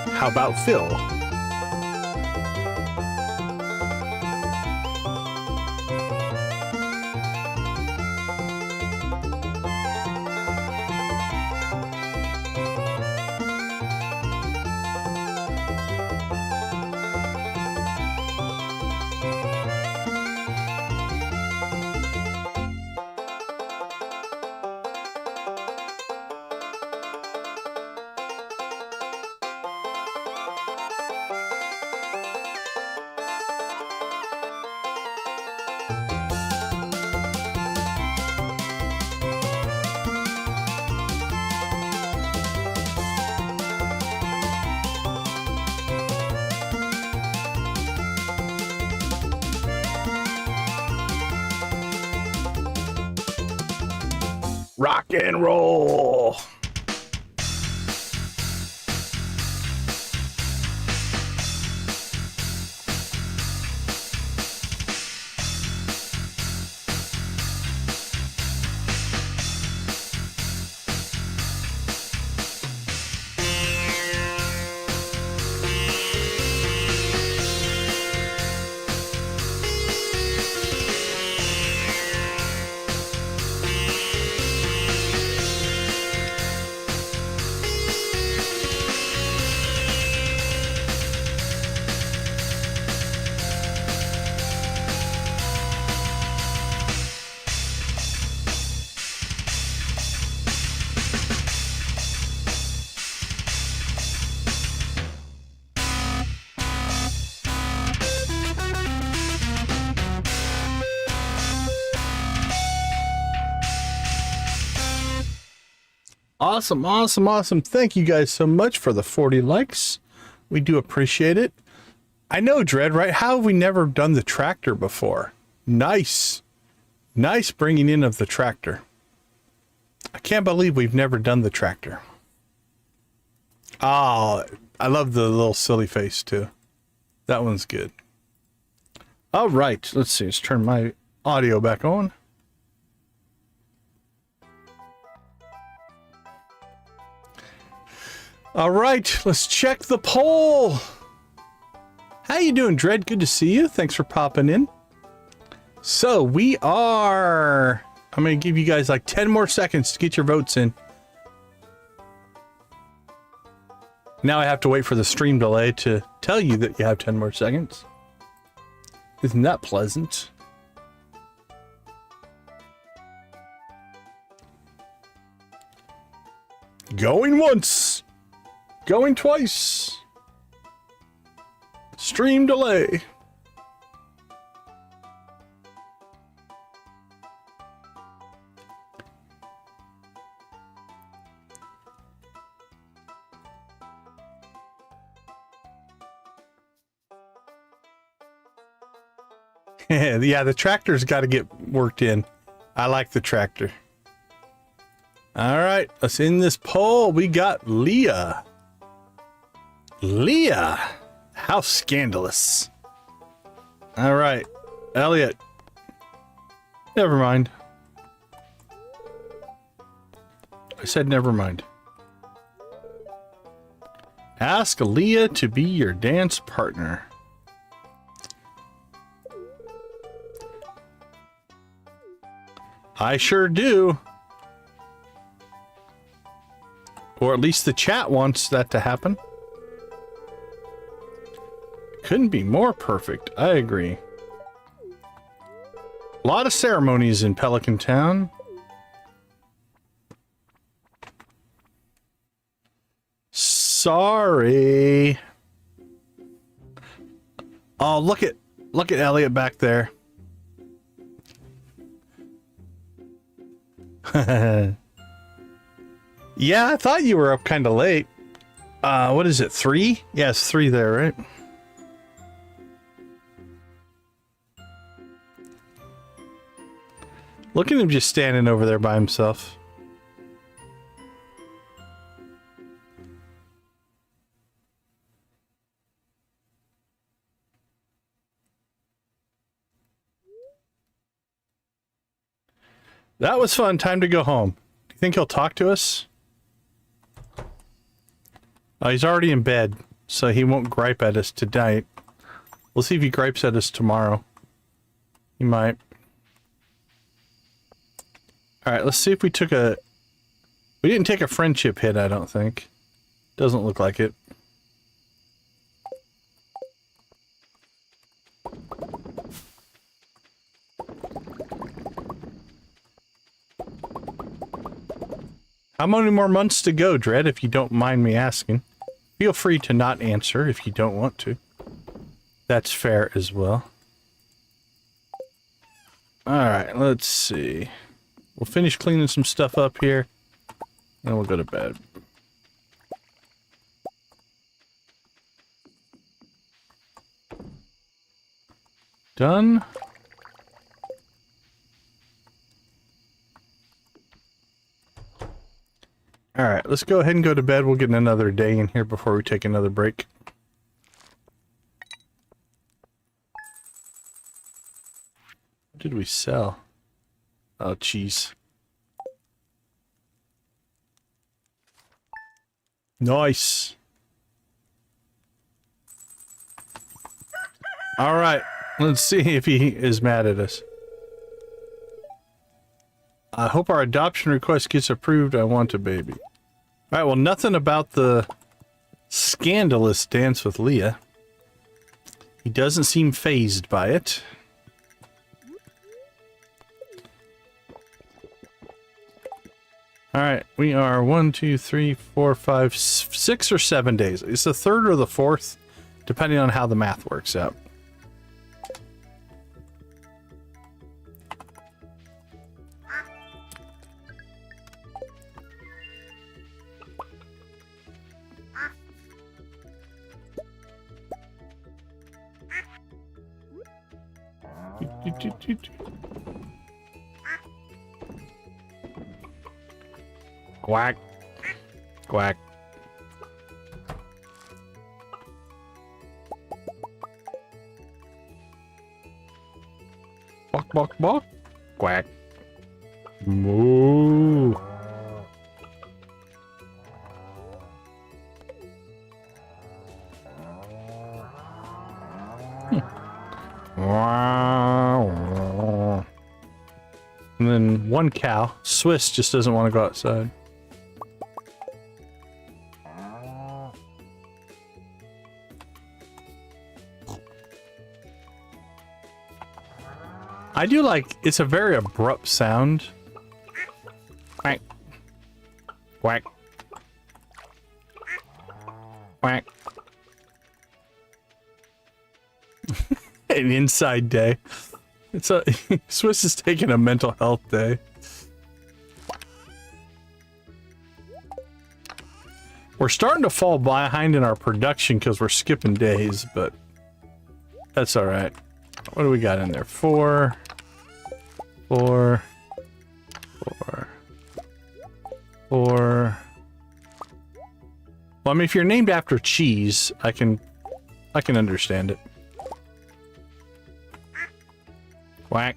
How about Phil? Rock and roll. Awesome, awesome, awesome. Thank you guys so much for the 40 likes. We do appreciate it. I know, Dread, right? How have we never done the tractor before? Nice. Nice bringing in of the tractor. I can't believe we've never done the tractor. Oh, I love the little silly face, too. That one's good. All right, let's see. Let's turn my audio back on. All right, let's check the poll. How you doing, Dread? Good to see you. Thanks for popping in. So we are... I'm going to give you guys like 10 more seconds to get your votes in. Now I have to wait for the stream delay to tell you that you have 10 more seconds. Isn't that pleasant? Going once. Going twice. Stream delay. Yeah, the tractor's got to get worked in. I like the tractor. All right, let's end this poll. We got Leah. Leah, how scandalous. All right, Elliott. Never mind. I said never mind. Ask Leah to be your dance partner. I sure do. Or at least the chat wants that to happen. Couldn't be more perfect. I agree. A lot of ceremonies in Pelican Town. Sorry. Oh, look at Elliott back there. Yeah, I thought you were up kind of late. What is it, 3? Yeah, it's 3 there, right? Look at him just standing over there by himself. That was fun. Time to go home. Do you think he'll talk to us? Oh, he's already in bed, so he won't gripe at us tonight. We'll see if he gripes at us tomorrow. He might. Alright, let's see if we took a... We didn't take a friendship hit, I don't think. Doesn't look like it. How many more months to go, Dread, if you don't mind me asking? Feel free to not answer if you don't want to. That's fair as well. Alright, let's see. We'll finish cleaning some stuff up here, and we'll go to bed. Done. Alright, let's go ahead and go to bed. We'll get another day in here before we take another break. What did we sell? Oh, cheese. Nice. Alright, let's see if he is mad at us. I hope our adoption request gets approved. I want a baby. Alright, well, nothing about the scandalous dance with Leah. He doesn't seem fazed by it. Alright, we are 1, 2, 3, 4, 5, 6 or 7 days. It's the 3rd or the 4th, depending on how the math works out. Quack. Quack. Bark, bark. Quack. Moo. Wow. And then one cow. Swiss just doesn't want to go outside. I do like, it's a very abrupt sound. Quack. Quack. Quack. An inside day. It's a Swiss is taking a mental health day. We're starting to fall behind in our production because we're skipping days, but that's all right. What do we got in there? 4, 4, 4, 4. Well, I mean, if you're named after cheese, I can understand it. Whack.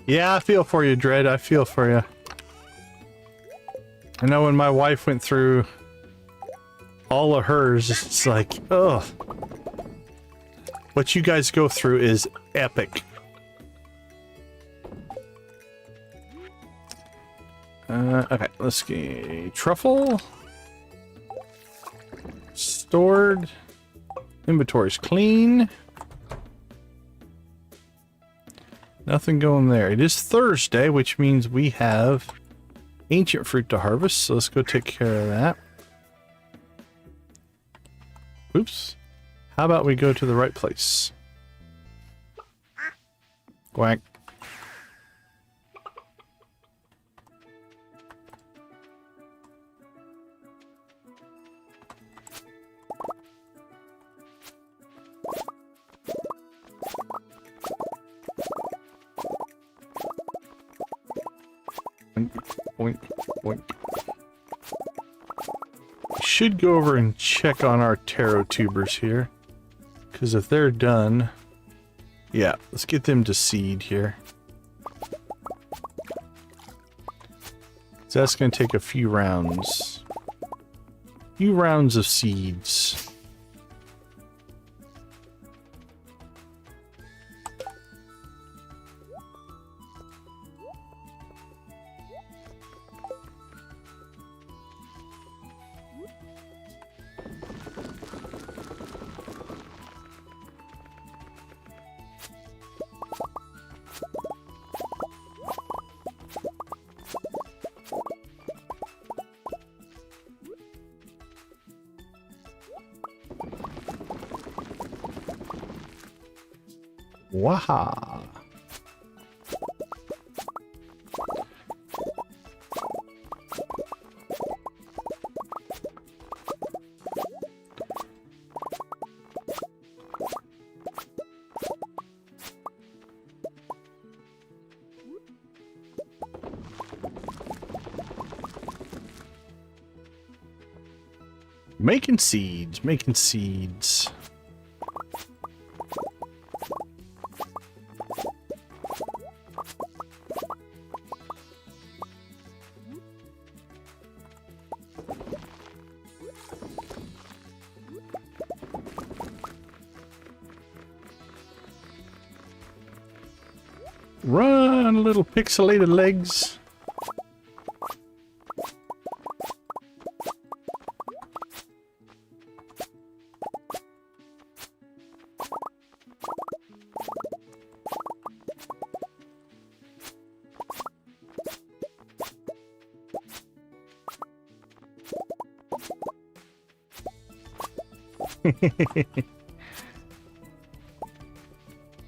Yeah, I feel for you, Dread. I feel for you. I know when my wife went through all of hers, it's like, ugh. What you guys go through is epic. Okay, let's get truffle. Stored. Inventory's clean. Nothing going there. It is Thursday, which means we have ancient fruit to harvest, so let's go take care of that. Oops. How about we go to the right place? Quack. Boink, boink. Should go over and check on our taro tubers here, because if they're done, yeah, let's get them to seed here. So that's going to take a few rounds. Few rounds of seeds. Waha. Making seeds, making seeds. Run, little pixelated legs.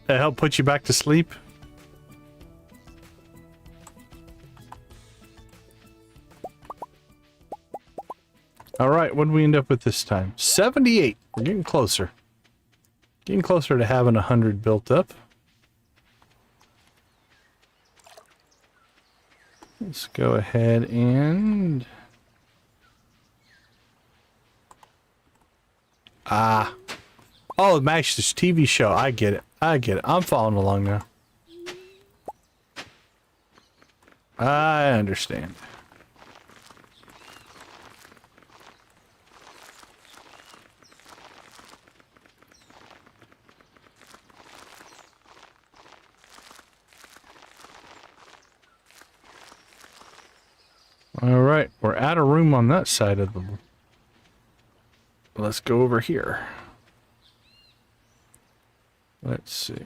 That help put you back to sleep? All right, what did we end up with this time? 78. We're getting closer. Getting closer to having 100 built up. Let's go ahead and... Oh, MASH, this TV show. I get it. I get it. I'm following along now. I understand. All right, we're out of room on that side of the... Let's go over here. Let's see.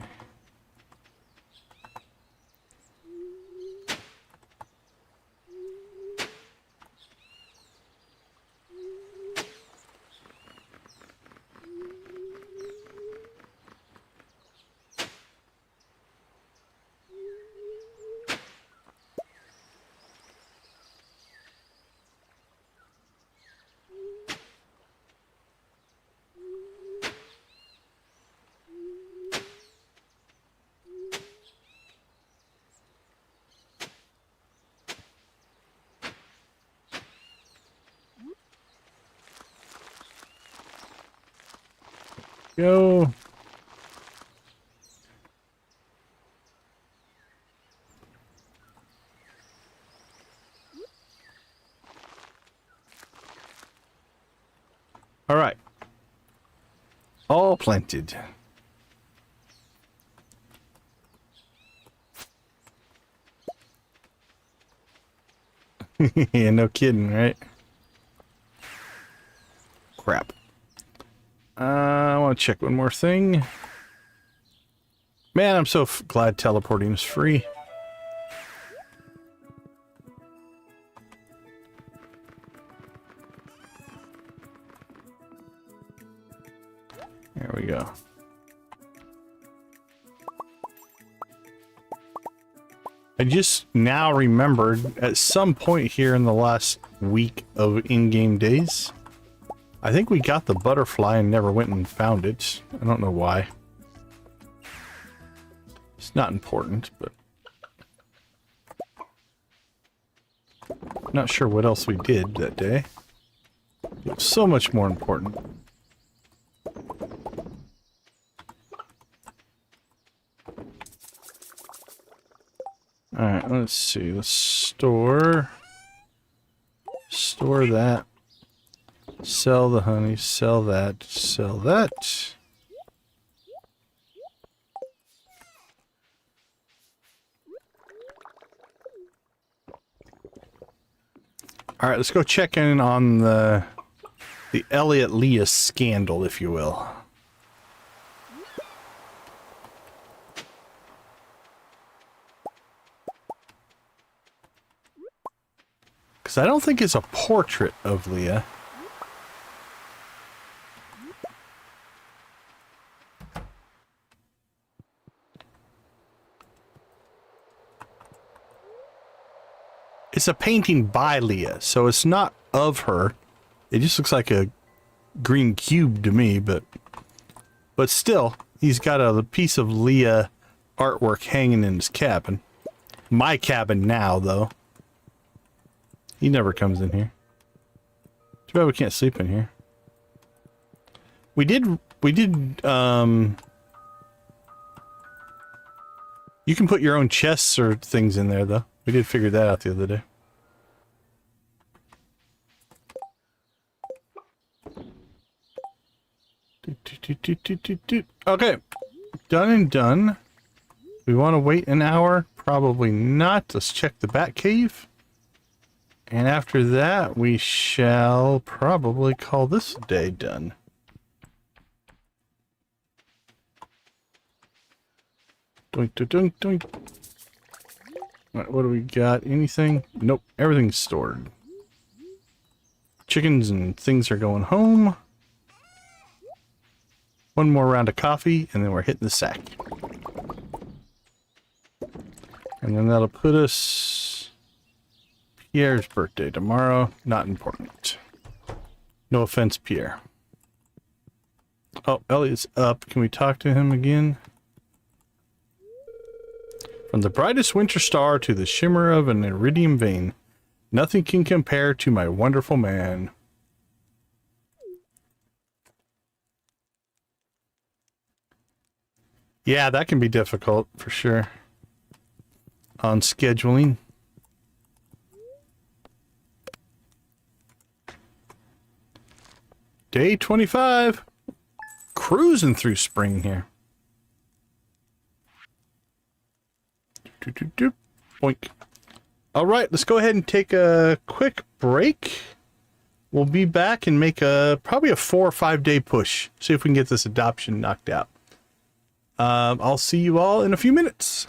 Go. All right. All planted. Yeah, no kidding, right? Crap. I want to check one more thing. Man, I'm so glad teleporting is free. There we go. I just now remembered at some point here in the last week of in-game days, I think we got the butterfly and never went and found it. I don't know why. It's not important, but... Not sure what else we did that day. It was so much more important. Alright, let's see. Let's store that. Sell the honey, sell that, sell that. All right, let's go check in on the Elliott Leah scandal, if you will. Because I don't think it's a portrait of Leah. It's a painting by Leah, so it's not of her. It just looks like a green cube to me, but still, he's got a piece of Leah artwork hanging in his cabin. My cabin now, though. He never comes in here. Too bad we can't sleep in here. We did, you can put your own chests or things in there, though. We did figure that out the other day. Okay. Done and done. We want to wait an hour? Probably not. Let's check the bat cave. And after that, we shall probably call this day done. Doink, doink, doink, doink. What do we got? Anything? Nope. Everything's stored. Chickens and things are going home. One more round of coffee, and then we're hitting the sack. And then that'll put us... Pierre's birthday tomorrow. Not important. No offense, Pierre. Oh, Elliott's up. Can we talk to him again? From the brightest winter star to the shimmer of an iridium vein, nothing can compare to my wonderful man. Yeah, that can be difficult, for sure. On scheduling. Day 25. Cruising through spring here. Boink. All right, let's go ahead and take a quick break. We'll be back and make probably a 4 or 5 day push. See if we can get this adoption knocked out. I'll see you all in a few minutes.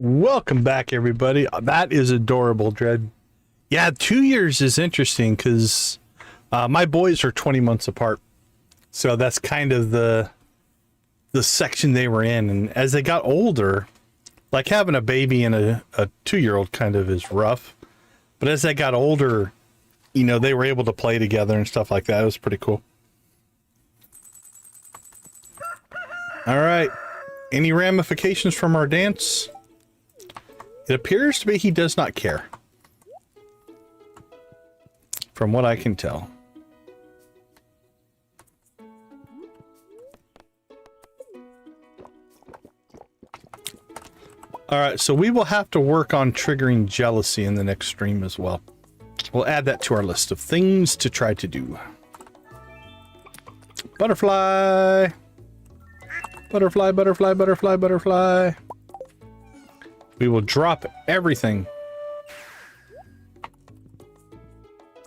Welcome back, everybody. That is adorable, Dread. Yeah, 2 years is interesting because my boys are 20 months apart. So that's kind of the section they were in. And as they got older, like having a baby and a 2-year-old kind of is rough. But as they got older, you know, they were able to play together and stuff like that. It was pretty cool. All right. Any ramifications from our dance? It appears to be he does not care. From what I can tell. Alright, so we will have to work on triggering jealousy in the next stream as well. We'll add that to our list of things to try to do. Butterfly! Butterfly, butterfly, butterfly, butterfly. We will drop everything.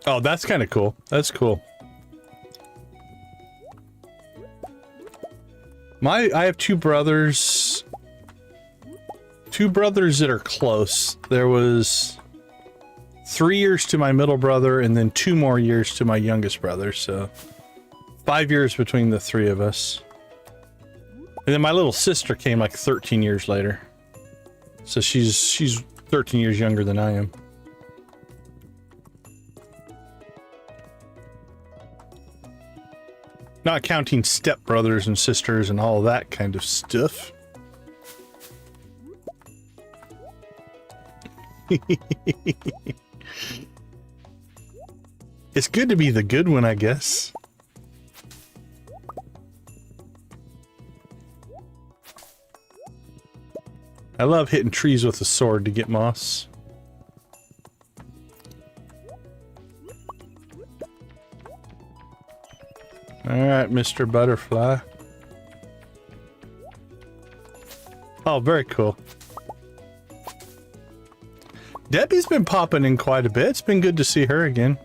Oh, that's kind of cool. That's cool. I have two brothers. Two brothers that are close. There was 3 years to my middle brother and then 2 more years to my youngest brother, so 5 years between the 3 of us. And then my little sister came like 13 years later. So she's 13 years younger than I am. Not counting stepbrothers and sisters and all that kind of stuff. It's good to be the good one, I guess. I love hitting trees with a sword to get moss. Alright, Mr. Butterfly. Oh, very cool. Debbie's been popping in quite a bit. It's been good to see her again.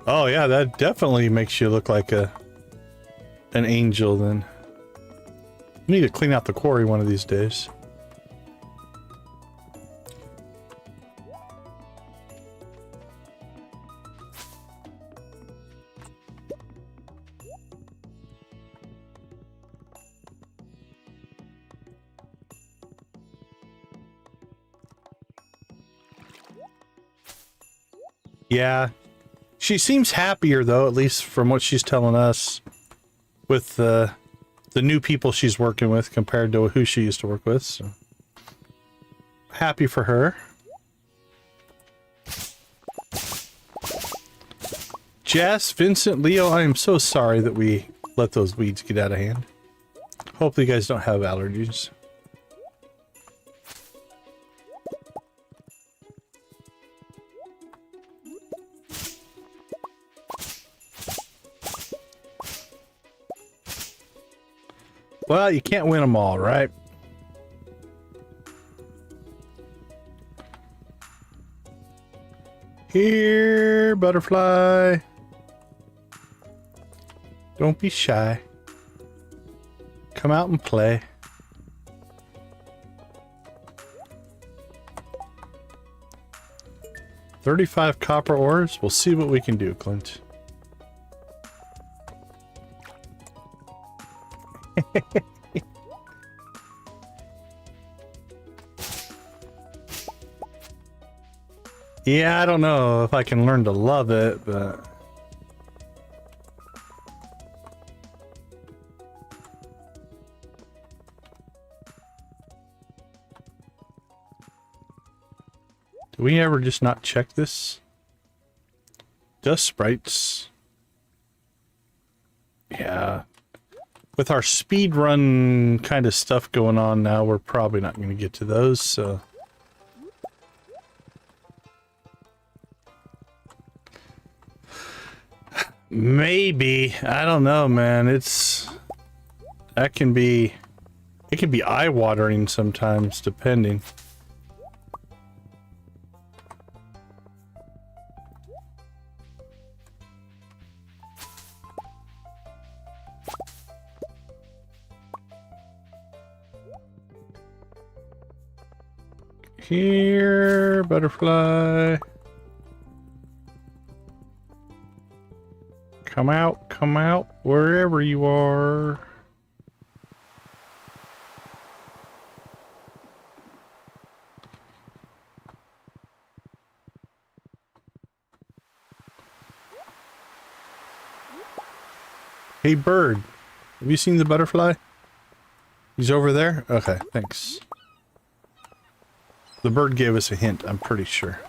Oh yeah, that definitely makes you look like an angel then. I need to clean out the quarry one of these days. Yeah. She seems happier though, at least from what she's telling us, with the new people she's working with compared to who she used to work with, so happy for her. Jess, Vincent, Leo, I am so sorry that we let those weeds get out of hand. Hopefully you guys don't have allergies. Well, you can't win them all, right? Here, butterfly. Don't be shy. Come out and play. $35 copper ores. We'll see what we can do, Clint. Yeah, I don't know if I can learn to love it, but... Do we ever just not check this? Dust sprites. Yeah. With our speed run kind of stuff going on now, we're probably not going to get to those, so... Maybe. I don't know, man. It can be eye-watering sometimes, depending. Here, butterfly. Come out, wherever you are. Hey, bird. Have you seen the butterfly? He's over there? Okay, thanks. The bird gave us a hint, I'm pretty sure.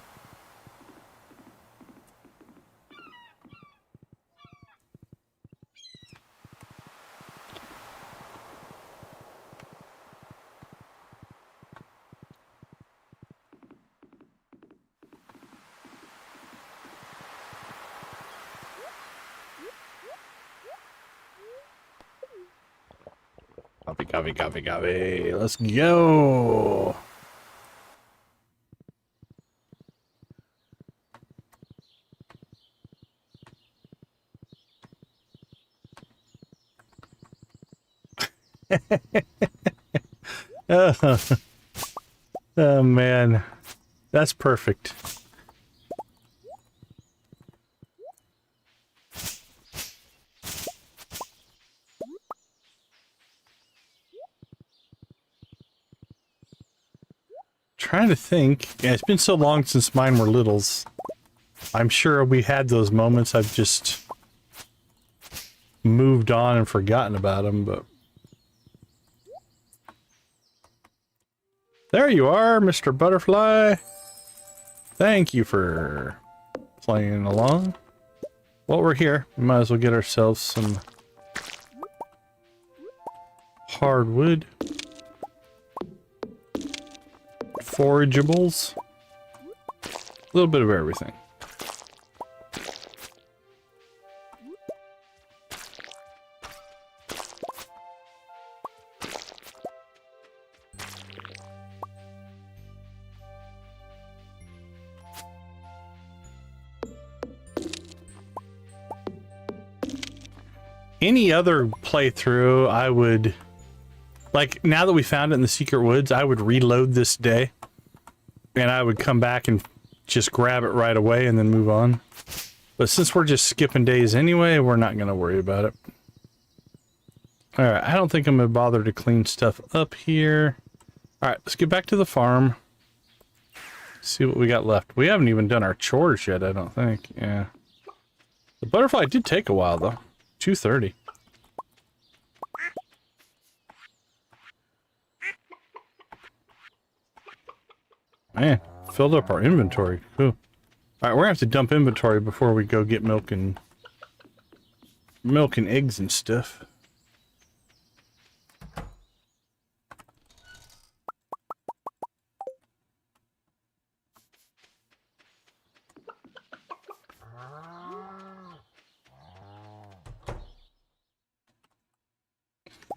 Copy, copy, copy, copy. Let's go. Oh, oh man, that's perfect. Trying to think. Yeah, it's been so long since mine were littles. I'm sure we had those moments. I've just moved on and forgotten about them, but there you are, Mr. Butterfly. Thank you for playing along. While we're here, we might as well get ourselves some hardwood. Forageables. A little bit of everything. Any other playthrough, I would... Like, now that we found it in the secret woods, I would reload this day. And I would come back and just grab it right away and then move on. But since we're just skipping days anyway, we're not going to worry about it. Alright, I don't think I'm going to bother to clean stuff up here. Alright, let's get back to the farm. See what we got left. We haven't even done our chores yet, I don't think. Yeah. The butterfly did take a while, though. 2:30. Man, filled up our inventory. Ooh. Alright, we're gonna have to dump inventory before we go get milk and eggs and stuff.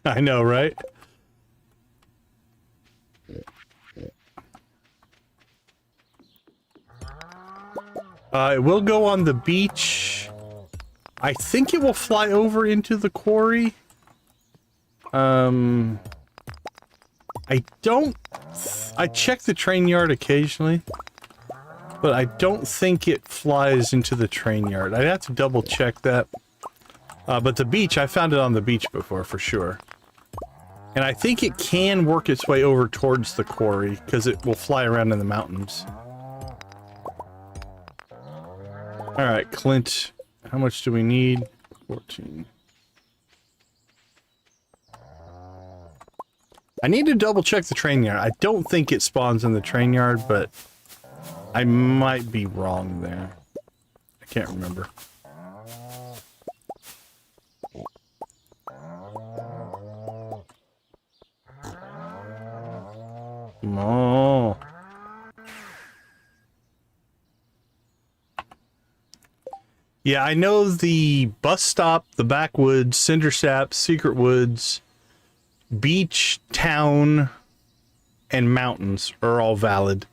I know, right? It will go on the beach. I think it will fly over into the quarry. I check the train yard occasionally, but I don't think it flies into the train yard. I'd have to double check that. But the beach, I found it on the beach before, for sure. And I think it can work its way over towards the quarry, because it will fly around in the mountains. Alright, Clint, how much do we need? 14. I need to double check the train yard. I don't think it spawns in the train yard, but I might be wrong there. I can't remember. Oh. Yeah, I know the bus stop, the backwoods, Cindersap, Secret Woods, beach, town, and mountains are all valid.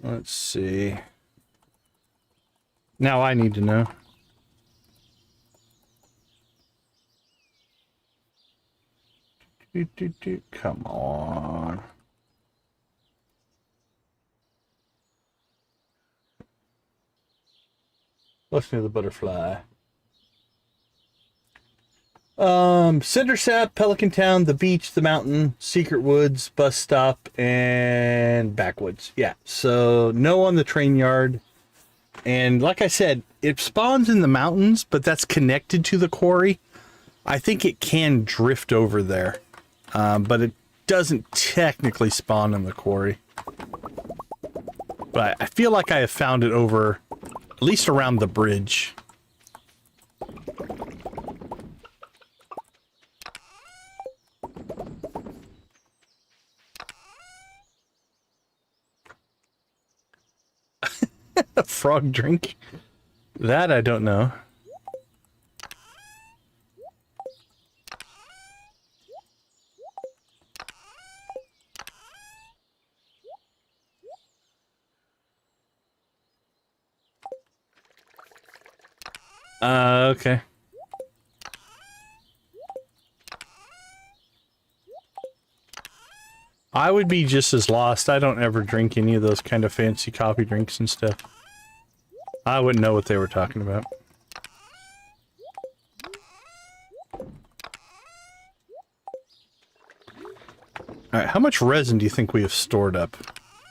Let's see. Now I need to know. Come on. Listen to the butterfly. Cindersap, Pelican Town, the beach, the mountain, Secret Woods, bus stop, and backwoods. Yeah, so no on the train yard. And like I said, it spawns in the mountains, but that's connected to the quarry. I think it can drift over there, but it doesn't technically spawn in the quarry. But I feel like I have found it over, at least around the bridge. A frog drink? That I don't know. Okay. I would be just as lost. I don't ever drink any of those kind of fancy coffee drinks and stuff. I wouldn't know what they were talking about. Alright, how much resin do you think we have stored up?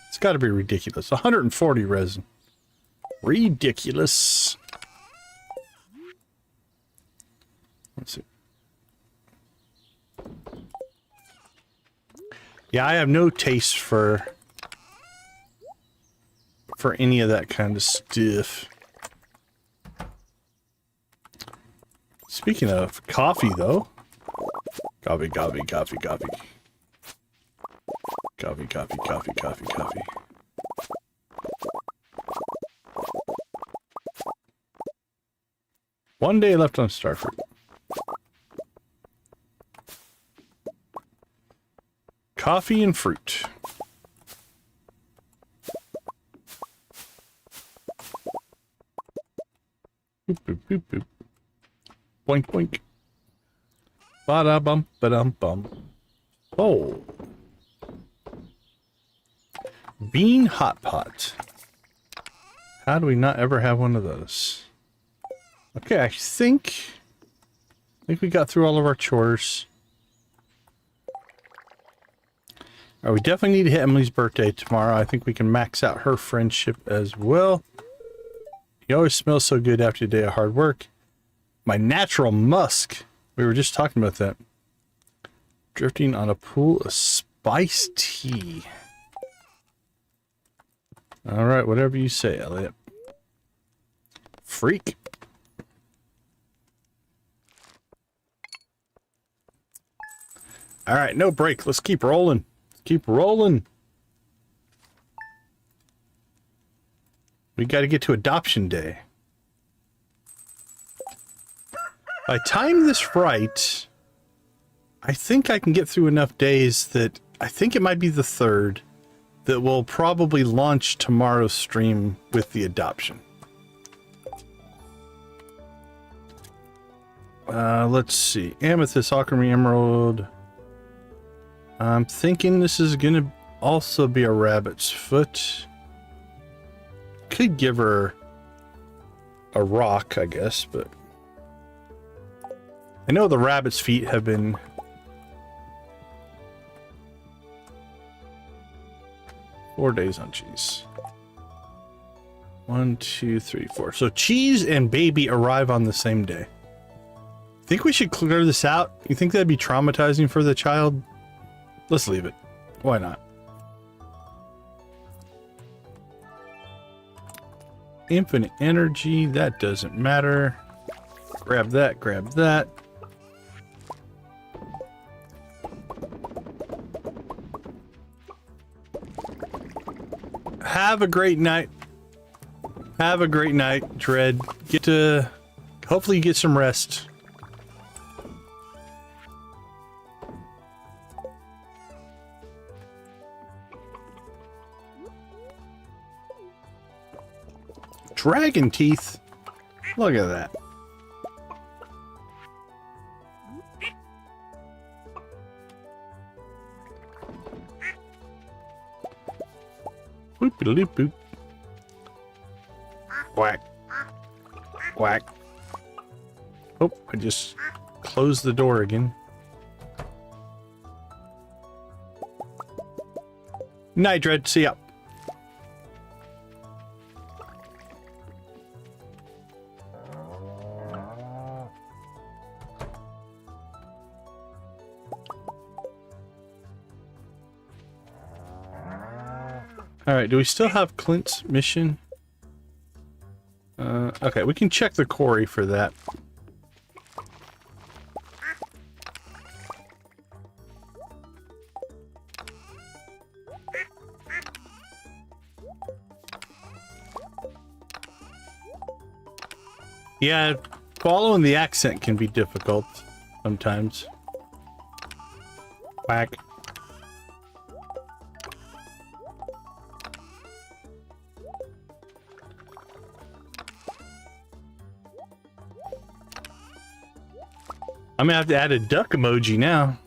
It's got to be ridiculous. 140 resin. Ridiculous. Let's see. Yeah, I have no taste for any of that kind of stuff. Speaking of coffee, though. Coffee, coffee, coffee, coffee. Coffee, coffee, coffee, coffee, coffee. One day left on Starfruit. Coffee and fruit. Boop, boop, boop, boop. Boink, boink. Ba-da-bum, ba-dum-bum. Oh. Bean hot pot. How do we not ever have one of those? Okay, I think we got through all of our chores. Alright, we definitely need to hit Emily's birthday tomorrow. I think we can max out her friendship as well. You always smell so good after a day of hard work. My natural musk. We were just talking about that. Drifting on a pool of spiced tea. Alright, whatever you say, Elliott. Freak. Alright, no break. Let's keep rolling. Keep rolling. We got to get to adoption day. If I time this right, I think I can get through enough days that I think it might be the 3rd that will probably launch tomorrow's stream with the adoption. Let's see. Amethyst, Alchemy, Emerald. I'm thinking this is gonna also be a rabbit's foot. Could give her a rock, I guess, but I know the rabbit's feet have been four days on cheese. 1, 2, 3, 4. So cheese and baby arrive on the same day. Think we should clear this out? You think that'd be traumatizing for the child? Let's leave it. Why not? Infinite energy, that doesn't matter. Grab that, grab that. Have a great night. Have a great night, Dread. Get to... hopefully you get some rest. Dragon teeth. Look at that. Boop-a-doop boop. Quack. Quack. Oh, I just closed the door again. Night, Dread. See ya. Alright, do we still have Clint's mission? Okay, we can check the quarry for that. Yeah, following the accent can be difficult sometimes. Quack. I'm gonna have to add a duck emoji now.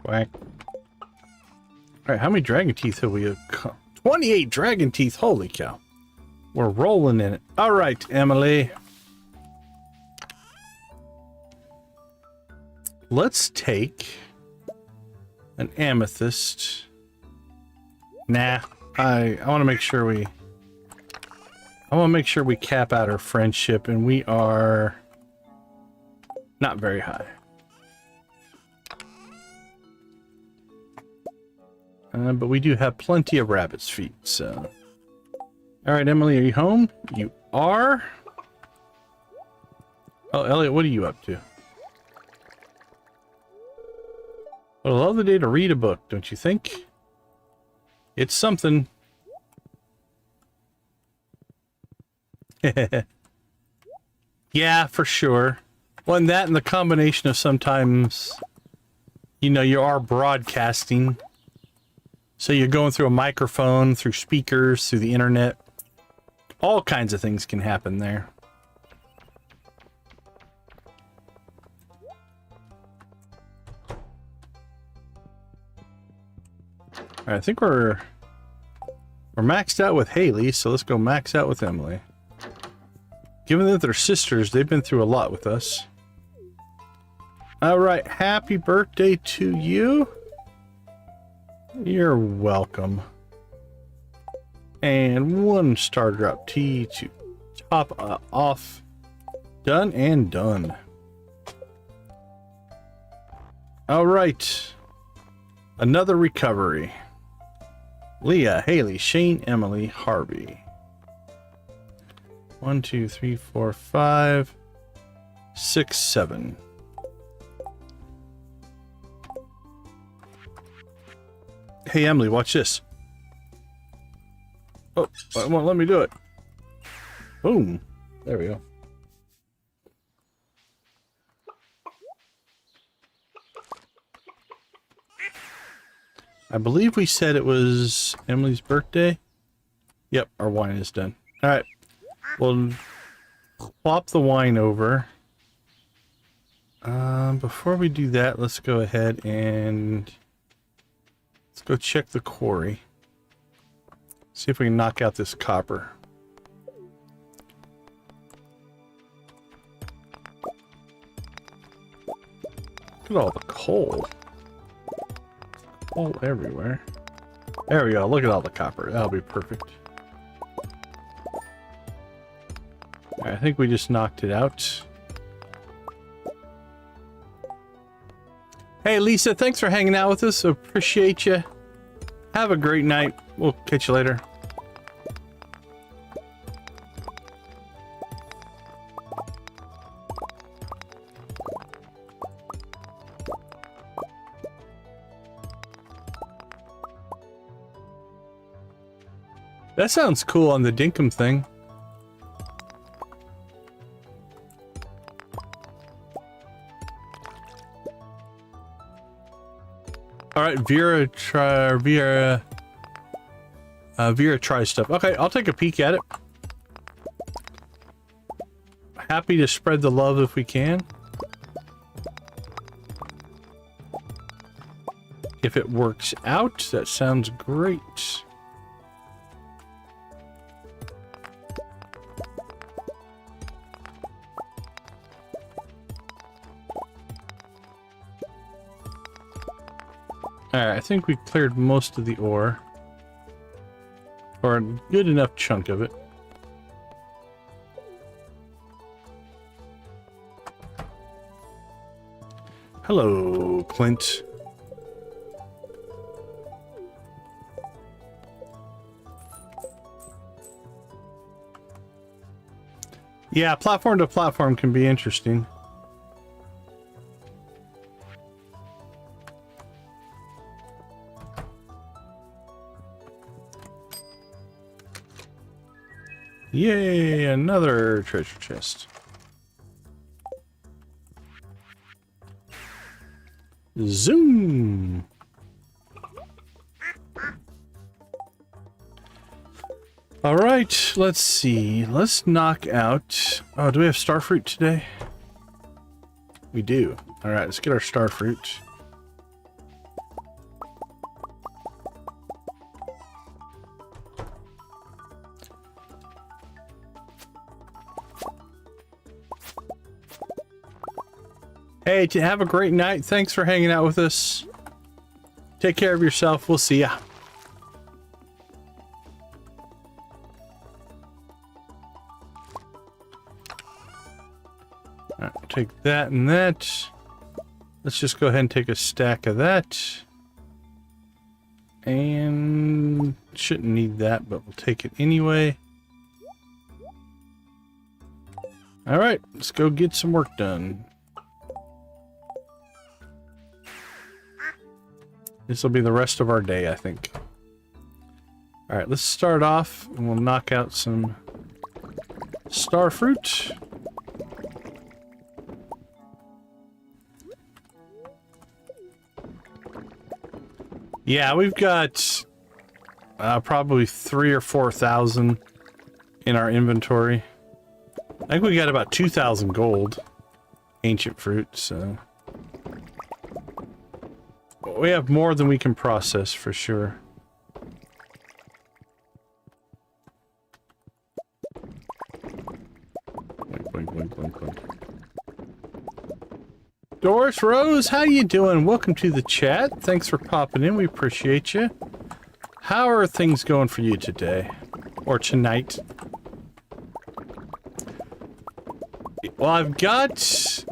Quack. Alright, how many dragon teeth have we? 28 dragon teeth, holy cow. We're rolling in it. Alright, Emily. Let's take an amethyst. Nah, I want to make sure we cap out our friendship, and we are not very high. But we do have plenty of rabbit's feet, so. Alright, Emily, are you home? You are? Oh, Elliott, what are you up to? What a lovely day to read a book, don't you think? It's something. Yeah, for sure. Well, and that and the combination of sometimes, you know, you are broadcasting. So you're going through a microphone, through speakers, through the internet. All kinds of things can happen there. All right, I think we're maxed out with Haley, so let's go max out with Emily. Given that they're sisters, they've been through a lot with us. All right, happy birthday to you. You're welcome. And one star drop tea to top off. Done and done. All right. Another recovery. Leah, Haley, Shane, Emily, Harvey. 1, 2, 3, 4, 5, 6, 7. Hey, Emily, watch this. Oh, it won't let me do it. Boom. There we go. I believe we said it was Emily's birthday. Yep, our wine is done. All right. We'll plop the wine over. Before we do that, let's go ahead and let's go check the quarry. See if we can knock out this copper. Look at all the coal. Coal everywhere. There we go. Look at all the copper. That'll be perfect. I think we just knocked it out. Hey, Lisa, thanks for hanging out with us. Appreciate you. Have a great night. We'll catch you later. That sounds cool on the Dinkum thing. All right, Vera tries stuff. Okay, I'll take a peek at it. Happy to spread the love if we can. If it works out, that sounds great. Alright, I think we cleared most of the ore. Or a good enough chunk of it. Hello, Clint. Yeah, platform to platform can be interesting. Yay, another treasure chest. Zoom. All right, let's see. Let's knock out... Oh, do we have starfruit today? We do. All right, let's get our starfruit. Hey, have a great night. Thanks for hanging out with us. Take care of yourself. We'll see ya. All right, take that and that. Let's just go ahead and take a stack of that. And shouldn't need that, but we'll take it anyway. All right, let's go get some work done. This will be the rest of our day, I think. All right, let's start off and we'll knock out some starfruit. Yeah, we've got probably 3,000 or 4,000 in our inventory. I think we got about 2,000 gold ancient fruit, so we have more than we can process for sure. Blink, blink, blink, blink. Doris Rose, how you doing? Welcome to the chat. Thanks for popping in. We appreciate you. How are things going for you today? Or tonight? Well, I've got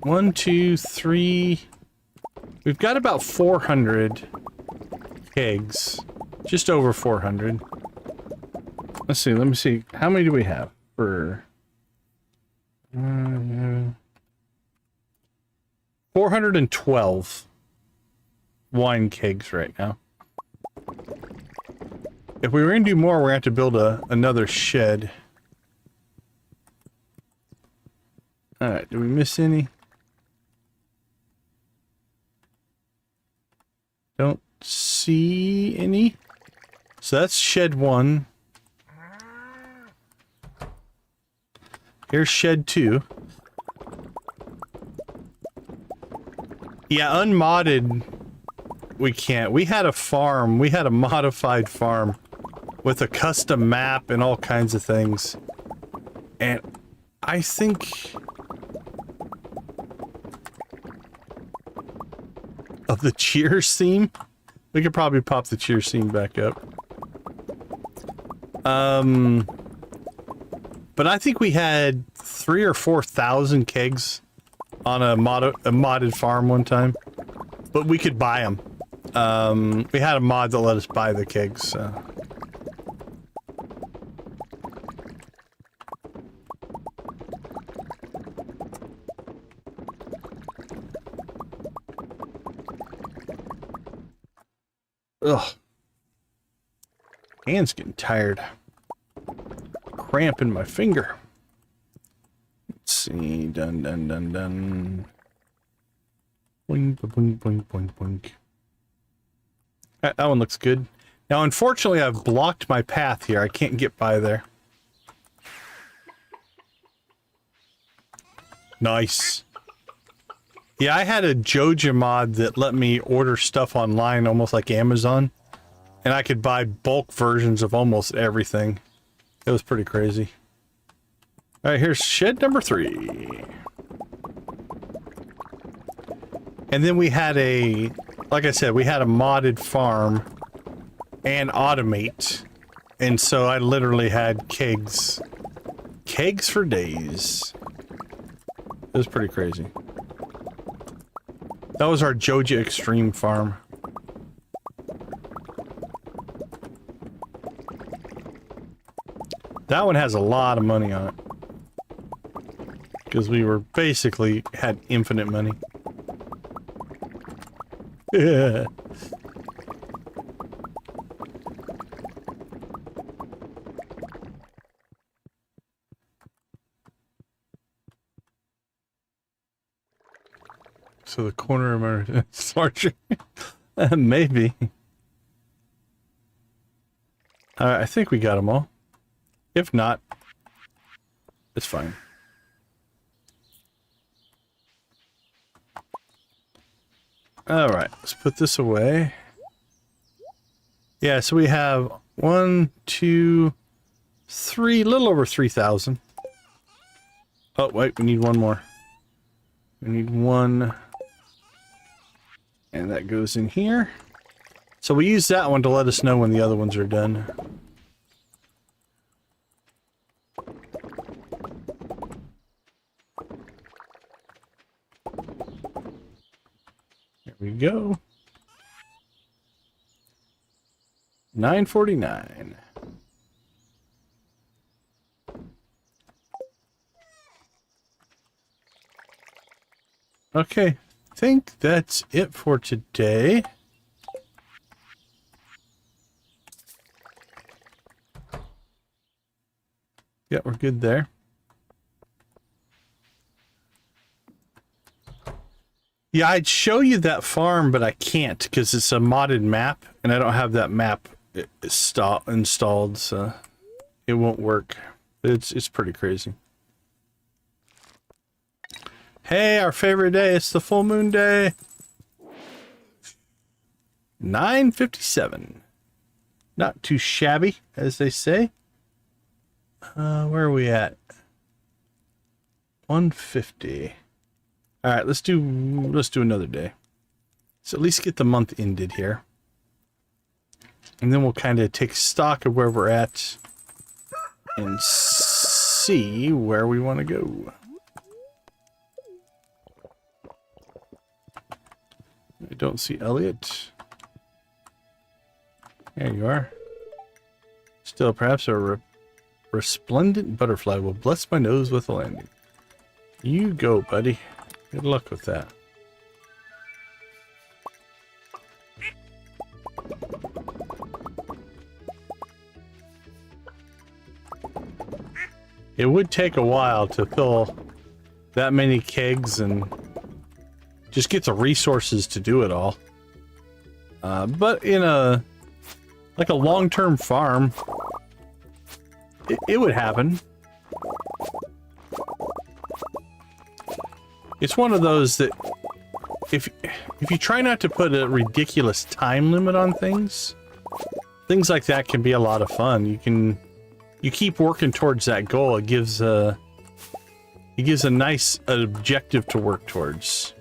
1, 2, 3... We've got about 400 kegs. Just over 400. Let's see, let me see. How many do we have for... 412 wine kegs right now. If we were going to do more, we're going to have to build another shed. Alright, did we miss any? Don't see any. So that's shed 1. Here's shed 2. Yeah, unmodded, we can't. We had a farm. We had a modified farm with a custom map and all kinds of things. And I think... of the Cheers theme? We could probably pop the Cheers theme back up. But I think we had 3,000 or 4,000 kegs on a modded farm one time. But we could buy them. We had a mod that let us buy the kegs, so... Ugh. Hand's getting tired. Cramp in my finger. Let's see. Dun dun dun dun. Boing boing boing boing boing. That one looks good. Now, unfortunately, I've blocked my path here. I can't get by there. Nice. Yeah, I had a Joja mod that let me order stuff online, almost like Amazon. And I could buy bulk versions of almost everything. It was pretty crazy. Alright, here's shed number 3. And then we had a... Like I said, we had a modded farm and automate. And so I literally had kegs. Kegs for days. It was pretty crazy. That was our Joja Extreme farm. That one has a lot of money on it. Because we were basically had infinite money. Yeah. So the corner of our larger. Maybe. I think we got them all. If not, it's fine. All right, let's put this away. Yeah, so we have 1, 2, 3, a little over 3,000. Oh, wait, we need one more. We need one. And that goes in here. So we use that one to let us know when the other ones are done. There we go. 949. Okay, I think that's it for today. Yeah, we're good there. Yeah, I'd show you that farm, but I can't because it's a modded map, and I don't have that map installed, so it won't work. It's pretty crazy. Hey, our favorite day, it's the full moon day. 9:57. Not too shabby, as they say. Where are we at? 150. All right, let's do another day. So at least get the month ended here. And then we'll kind of take stock of where we're at and see where we want to go. I don't see Elliott. There you are. Still, perhaps a resplendent butterfly will bless my nose with a landing. You go, buddy. Good luck with that. It would take a while to fill that many kegs and just get the resources to do it all. But in a long-term farm, it would happen. It's one of those that if you try not to put a ridiculous time limit on things like that can be a lot of fun. You keep working towards that goal. It gives a nice objective to work towards.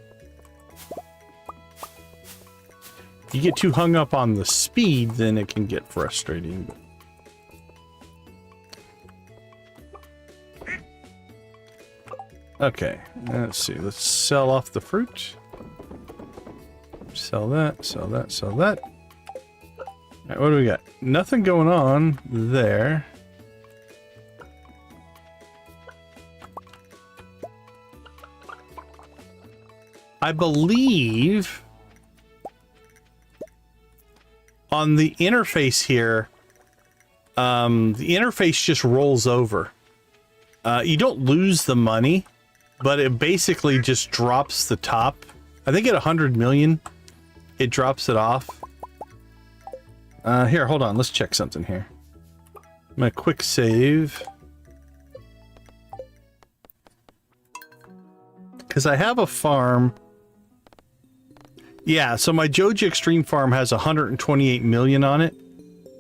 If you get too hung up on the speed, then it can get frustrating. Okay, let's see. Let's sell off the fruit. Sell that, sell that, sell that. All right, what do we got? Nothing going on there. I believe on the interface here, the interface just rolls over. You don't lose the money, but it basically just drops the top. I think at 100 million, it drops it off. Here, hold on. Let's check something here. I'm gonna quick save. Because I have a farm. Yeah, so my Joji Extreme farm has 128 million on it.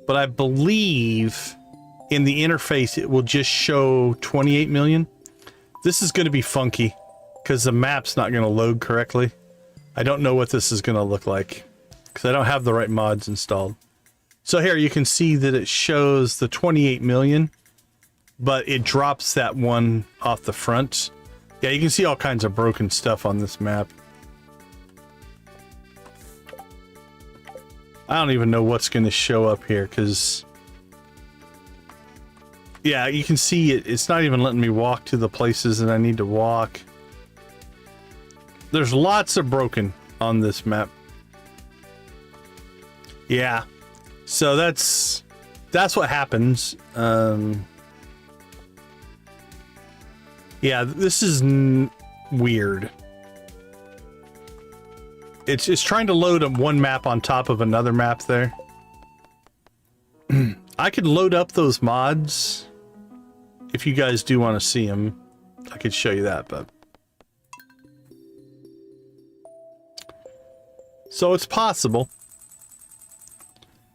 But I believe in the interface it will just show 28 million. This is going to be funky because the map's not going to load correctly. I don't know what this is going to look like because I don't have the right mods installed. So here you can see that it shows the 28 million, but it drops that one off the front. Yeah, you can see all kinds of broken stuff on this map. I don't even know what's going to show up here because... yeah, you can see it's not even letting me walk to the places that I need to walk. There's lots of broken on this map. Yeah. So that's what happens. Yeah, this is weird. It's trying to load one map on top of another map there. I could load up those mods if you guys do want to see them. I could show you that, but so it's possible.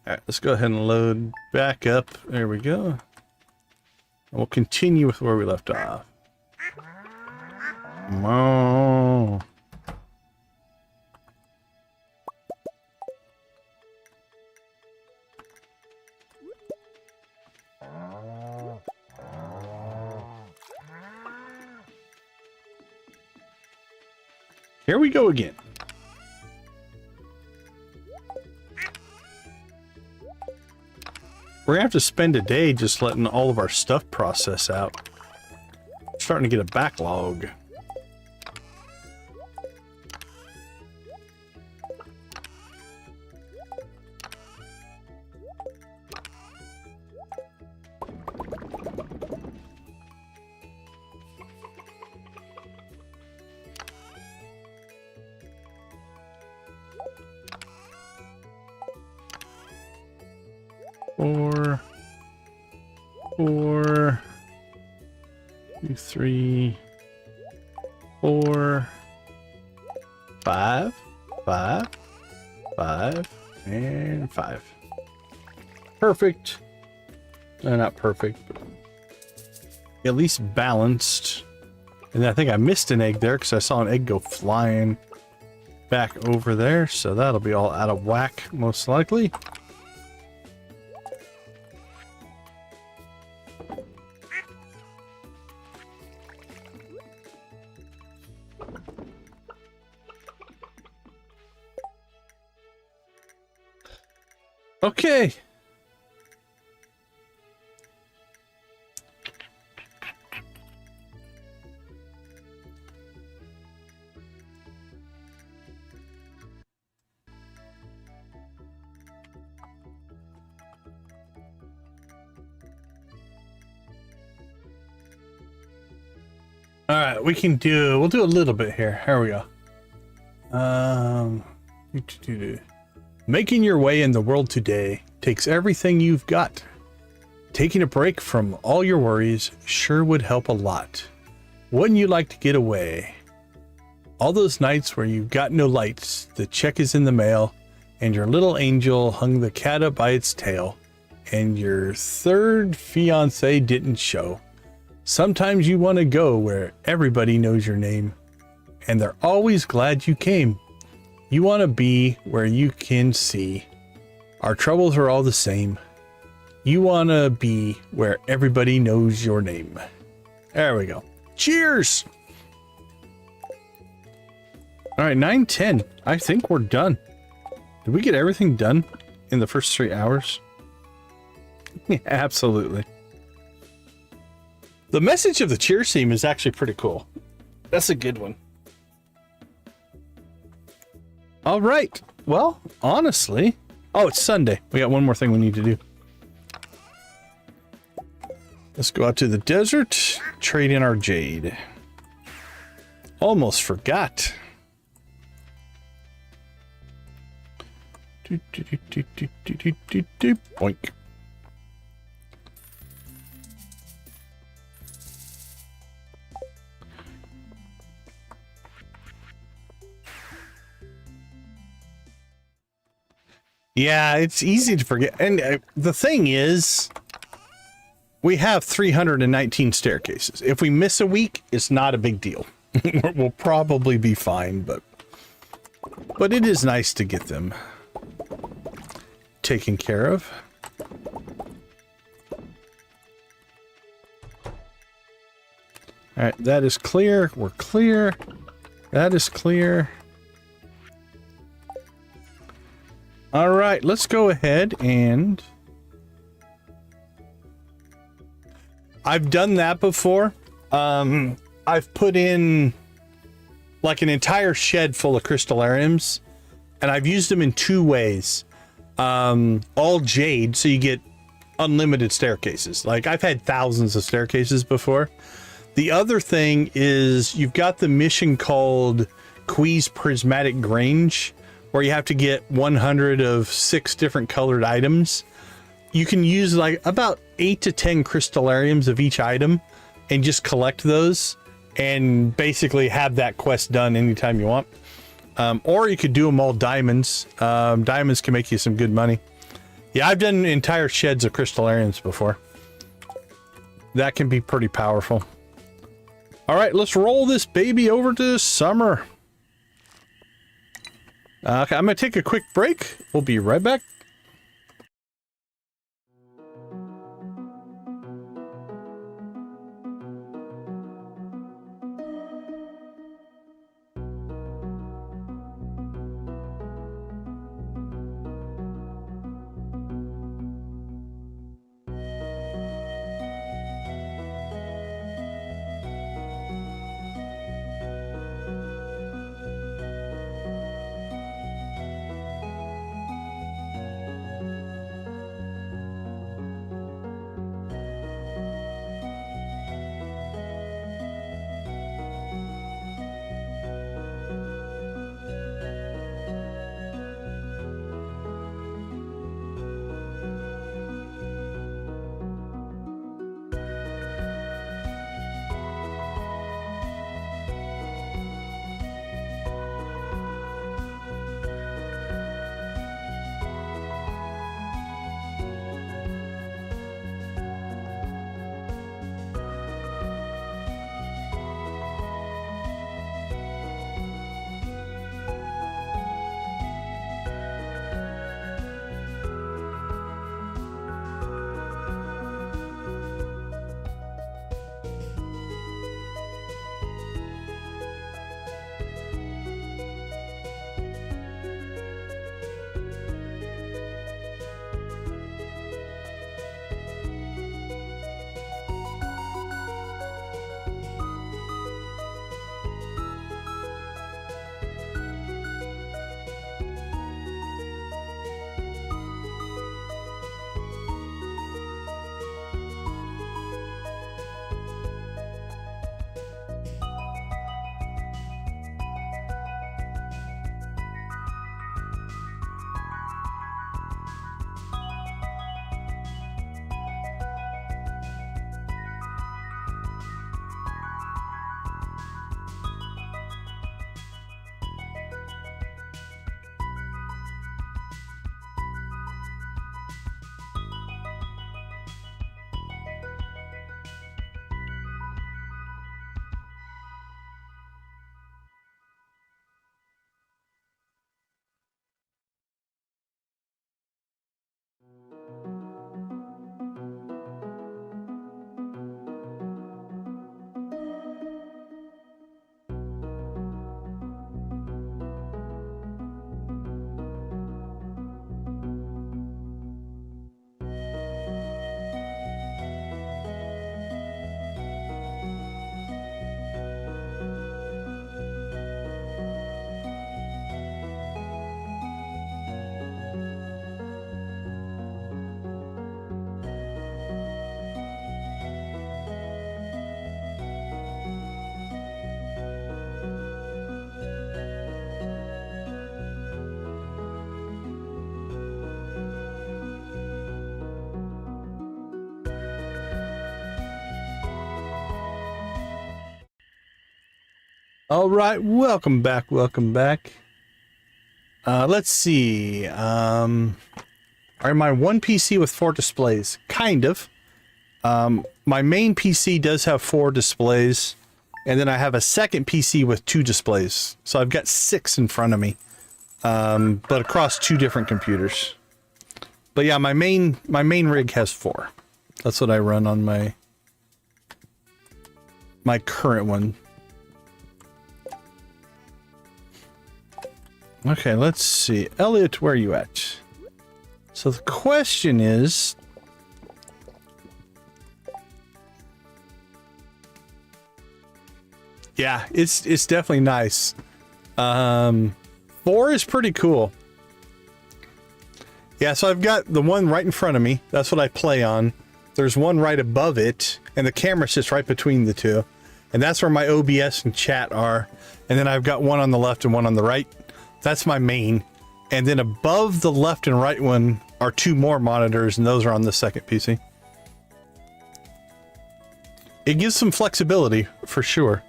All right, let's go ahead and load back up. There we go. And we'll continue with where we left off. Oh. Here we go again. We're gonna have to spend a day just letting all of our stuff process out. Starting to get a backlog. Four, 2, 3, 4, 5, 5, 5, and 5. Perfect. Not perfect, but at least balanced. And I think I missed an egg there because I saw an egg go flying back over there. So that'll be all out of whack, most likely. Okay. All right, we'll do a little bit here. Here we go. Making your way in the world today takes everything you've got. Taking a break from all your worries sure would help a lot. Wouldn't you like to get away? All those nights where you've got no lights, the check is in the mail, and your little angel hung the cat up by its tail, and your third fiance didn't show. Sometimes you want to go where everybody knows your name, and they're always glad you came. You want to be where you can see our troubles are all the same. You want to be where everybody knows your name. There we go. Cheers! All right, 9:10. I think we're done. Did we get everything done in the first 3 hours? Yeah, absolutely. The message of the cheers theme is actually pretty cool. That's a good one. All right. Well, honestly... Oh, it's Sunday. We got one more thing we need to do. Let's go out to the desert, trade in our jade. Almost forgot. Boink. Yeah, it's easy to forget. And the thing is, we have 319 staircases. If we miss a week, it's not a big deal. We'll probably be fine, but it is nice to get them taken care of. All right, that is clear. We're clear. That is clear. All right, let's go ahead and... I've done that before. I've put in like an entire shed full of crystallariums, and I've used them in 2 ways. All jade, so you get unlimited staircases. Like, I've had thousands of staircases before. The other thing is you've got the mission called Quee's Prismatic Grange, where you have to get 100 of 6 different colored items. you can use like about 8 to 10 crystallariums of each item and just collect those and basically have that quest done anytime you want. Or you could do them all diamonds. Diamonds can make you some good money. Yeah, I've done entire sheds of crystallariums before. That can be pretty powerful. All right, let's roll this baby over to summer. Okay, I'm gonna take a quick break. We'll be right back. All right, welcome back, welcome back. Let's see. Am I one PC with 4 displays? Kind of. My main PC does have 4 displays, and then I have a second PC with 2 displays. So I've got 6 in front of me, but across 2 different computers. But yeah, my main rig has 4. That's what I run on my current one. Okay, let's see. Elliott, where are you at? So the question is... Yeah, it's definitely nice. 4 is pretty cool. Yeah, so I've got the one right in front of me. That's what I play on. There's one right above it, and the camera sits right between the two. And that's where my OBS and chat are. And then I've got one on the left and one on the right. That's my main. And then above the left and right one are 2 more monitors, and those are on the second PC. It gives some flexibility, for sure.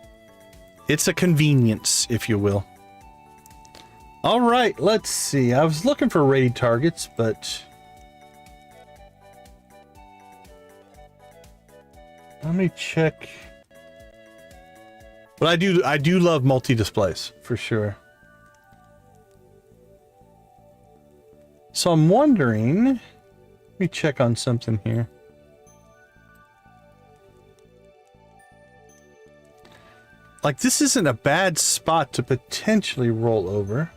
It's a convenience, if you will. All right, let's see. I was looking for raid targets, but... let me check. But I do love multi-displays, for sure. So I'm wondering... let me check on something here. Like, this isn't a bad spot to potentially roll over.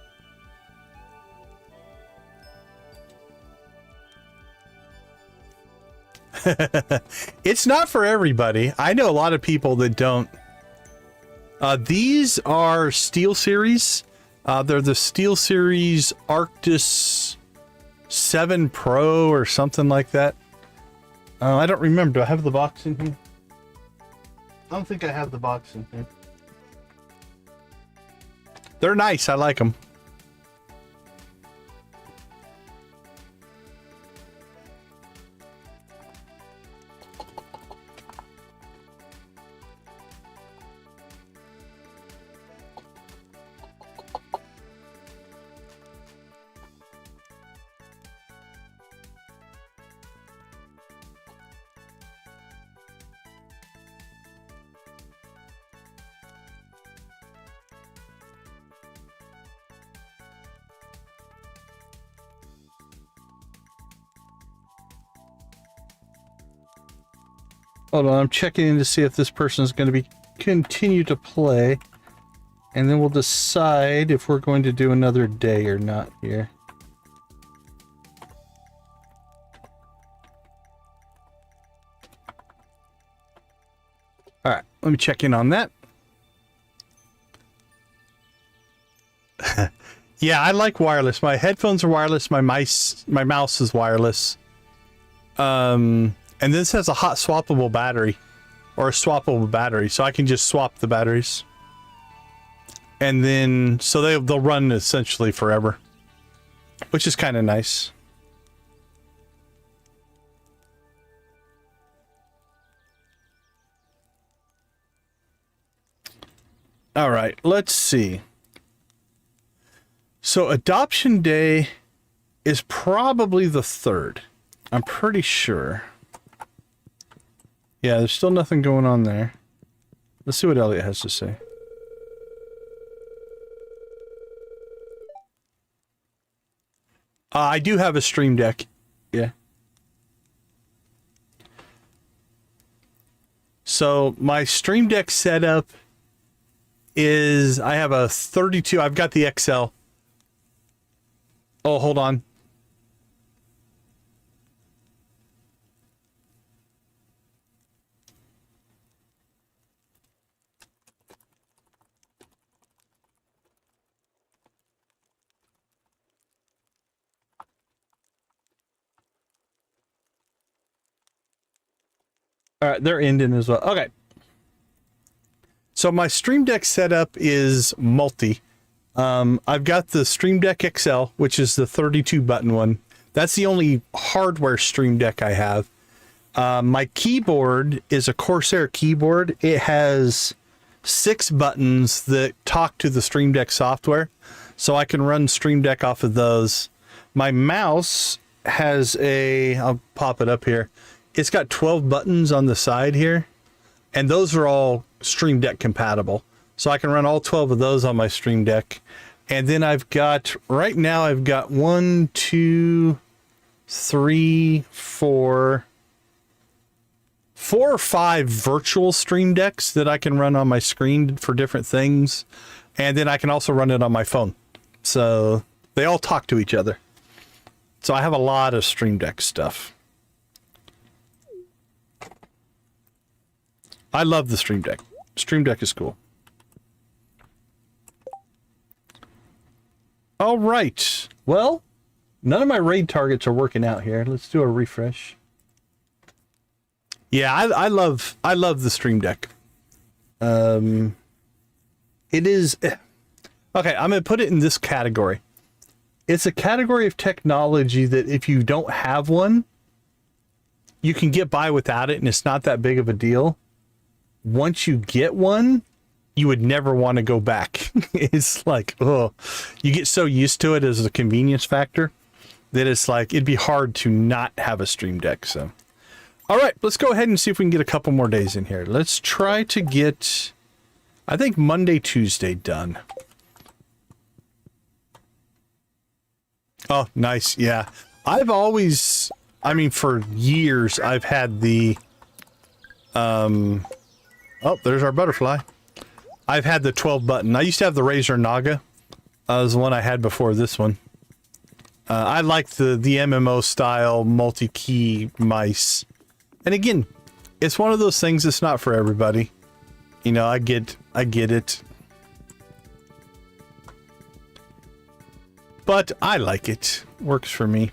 It's not for everybody. I know a lot of people that don't. These are Steel Series. They're the Steel Series Arctis 7 Pro or something like that. I don't remember. Do I have the box in here? I don't think I have the box in here. They're nice. I like them. Hold on, I'm checking in to see if this person is going to continue to play, and then we'll decide if we're going to do another day or not here. All right, let me check in on that. Yeah, I like wireless. My headphones are wireless. My mouse is wireless. And this has a hot swappable battery, or a swappable battery, so I can just swap the batteries. And then, so they'll run essentially forever, which is kind of nice. All right, let's see. So adoption day is probably the 3rd. I'm pretty sure. Yeah, there's still nothing going on there. Let's see what Elliott has to say. I do have a stream deck. Yeah. So my stream deck setup is, I have a 32, I've got the XL. Oh, hold on. All right, they're ending as well. Okay. So my Stream Deck setup is multi. I've got the Stream Deck XL, which is the 32 button one. That's the only hardware Stream Deck I have. My keyboard is a Corsair keyboard. It has 6 buttons that talk to the Stream Deck software, so I can run Stream Deck off of those. My mouse has I'll pop it up here. It's got 12 buttons on the side here, and those are all Stream Deck compatible. So I can run all 12 of those on my Stream Deck. And then right now I've got 1, 2, 3, 4 or 5 virtual Stream Decks that I can run on my screen for different things. And then I can also run it on my phone. So they all talk to each other. So I have a lot of Stream Deck stuff. I love the Stream Deck. Stream Deck is cool. All right. Well, none of my raid targets are working out here. Let's do a refresh. Yeah, I love the Stream Deck. It is okay. I'm gonna put it in this category. it's a category of technology that if you don't have one, you can get by without it and it's not that big of a deal. Once you get one, you would never want to go back. It's like, oh, you get so used to it as a convenience factor that it's like, it'd be hard to not have a Stream Deck. So, all right, let's go ahead and see if we can get a couple more days in here. Let's try to get, I think Monday, Tuesday done. Oh, nice. Yeah. I've always, I mean, for years, I've had the, oh, there's our butterfly. I've had the 12 button. I used to have the Razer Naga. Was the one I had before this one. I like the MMO style multi-key mice. And again, it's one of those things that's not for everybody. You know, I get it. But I like it. Works for me.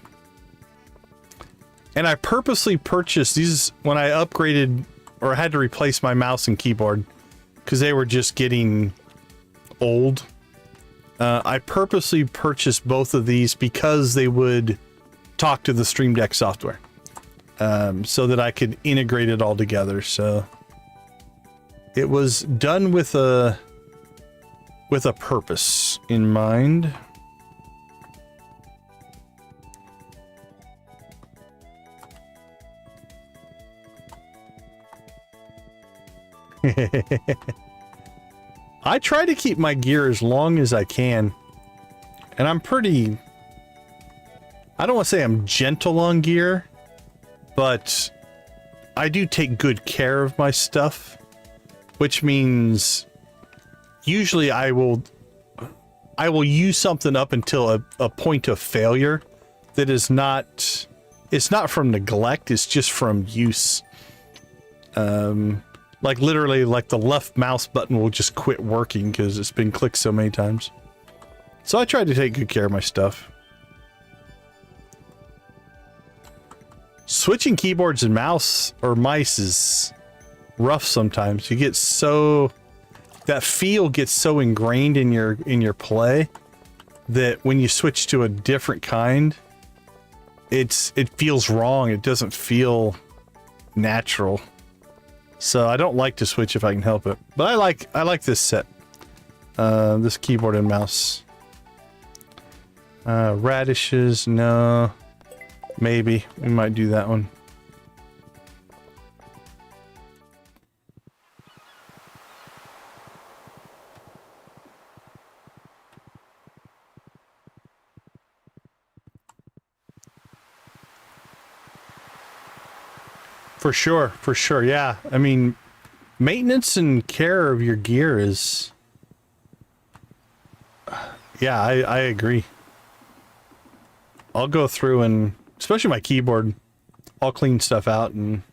And I purposely purchased these when I upgraded or had to replace my mouse and keyboard because they were just getting old. I purposely purchased both of these because they would talk to the Stream Deck software, so that I could integrate it all together. So it was done with a purpose in mind. I try to keep my gear as long as I can, and I'm pretty, I don't want to say I'm gentle on gear, but I do take good care of my stuff, which means usually I will use something up until a point of failure that is not, it's not from neglect, it's just from use. Like literally, like the left mouse button will just quit working because it's been clicked so many times. So I try to take good care of my stuff. Switching keyboards and mouse or mice is rough sometimes. You get so, that feel gets so ingrained in your play that when you switch to a different kind, it feels wrong. It doesn't feel natural. So I don't like to switch if I can help it. But I like this set. This keyboard and mouse. Radishes, no. Maybe. We might do that one. For sure, yeah. I mean, maintenance and care of your gear is... Yeah, I agree. I'll go through and, especially my keyboard, I'll clean stuff out and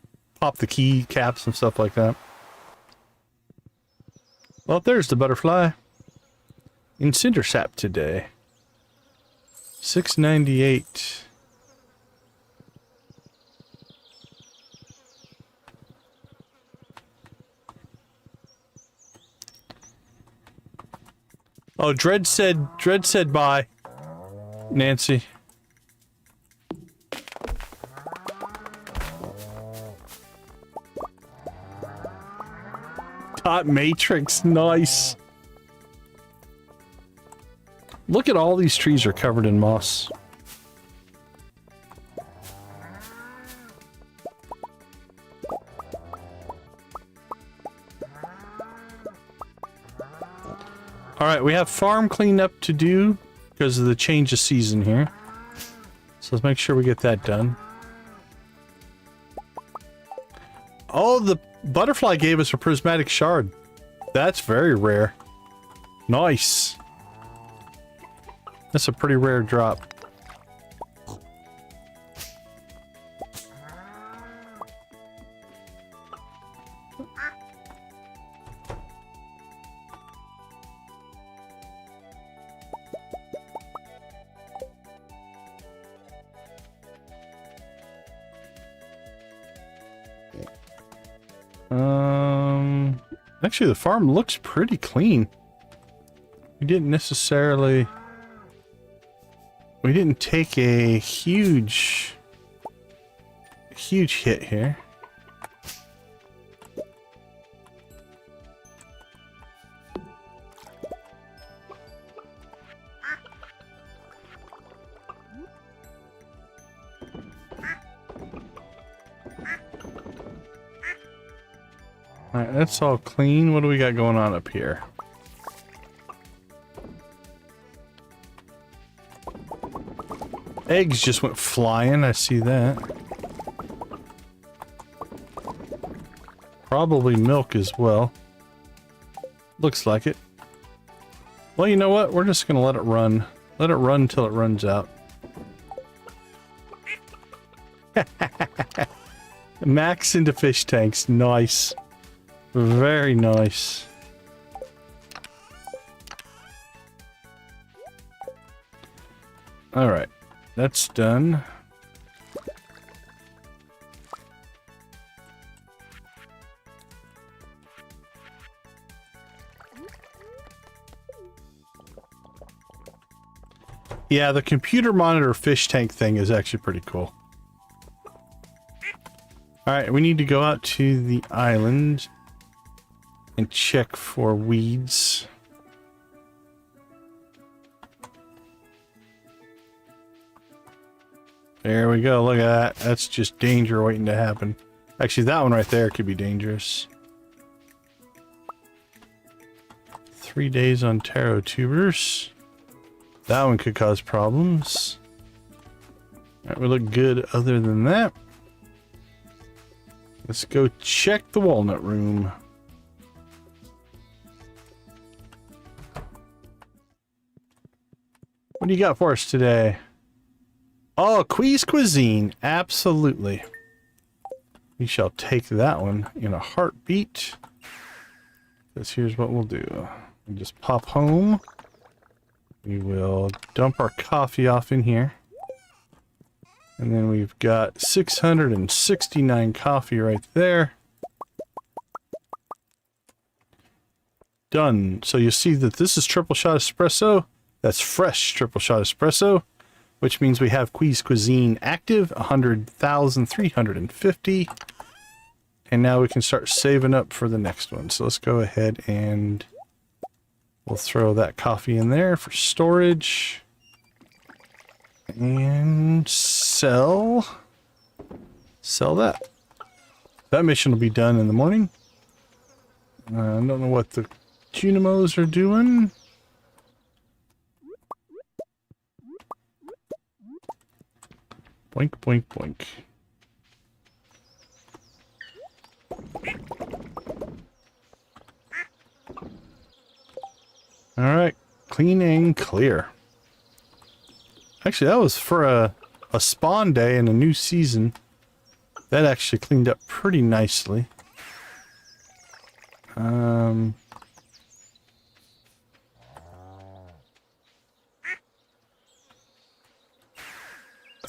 pop the key caps and stuff like that. Well, there's the butterfly. In Cinder Sap today. 698. Oh, Dread said bye, Nancy. Dot Matrix, nice. Look at all these trees are covered in moss. Alright, we have farm cleanup to do because of the change of season here. So let's make sure we get that done. Oh, the butterfly gave us a prismatic shard. That's very rare. Nice. That's a pretty rare drop. Actually, the farm looks pretty clean. We didn't necessarily... We didn't take a huge hit here. Alright, that's all clean. What do we got going on up here? Eggs just went flying, I see that. Probably milk as well. Looks like it. Well, you know what? We're just gonna let it run. Let it run till it runs out. Max into fish tanks. Nice. Very nice. Alright. That's done. Yeah, the computer monitor fish tank thing is actually pretty cool. Alright, we need to go out to the island and check for weeds. There we go, look at that. That's just danger waiting to happen. Actually, that one right there could be dangerous. 3 days on taro tubers. That one could cause problems. Alright, we look good other than that. Let's go check the walnut room. What do you got for us today? Oh, Quee's Cuisine. Absolutely. We shall take that one in a heartbeat. Because here's what we'll do. We'll just pop home. We will dump our coffee off in here. And then we've got 669 coffee right there. Done. So you see that this is triple shot espresso. That's fresh triple shot espresso, which means we have Quee's Cuisine active, 100,350. And now we can start saving up for the next one. So let's go ahead and we'll throw that coffee in there for storage. And sell that. That mission will be done in the morning. I don't know what the Junimos are doing. Boink, boink, boink. Alright, clean and clear. Actually, that was for a spawn day in a new season. That actually cleaned up pretty nicely.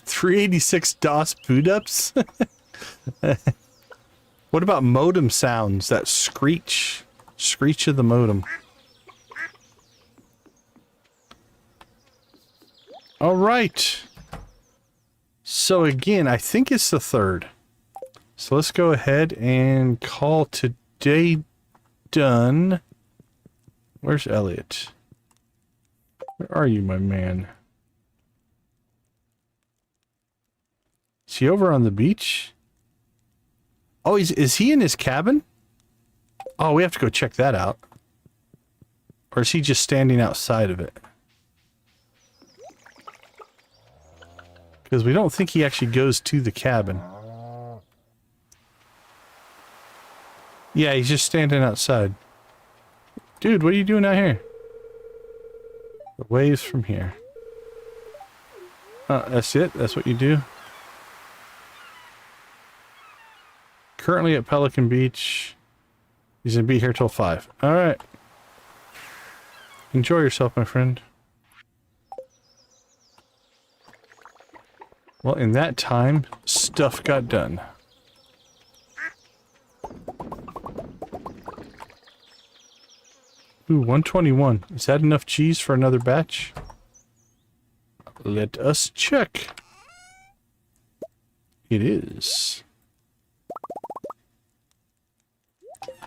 386 DOS boot ups? What about modem sounds? That screech of the modem. All right. So again, I think it's the 3rd. So let's go ahead and call today done. Where's Elliott? Where are you, my man? Is he over on the beach? Oh, is he in his cabin? Oh, we have to go check that out. Or is he just standing outside of it? Because we don't think he actually goes to the cabin. Yeah, he's just standing outside. Dude, what are you doing out here? The waves from here. That's it? That's what you do? Currently at Pelican Beach. He's gonna be here till 5. Alright. Enjoy yourself, my friend. Well, in that time, stuff got done. Ooh, 121. Is that enough cheese for another batch? Let us check. It is.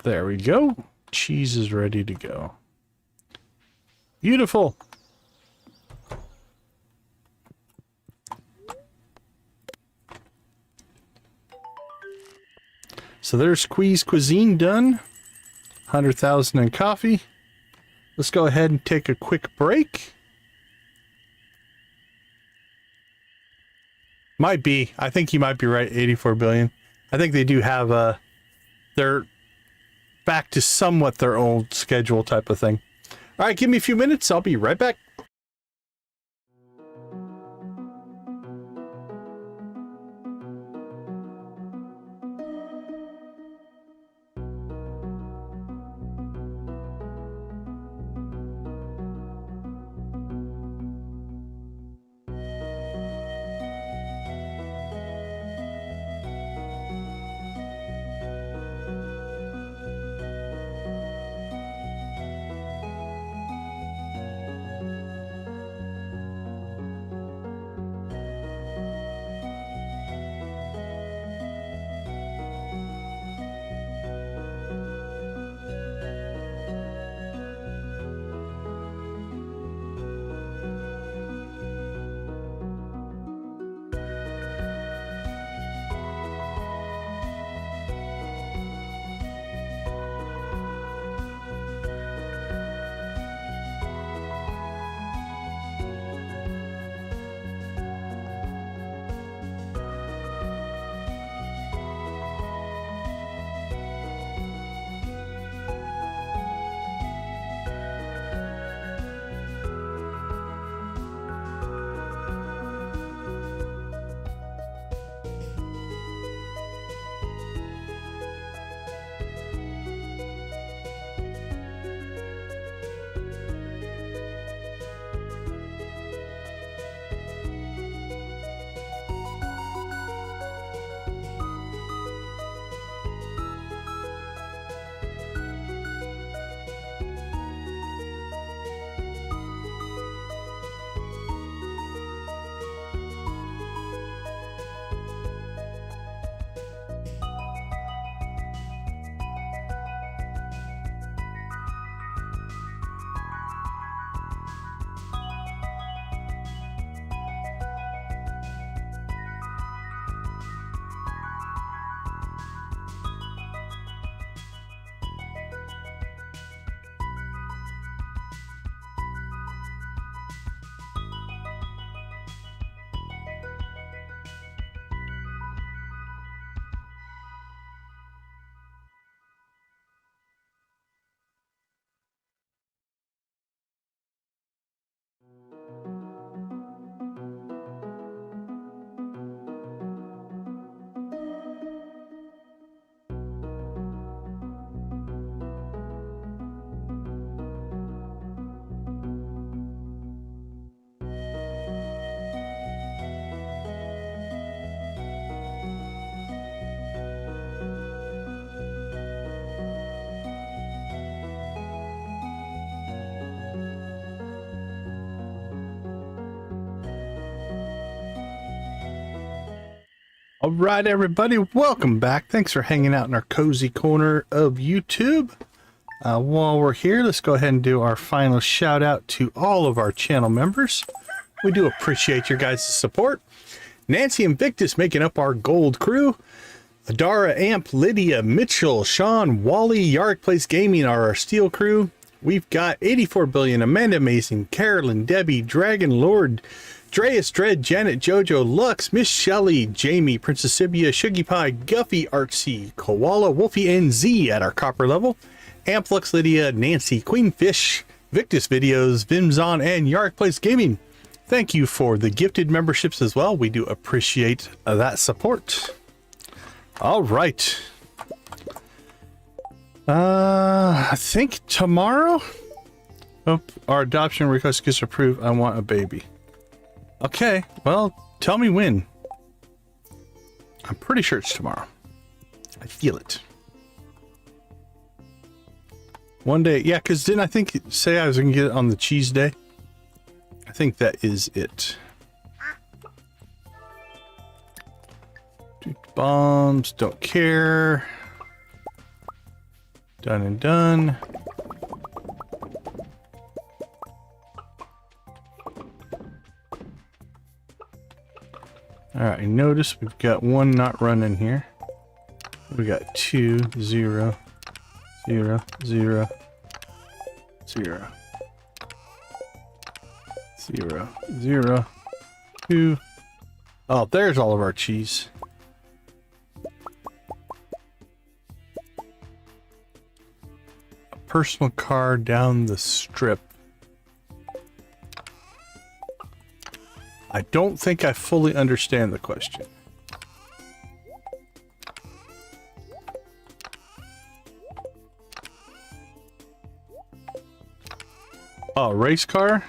There we go. Cheese is ready to go. Beautiful. So there's Squeeze Cuisine done. 100,000 in coffee. Let's go ahead and take a quick break. Might be. I think you might be right. 84 billion. I think they do have they're back to somewhat their old schedule type of thing. All right, give me a few minutes. I'll be right back. All right, everybody, welcome back. Thanks for hanging out in our cozy corner of YouTube. While we're here, let's go ahead and do our final shout out to all of our channel members. We do appreciate your guys' support. Nancy and Victus making up our gold crew. Adara, Amp, Lydia, Mitchell, Sean, Wally, Yark Place Gaming are our steel crew. We've got 84 billion, Amanda Mason, Carolyn, Debbie, Dragon Lord, Dreas Dread, Janet, Jojo, Lux, Miss Shelley, Jamie, Princess Sibia, Shuggy Pie, Guffy, Artsy, Koala, Wolfie, and Z at our copper level. Amplux, Lydia, Nancy, Queenfish, Victus Videos, Vimzon, and Yark Place Gaming. Thank you for the gifted memberships as well. We do appreciate that support. All right. I think tomorrow. Oh, our adoption request gets approved. I want a baby. Okay, well, tell me when. I'm pretty sure it's tomorrow. I feel it. One day, yeah, because didn't I think say I was gonna get it on the cheese day? I think that is it. Bombs, don't care. Done and done. Alright, notice we've got one not running here. We got 2, 0, 0, 0, 0, 0, 0, 2. Oh, there's all of our cheese. A personal car down the strip. I don't think I fully understand the question. Oh, race car?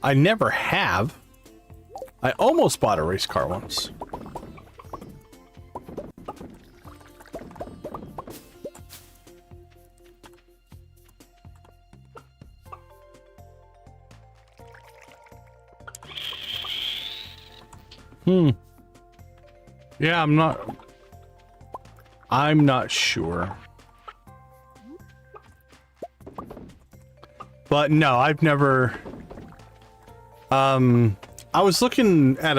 I never have. I almost bought a race car once. Yeah, I'm not sure. But no, I've never... I was looking at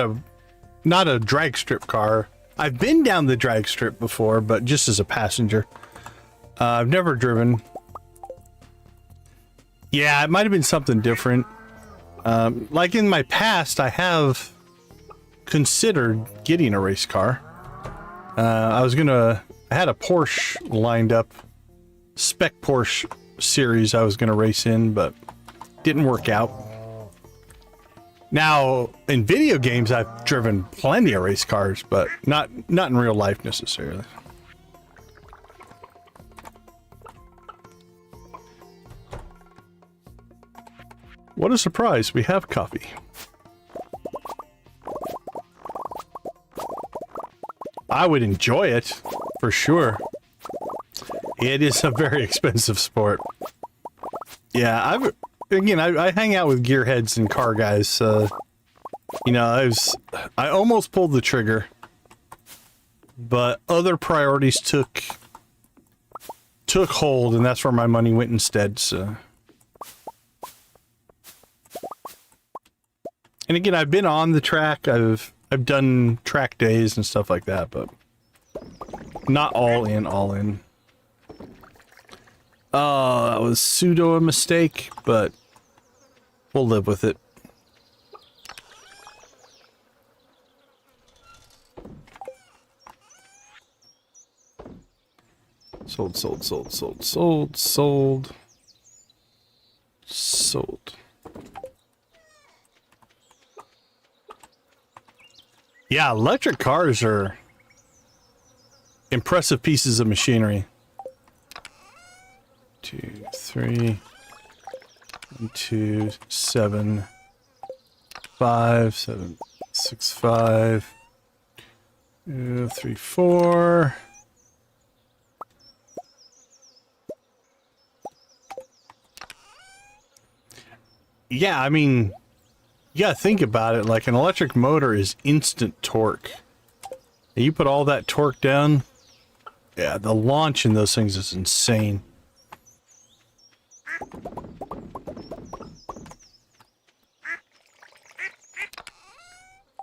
not a drag strip car. I've been down the drag strip before, but just as a passenger. I've never driven. Yeah, it might have been something different. Like in my past, I have considered getting a race car. I had a Porsche lined up, spec Porsche series I was gonna race in, but didn't work out. Now, in video games, I've driven plenty of race cars, but not in real life necessarily. What a surprise, we have coffee. I would enjoy it, for sure. It is a very expensive sport. Yeah, I hang out with gearheads and car guys. You know, I almost pulled the trigger, but other priorities took hold, and that's where my money went instead. So, and again, I've been on the track. I've done track days and stuff like that, but not all in. That was pseudo a mistake, but we'll live with it. Sold. Yeah, electric cars are impressive pieces of machinery. 2, 3, 1, 2, 7, 5, 7, 6, 5, 3, 4. Yeah, I mean, you gotta think about it. Like, an electric motor is instant torque. And you put all that torque down, yeah, the launch in those things is insane.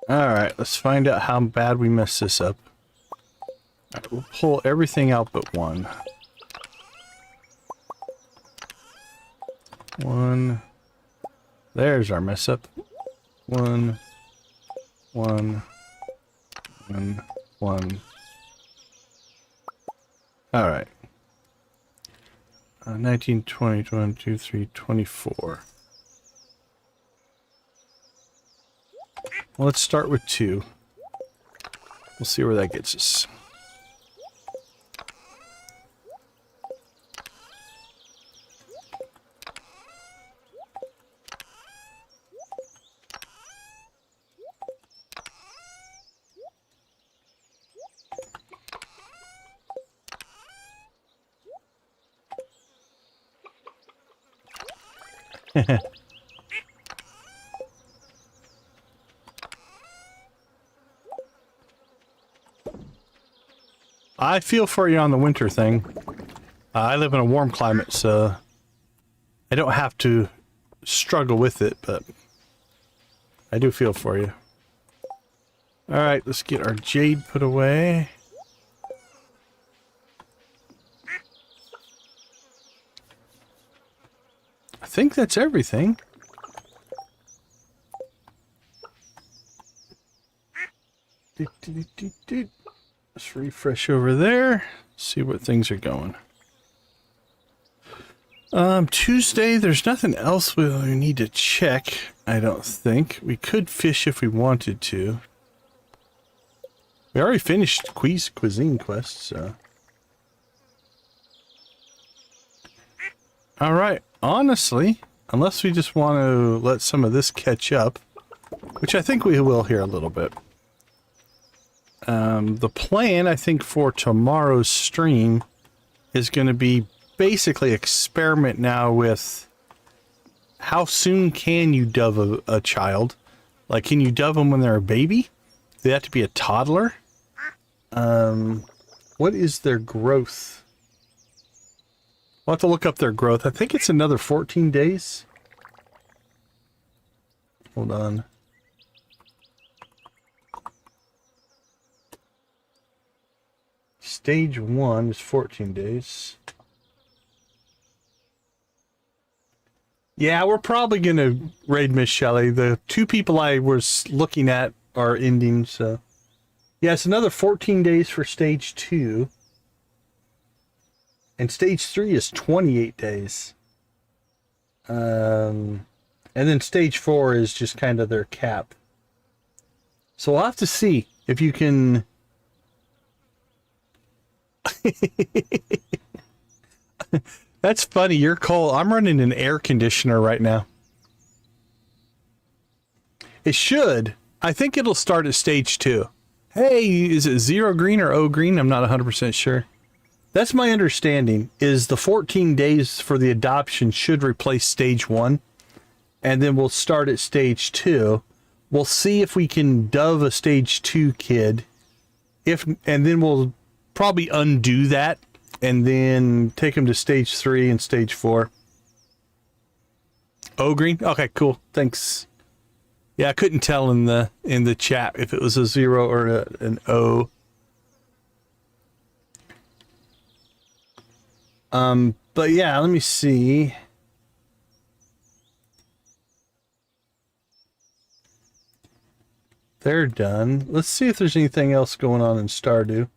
Alright, let's find out how bad we messed this up. Alright, we'll pull everything out but one. 1. There's our mess up. 1, 1, 1, 1. Alright. 19, 20, 22, 3, 24. Well, let's start with 2. We'll see where that gets us. I feel for you on the winter thing. I live in a warm climate, so I don't have to struggle with it, but I do feel for you. Alright, let's get our jade put away. I think that's everything. Let's refresh over there, see what things are going. Tuesday, there's nothing else we need to check, I don't think. We could fish if we wanted to. We already finished cuisine quest, so. Alright, honestly, unless we just want to let some of this catch up, which I think we will here a little bit. The plan, I think, for tomorrow's stream is going to be basically experiment now with how soon can you dove a child? Like, can you dove them when they're a baby? Do they have to be a toddler? What is their growth? I'll have to look up their growth. I think it's another 14 days. Hold on. Stage 1 is 14 days. Yeah, we're probably going to raid Miss Shelley. The 2 people I was looking at are ending, so... Yeah, it's another 14 days for stage 2. And stage 3 is 28 days. And then stage 4 is just kind of their cap. So we'll have to see if you can... That's funny, you're cold. I'm running an air conditioner right now. It should. I think it'll start at stage 2. Hey, is it 0 green or O green? I'm not 100% sure. That's my understanding, is the 14 days for the adoption should replace stage 1. And then we'll start at stage 2. We'll see if we can dove a stage 2 kid. And then we'll probably undo that and then take them to stage 3 and stage 4. O green? Okay, cool. Thanks. Yeah, I couldn't tell in the chat if it was a 0 or an O. But yeah, let me see. They're done. Let's see if there's anything else going on in Stardew.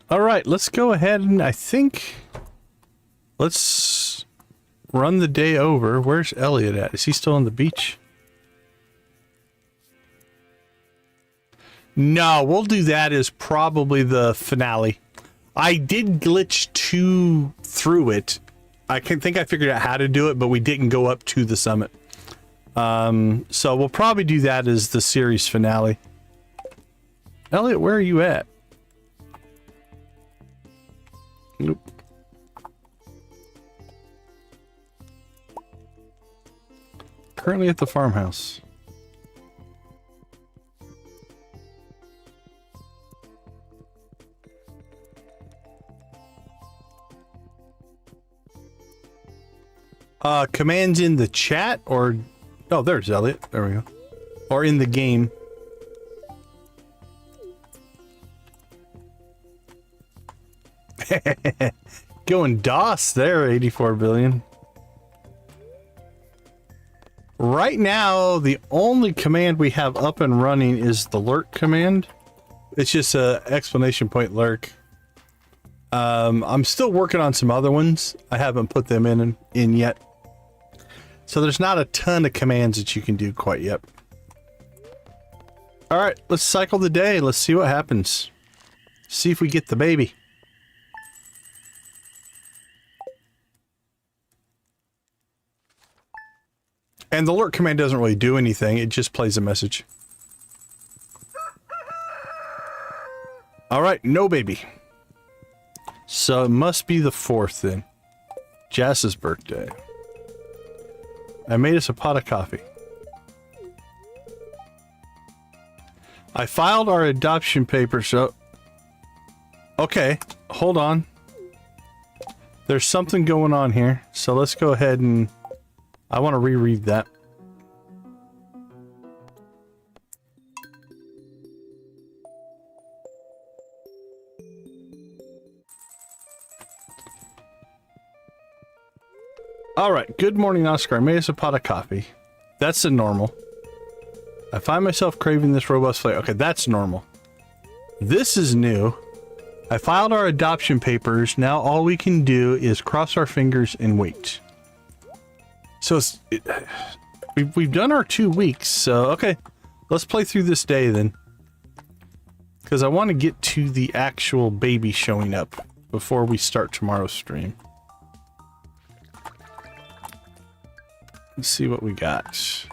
All right, let's go ahead and I think let's run the day over. Where's Elliott at? Is he still on the beach? No, we'll do that as probably the finale. I did glitch through it. I think I figured out how to do it, but we didn't go up to the summit. So we'll probably do that as the series finale. Elliott, where are you at? Nope. Currently at the farmhouse. Commands in the chat or... Oh, there's Elliott. There we go. Or in the game. Going DOS there, 84 billion. Right now, the only command we have up and running is the lurk command. It's just a exclamation point lurk. I'm still working on some other ones. I haven't put them in yet. So there's not a ton of commands that you can do quite yet. All right, let's cycle the day. Let's see what happens. See if we get the baby. And the lurk command doesn't really do anything. It just plays a message. All right, no baby. So it must be the 4th then. Jess's birthday. I made us a pot of coffee. I filed our adoption papers. So, okay, hold on. There's something going on here. So let's go ahead and I want to reread that. All right. Good morning, Oscar. I made us a pot of coffee. That's the normal. I find myself craving this robust flavor. Okay, that's normal. This is new. I filed our adoption papers. Now all we can do is cross our fingers and wait. So we've done our 2 weeks. So, okay, let's play through this day then. Because I want to get to the actual baby showing up before we start tomorrow's stream. Let's see what we got.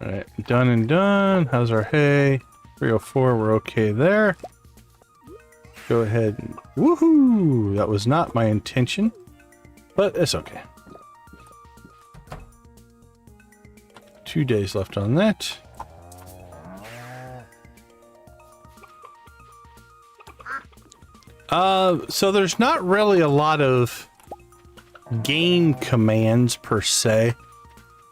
Alright, done and done. How's our hay? 304, we're okay there. Go ahead and... Woohoo! That was not my intention, but it's okay. 2 days left on that. So there's not really a lot of game commands per se.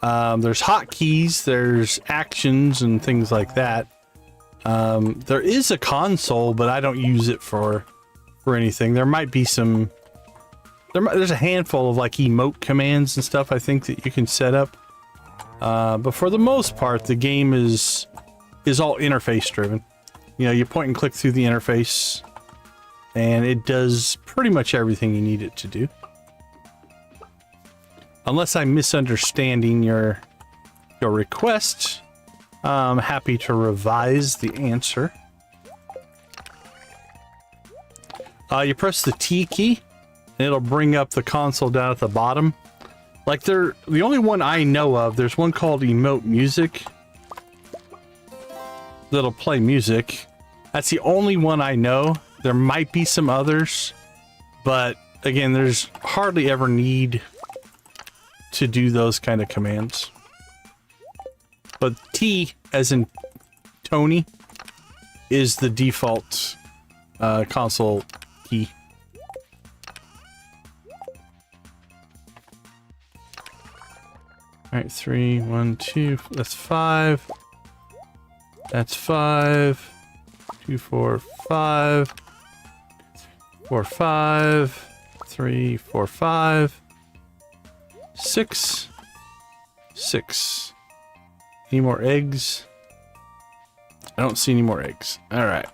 There's hotkeys, there's actions and things like that. There is a console, but I don't use it for anything. There might be some... There's a handful of like emote commands and stuff I think that you can set up. But for the most part, the game is all interface driven. You know, you point and click through the interface, and it does pretty much everything you need it to do. Unless I'm misunderstanding your request, I'm happy to revise the answer. You press the T key, and it'll bring up the console down at the bottom. Like the only one I know of, there's one called Emote Music that'll play music. That's the only one I know. There might be some others, but again, there's hardly ever need to do those kind of commands. But T, as in Tony, is the default console key. All right, 3, 1, 2. That's 5. That's 5. 2, 4, 5. 4, 5. 3, 4, 5. 6. 6. Any more eggs? I don't see any more eggs. All right.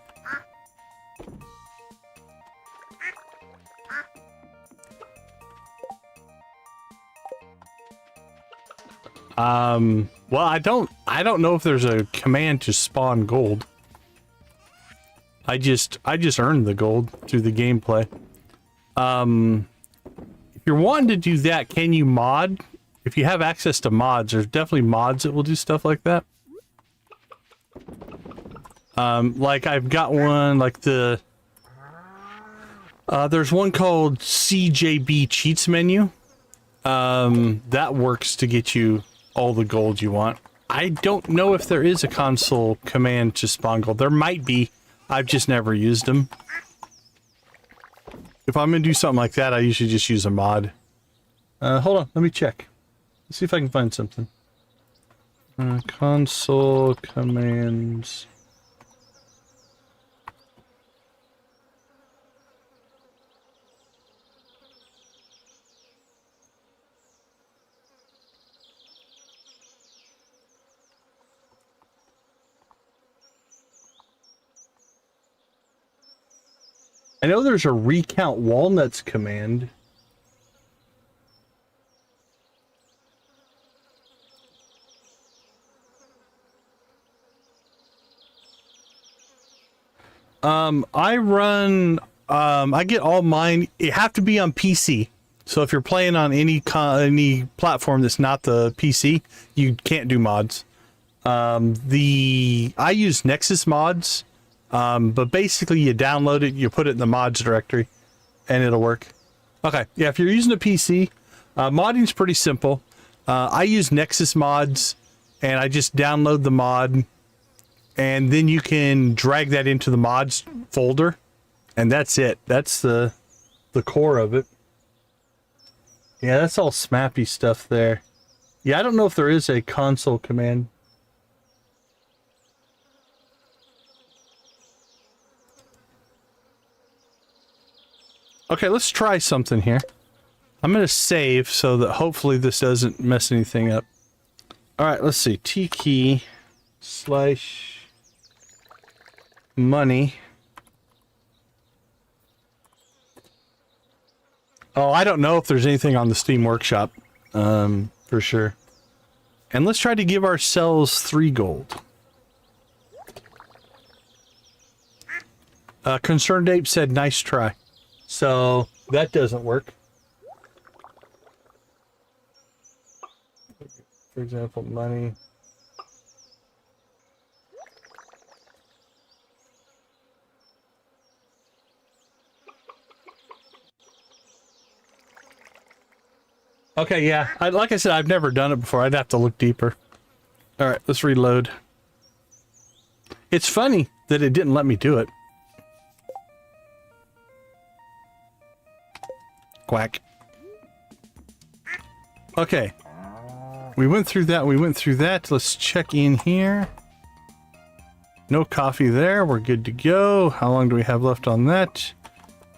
Well, I don't know if there's a command to spawn gold. I just earned the gold through the gameplay. If you're wanting to do that, can you mod? If you have access to mods, there's definitely mods that will do stuff like that. Like I've got one, like there's one called CJB Cheats Menu. That works to get you all the gold you want. I don't know if there is a console command to spawn gold. There might be. I've just never used them. If I'm gonna do something like that, I usually just use a mod. Hold on, let me check. Let's see if I can find something. Console commands. I know there's a recount walnuts command. I run I get all mine. It have to be on PC. So if you're playing on any platform that's not the PC, you can't do mods. I use Nexus mods, but basically you download it, you put it in the mods directory, and it'll work. Okay, yeah, if you're using a PC, modding's pretty simple. I use Nexus mods, and I just download the mod, and then you can drag that into the mods folder, and that's it. That's the core of it. Yeah, that's all smappy stuff there. Yeah, I don't know if there is a console command. Okay, let's try something here. I'm going to save so that hopefully this doesn't mess anything up. All right, let's see. T key / money. Oh, I don't know if there's anything on the Steam Workshop, for sure. And let's try to give ourselves 3 gold. Concerned Ape said, nice try. So, that doesn't work. For example, money. Okay, yeah. Like I said, I've never done it before. I'd have to look deeper. All right, let's reload. It's funny that it didn't let me do it. Quack. Okay. We went through that. We went through that. Let's check in here. No coffee there. We're good to go. How long do we have left on that?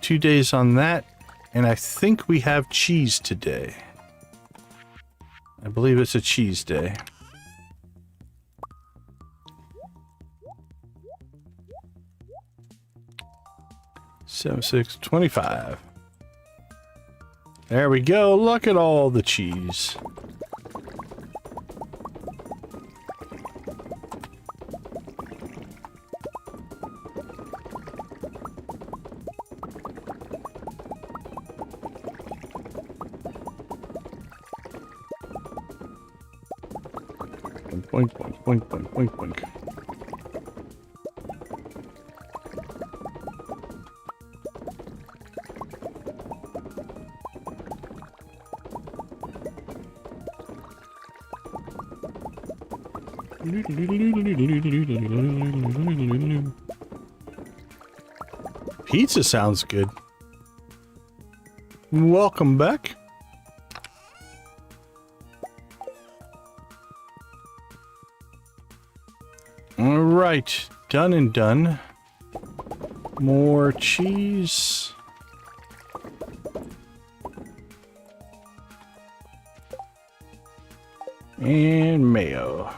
2 days on that. And I think we have cheese today. I believe it's a cheese day. Seven, 6, 25. There we go. Look at all the cheese. Boink, boink, boink, boink, boink, boink. Pizza sounds good. Welcome back. All right, done and done. More cheese. And mayo.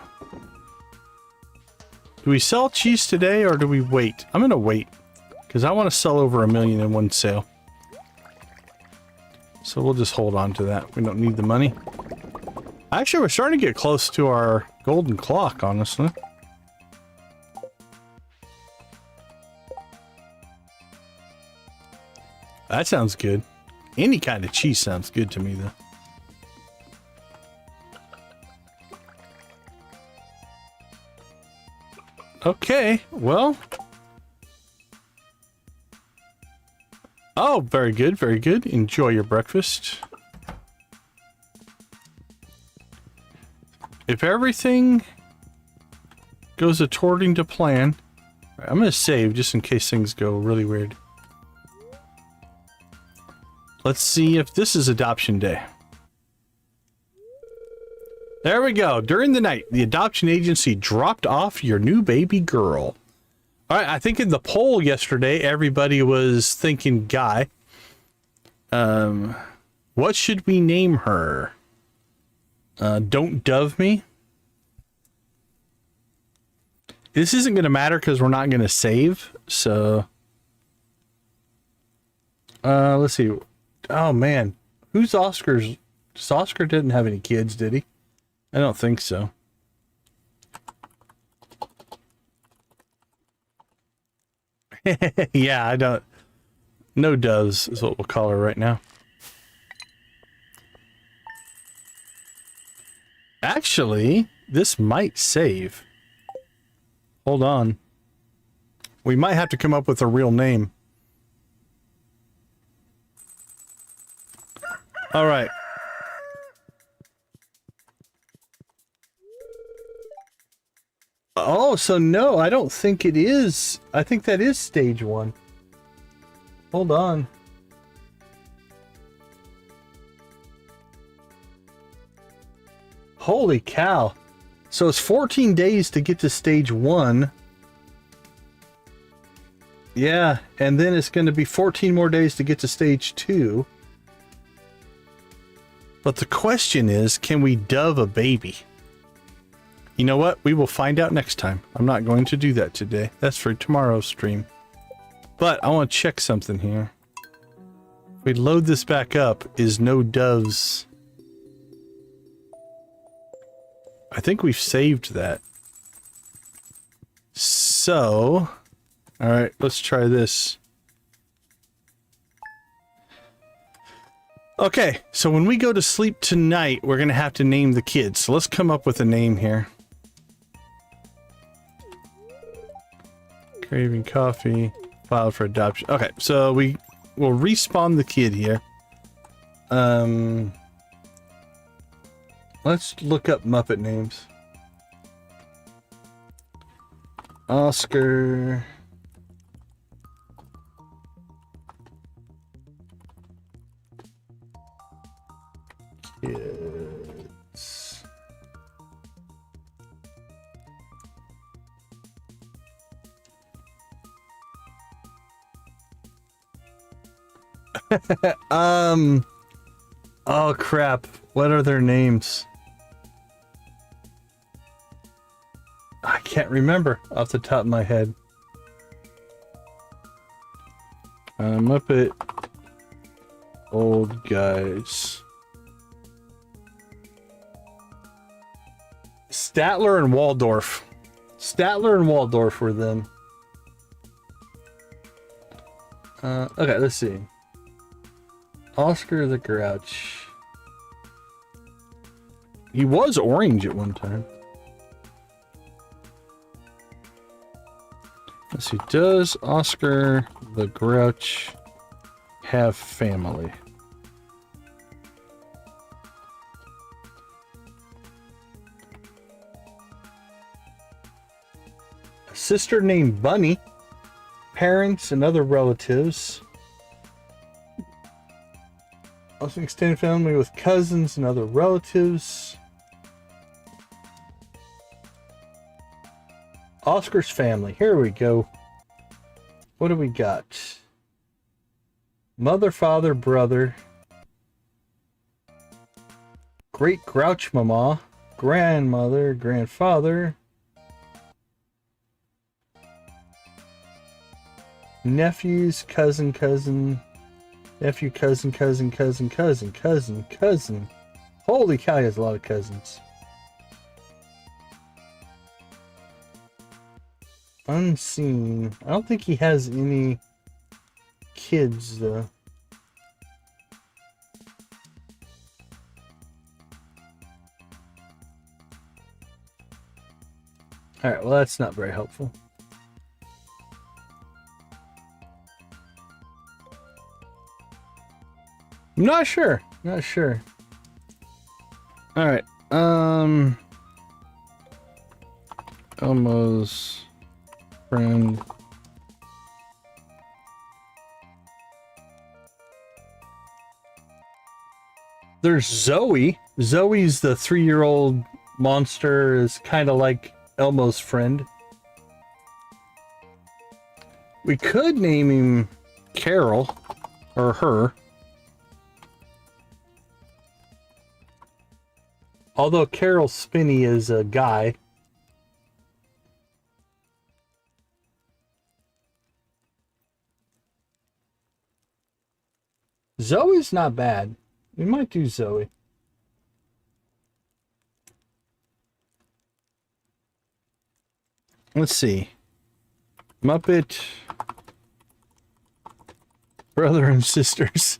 Do we sell cheese today or do we wait? I'm gonna wait because I want to sell over 1 million in one sale. So we'll just hold on to that. We don't need the money. Actually, we're starting to get close to our golden clock, honestly. That sounds good. Any kind of cheese sounds good to me, though. Okay, well. Oh, very good, very good. Enjoy your breakfast. If everything goes according to plan, I'm going to save just in case things go really weird. Let's see if this is adoption day. There we go. During the night, the adoption agency dropped off your new baby girl. All right, I think in the poll yesterday, everybody was thinking Guy. What should we name her? Don't dove me. This isn't going to matter because we're not going to save. So, let's see. Oh man, who's Oscar's? Oscar didn't have any kids, did he? I don't think so. Yeah, I don't. No doves is what we'll call her right now. Actually, this might save. Hold on. We might have to come up with a real name. All right. Oh, so no, I don't think it is. I think that is stage 1. Hold on. Holy cow. So it's 14 days to get to stage 1. Yeah, and then it's going to be 14 more days to get to stage 2. But the question is, can we dove a baby? You know what? We will find out next time. I'm not going to do that today. That's for tomorrow's stream. But I want to check something here. If we load this back up, is no doves... I think we've saved that. So... Alright, let's try this. Okay, so when we go to sleep tonight, we're going to have to name the kids. So let's come up with a name here. Craving coffee, filed for adoption. Okay, so we will respawn the kid here. Let's look up Muppet names. Oscar. Kids. Oh crap. What are their names? I can't remember off the top of my head. Muppet old guys. Statler and Waldorf. Statler and Waldorf were them. Okay, let's see. Oscar the Grouch. He was orange at one time. Let's see. Does Oscar the Grouch have family? A sister named Bunny. Parents and other relatives. Also extended family with cousins and other relatives. Oscar's family. Here we go. What do we got? Mother, father, brother. Great grouch mama. Grandmother, grandfather. Nephews, cousin, cousin. Nephew, cousin, cousin, cousin, cousin, cousin, cousin. Holy cow, he has a lot of cousins. Unseen. I don't think he has any kids, though. Alright, well, that's not very helpful. I'm not sure. Not sure. Alright, Elmo's friend. There's Zoe. Zoe's the 3-year-old monster, is kind of like Elmo's friend. We could name him Carol, or her. Although Carol Spinney is a guy. Zoe's not bad. We might do Zoe. Let's see. Muppet Brother and sisters.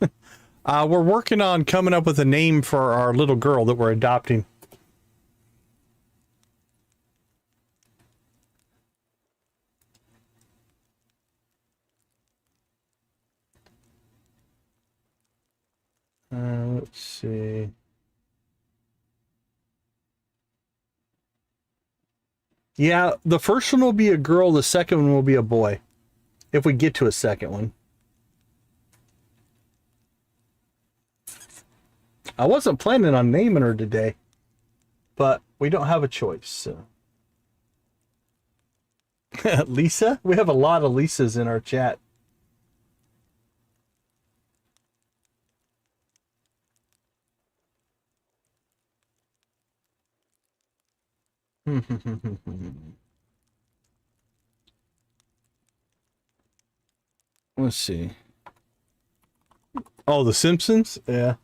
We're working on coming up with a name for our little girl that we're adopting. Let's see. Yeah, the first one will be a girl, the second one will be a boy. If we get to a second one. I wasn't planning on naming her today, but we don't have a choice, so. Lisa? We have a lot of Lisas in our chat. Let's see. Oh, The Simpsons? Yeah.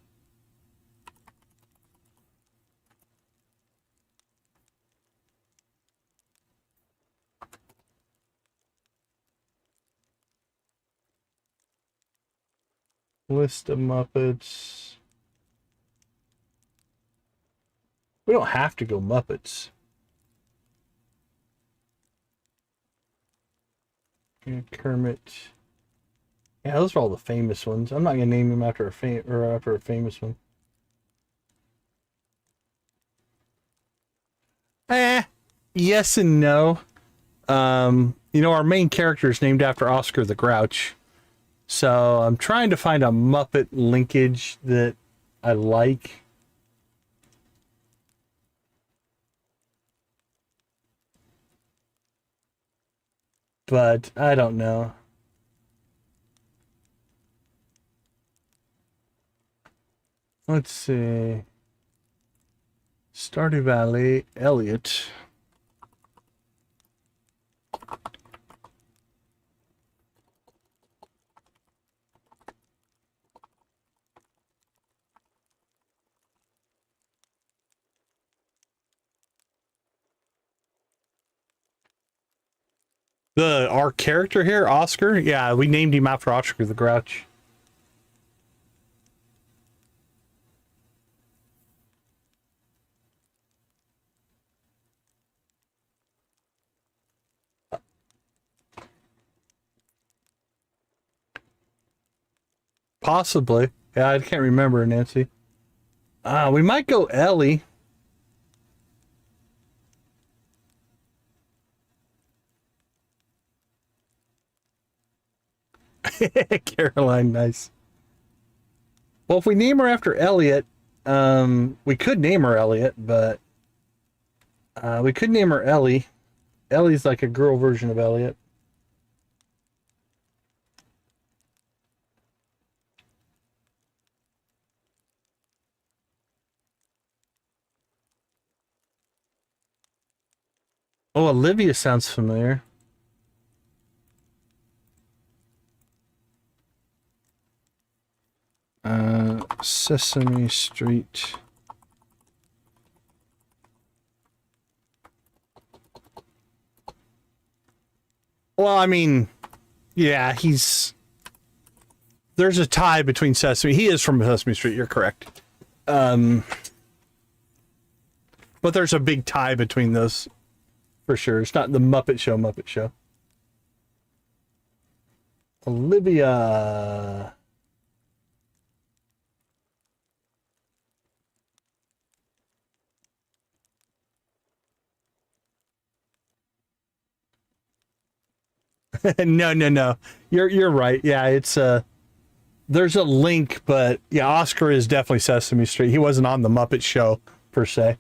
List of Muppets. We don't have to go Muppets. Yeah, Kermit. Yeah, those are all the famous ones. I'm not gonna name him after a famous one. Yes and no. You know, our main character is named after Oscar the Grouch. So I'm trying to find a Muppet linkage that I like. But I don't know. Let's see. Stardew Valley, Elliott. Our character here, Oscar, yeah, we named him after Oscar the Grouch. Possibly. Yeah, I can't remember, Nancy. We might go Ellie. Caroline, nice. Well, if we name her after Elliott, we could name her Elliott, but we could name her Ellie. Ellie's like a girl version of Elliott. Oh, Olivia sounds familiar. Sesame Street. Well, I mean, yeah, there's a tie between Sesame. He is from Sesame Street, you're correct. But there's a big tie between those, for sure. It's not the Muppet Show. Olivia. No. You're right. Yeah, it's there's a link, but yeah, Oscar is definitely Sesame Street. He wasn't on the Muppet Show per se.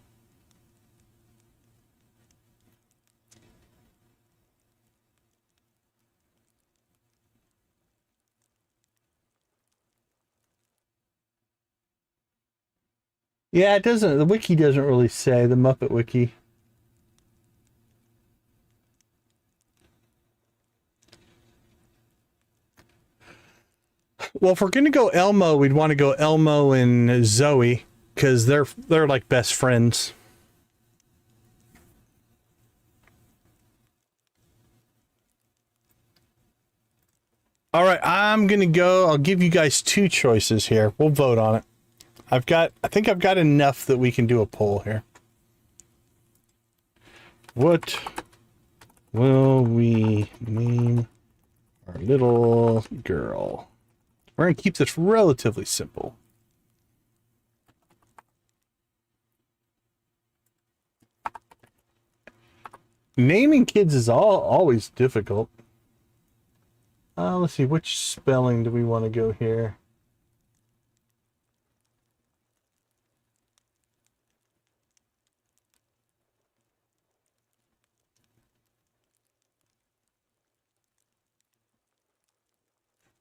Yeah, it doesn't. The wiki doesn't really say, the Muppet Wiki. Well, if we're gonna go Elmo, we'd want to go Elmo and Zoe because they're like best friends. All right, I'm gonna go. I'll give you guys two choices here. We'll vote on it. I think I've got enough that we can do a poll here. What will we name our little girl? We're gonna keep this relatively simple. Naming kids is always difficult. Let's see, which spelling do we want to go here?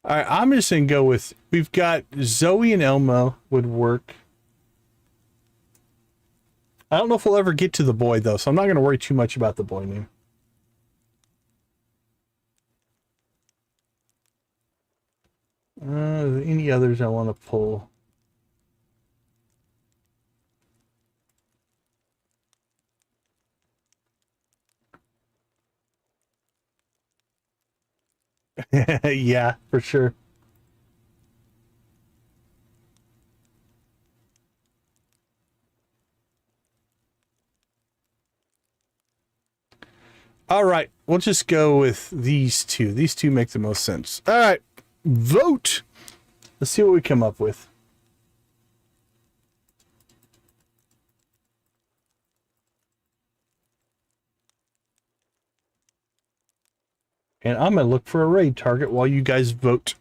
All right, I'm just going to go with, we've got Zoe and Elmo would work. I don't know if we'll ever get to the boy, though, so I'm not going to worry too much about the boy name. Any others I want to pull? Yeah, for sure. All right, we'll just go with these two. These two make the most sense. All right, vote. Let's see what we come up with. And I'm going to look for a raid target while you guys vote.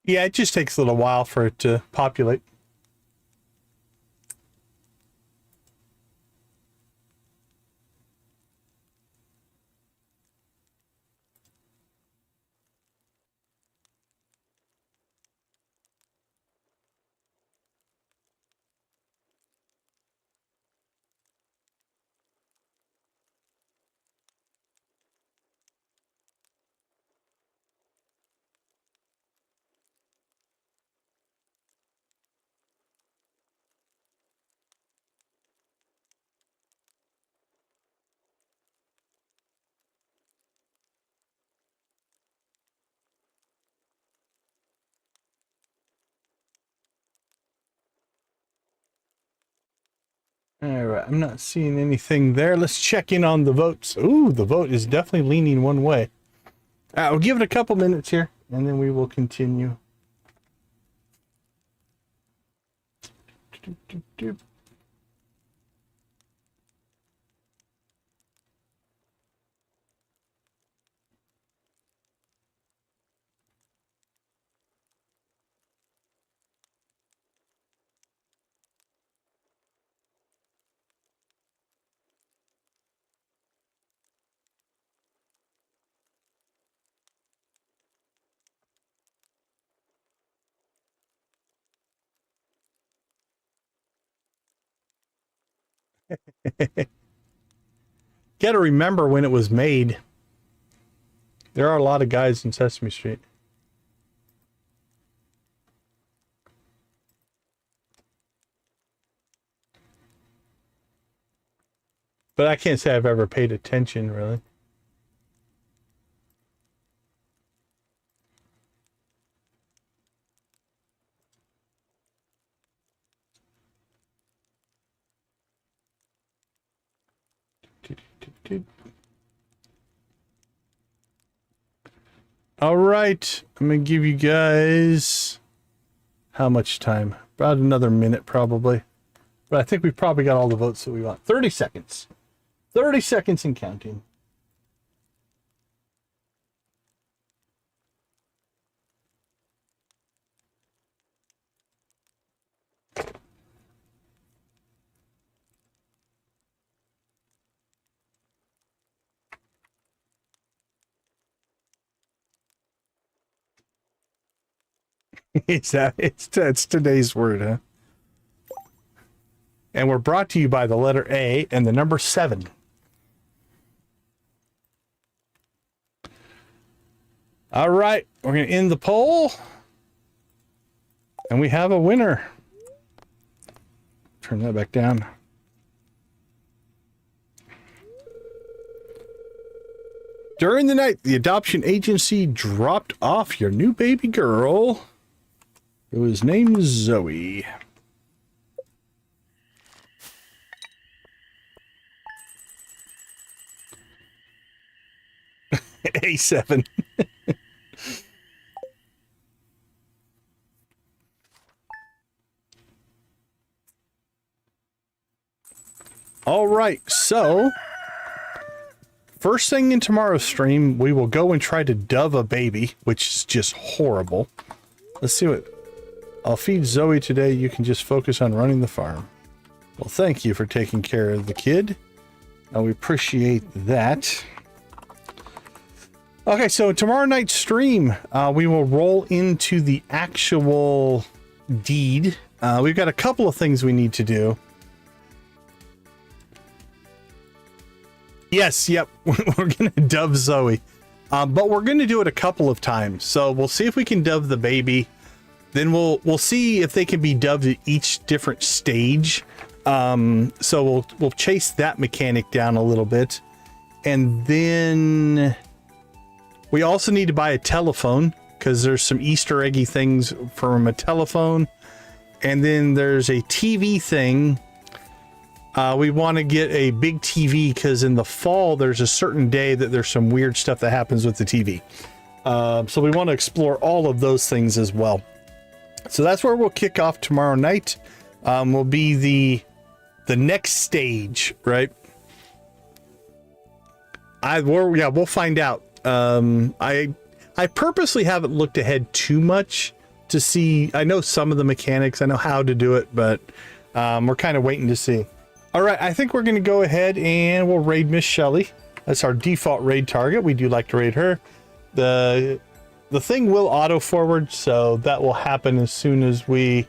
Yeah, it just takes a little while for it to populate. All right, I'm not seeing anything there. Let's check in on the votes. Ooh, the vote is definitely leaning one way. All right, we'll give it a couple minutes here, and then we will continue. Got to remember when it was made. There are a lot of guys in Sesame Street. But I can't say I've ever paid attention, really. All right, I'm gonna give you guys how much time? About another minute, probably. But I think we've probably got all the votes that we want. 30 seconds. 30 seconds and counting. It's today's word, huh? And we're brought to you by the letter A and the number 7. All right, we're going to end the poll. And we have a winner. Turn that back down. During the night, the adoption agency dropped off your new baby girl, who is named Zoe. A7. All right, so first thing in tomorrow's stream, we will go and try to dove a baby, which is just horrible. Let's see what... I'll feed Zoe today. You can just focus on running the farm. Well, thank you for taking care of the kid. We appreciate that. Okay, so tomorrow night's stream, we will roll into the actual deed. We've got a couple of things we need to do. Yes, yep, we're going to dove Zoe. But we're going to do it a couple of times. So we'll see if we can dove the baby. Then we'll see if they can be doved at each different stage. So we'll chase that mechanic down a little bit. And then we also need to buy a telephone because there's some Easter eggy things from a telephone. And then there's a TV thing. We want to get a big TV because in the fall, there's a certain day that there's some weird stuff that happens with the TV. So we want to explore all of those things as well. So that's where we'll kick off tomorrow night. Will be the next stage, right? We'll find out. I purposely haven't looked ahead too much to see. I know some of the mechanics. I know how to do it, but we're kind of waiting to see. All right, I think we're going to go ahead and we'll raid Miss Shelley. That's our default raid target. We do like to raid her. The thing will auto forward, so that will happen as soon as we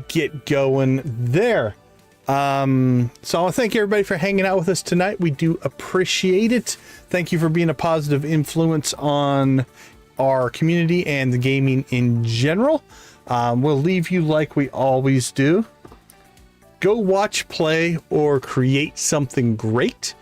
get going there. So I want to thank everybody for hanging out with us tonight. We do appreciate it. Thank you for being a positive influence on our community and the gaming in general. We'll leave you like we always do. Go watch, play, or create something great.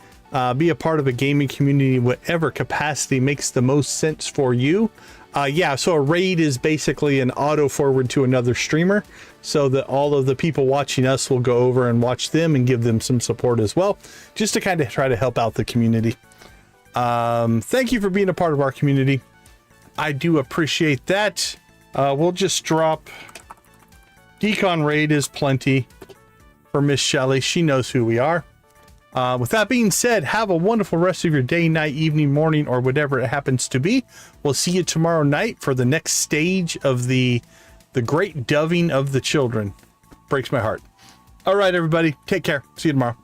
Be a part of a gaming community in whatever capacity makes the most sense for you. So a raid is basically an auto forward to another streamer so that all of the people watching us will go over and watch them and give them some support as well, just to kind of try to help out the community. Thank you for being a part of our community. I do appreciate that. We'll just drop Decon raid is plenty for Miss Shelley. She knows who we are. With that being said, have a wonderful rest of your day, night, evening, morning, or whatever it happens to be. We'll see you tomorrow night for the next stage of the great doving of the children. Breaks my heart. All right, everybody. Take care. See you tomorrow.